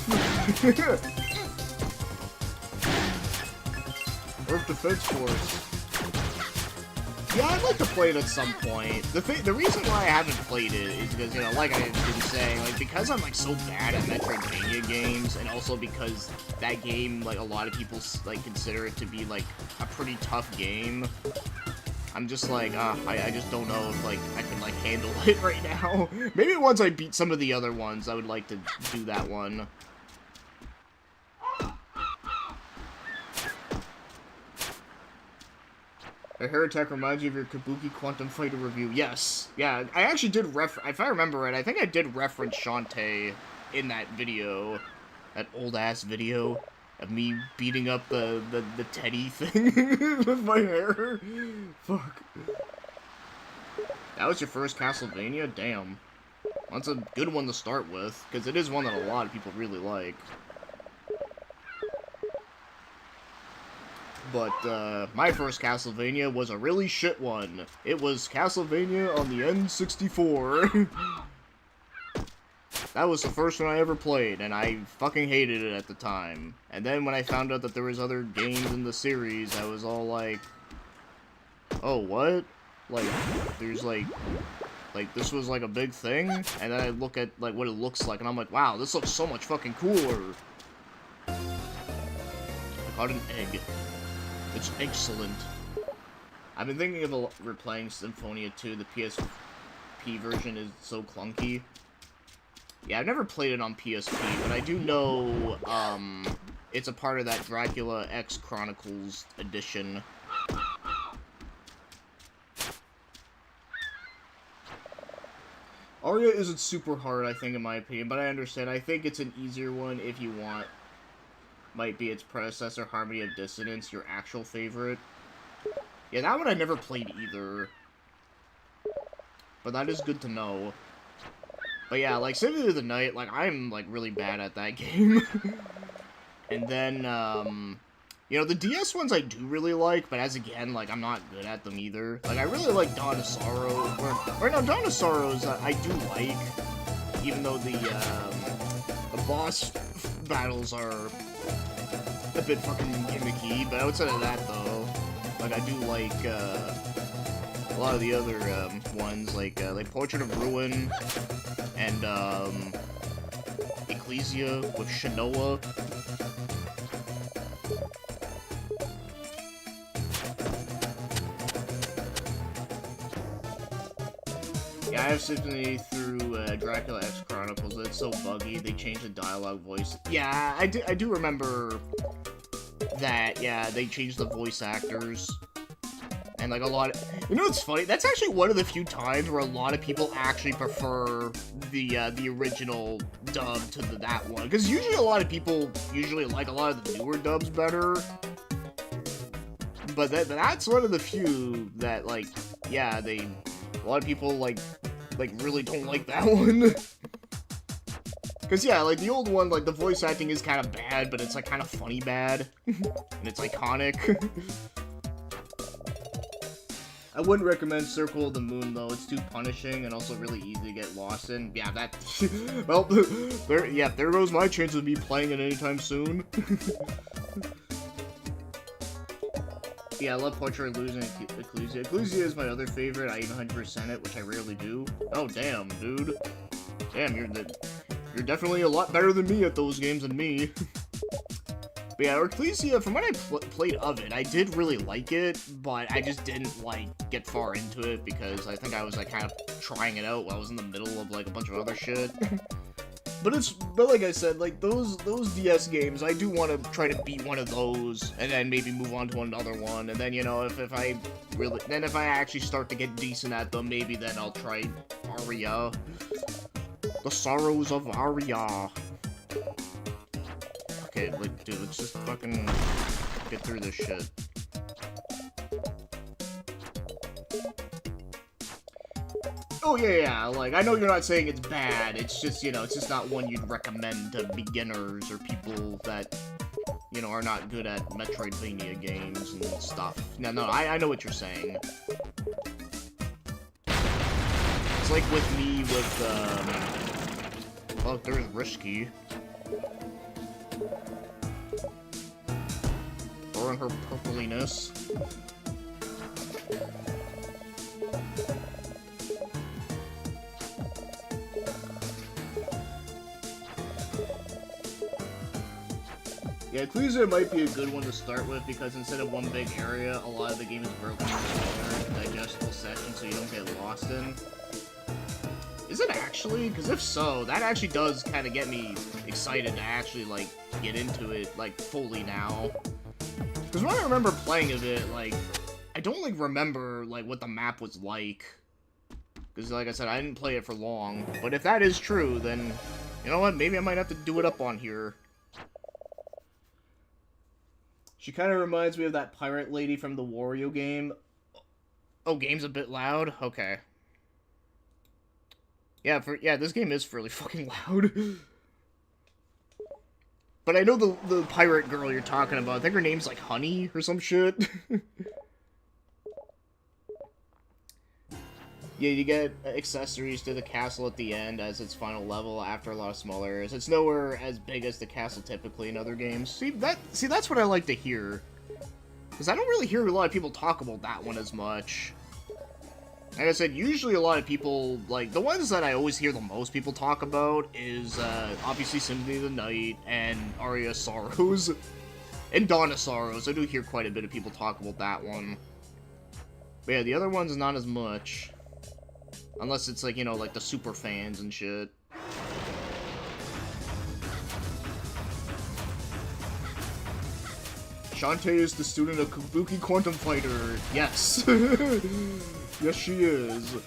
Earth Defense Force. Yeah, I'd like to play it at some point. The reason why I haven't played it is because, you know, like I've been saying, like, because I'm, like, so bad at Metroidvania games, and also because that game, like, a lot of people, like, consider it to be, like, a pretty tough game. I'm just like, I just don't know if, like, I can, like, handle it right now. Maybe once I beat some of the other ones, I would like to do that one. A hair attack reminds you of your Kabuki Quantum Fighter review. Yes. Yeah, I actually did if I remember right, I think I did reference Shantae in that video. That old-ass video. Of me beating up the teddy thing with my hair. Fuck. That was your first Castlevania? Damn. That's a good one to start with, because it is one that a lot of people really like. But, my first Castlevania was a really shit one. It was Castlevania on the N64. That was the first one I ever played, and I fucking hated it at the time. And then when I found out that there was other games in the series, I was all like, oh, what? Like, there's like, this was like a big thing? And then I look at, like, what it looks like, and I'm like, wow, this looks so much fucking cooler. I caught an egg. It's excellent. I've been thinking of replaying Symphonia 2. The PSP version is so clunky. Yeah, I've never played it on PSP, but I do know, it's a part of that Dracula X Chronicles edition. Aria isn't super hard, I think, in my opinion, but I understand. I think it's an easier one if you want. Might be its predecessor, Harmony of Dissonance, your actual favorite. Yeah, that one I never played either. But that is good to know. But yeah, like, Symphony of the Night, like, I'm, like, really bad at that game. And then, you know, the DS ones I do really like, but as again, like, I'm not good at them either. Like, I really like Dawn of Sorrow, or no, Dawn of Sorrows I do like, even though the boss battles are a bit fucking gimmicky, but outside of that, though, like, I do like, a lot of the other, ones, like Portrait of Ruin, and, Ecclesia with Shinoa. Yeah, I have sympathy through Dracula X Chronicles. It's so buggy. They changed the dialogue voice. Yeah, I do remember that. Yeah, they changed the voice actors. And like a lot of, you know what's funny? That's actually one of the few times where a lot of people actually prefer the original dub to that one. Because usually a lot of people usually like a lot of the newer dubs better. But that's one of the few that, like, yeah, a lot of people like really don't like that one. Cause yeah, like the old one, like the voice acting is kind of bad, but it's like kind of funny bad, and it's iconic. I wouldn't recommend Circle of the Moon though; it's too punishing and also really easy to get lost in. Yeah, that. Well, there goes my chance of me playing it anytime soon. Yeah, I love Portrait of Losing Ecclesia. Ecclesia is my other favorite. I even 100% it, which I rarely do. Oh damn, dude. Damn, you're definitely a lot better than me at those games than me. But yeah, Ecclesia, from what I played of it, I did really like it, but I just didn't, like, get far into it because I think I was, like, kind of trying it out while I was in the middle of, like, a bunch of other shit. But like I said, like, those DS games, I do want to try to beat one of those, and then maybe move on to another one, and then, you know, if I actually start to get decent at them, maybe then I'll try Aria. The Sorrows of Aria. Okay, like, dude, let's just fucking get through this shit. Oh, yeah, like, I know you're not saying it's bad, it's just, you know, it's just not one you'd recommend to beginners or people that, you know, are not good at Metroidvania games and stuff. No, I know what you're saying. It's like with me with, well, there's Risky. Or in her purpliness. Yeah, Ecclesia might be a good one to start with because instead of one big area, a lot of the game is broken into smaller, digestible sections so you don't get lost in. Is it actually? Because if so, that actually does kind of get me excited to actually, like, get into it, like, fully now. Because when I remember playing of it, like, I don't, like, remember, like, what the map was like. Because, like I said, I didn't play it for long. But if that is true, then, you know what, maybe I might have to do it up on here. She kind of reminds me of that pirate lady from the Wario game. Oh, game's a bit loud? Okay. Yeah, this game is fairly fucking loud. But I know the pirate girl you're talking about. I think her name's like Honey or some shit. Yeah, you get accessories to the castle at the end as its final level after a lot of small areas. It's nowhere as big as the castle typically in other games. See, that's what I like to hear. Because I don't really hear a lot of people talk about that one as much. Like I said, usually a lot of people, like, the ones that I always hear the most people talk about is, obviously Symphony of the Night and Aria of Sorrows. And Dawn of Sorrows. I do hear quite a bit of people talk about that one. But yeah, the other ones not as much. Unless it's like, you know, like the super fans and shit. Shantae is the student of Kabuki Quantum Fighter. Yes. Yes, she is.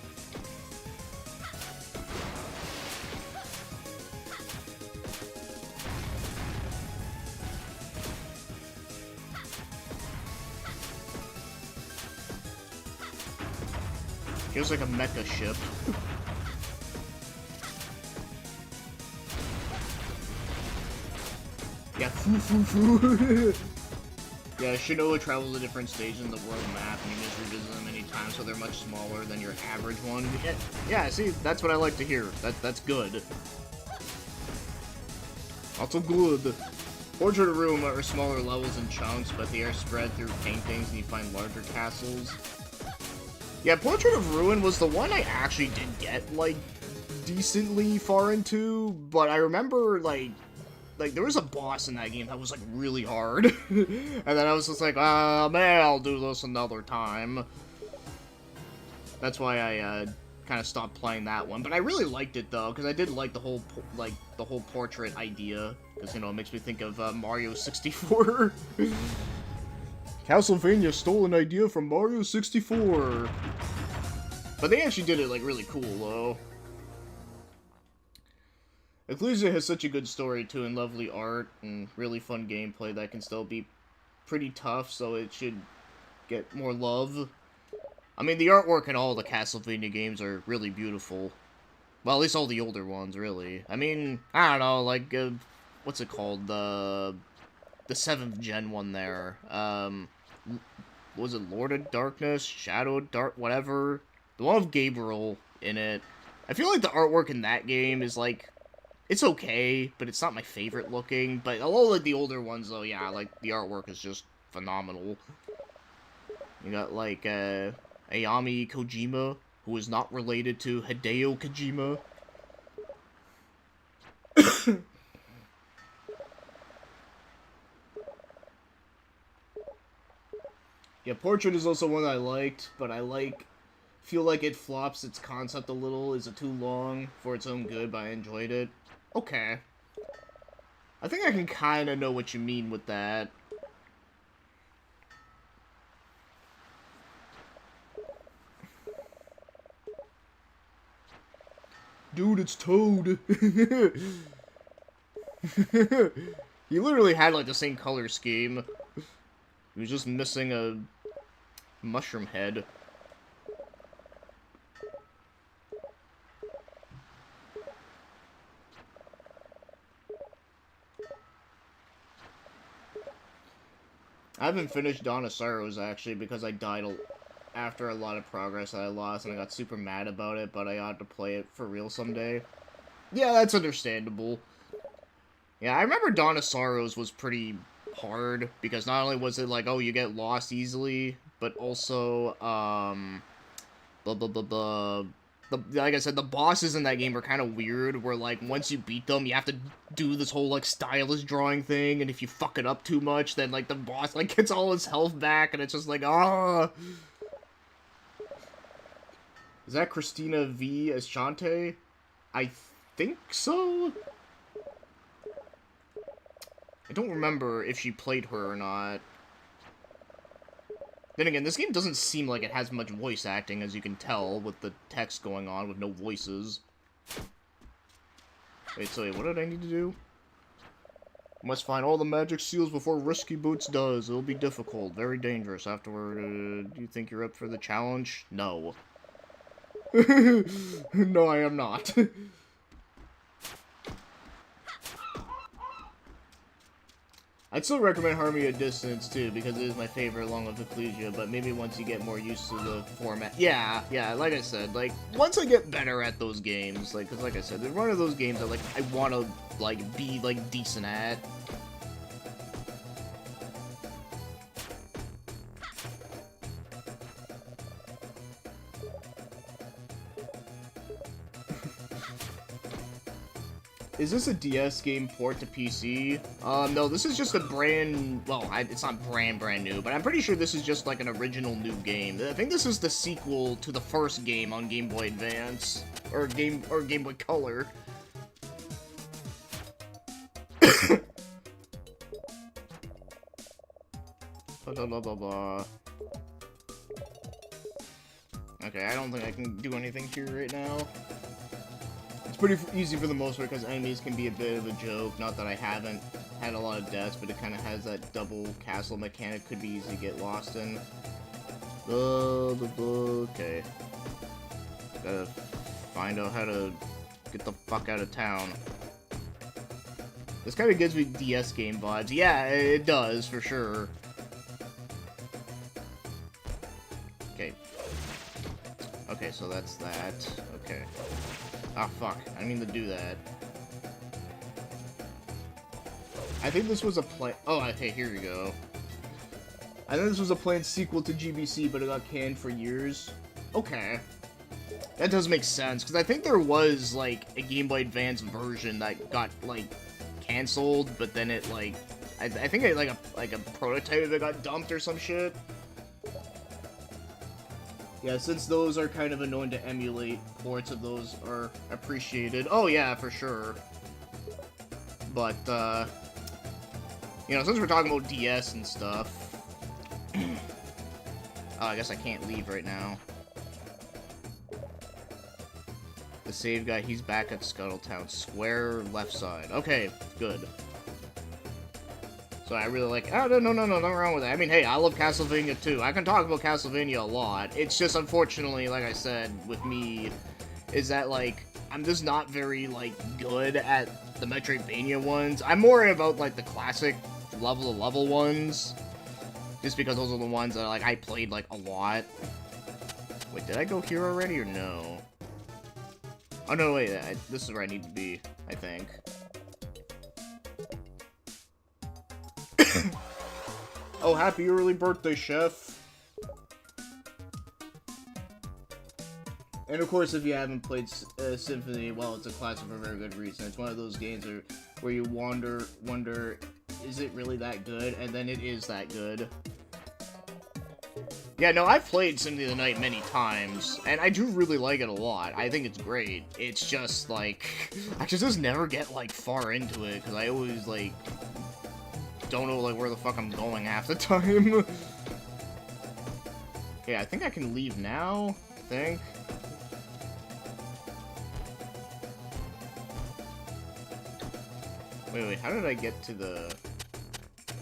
Feels like a mecha ship. Yeah, foo. Yeah, Shinoa travels to different stages in the world map, and you just revisit them many times, so they're much smaller than your average one. Yeah, see, that's what I like to hear. That's good. Also good. Portrait of Room are smaller levels and chunks, but they are spread through paintings, and you find larger castles. Yeah, Portrait of Ruin was the one I actually did get, like, decently far into, but I remember, like, there was a boss in that game that was, like, really hard. And then I was just like, man, I'll do this another time. That's why I, kind of stopped playing that one. But I really liked it though, because I did like the whole portrait idea, because you know it makes me think of Mario 64. Castlevania stole an idea from Mario 64. But they actually did it like really cool though. Ecclesia has such a good story too, and lovely art, and really fun gameplay that can still be pretty tough, so it should get more love. I mean, the artwork in all the Castlevania games are really beautiful. Well, at least all the older ones, really. I mean, I don't know, like, what's it called? The 7th gen one there. Was it Lord of Darkness? Shadow of Dark? Whatever. The one with Gabriel in it. I feel like the artwork in that game is, like, it's okay, but it's not my favorite looking. But all like the older ones, though, yeah, like the artwork is just phenomenal. You got like Ayami Kojima, who is not related to Hideo Kojima. Yeah, Portrait is also one I liked, but feel like it flops its concept a little. Is it too long for its own good? But I enjoyed it. Okay. I think I can kind of know what you mean with that. Dude, it's Toad. He literally had like the same color scheme. He was just missing a mushroom head. I haven't finished Dawn of Sorrows, actually, because I died after a lot of progress that I lost, and I got super mad about it, but I ought to play it for real someday. Yeah, that's understandable. Yeah, I remember Dawn of Sorrows was pretty hard, because not only was it like, oh, you get lost easily, but also, like I said, the bosses in that game are kind of weird, where, like, once you beat them, you have to do this whole, like, stylus drawing thing, and if you fuck it up too much, then, like, the boss, like, gets all his health back, and it's just like, ah. Is that Christina V as Shantae? I think so? I don't remember if she played her or not. Then again, this game doesn't seem like it has much voice acting, as you can tell, with the text going on, with no voices. Wait, so wait, what did I need to do? Must find all the magic seals before Risky Boots does. It'll be difficult, very dangerous. Afterward, do you think you're up for the challenge? No. No, I am not. I'd still recommend Harmony of Distance, too, because it is my favorite along with Ecclesia, but maybe once you get more used to the format. Yeah, like I said, like, once I get better at those games, like, because like I said, they're one of those games that, like, I want to, like, be, like, decent at. Is this a DS game port to PC? No, this is just a it's not brand new, but I'm pretty sure this is just like an original new game. I think this is the sequel to the first game on Game Boy Advance, or Game Boy Color. Blah, blah, blah, blah. Okay, I don't think I can do anything here right now. It's pretty easy for the most part because enemies can be a bit of a joke. Not that I haven't had a lot of deaths, but it kind of has that double castle mechanic. Could be easy to get lost in. Okay. Gotta find out how to get the fuck out of town. This kind of gives me DS game vibes. Yeah, it does, for sure. Okay. Okay, so that's that. Okay. Ah, fuck. I didn't mean to do that. I think this was a oh, okay, here we go. I think this was a planned sequel to GBC, but it got canned for years. Okay. That does make sense, because I think there was, like, a Game Boy Advance version that got, like, canceled, but then it, like... I think it, like a prototype of it got dumped or some shit. Yeah, since those are kind of annoying to emulate, ports of those are appreciated. Oh yeah, for sure. But, you know, since we're talking about DS and stuff... oh, I guess I can't leave right now. The save guy, he's back at Scuttletown. Square left side. Okay, good. So I really like... oh, no, nothing wrong with that. I mean, hey, I love Castlevania too. I can talk about Castlevania a lot. It's just, unfortunately, like I said, with me, is that, like, I'm just not very, like, good at the Metroidvania ones. I'm more about, like, the classic level ones. Just because those are the ones that, like, I played, like, a lot. Wait, did I go here already or no? Oh, no, wait, this is where I need to be, I think. Oh, happy early birthday, Chef! And of course, if you haven't played Symphony, well, it's a classic for a very good reason. It's one of those games where you wonder, is it really that good? And then it is that good. Yeah, no, I've played Symphony of the Night many times, and I do really like it a lot. I think it's great. It's just, like, I just never get, like, far into it, because I always, like, don't know, like, where the fuck I'm going half the time. Yeah, I think I can leave now, I think. Wait, how did I get to the...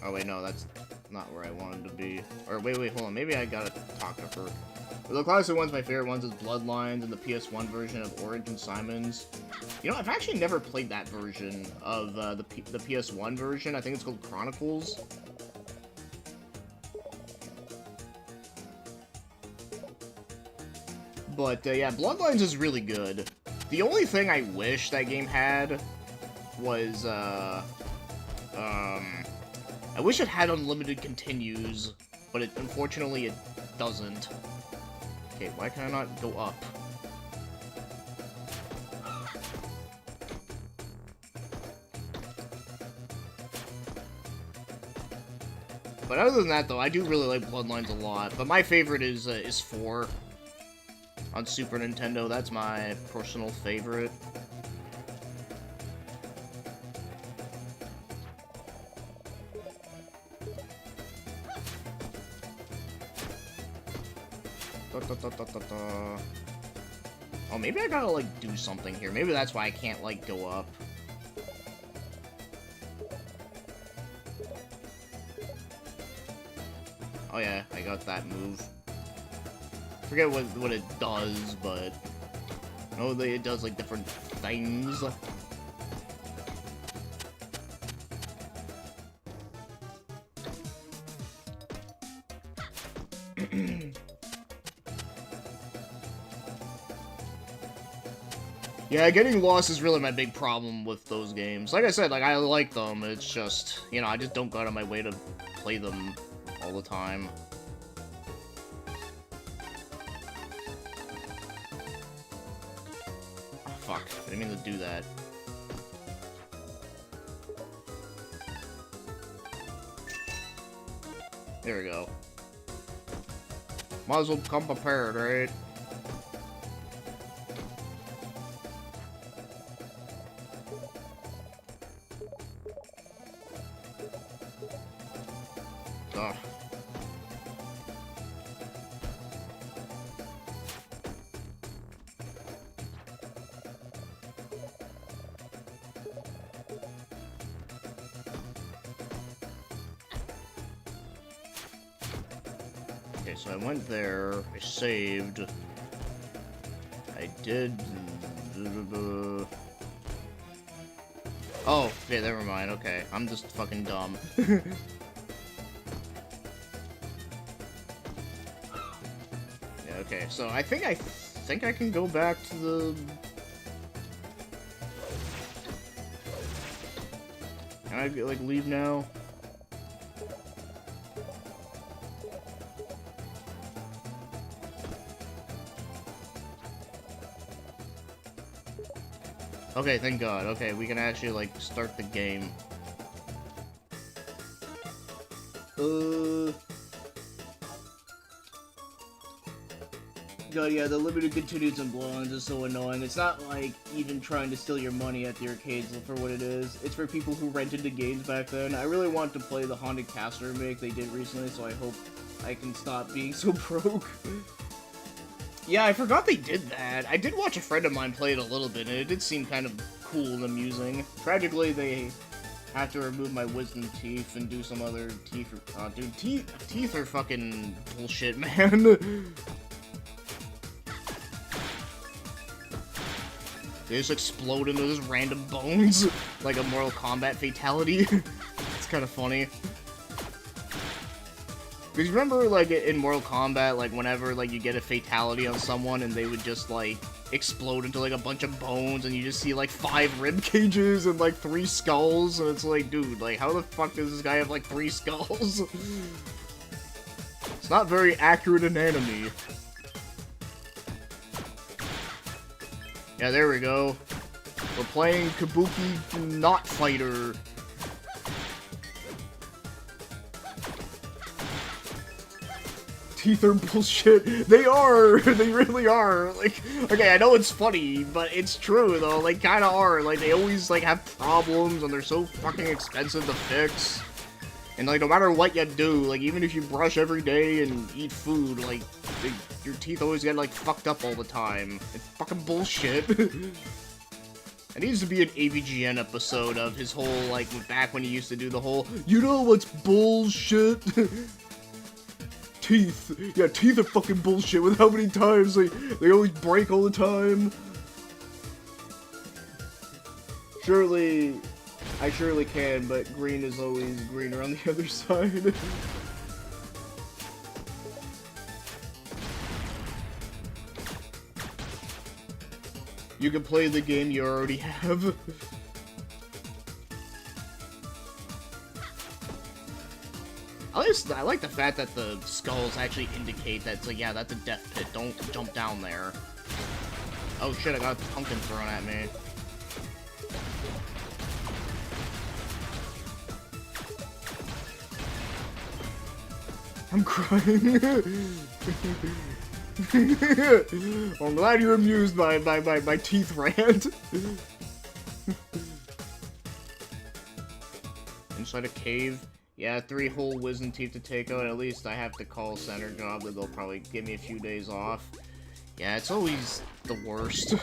oh, wait, no, that's not where I wanted to be. Or, wait, hold on, maybe I gotta talk to her. The classic ones, my favorite ones is Bloodlines and the PS1 version of Origin Simons. You know, I've actually never played that version of the PS1 version. I think it's called Chronicles. But, yeah, Bloodlines is really good. The only thing I wish that game had was, I wish it had unlimited continues, but unfortunately it doesn't. Okay, why can I not go up? But other than that, though, I do really like Bloodlines a lot. But my favorite is 4 on Super Nintendo. That's my personal favorite. Oh, maybe I gotta, like, do something here. Maybe that's why I can't, like, go up. Oh yeah, I got that move. Forget what it does, but... oh, it does, like, different things. Yeah, getting lost is really my big problem with those games. Like I said, like, I like them, it's just, you know, I just don't go out of my way to play them all the time. Oh, fuck, I didn't mean to do that. There we go. Might as well come prepared, right? Ugh. Okay, so I went there, I saved. I did... oh, okay, never mind, okay. I'm just fucking dumb. Okay, so I think I can go back to the... can I, like, leave now? Okay, thank God. Okay, we can actually, like, start the game. god, yeah, the limited continues and blow-ons is so annoying. It's not like even trying to steal your money at the arcades for what it is. It's for people who rented the games back then. I really want to play the Haunted Castle remake they did recently, so I hope I can stop being so broke. Yeah, I forgot they did that. I did watch a friend of mine play it a little bit, and it did seem kind of cool and amusing. Tragically, they have to remove my wisdom teeth and do some other teeth. Dude, teeth are fucking bullshit, man. They just explode into those random bones, like a Mortal Kombat fatality. It's kind of funny. Because remember, like, in Mortal Kombat, like, whenever, like, you get a fatality on someone and they would just, like, explode into, like, a bunch of bones and you just see, like, 5 rib cages and, like, 3 skulls, and it's like, dude, like, how the fuck does this guy have, like, 3 skulls? It's not very accurate anatomy. Yeah, there we go. We're playing Kabuki Not Fighter. Teeth are bullshit. They are. They really are. Like, okay, I know it's funny, but it's true though. Like, kind of are. Like, they always like have problems, and they're so fucking expensive to fix. And like, no matter what you do, like, even if you brush every day and eat food, like, your teeth always get like fucked up all the time. It's fucking bullshit. It needs to be an AVGN episode of his whole, like, back when he used to do the whole, you know what's bullshit? Teeth. Yeah, teeth are fucking bullshit with how many times they always break all the time. Surely, I surely can, but green is always greener on the other side. You can play the game you already have. I like the fact that the skulls actually indicate that it's like, yeah, that's a death pit, don't jump down there. Oh shit, I got a pumpkin thrown at me. I'm crying. I'm glad you're amused by my teeth rant. Inside a cave. Yeah, 3 whole wisdom teeth to take out. At least I have to call a center job that they'll probably give me a few days off. Yeah, it's always the worst.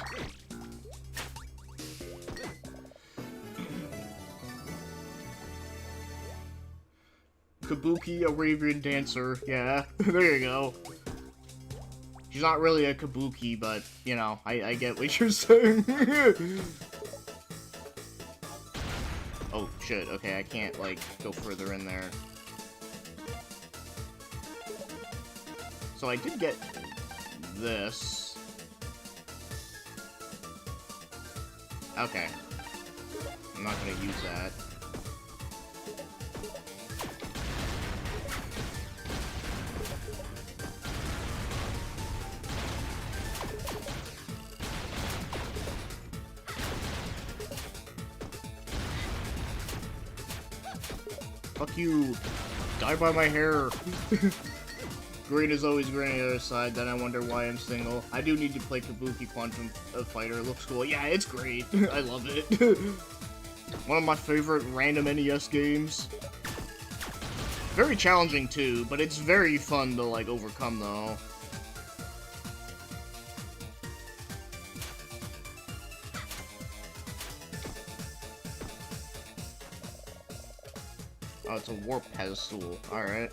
Kabuki, Arabian dancer. Yeah, there you go. She's not really a kabuki, but, you know, I get what you're saying. Oh, shit, okay, I can't, like, go further in there. So I did get this. Okay. I'm not gonna use that. Fuck you. Die by my hair. Green is always green on the other side, then I wonder why I'm single. I do need to play Kabuki Quantum Fighter. It looks cool. Yeah, it's great. I love it. One of my favorite random NES games. Very challenging too, but it's very fun to like overcome though. Oh, it's a warp pedestal. Alright.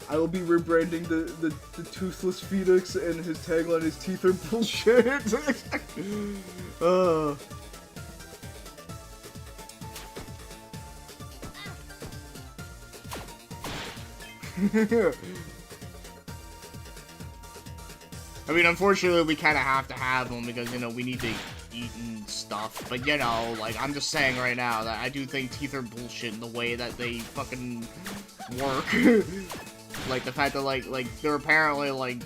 I will be rebranding the Toothless Phoenix, and his tagline is "Teeth are bullshit." I mean, unfortunately, we kind of have to have them because, you know, we need to eat and stuff. But, you know, like, I'm just saying right now that I do think teeth are bullshit in the way that they fucking work. Like, the fact that, like, they're apparently, like,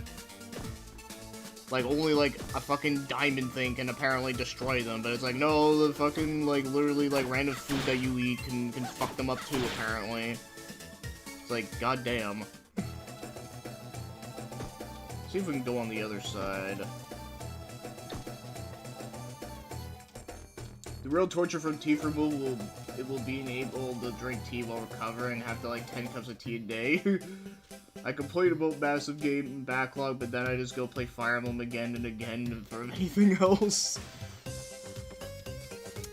like, only, like, a fucking diamond thing can apparently destroy them, but it's like, no, the fucking, like, literally, like, random food that you eat can fuck them up too, apparently. It's like, goddamn. See if we can go on the other side. The real torture from teeth removal will be able to drink tea while recovering, have to, like, 10 cups of tea a day. I complain about massive game backlog, but then I just go play Fire Emblem again and again for anything else.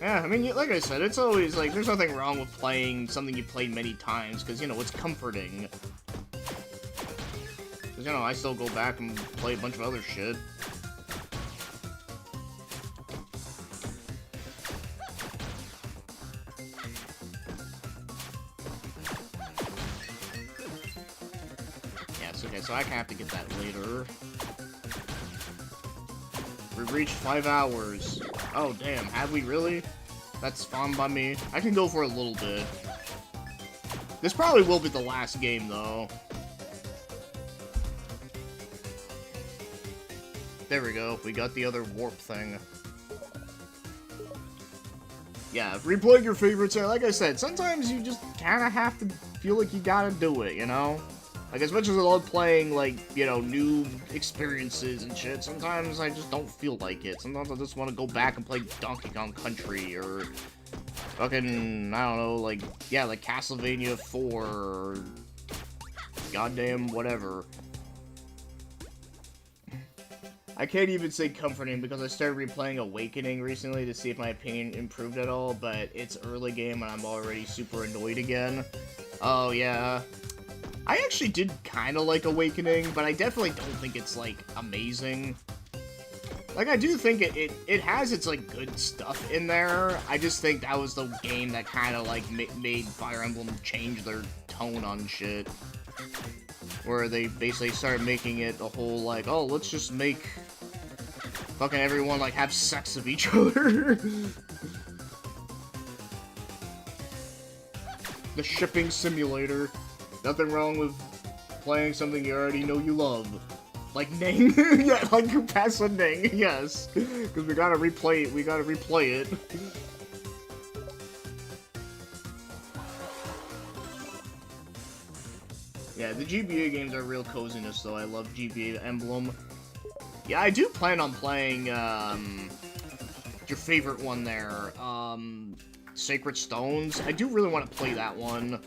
Yeah, I mean, like I said, it's always, like, there's nothing wrong with playing something you played many times, because, you know, it's comforting. Because, you know, I still go back and play a bunch of other shit. Okay, so I have to get that later. We reached 5 hours. Oh, damn, have we really? That's fine by me. I can go for a little bit. This probably will be the last game, though. There we go. We got the other warp thing. Yeah, replaying your favorites. Like I said, sometimes you just kind of have to feel like you gotta do it, you know? Like, as much as I love playing, like, you know, new experiences and shit, sometimes I just don't feel like it. Sometimes I just want to go back and play Donkey Kong Country, or fucking, I don't know, like, yeah, like Castlevania 4, or goddamn whatever. I can't even say comforting, because I started replaying Awakening recently to see if my opinion improved at all, but it's early game and I'm already super annoyed again. Oh, yeah. I actually did kind of like Awakening, but I definitely don't think it's, like, amazing. Like, I do think it has its, like, good stuff in there. I just think that was the game that kind of, like, made Fire Emblem change their tone on shit. Where they basically started making it a whole, like, oh, let's just make fucking everyone, like, have sex with each other. The shipping simulator. Nothing wrong with playing something you already know you love. Like Ning. Yeah, like Pass Ning, yes. Because we gotta replay it. We gotta replay it. Yeah, the GBA games are real coziness, though. I love GBA Emblem. Yeah, I do plan on playing, your favorite one there, Sacred Stones. I do really want to play that one.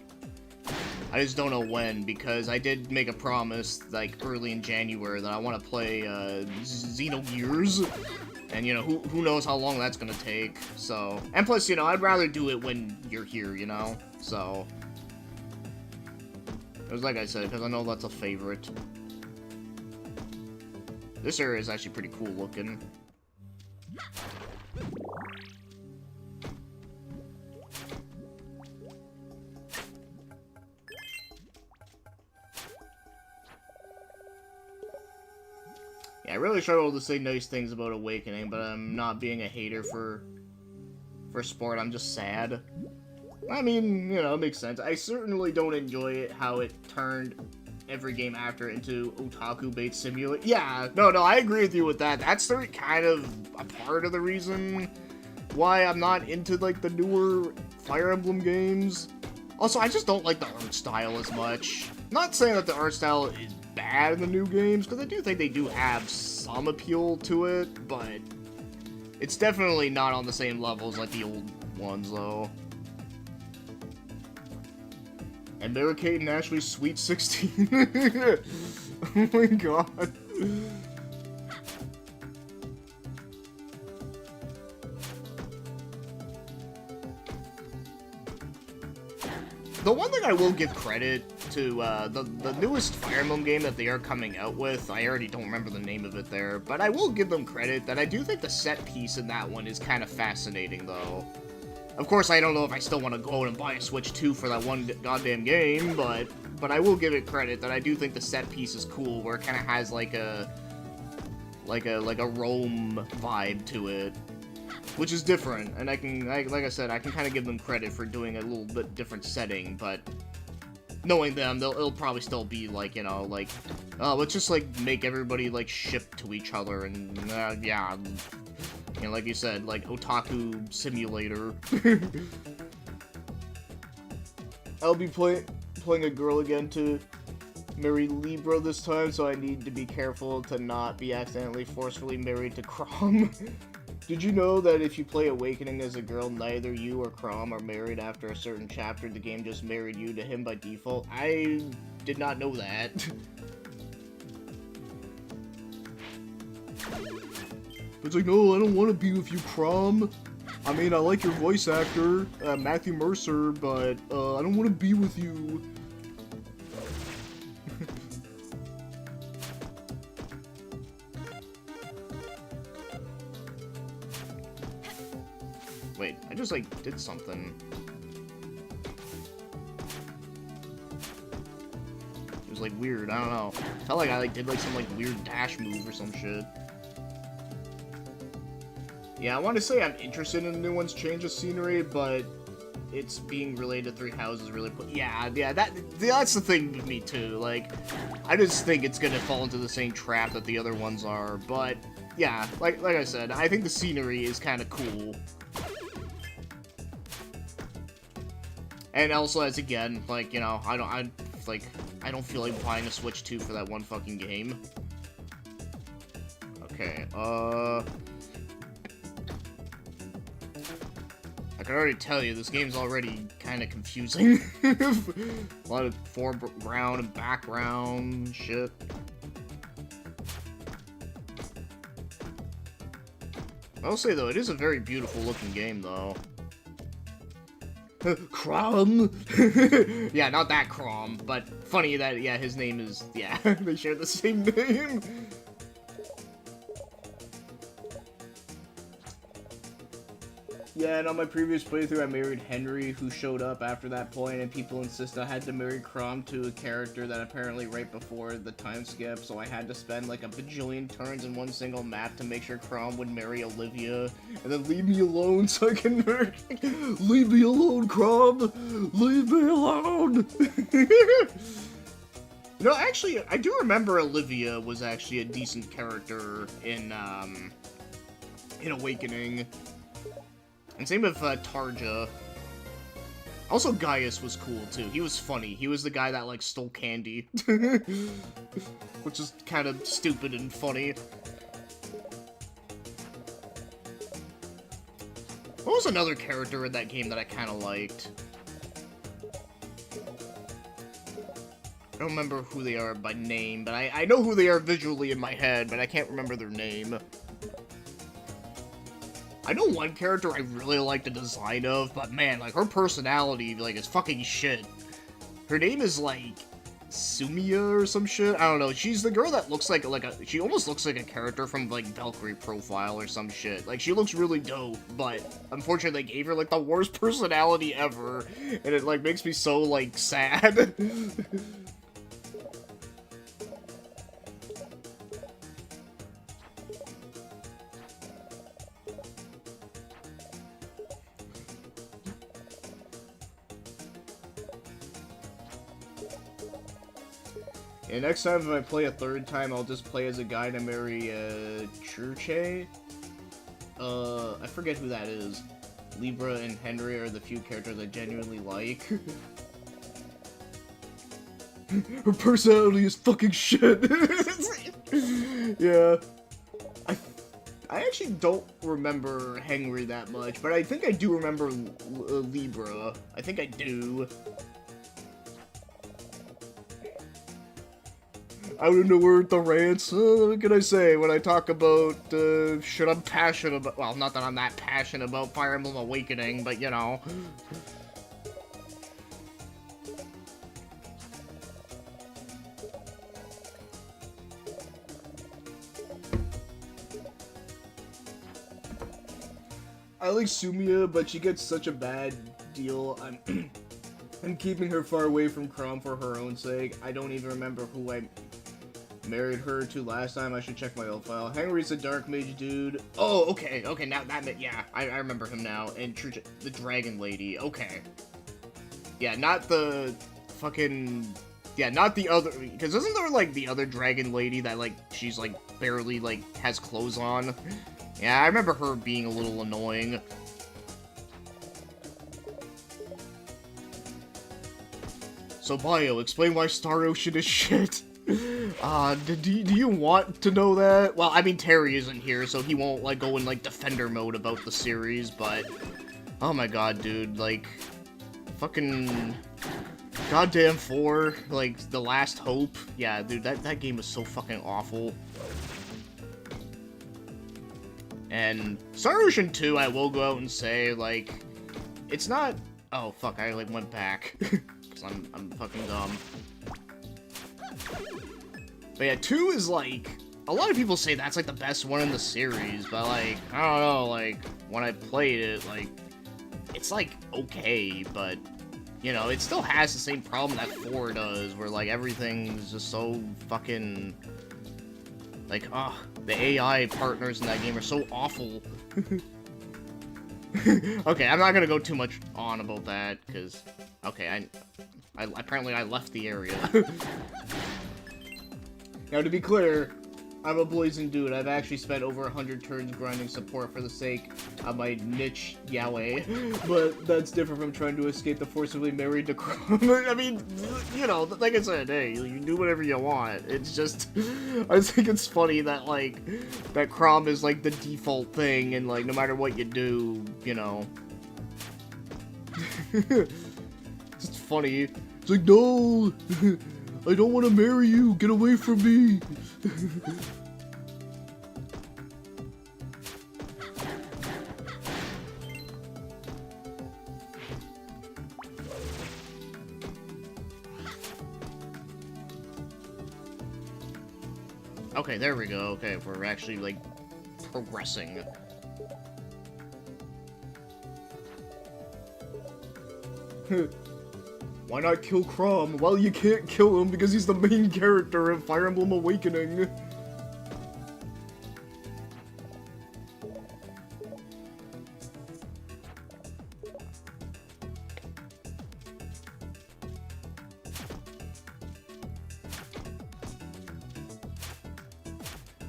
I just don't know when, because I did make a promise, like, early in January that I want to play, Xenogears. And, you know, who knows how long that's gonna take, so... And plus, you know, I'd rather do it when you're here, you know? So... It was like I said, because I know that's a favorite. This area is actually pretty cool looking. Yeah, I really struggle to say nice things about Awakening, but I'm not being a hater for sport, I'm just sad. I mean, you know, it makes sense. I certainly don't enjoy it, how it turned every game after into otaku bait simulator. Yeah, no, I agree with you with that. That's the kind of a part of the reason why I'm not into, like, the newer Fire Emblem games. Also, I just don't like the art style as much. Not saying that the art style is bad in the new games, because I do think they do have some appeal to it, but it's definitely not on the same level as, like, the old ones, though. And Mary-Kate and Ashley's Sweet 16. Oh my god. The one thing I will give credit to, the newest Fire Emblem game that they are coming out with, I already don't remember the name of it there, but I will give them credit that I do think the set piece in that one is kind of fascinating, though. Of course, I don't know if I still want to go out and buy a Switch 2 for that one goddamn game, but I will give it credit that I do think the set piece is cool, where it kind of has like a Rome vibe to it, which is different. And like I said, I can kind of give them credit for doing a little bit different setting, but knowing them, it'll probably still be like, you know, like, let's just like make everybody like ship to each other, and yeah, you know, like you said, like otaku simulator. I'll be playing a girl again to marry Libra this time, so I need to be careful to not be accidentally forcefully married to Crom. Did you know that if you play Awakening as a girl, neither you or Crom are married after a certain chapter? The game just married you to him by default? I did not know that. It's like, no, I don't want to be with you, Crom. I mean, I like your voice actor, Matthew Mercer, but I don't want to be with you. Wait, I just, like, did something. It was, like, weird, I don't know. Felt like I, like, did, like, some, like, weird dash move or some shit. Yeah, I want to say I'm interested in the new one's change of scenery, but it's being related to Three Houses really... Yeah, that's the thing with me, too. Like, I just think it's gonna fall into the same trap that the other ones are, but... Yeah, like I said, I think the scenery is kind of cool. And also, as again, like, you know, I don't feel like buying a Switch 2 for that one fucking game. Okay, I can already tell you, this game's already kind of confusing. A lot of foreground and background shit. I'll say, though, it is a very beautiful looking game, though. Crom? Yeah, not that Crom, but funny that, yeah, his name is, yeah, they share the same name. Yeah, and on my previous playthrough, I married Henry, who showed up after that point, and people insist I had to marry Crom to a character that apparently right before the time skip, so I had to spend like a bajillion turns in one single map to make sure Crom would marry Olivia, and then leave me alone so I can marry... Leave me alone, Crom! Leave me alone! You know, actually, I do remember Olivia was actually a decent character in Awakening. And same with Tarja. Also, Gaius was cool, too. He was funny. He was the guy that, like, stole candy. Which is kind of stupid and funny. What was another character in that game that I kind of liked? I don't remember who they are by name, but I know who they are visually in my head, but I can't remember their name. I know one character I really like the design of, but man, like, her personality, like, is fucking shit. Her name is, like, Sumia or some shit? I don't know. She's the girl that looks like she almost looks like a character from, like, Valkyrie Profile or some shit. Like, she looks really dope, but unfortunately they gave her, like, the worst personality ever, and it, like, makes me so, like, sad. And next time if I play a third time, I'll just play as a guy to marry, Churche? I forget who that is. Libra and Henry are the few characters I genuinely like. Her personality is fucking shit! Yeah. I actually don't remember Henry that much, but I think I do remember Libra. I think I do. Out of nowhere with the rants, what can I say when I talk about, shit I'm passionate about? Well, not that I'm that passionate about Fire Emblem Awakening, but, you know. I like Sumia, but she gets such a bad deal. I'm keeping her far away from Crom for her own sake. I don't even remember who I married her to last time. I should check my old file. Henry's a dark mage dude. Oh, okay, now that, yeah, I remember him now. And the dragon lady, okay. Yeah, not the fucking... Yeah, not the other... Because isn't there, like, the other dragon lady that, like, she's, like, barely, like, has clothes on? Yeah, I remember her being a little annoying. So, Bio, explain why Star Ocean is shit. Do you want to know that? Well, I mean, Terry isn't here, so he won't, like, go in, like, defender mode about the series, but... Oh my god, dude, like... Fucking... Goddamn 4, like, The Last Hope. Yeah, dude, that game was so fucking awful. And Star Ocean 2, I will go out and say, like, it's not... Oh, fuck, I, like, went back. Because I'm fucking dumb. But yeah, 2 is, like... A lot of people say that's, like, the best one in the series, but, like, I don't know, like, when I played it, like... It's, like, okay, but... You know, it still has the same problem that 4 does, where, like, everything's just so fucking... Like, the AI partners in that game are so awful. Okay, I'm not gonna go too much on about that, because... Okay, apparently I left the area. Now, to be clear, I'm a blazing dude. I've actually spent over 100 turns grinding support for the sake of my niche yaoi. But that's different from trying to escape the forcibly married to Chrome. I mean, you know, like I said, hey, you do whatever you want. It's just, I think it's funny that, like, that Chrome is, like, the default thing, and, like, no matter what you do, you know. It's funny. It's like, no! I don't want to marry you! Get away from me! Okay, there we go. Okay, we're actually, like, progressing. Why not kill Crom? Well, you can't kill him because he's the main character of Fire Emblem Awakening.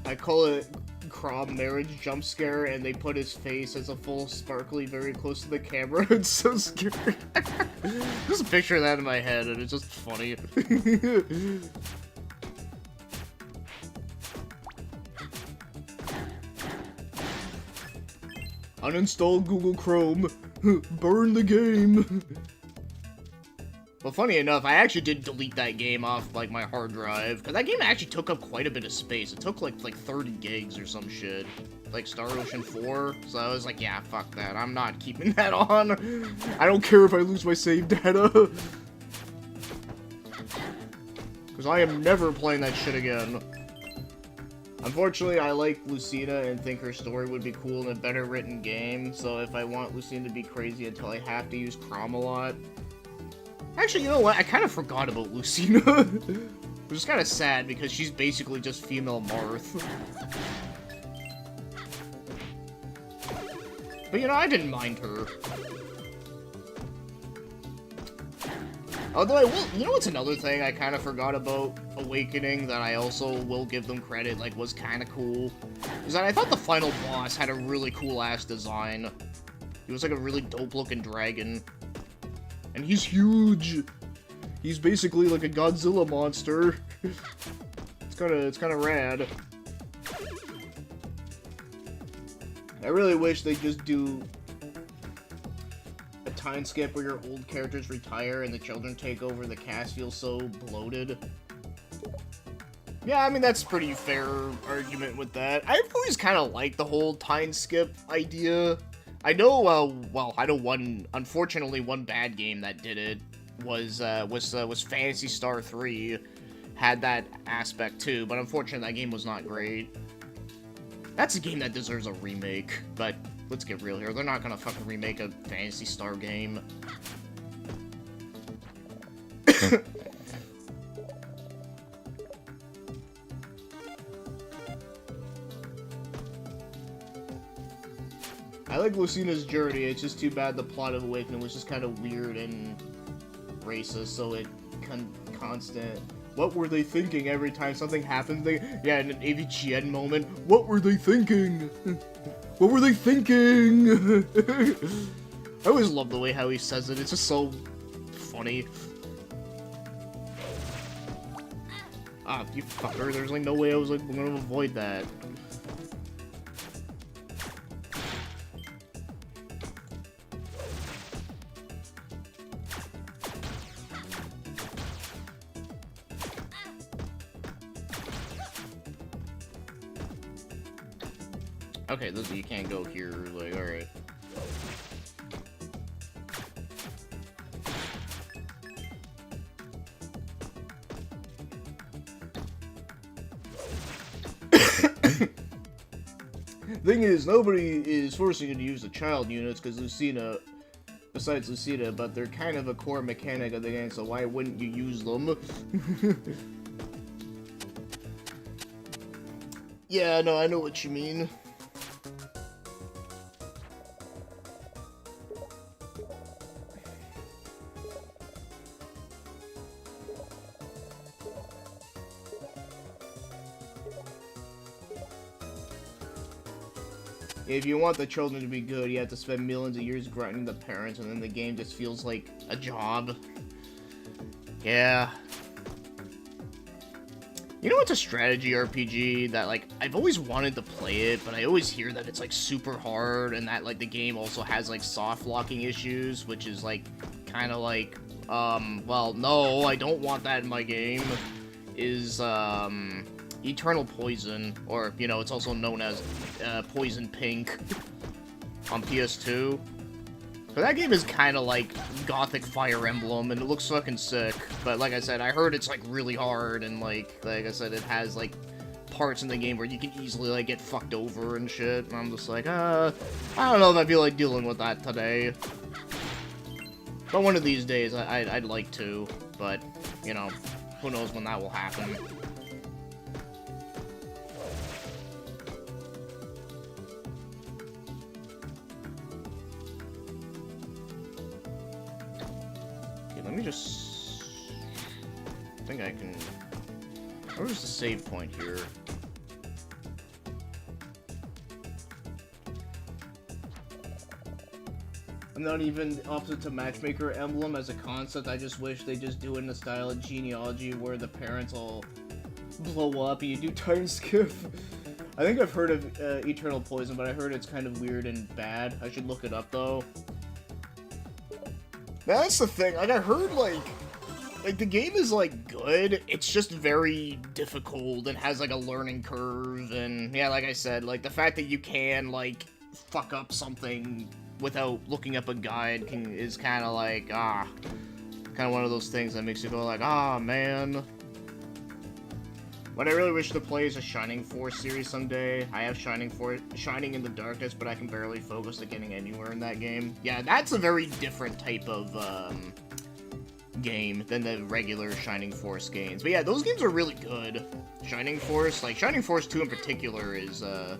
I call it Crom marriage jump scare, and they put his face as a full sparkly very close to the camera. It's so scary. Just picture that in my head, and it's just funny. Uninstall Google Chrome. Burn the game. Well, funny enough, I actually did delete that game off, like, my hard drive, because that game actually took up quite a bit of space. It took, like 30 gigs or some shit. Like Star Ocean 4, so I was like, yeah, fuck that. I'm not keeping that on. I don't care if I lose my save data. Because I am never playing that shit again. Unfortunately, I like Lucina and think her story would be cool in a better written game, so if I want Lucina to be crazy until I have to use Crom a lot... Actually, you know what? I kind of forgot about Lucina. Which is kind of sad, because she's basically just female Marth. But, you know, I didn't mind her. Although I will... You know what's another thing I kind of forgot about Awakening that I also will give them credit, like, was kind of cool? Is that I thought the final boss had a really cool-ass design. He was like a really dope-looking dragon. And he's huge! He's basically like a Godzilla monster. It's kinda rad. I really wish they'd just do a time skip where your old characters retire and the children take over. The cast feels so bloated. Yeah, I mean, that's a pretty fair argument with that. I've always kind of liked the whole time skip idea. I know, well, I know unfortunately, one bad game that did it was Phantasy Star 3, had that aspect too, but unfortunately that game was not great. That's a game that deserves a remake, but let's get real here, they're not gonna fucking remake a Phantasy Star game. I like Lucina's journey, it's just too bad the plot of Awakening was just kind of weird and racist, so it constant. What were they thinking every time something happened? Yeah, in an AVGN moment. What were they thinking? What were they thinking? I always love the way how he says it. It's just so funny. Ah, you fucker. There's like no way I was like gonna avoid that. Okay, this you can't go here, like, alright. Thing is, nobody is forcing you to use the child units, because Lucina, besides Lucina, but they're kind of a core mechanic of the game, so why wouldn't you use them? Yeah, no, I know what you mean. If you want the children to be good, you have to spend millions of years grinding the parents, and then the game just feels like a job. Yeah. You know what's a strategy RPG that, like, I've always wanted to play it, but I always hear that it's, like, super hard, and that, like, the game also has, like, soft locking issues, which is, like, kind of like, well, no, I don't want that in my game, is, Eternal Poison, or, you know, it's also known as Poison Pink on PS2. But that game is kind of like Gothic Fire Emblem, and it looks fucking sick. But like I said, I heard it's like really hard, and like I said, it has like parts in the game where you can easily like get fucked over and shit. And I'm just like, I don't know if I feel like dealing with that today. But one of these days, I'd like to. But you know, who knows when that will happen. Let me just... I think I can... Where's the save point here? I'm not even opposite to Matchmaker Emblem as a concept. I just wish they just do it in the style of genealogy where the parents all blow up and you do time skip. I think I've heard of Eternal Poison, but I heard it's kind of weird and bad. I should look it up though. That's the thing, like, I heard, like, the game is, like, good, it's just very difficult, and has, like, a learning curve, and, yeah, like I said, like, the fact that you can, like, fuck up something without looking up a guide is kind of, like, kind of one of those things that makes you go, like, man. What I really wish to play is a Shining Force series someday. I have Shining in the Darkness, but I can barely focus on getting anywhere in that game. Yeah, that's a very different type of game than the regular Shining Force games. But yeah, those games are really good. Shining Force, like Shining Force 2 in particular is, oh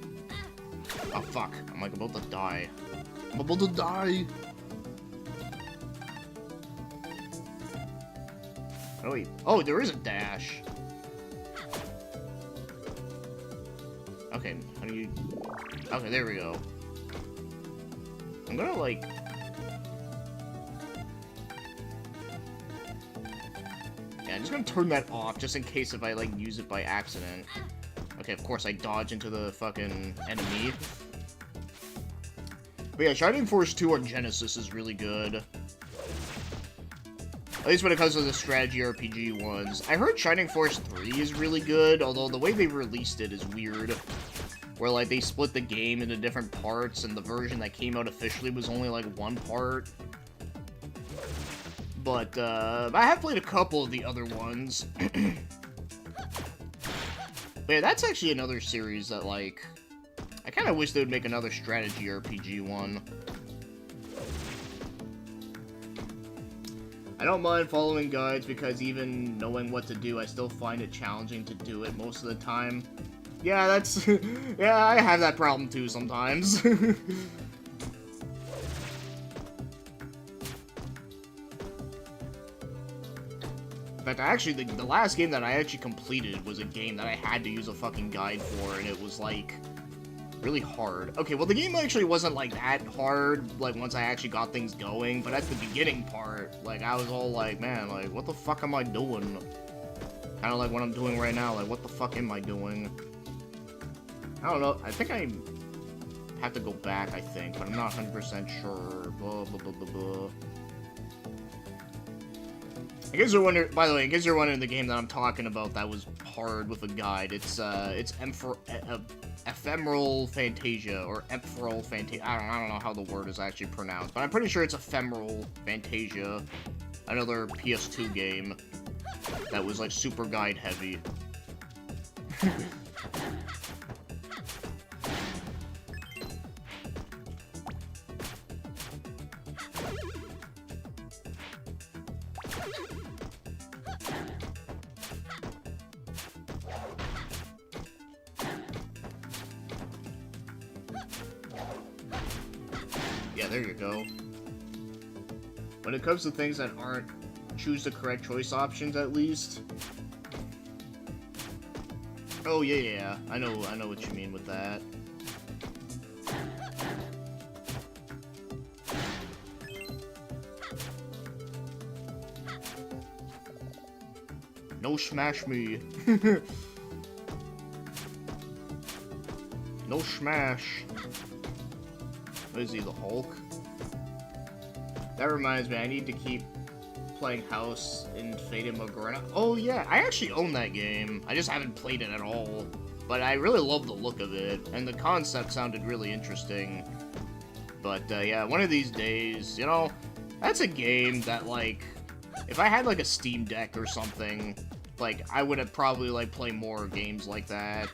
fuck, I'm like about to die. I'm about to die! Oh wait, oh, there is a dash. Okay, how do you... Okay, there we go. I'm gonna, like... Yeah, I'm just gonna turn that off, just in case if I, like, use it by accident. Okay, of course I dodge into the fucking enemy. But yeah, Shining Force 2 on Genesis is really good. At least when it comes to the strategy RPG ones. I heard Shining Force 3 is really good, although the way they released it is weird. Where, like, they split the game into different parts, and the version that came out officially was only, like, one part. But, I have played a couple of the other ones. But yeah, that's actually another series that, like... I kind of wish they would make another strategy RPG one. I don't mind following guides because even knowing what to do, I still find it challenging to do it most of the time. Yeah, that's... yeah, I have that problem too sometimes. perspective, actually, the last game that I actually completed was a game that I had to use a fucking guide for, and it was, like, really hard. Okay, well, the game actually wasn't, like, that hard, like, once I actually got things going, but at the beginning part, like, I was all like, man, like, what the fuck am I doing? Kind of like what I'm doing right now, like, what the fuck am I doing? I don't know, I think I have to go back, I think, but I'm not 100% sure. Blah, blah, blah, blah, blah. In case you're wondering, by the way, in case you're wondering the game that I'm talking about that was hard with a guide, it's Ephemeral Fantasia, or Ephemeral Fantasia, I don't know how the word is actually pronounced, but I'm pretty sure it's Ephemeral Fantasia, another PS2 game that was, like, super guide heavy. Yeah, there you go. When it comes to things that aren't choose the correct choice options, at least. Oh yeah, I know what you mean with that. No smash me. No smash. What is he, the Hulk? That reminds me, I need to keep playing House in Fate Morgana. Oh yeah, I actually own that game. I just haven't played it at all. But I really love the look of it, and the concept sounded really interesting. But yeah, one of these days, you know, that's a game that, like, if I had, like, a Steam Deck or something, like, I would have probably, like, played more games like that.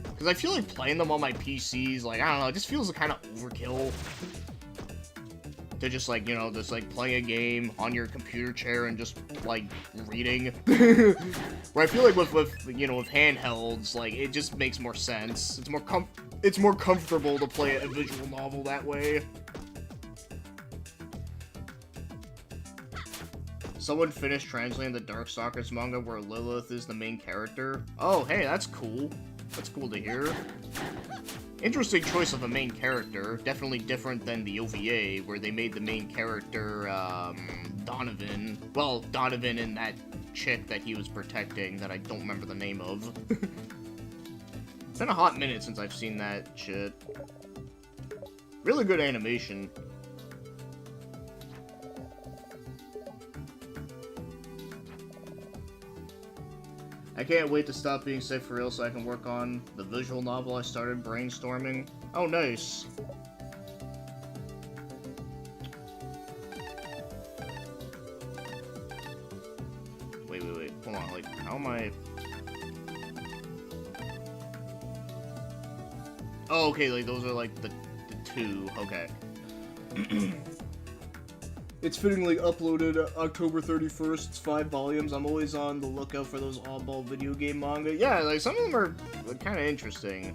Because I feel like playing them on my PCs, like, I don't know, it just feels kind of overkill. To just, like, you know, just, like, play a game on your computer chair and just, like, reading. Where I feel like with, you know, with handhelds, like, it just makes more sense. It's more comfortable to play a visual novel that way. Someone finished translating the Darkstalkers manga where Lilith is the main character. Oh, hey, that's cool. That's cool to hear. Interesting choice of a main character. Definitely different than the OVA, where they made the main character, Donovan. Well, Donovan and that chick that he was protecting that I don't remember the name of. It's been a hot minute since I've seen that shit. Really good animation. I can't wait to stop being sick for real so I can work on the visual novel I started brainstorming. Oh, nice. Wait. Hold on, like, how am I... Oh, okay, like, those are, like, the two. Okay. It's fittingly uploaded October 31st, it's 5 volumes. I'm always on the lookout for those oddball video game manga. Yeah, like, some of them are kind of interesting.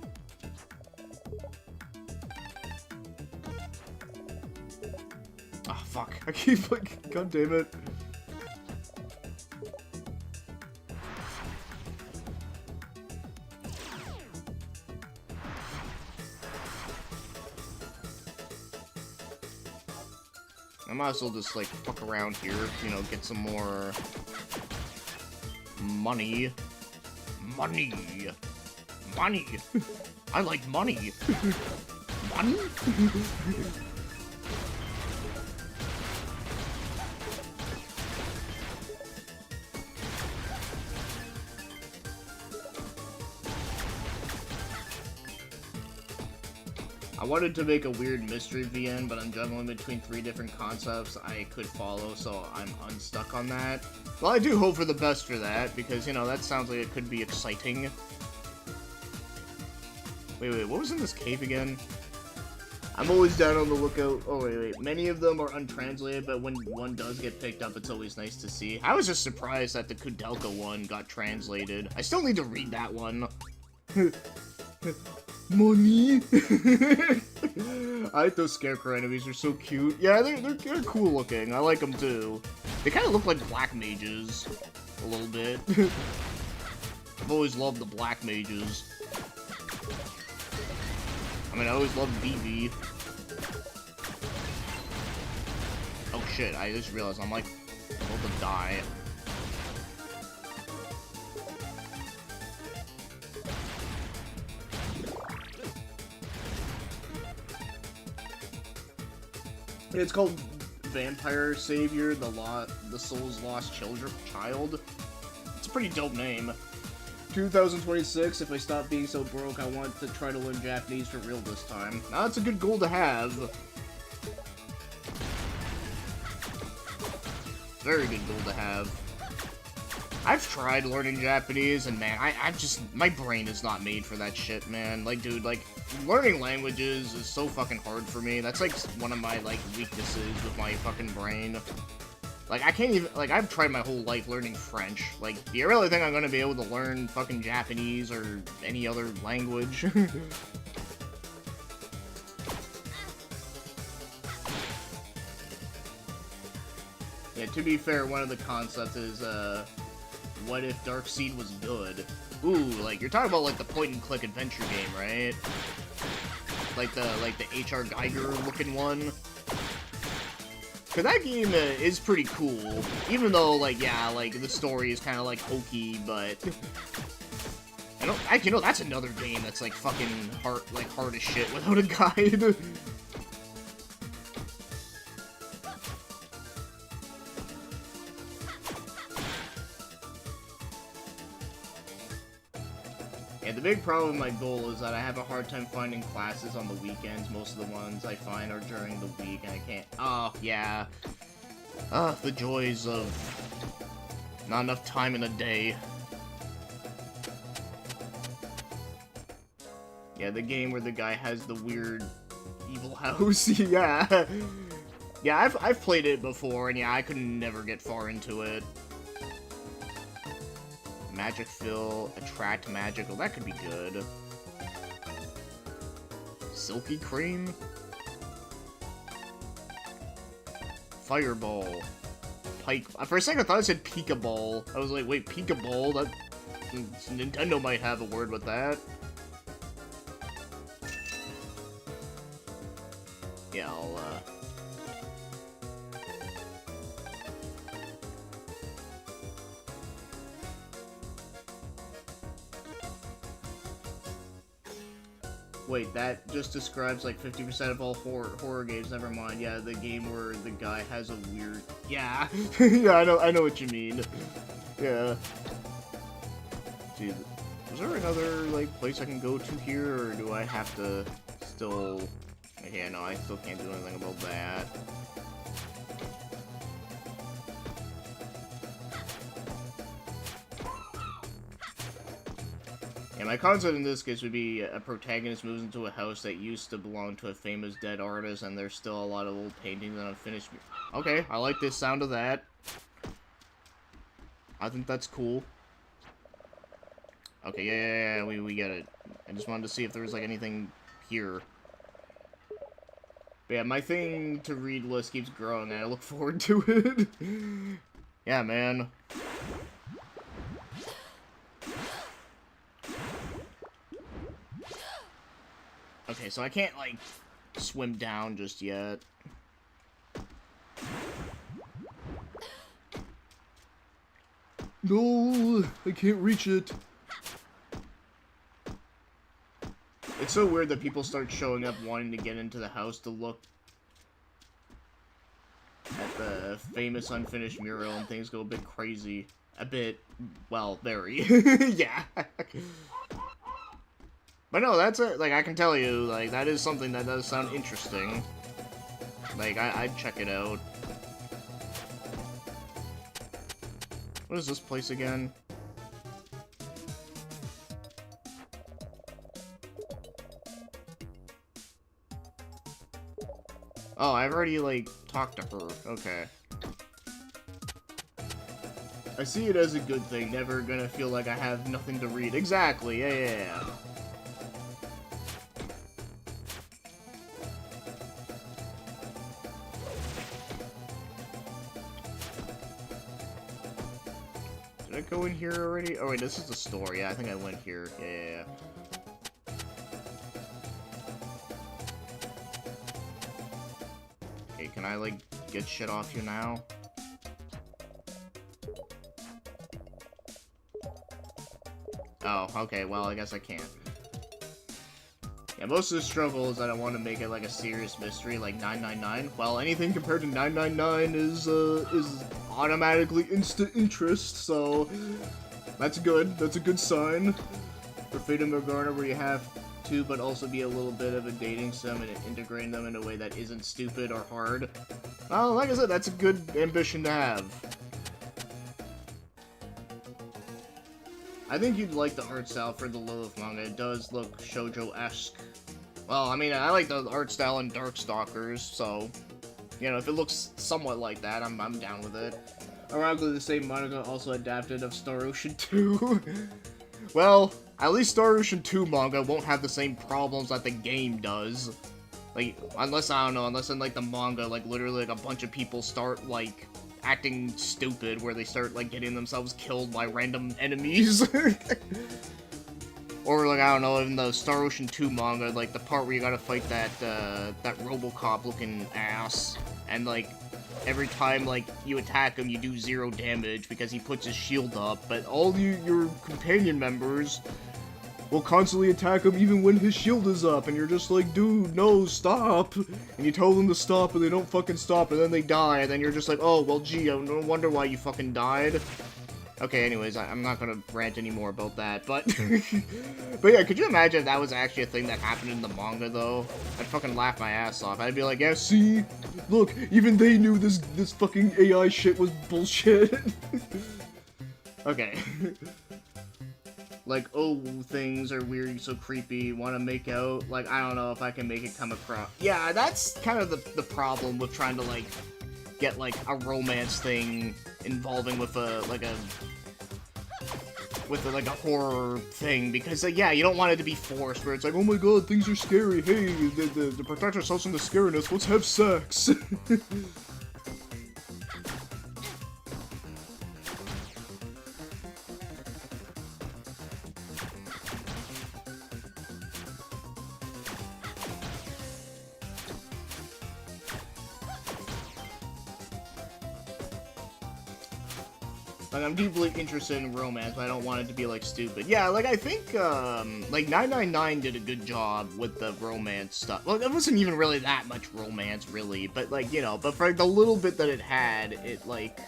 Ah, fuck. I keep, like, god damn it. I might as well just, like, fuck around here, you know, get some more money. Money! Money! I like money! Money? I wanted to make a weird mystery VN, but I'm juggling between 3 different concepts I could follow, so I'm unstuck on that. Well, I do hope for the best for that, because, you know, that sounds like it could be exciting. Wait, what was in this cave again? I'm always down on the lookout. Oh, wait. Many of them are untranslated, but when one does get picked up, it's always nice to see. I was just surprised that the Kudelka one got translated. I still need to read that one. Money! I like those scarecrow enemies, they're so cute. Yeah, they're cool looking. I like them too. They kind of look like black mages, a little bit. I've always loved the black mages. I mean, I always loved BB. Oh shit, I just realized I'm like about to die. It's called Vampire Savior, the Soul's Lost Child. It's a pretty dope name. 2026, if I stop being so broke, I want to try to learn Japanese for real this time. Now, that's a good goal to have. Very good goal to have. I've tried learning Japanese, and man, I just, my brain is not made for that shit, man. Like, dude, like, learning languages is so fucking hard for me. That's, like, one of my, like, weaknesses with my fucking brain. Like, I can't even, like, I've tried my whole life learning French. Like, do you really think I'm gonna be able to learn fucking Japanese or any other language? Yeah, to be fair, one of the concepts is, what if Darkseid was good? Ooh, like, you're talking about, like, the point-and-click adventure game, right? Like the H.R. Geiger-looking one? Cause that game is pretty cool, even though, like, yeah, like, the story is kind of, like, hokey, but... you know, that's another game that's, like, fucking hard as shit without a guide. Yeah, the big problem with my goal is that I have a hard time finding classes on the weekends. Most of the ones I find are during the week, and I can't... Oh, yeah. The joys of not enough time in a day. Yeah, the game where the guy has the weird evil house. Yeah. Yeah, I've played it before, and yeah, I could never get far into it. Magic Fill, Attract Magical, that could be good. Silky Cream? Fireball. Pike. For a second I thought it said Pika-Ball. I was like, wait, Pika-Ball? That... Nintendo might have a word with that. Yeah, I'll, Wait, that just describes like 50% of all horror games. Never mind. Yeah, the game where the guy has a weird. Yeah, yeah, I know what you mean. Yeah. Dude, is there another like place I can go to here, or do I have to still? Yeah, no, I still can't do anything about that. Yeah, my concept in this case would be a protagonist moves into a house that used to belong to a famous dead artist, and there's still a lot of old paintings and unfinished... Okay, I like the sound of that. I think that's cool. Okay, yeah, we get it. I just wanted to see if there was, like, anything here. But yeah, my thing to read list keeps growing, and I look forward to it. Yeah, man. Okay, so I can't, like, swim down just yet. No, I can't reach it. It's so weird that people start showing up wanting to get into the house to look at the famous unfinished mural, and things go a bit crazy. A bit, well, very. Yeah. But no, that's it. Like, I can tell you, like, that is something that does sound interesting. Like, I'd check it out. What is this place again? Oh, I've already, like, talked to her. Okay. I see it as a good thing, never gonna feel like I have nothing to read. Exactly, yeah. go in here already? Oh wait, this is the store. Yeah, I think I went here. Yeah. Okay, can I, like, get shit off you now? Oh, okay, well, I guess I can't. Yeah, most of the struggle is that I want to make it like a serious mystery, like 999. Well, anything compared to 999 is automatically instant interest, so that's good. That's a good sign for Fate and Morgana, where you have to, but also be a little bit of a dating sim and integrating them in a way that isn't stupid or hard. Well, like I said, that's a good ambition to have. I think you'd like the art style for the Lilith manga. It does look shoujo-esque. Well, I mean, I like the art style in Darkstalkers, so, you know, if it looks somewhat like that, I'm down with it. Ironically, the same manga also adapted of Star Ocean 2. Well, at least Star Ocean 2 manga won't have the same problems that the game does. Like, unless, I don't know, unless in, like, the manga, like, literally, like, a bunch of people start, like, acting stupid, where they start, like, getting themselves killed by random enemies. Or, like, I don't know, in the Star Ocean 2 manga, like, the part where you gotta fight that Robocop-looking ass, and, like, every time, like, you attack him, you do 0 damage because he puts his shield up, but all your companion members will constantly attack him even when his shield is up, and you're just like, dude, no, stop! And you tell them to stop, and they don't fucking stop, and then they die, and then you're just like, oh, well, gee, no wonder why you fucking died. Okay, anyways, I'm not gonna rant anymore about that, but... but yeah, could you imagine if that was actually a thing that happened in the manga, though? I'd fucking laugh my ass off. I'd be like, yeah, see? Look, even they knew this fucking AI shit was bullshit. Okay. Like, oh, things are weird, so creepy, want to make out. Like, I don't know if I can make it come across. Yeah, that's kind of the problem with trying to, like, get, like, a romance thing involving with a horror thing, because, like, yeah, you don't want it to be forced, where it's like, oh my god, things are scary, hey, the protect ourselves from the scariness, let's have sex. Like, I'm deeply interested in romance, but I don't want it to be, like, stupid. Yeah, like, I think, like, 999 did a good job with the romance stuff. Well, it wasn't even really that much romance, really, but, like, you know, but for, like, the little bit that it had, it, like...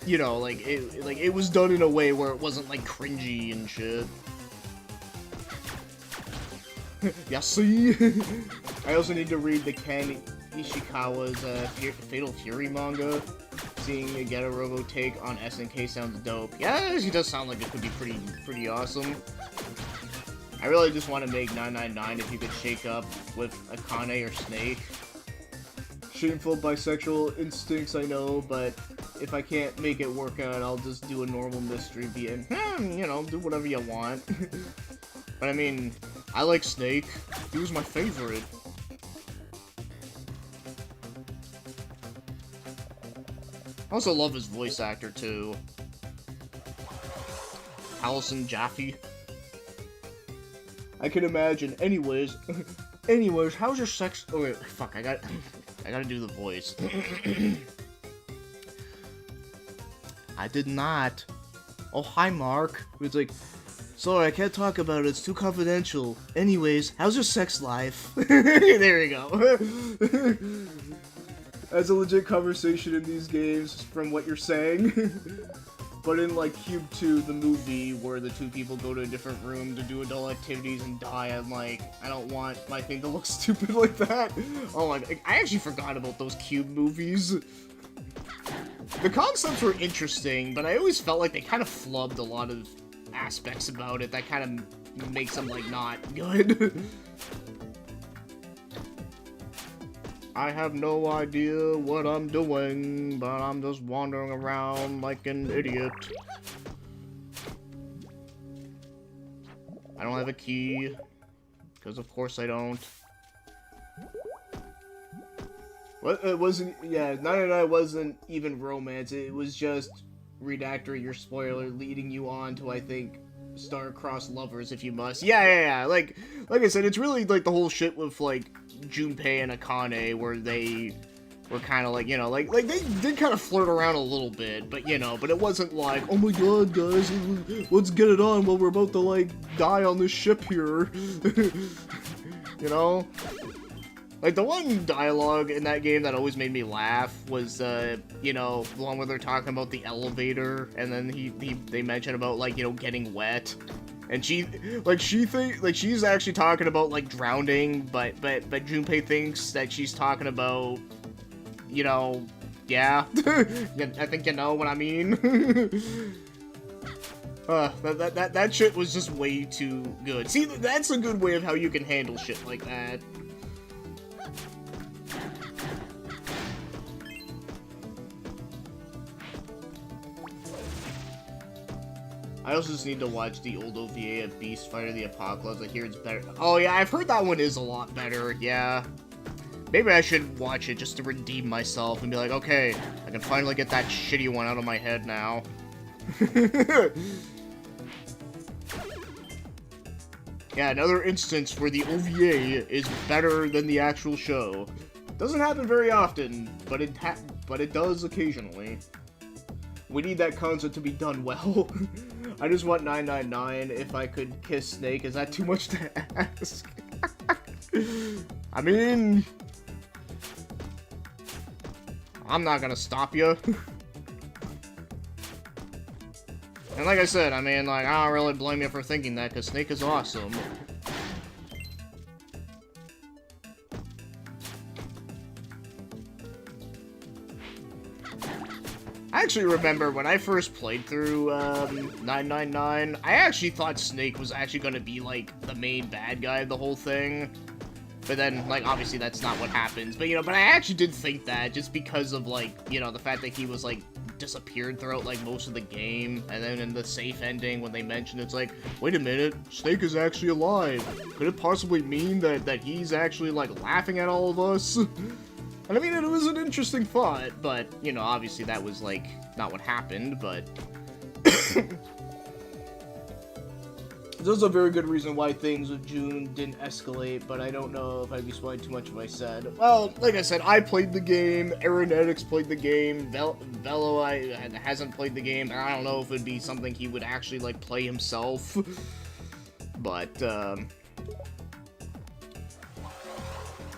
You know, like, it was done in a way where it wasn't, like, cringy and shit. Yeah, see? I also need to read the Ken Ishikawa's Fatal Fury manga. Seeing a Robo take on SNK sounds dope. Yeah, he does sound like it could be pretty awesome. I really just want to make 999 if you could shake up with Akane or Snake. Shameful bisexual instincts, I know, but if I can't make it work out, I'll just do a normal mystery being, you know, do whatever you want. But I mean, I like Snake. He was my favorite. I also love his voice actor, too. Allison Jaffe. I can imagine. Anyways, how's your sex... Oh, wait, fuck, I gotta do the voice. I did not. Oh, hi, Mark. It's like, sorry, I can't talk about it. It's too confidential. Anyways, how's your sex life? There you go. That's a legit conversation in these games, from what you're saying. But in, like, Cube 2, the movie, where the two people go to a different room to do adult activities and die, I'm like, I don't want my thing to look stupid like that. Oh my god, I actually forgot about those Cube movies. The concepts were interesting, but I always felt like they kind of flubbed a lot of aspects about it that kind of makes them, like, not good. I have no idea what I'm doing, but I'm just wandering around like an idiot. I don't have a key, because of course I don't. What it wasn't? Yeah, 999 wasn't even romance. It was just redactor your spoiler, leading you on to, I think, star-crossed lovers if you must. Yeah. Like I said, it's really like the whole shit with like Junpei and Akane, where they were kind of like, you know, like they did kind of flirt around a little bit, but you know, but it wasn't like, oh my god, guys, let's get it on while we're about to like die on this ship here, you know. Like, the one dialogue in that game that always made me laugh was, you know, the one where they're talking about the elevator, and then they mention about, like, you know, getting wet. And she's actually talking about, like, drowning, but Junpei thinks that she's talking about, you know, yeah. I think you know what I mean. That shit was just way too good. See, that's a good way of how you can handle shit like that. I also just need to watch the old OVA of Beast Fighter the Apocalypse. I hear it's better. Oh yeah, I've heard that one is a lot better, yeah. Maybe I should watch it just to redeem myself and be like, okay, I can finally get that shitty one out of my head now. Yeah, another instance where the OVA is better than the actual show. Doesn't happen very often, but it does occasionally. We need that concept to be done well. I just want 999 if I could kiss Snake. Is that too much to ask? I mean, I'm not gonna stop you. And like I said, I mean, like, I don't really blame you for thinking that, because Snake is awesome. I actually remember when I first played through 999, I actually thought Snake was actually going to be, like, the main bad guy of the whole thing. But then, like, obviously that's not what happens. But, you know, but I actually did think that, just because of, like, you know, the fact that he was, like, disappeared throughout, like, most of the game. And then in the safe ending, when they mentioned it's like, wait a minute, Snake is actually alive. Could it possibly mean that he's actually, like, laughing at all of us? And I mean, it was an interesting thought, but, you know, obviously that was, like, not what happened, but... There's a very good reason why things with June didn't escalate, but I don't know if I'd be spoiling too much if I said. Well, like I said, I played the game, Aeronetics played the game, Velo hasn't played the game, and I don't know if it'd be something he would actually, like, play himself. But,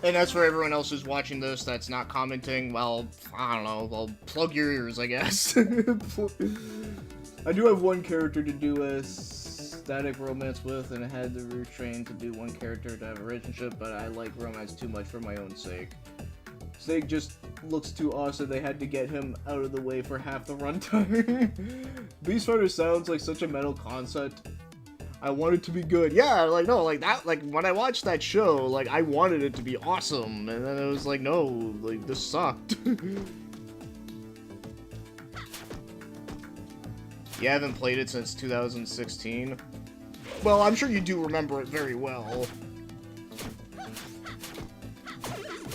and as for everyone else who's watching this that's not commenting, well, I don't know, well, plug your ears, I guess. I do have one character to do a static romance with, and I had to retrain to do one character to have a relationship, but I like romance too much for my own sake. Snake just looks too awesome, they had to get him out of the way for half the runtime. Beast Fighter sounds like such a metal concept. I want it to be good. Yeah, like, no, like, that, like, when I watched that show, like, I wanted it to be awesome, and then it was like, no, like, this sucked. You haven't played it since 2016? Well, I'm sure you do remember it very well.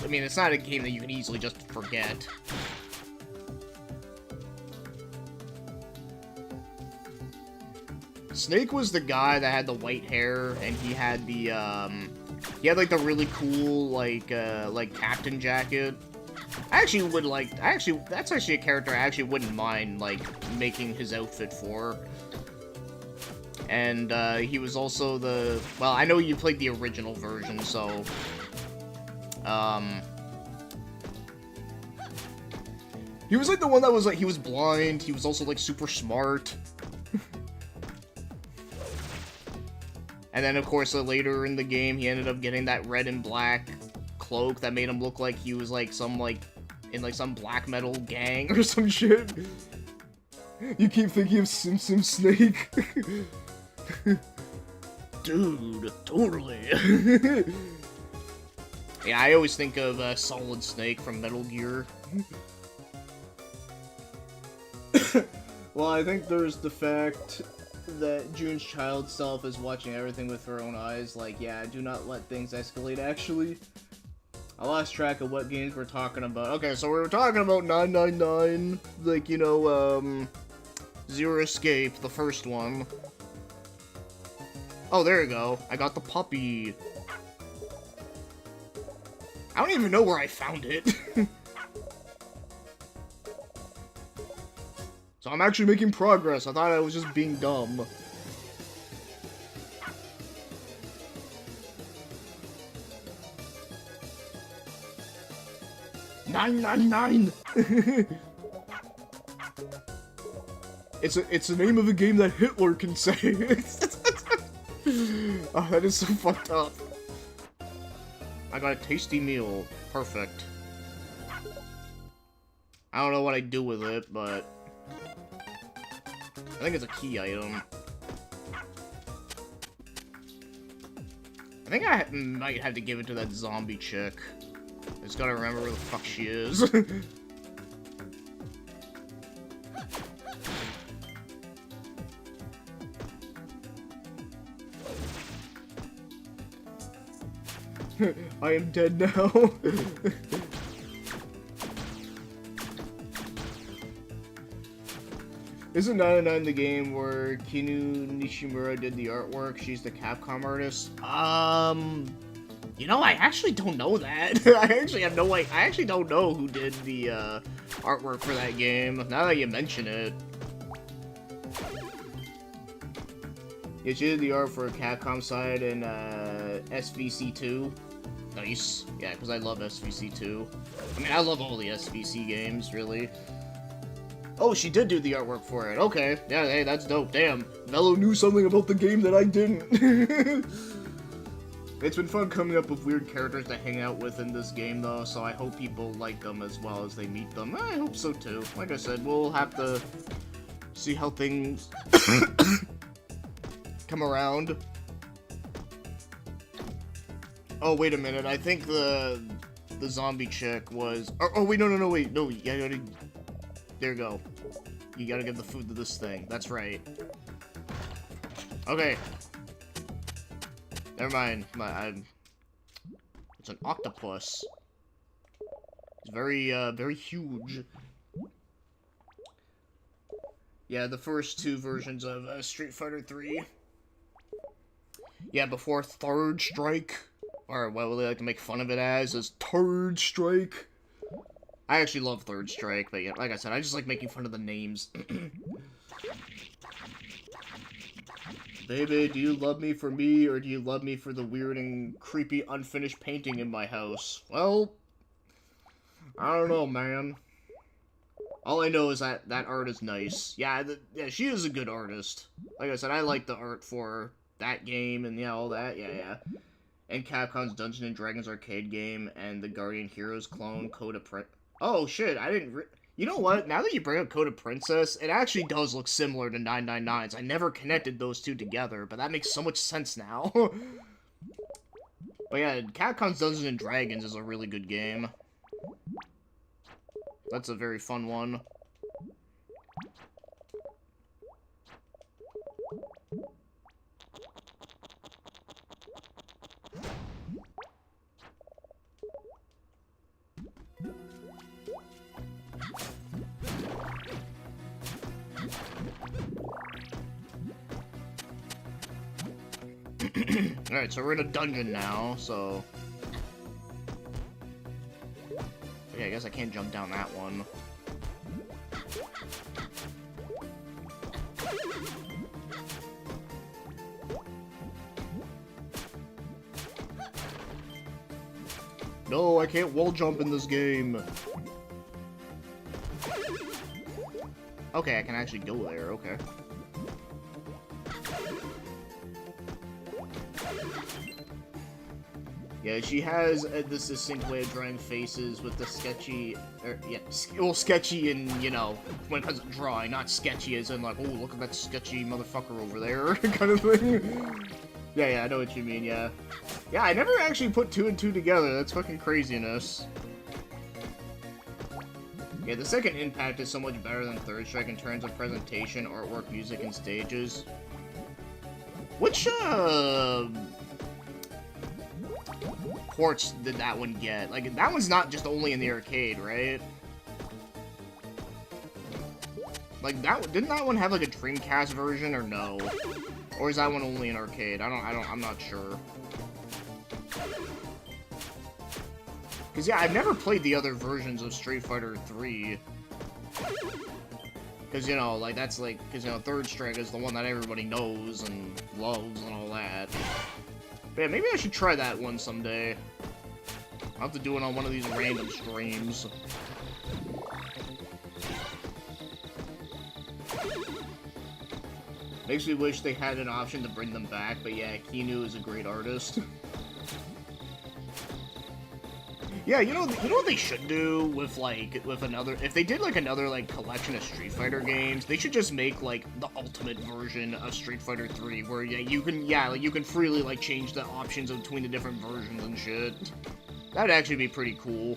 I mean, it's not a game that you can easily just forget. Snake was the guy that had the white hair, and he had the, he had, like, the really cool, like captain jacket. I actually would like, that's actually a character I actually wouldn't mind, like, making his outfit for. And, he was also the, well, I know you played the original version, so, he was, like, the one that was, like, he was blind, he was also, like, super smart. And then, of course, later in the game, he ended up getting that red and black cloak that made him look like he was, like, some, like, in, like, some black metal gang or some shit. You keep thinking of Sim Snake. Dude, totally. Yeah, I always think of Solid Snake from Metal Gear. Well, I think there's the fact that June's child self is watching everything with her own eyes. Like, yeah, do not let things escalate, actually. I lost track of what games we're talking about. Okay, so we were talking about 999, like, you know, Zero Escape, the first one. Oh, there you go. I got the puppy. I don't even know where I found it. So I'm actually making progress. I thought I was just being dumb. "999!" It's the name of a game that Hitler can say. Oh, that is so fucked up. I got a tasty meal. Perfect. I don't know what I do with it, but I think it's a key item. I think I might have to give it to that zombie chick. I just gotta remember where the fuck she is. I am dead now. Isn't 99 the game where Kinu Nishimura did the artwork? She's the Capcom artist? You know, I actually don't know that. I actually don't know who did the, artwork for that game, now that you mention it. Yeah, she did the art for Capcom side and, SVC2. Nice. Yeah, because I love SVC2. I mean, I love all the SVC games, really. Oh, she did do the artwork for it. Okay. Yeah, hey, that's dope. Damn. Mello knew something about the game that I didn't. It's been fun coming up with weird characters to hang out with in this game, though, so I hope people like them as well as they meet them. I hope so, too. Like I said, we'll have to see how things come around. Oh, wait a minute. I think the zombie chick was... Oh, wait, no, wait. No, you gotta... There you go. You gotta give the food to this thing. That's right. Okay. Never mind. It's an octopus. It's very, very huge. Yeah, the first two versions of Street Fighter 3. Yeah, before Third Strike. Or what they like to make fun of it as Third Strike. I actually love Third Strike, but yeah, like I said, I just like making fun of the names. Baby, do you love me for me, or do you love me for the weird and creepy unfinished painting in my house? Well, I don't know, man. All I know is that that art is nice. Yeah, yeah, she is a good artist. Like I said, I like the art for that game, and yeah, all that, yeah. And Capcom's Dungeons & Dragons arcade game, and the Guardian Heroes clone, Coda Oh, shit, I didn't You know what? Now that you bring up Coda Princess, it actually does look similar to 999's. I never connected those two together, but that makes so much sense now. But yeah, Capcom's Dungeons & Dragons is a really good game. That's a very fun one. Alright, so we're in a dungeon now, so... Yeah, I guess I can't jump down that one. No, I can't wall jump in this game. Okay, I can actually go there, okay. Yeah, she has this distinct way of drawing faces with the sketchy, well, sketchy and, you know, when it comes to drawing, not sketchy as in like, oh, look at that sketchy motherfucker over there, kind of thing. Yeah, I know what you mean, yeah. Yeah, I never actually put 2 and 2 together, that's fucking craziness. Yeah, the second Impact is so much better than Third Strike in terms of presentation, artwork, music, and stages. Which, ports did that one get? Like, that one's not just only in the arcade, right? Like, didn't that one have, like, a Dreamcast version, or no? Or is that one only in arcade? I'm not sure. Because, yeah, I've never played the other versions of Street Fighter 3. Because, you know, like, that's, like, because, you know, Third Strike is the one that everybody knows and loves and all that. But yeah, maybe I should try that one someday. I'll have to do it on one of these random streams. Makes me wish they had an option to bring them back, but yeah, Keanu is a great artist. Yeah, you know what they should do with, like, if they did, like, another, like, collection of Street Fighter games, they should just make, like, the ultimate version of Street Fighter 3, where, yeah, you can freely, like, change the options between the different versions and shit. That'd actually be pretty cool.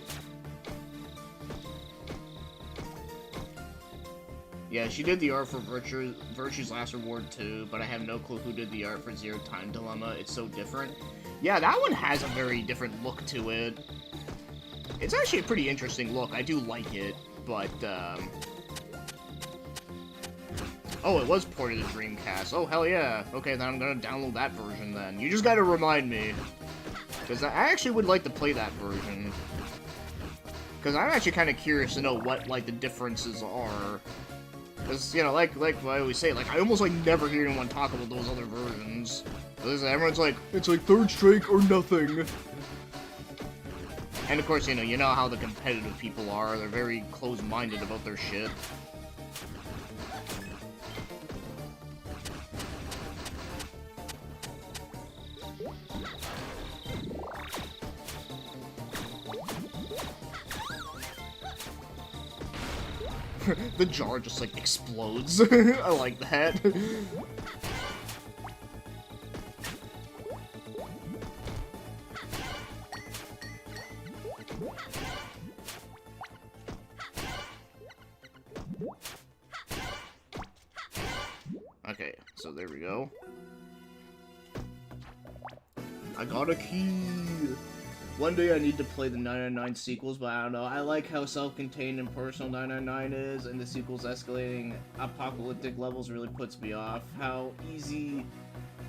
Yeah, she did the art for Virtue's Last Reward too, but I have no clue who did the art for Zero Time Dilemma. It's so different. Yeah, that one has a very different look to it. It's actually a pretty interesting look. I do like it, but, oh, it was ported to Dreamcast. Oh, hell yeah. Okay, then I'm gonna download that version then. You just gotta remind me. Because I actually would like to play that version. Because I'm actually kind of curious to know what, like, the differences are. Because, you know, like I always say, like, I almost, like, never hear anyone talk about those other versions. Everyone's like, it's like Third Strike or nothing. And of course, you know how the competitive people are. They're very close-minded about their shit. The jar just, like, explodes. I like that. Okay, so there we go. I got a key! One day I need to play the 999 sequels, but I don't know. I like how self-contained and personal 999 is, and the sequels escalating apocalyptic levels really puts me off. How easy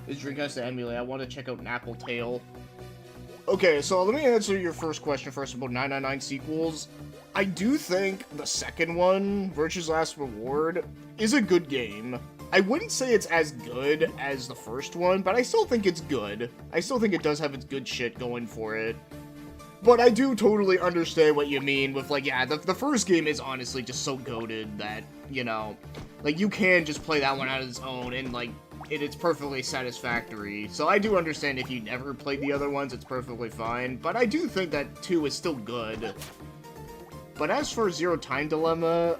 is Dreamcast to emulate? I want to check out Napple Tale. Okay, so let me answer your first question first about 999 sequels. I do think the second one, Virtue's Last Reward, is a good game. I wouldn't say it's as good as the first one, but I still think it's good. I still think it does have its good shit going for it. But I do totally understand what you mean with, like, yeah, the first game is honestly just so goated that, you know, like, you can just play that one out of its own, and, like, it's perfectly satisfactory. So I do understand if you never played the other ones, it's perfectly fine. But I do think that 2 is still good. But as for Zero Time Dilemma,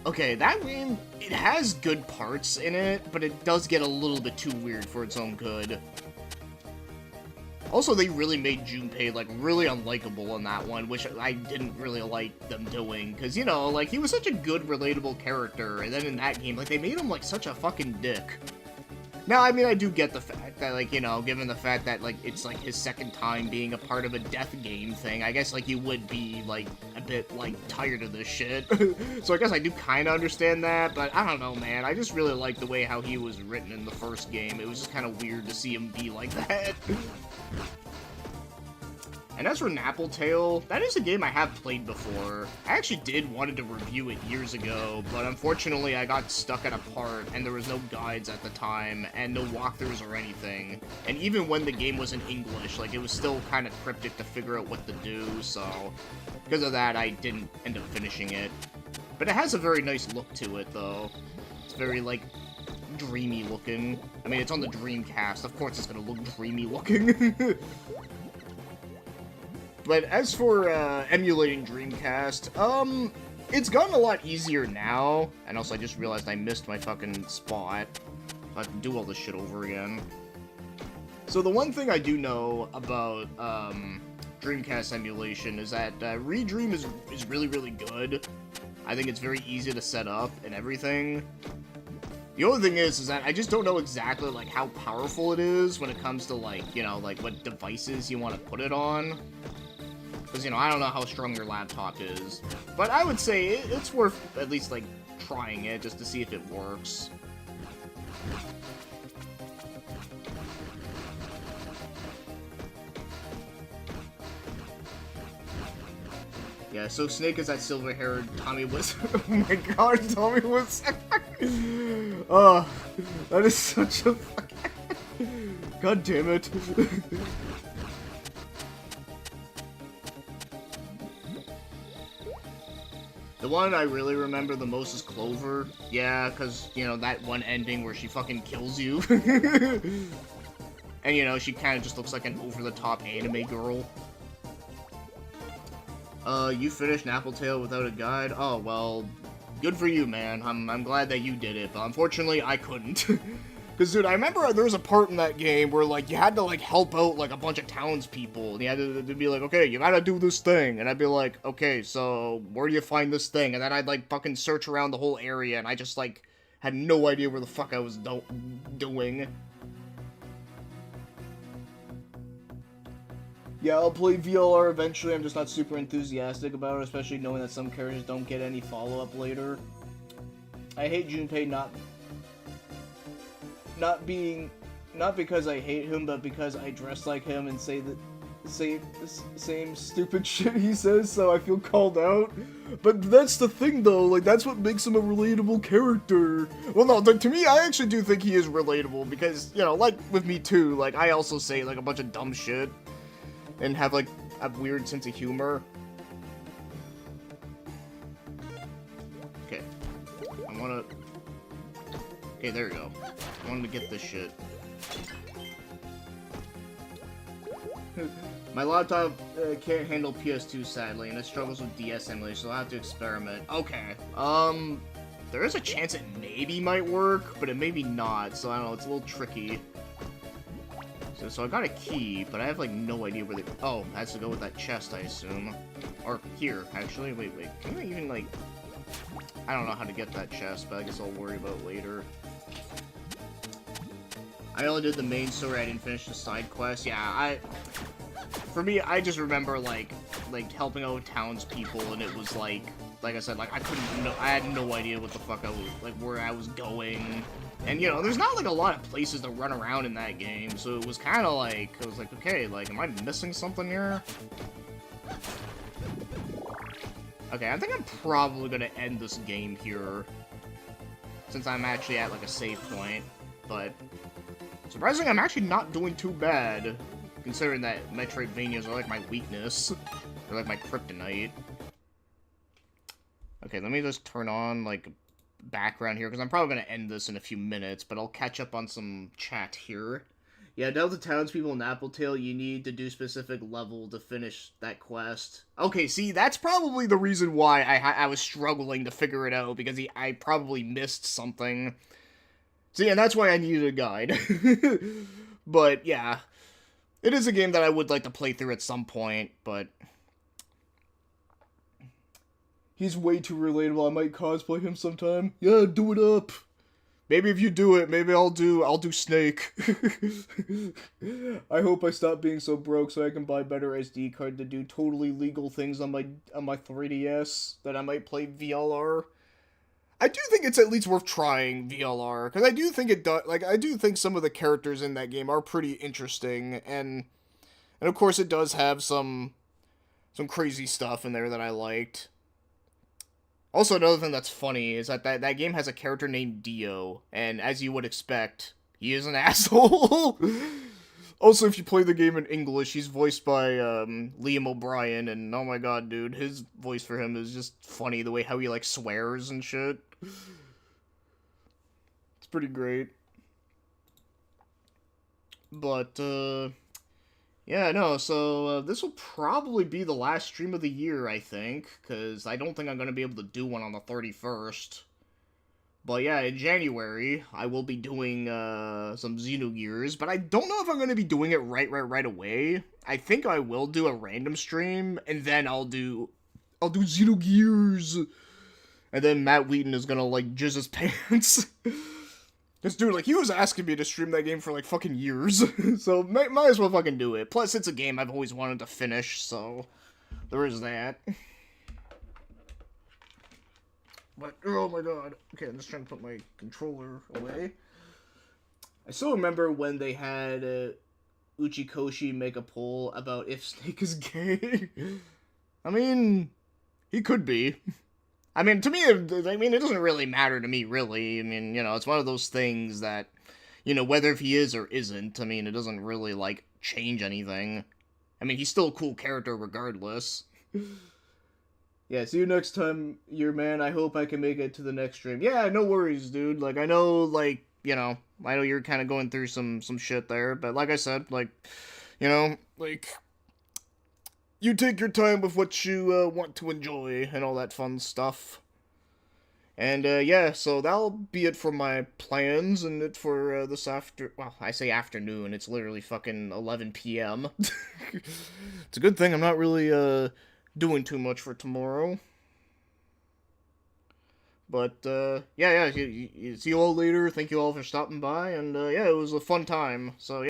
okay, that game, it has good parts in it, but it does get a little bit too weird for its own good. Also, they really made Junpei, like, really unlikable in that one, which I didn't really like them doing, because, you know, like, he was such a good, relatable character, and then in that game, like, they made him, like, such a fucking dick. Now, I mean, I do get the fact that, like, you know, given the fact that, like, it's, like, his second time being a part of a death game thing, I guess, like, you would be, like, a bit, like, tired of this shit. So I guess I do kind of understand that, but I don't know, man. I just really like the way how he was written in the first game. It was just kind of weird to see him be like that. And as for Napple Tale, that is a game I have played before. I actually wanted to review it years ago, but unfortunately I got stuck at a part, and there was no guides at the time, and no walkthroughs or anything. And even when the game was in English, like, it was still kind of cryptic to figure out what to do, so because of that, I didn't end up finishing it. But it has a very nice look to it, though. It's very, like, dreamy looking. I mean, it's on the Dreamcast, of course it's gonna look dreamy looking. But as for emulating Dreamcast, it's gotten a lot easier now. And also, I just realized I missed my fucking spot. I have to do all this shit over again. So the one thing I do know about Dreamcast emulation is that Redream is really, really good. I think it's very easy to set up and everything. The only thing is that I just don't know exactly, like, how powerful it is when it comes to, like, you know, like, what devices you want to put it on. Because, you know, I don't know how strong your laptop is. But I would say it's worth at least, like, trying it just to see if it works. Yeah, so Snake is that silver-haired Tommy was. Oh my god, Tommy was. Oh, that is such a fucking. God damn it. The one I really remember the most is Clover. Yeah, because, you know, that one ending where she fucking kills you. And, you know, she kind of just looks like an over-the-top anime girl. You finished Appletail without a guide? Oh, well, good for you, man. I'm glad that you did it, but unfortunately, I couldn't. Because, dude, I remember there was a part in that game where, like, you had to, like, help out, like, a bunch of townspeople. And you had to be like, okay, you gotta do this thing. And I'd be like, okay, so where do you find this thing? And then I'd, like, fucking search around the whole area, and I just, like, had no idea where the fuck I was doing. Yeah, I'll play VLR eventually. I'm just not super enthusiastic about it, especially knowing that some characters don't get any follow-up later. I hate Junpei not because I hate him, but because I dress like him and say the same stupid shit he says, so I feel called out. But that's the thing, though. Like, that's what makes him a relatable character. Well, no, to me, I actually do think he is relatable because, you know, like with me too. Like, I also say like a bunch of dumb shit. And have, like, a weird sense of humor. Okay. I wanna... Okay, there we go. I wanted to get this shit. My laptop can't handle PS2, sadly, and it struggles with DS emulation, so I'll have to experiment. Okay. There is a chance it maybe might work, but it maybe not, so I don't know, it's a little tricky. So I got a key, but I have, like, no idea where they... Oh, it has to go with that chest, I assume. Or here, actually. Wait. Can I even, like... I don't know how to get that chest, but I guess I'll worry about later. I only did the main story, I didn't finish the side quest. Yeah, For me, I just remember, like helping out townspeople, and it was, like I said, like, I had no idea what the fuck I was... Like, where I was going... And, you know, there's not, like, a lot of places to run around in that game, so it was kind of like, I was like, okay, like, am I missing something here? Okay, I think I'm probably gonna end this game here, since I'm actually at, like, a save point, but surprisingly, I'm actually not doing too bad, considering that Metroidvanias are, like, my weakness, or, like, my kryptonite. Okay, let me just turn on, like, background here, because I'm probably going to end this in a few minutes, but I'll catch up on some chat here. Yeah, dealt with townspeople in Appletail, you need to do specific level to finish that quest. Okay, see, that's probably the reason why I was struggling to figure it out, because I probably missed something. See, and that's why I needed a guide. But, yeah. It is a game that I would like to play through at some point, but... He's way too relatable. I might cosplay him sometime. Yeah, do it up. Maybe if you do it, maybe I'll do Snake. I hope I stop being so broke so I can buy better SD card to do totally legal things on my 3DS that I might play VLR. I do think it's at least worth trying VLR, because I do think it does. Like, I do think some of the characters in that game are pretty interesting, and of course it does have some crazy stuff in there that I liked. Also, another thing that's funny is that that game has a character named Dio, and as you would expect, he is an asshole. Also, if you play the game in English, he's voiced by Liam O'Brien, and oh my god, dude, his voice for him is just funny, the way how he, like, swears and shit. It's pretty great. But, yeah, no, so this will probably be the last stream of the year, I think, because I don't think I'm going to be able to do one on the 31st. But yeah, in January, I will be doing some Xenogears, but I don't know if I'm going to be doing it right away. I think I will do a random stream, and then I'll do Xenogears. And then Matt Wheaton is going to, like, jizz his pants. This dude, like, he was asking me to stream that game for, like, fucking years. So, might as well fucking do it. Plus, it's a game I've always wanted to finish, so there is that. But, oh my god. Okay, I'm just trying to put my controller away. I still remember when they had Uchikoshi make a poll about if Snake is gay. I mean, he could be. I mean, to me, it doesn't really matter to me, really. I mean, it's one of those things that, whether if he is or isn't, I mean, it doesn't really, like, change anything. I mean, he's still a cool character regardless. Yeah, see you next time, your man. I hope I can make it to the next stream. Yeah, no worries, dude. Like, I know, like, I know you're kind of going through some shit there, but like I said, like, like, you take your time with what you want to enjoy and all that fun stuff. And, yeah, so that'll be it for my plans and it for this well, I say afternoon, it's literally fucking 11 p.m. It's a good thing I'm not really, doing too much for tomorrow. But, yeah, see you all later. Thank you all for stopping by, and, yeah, it was a fun time. So, yeah.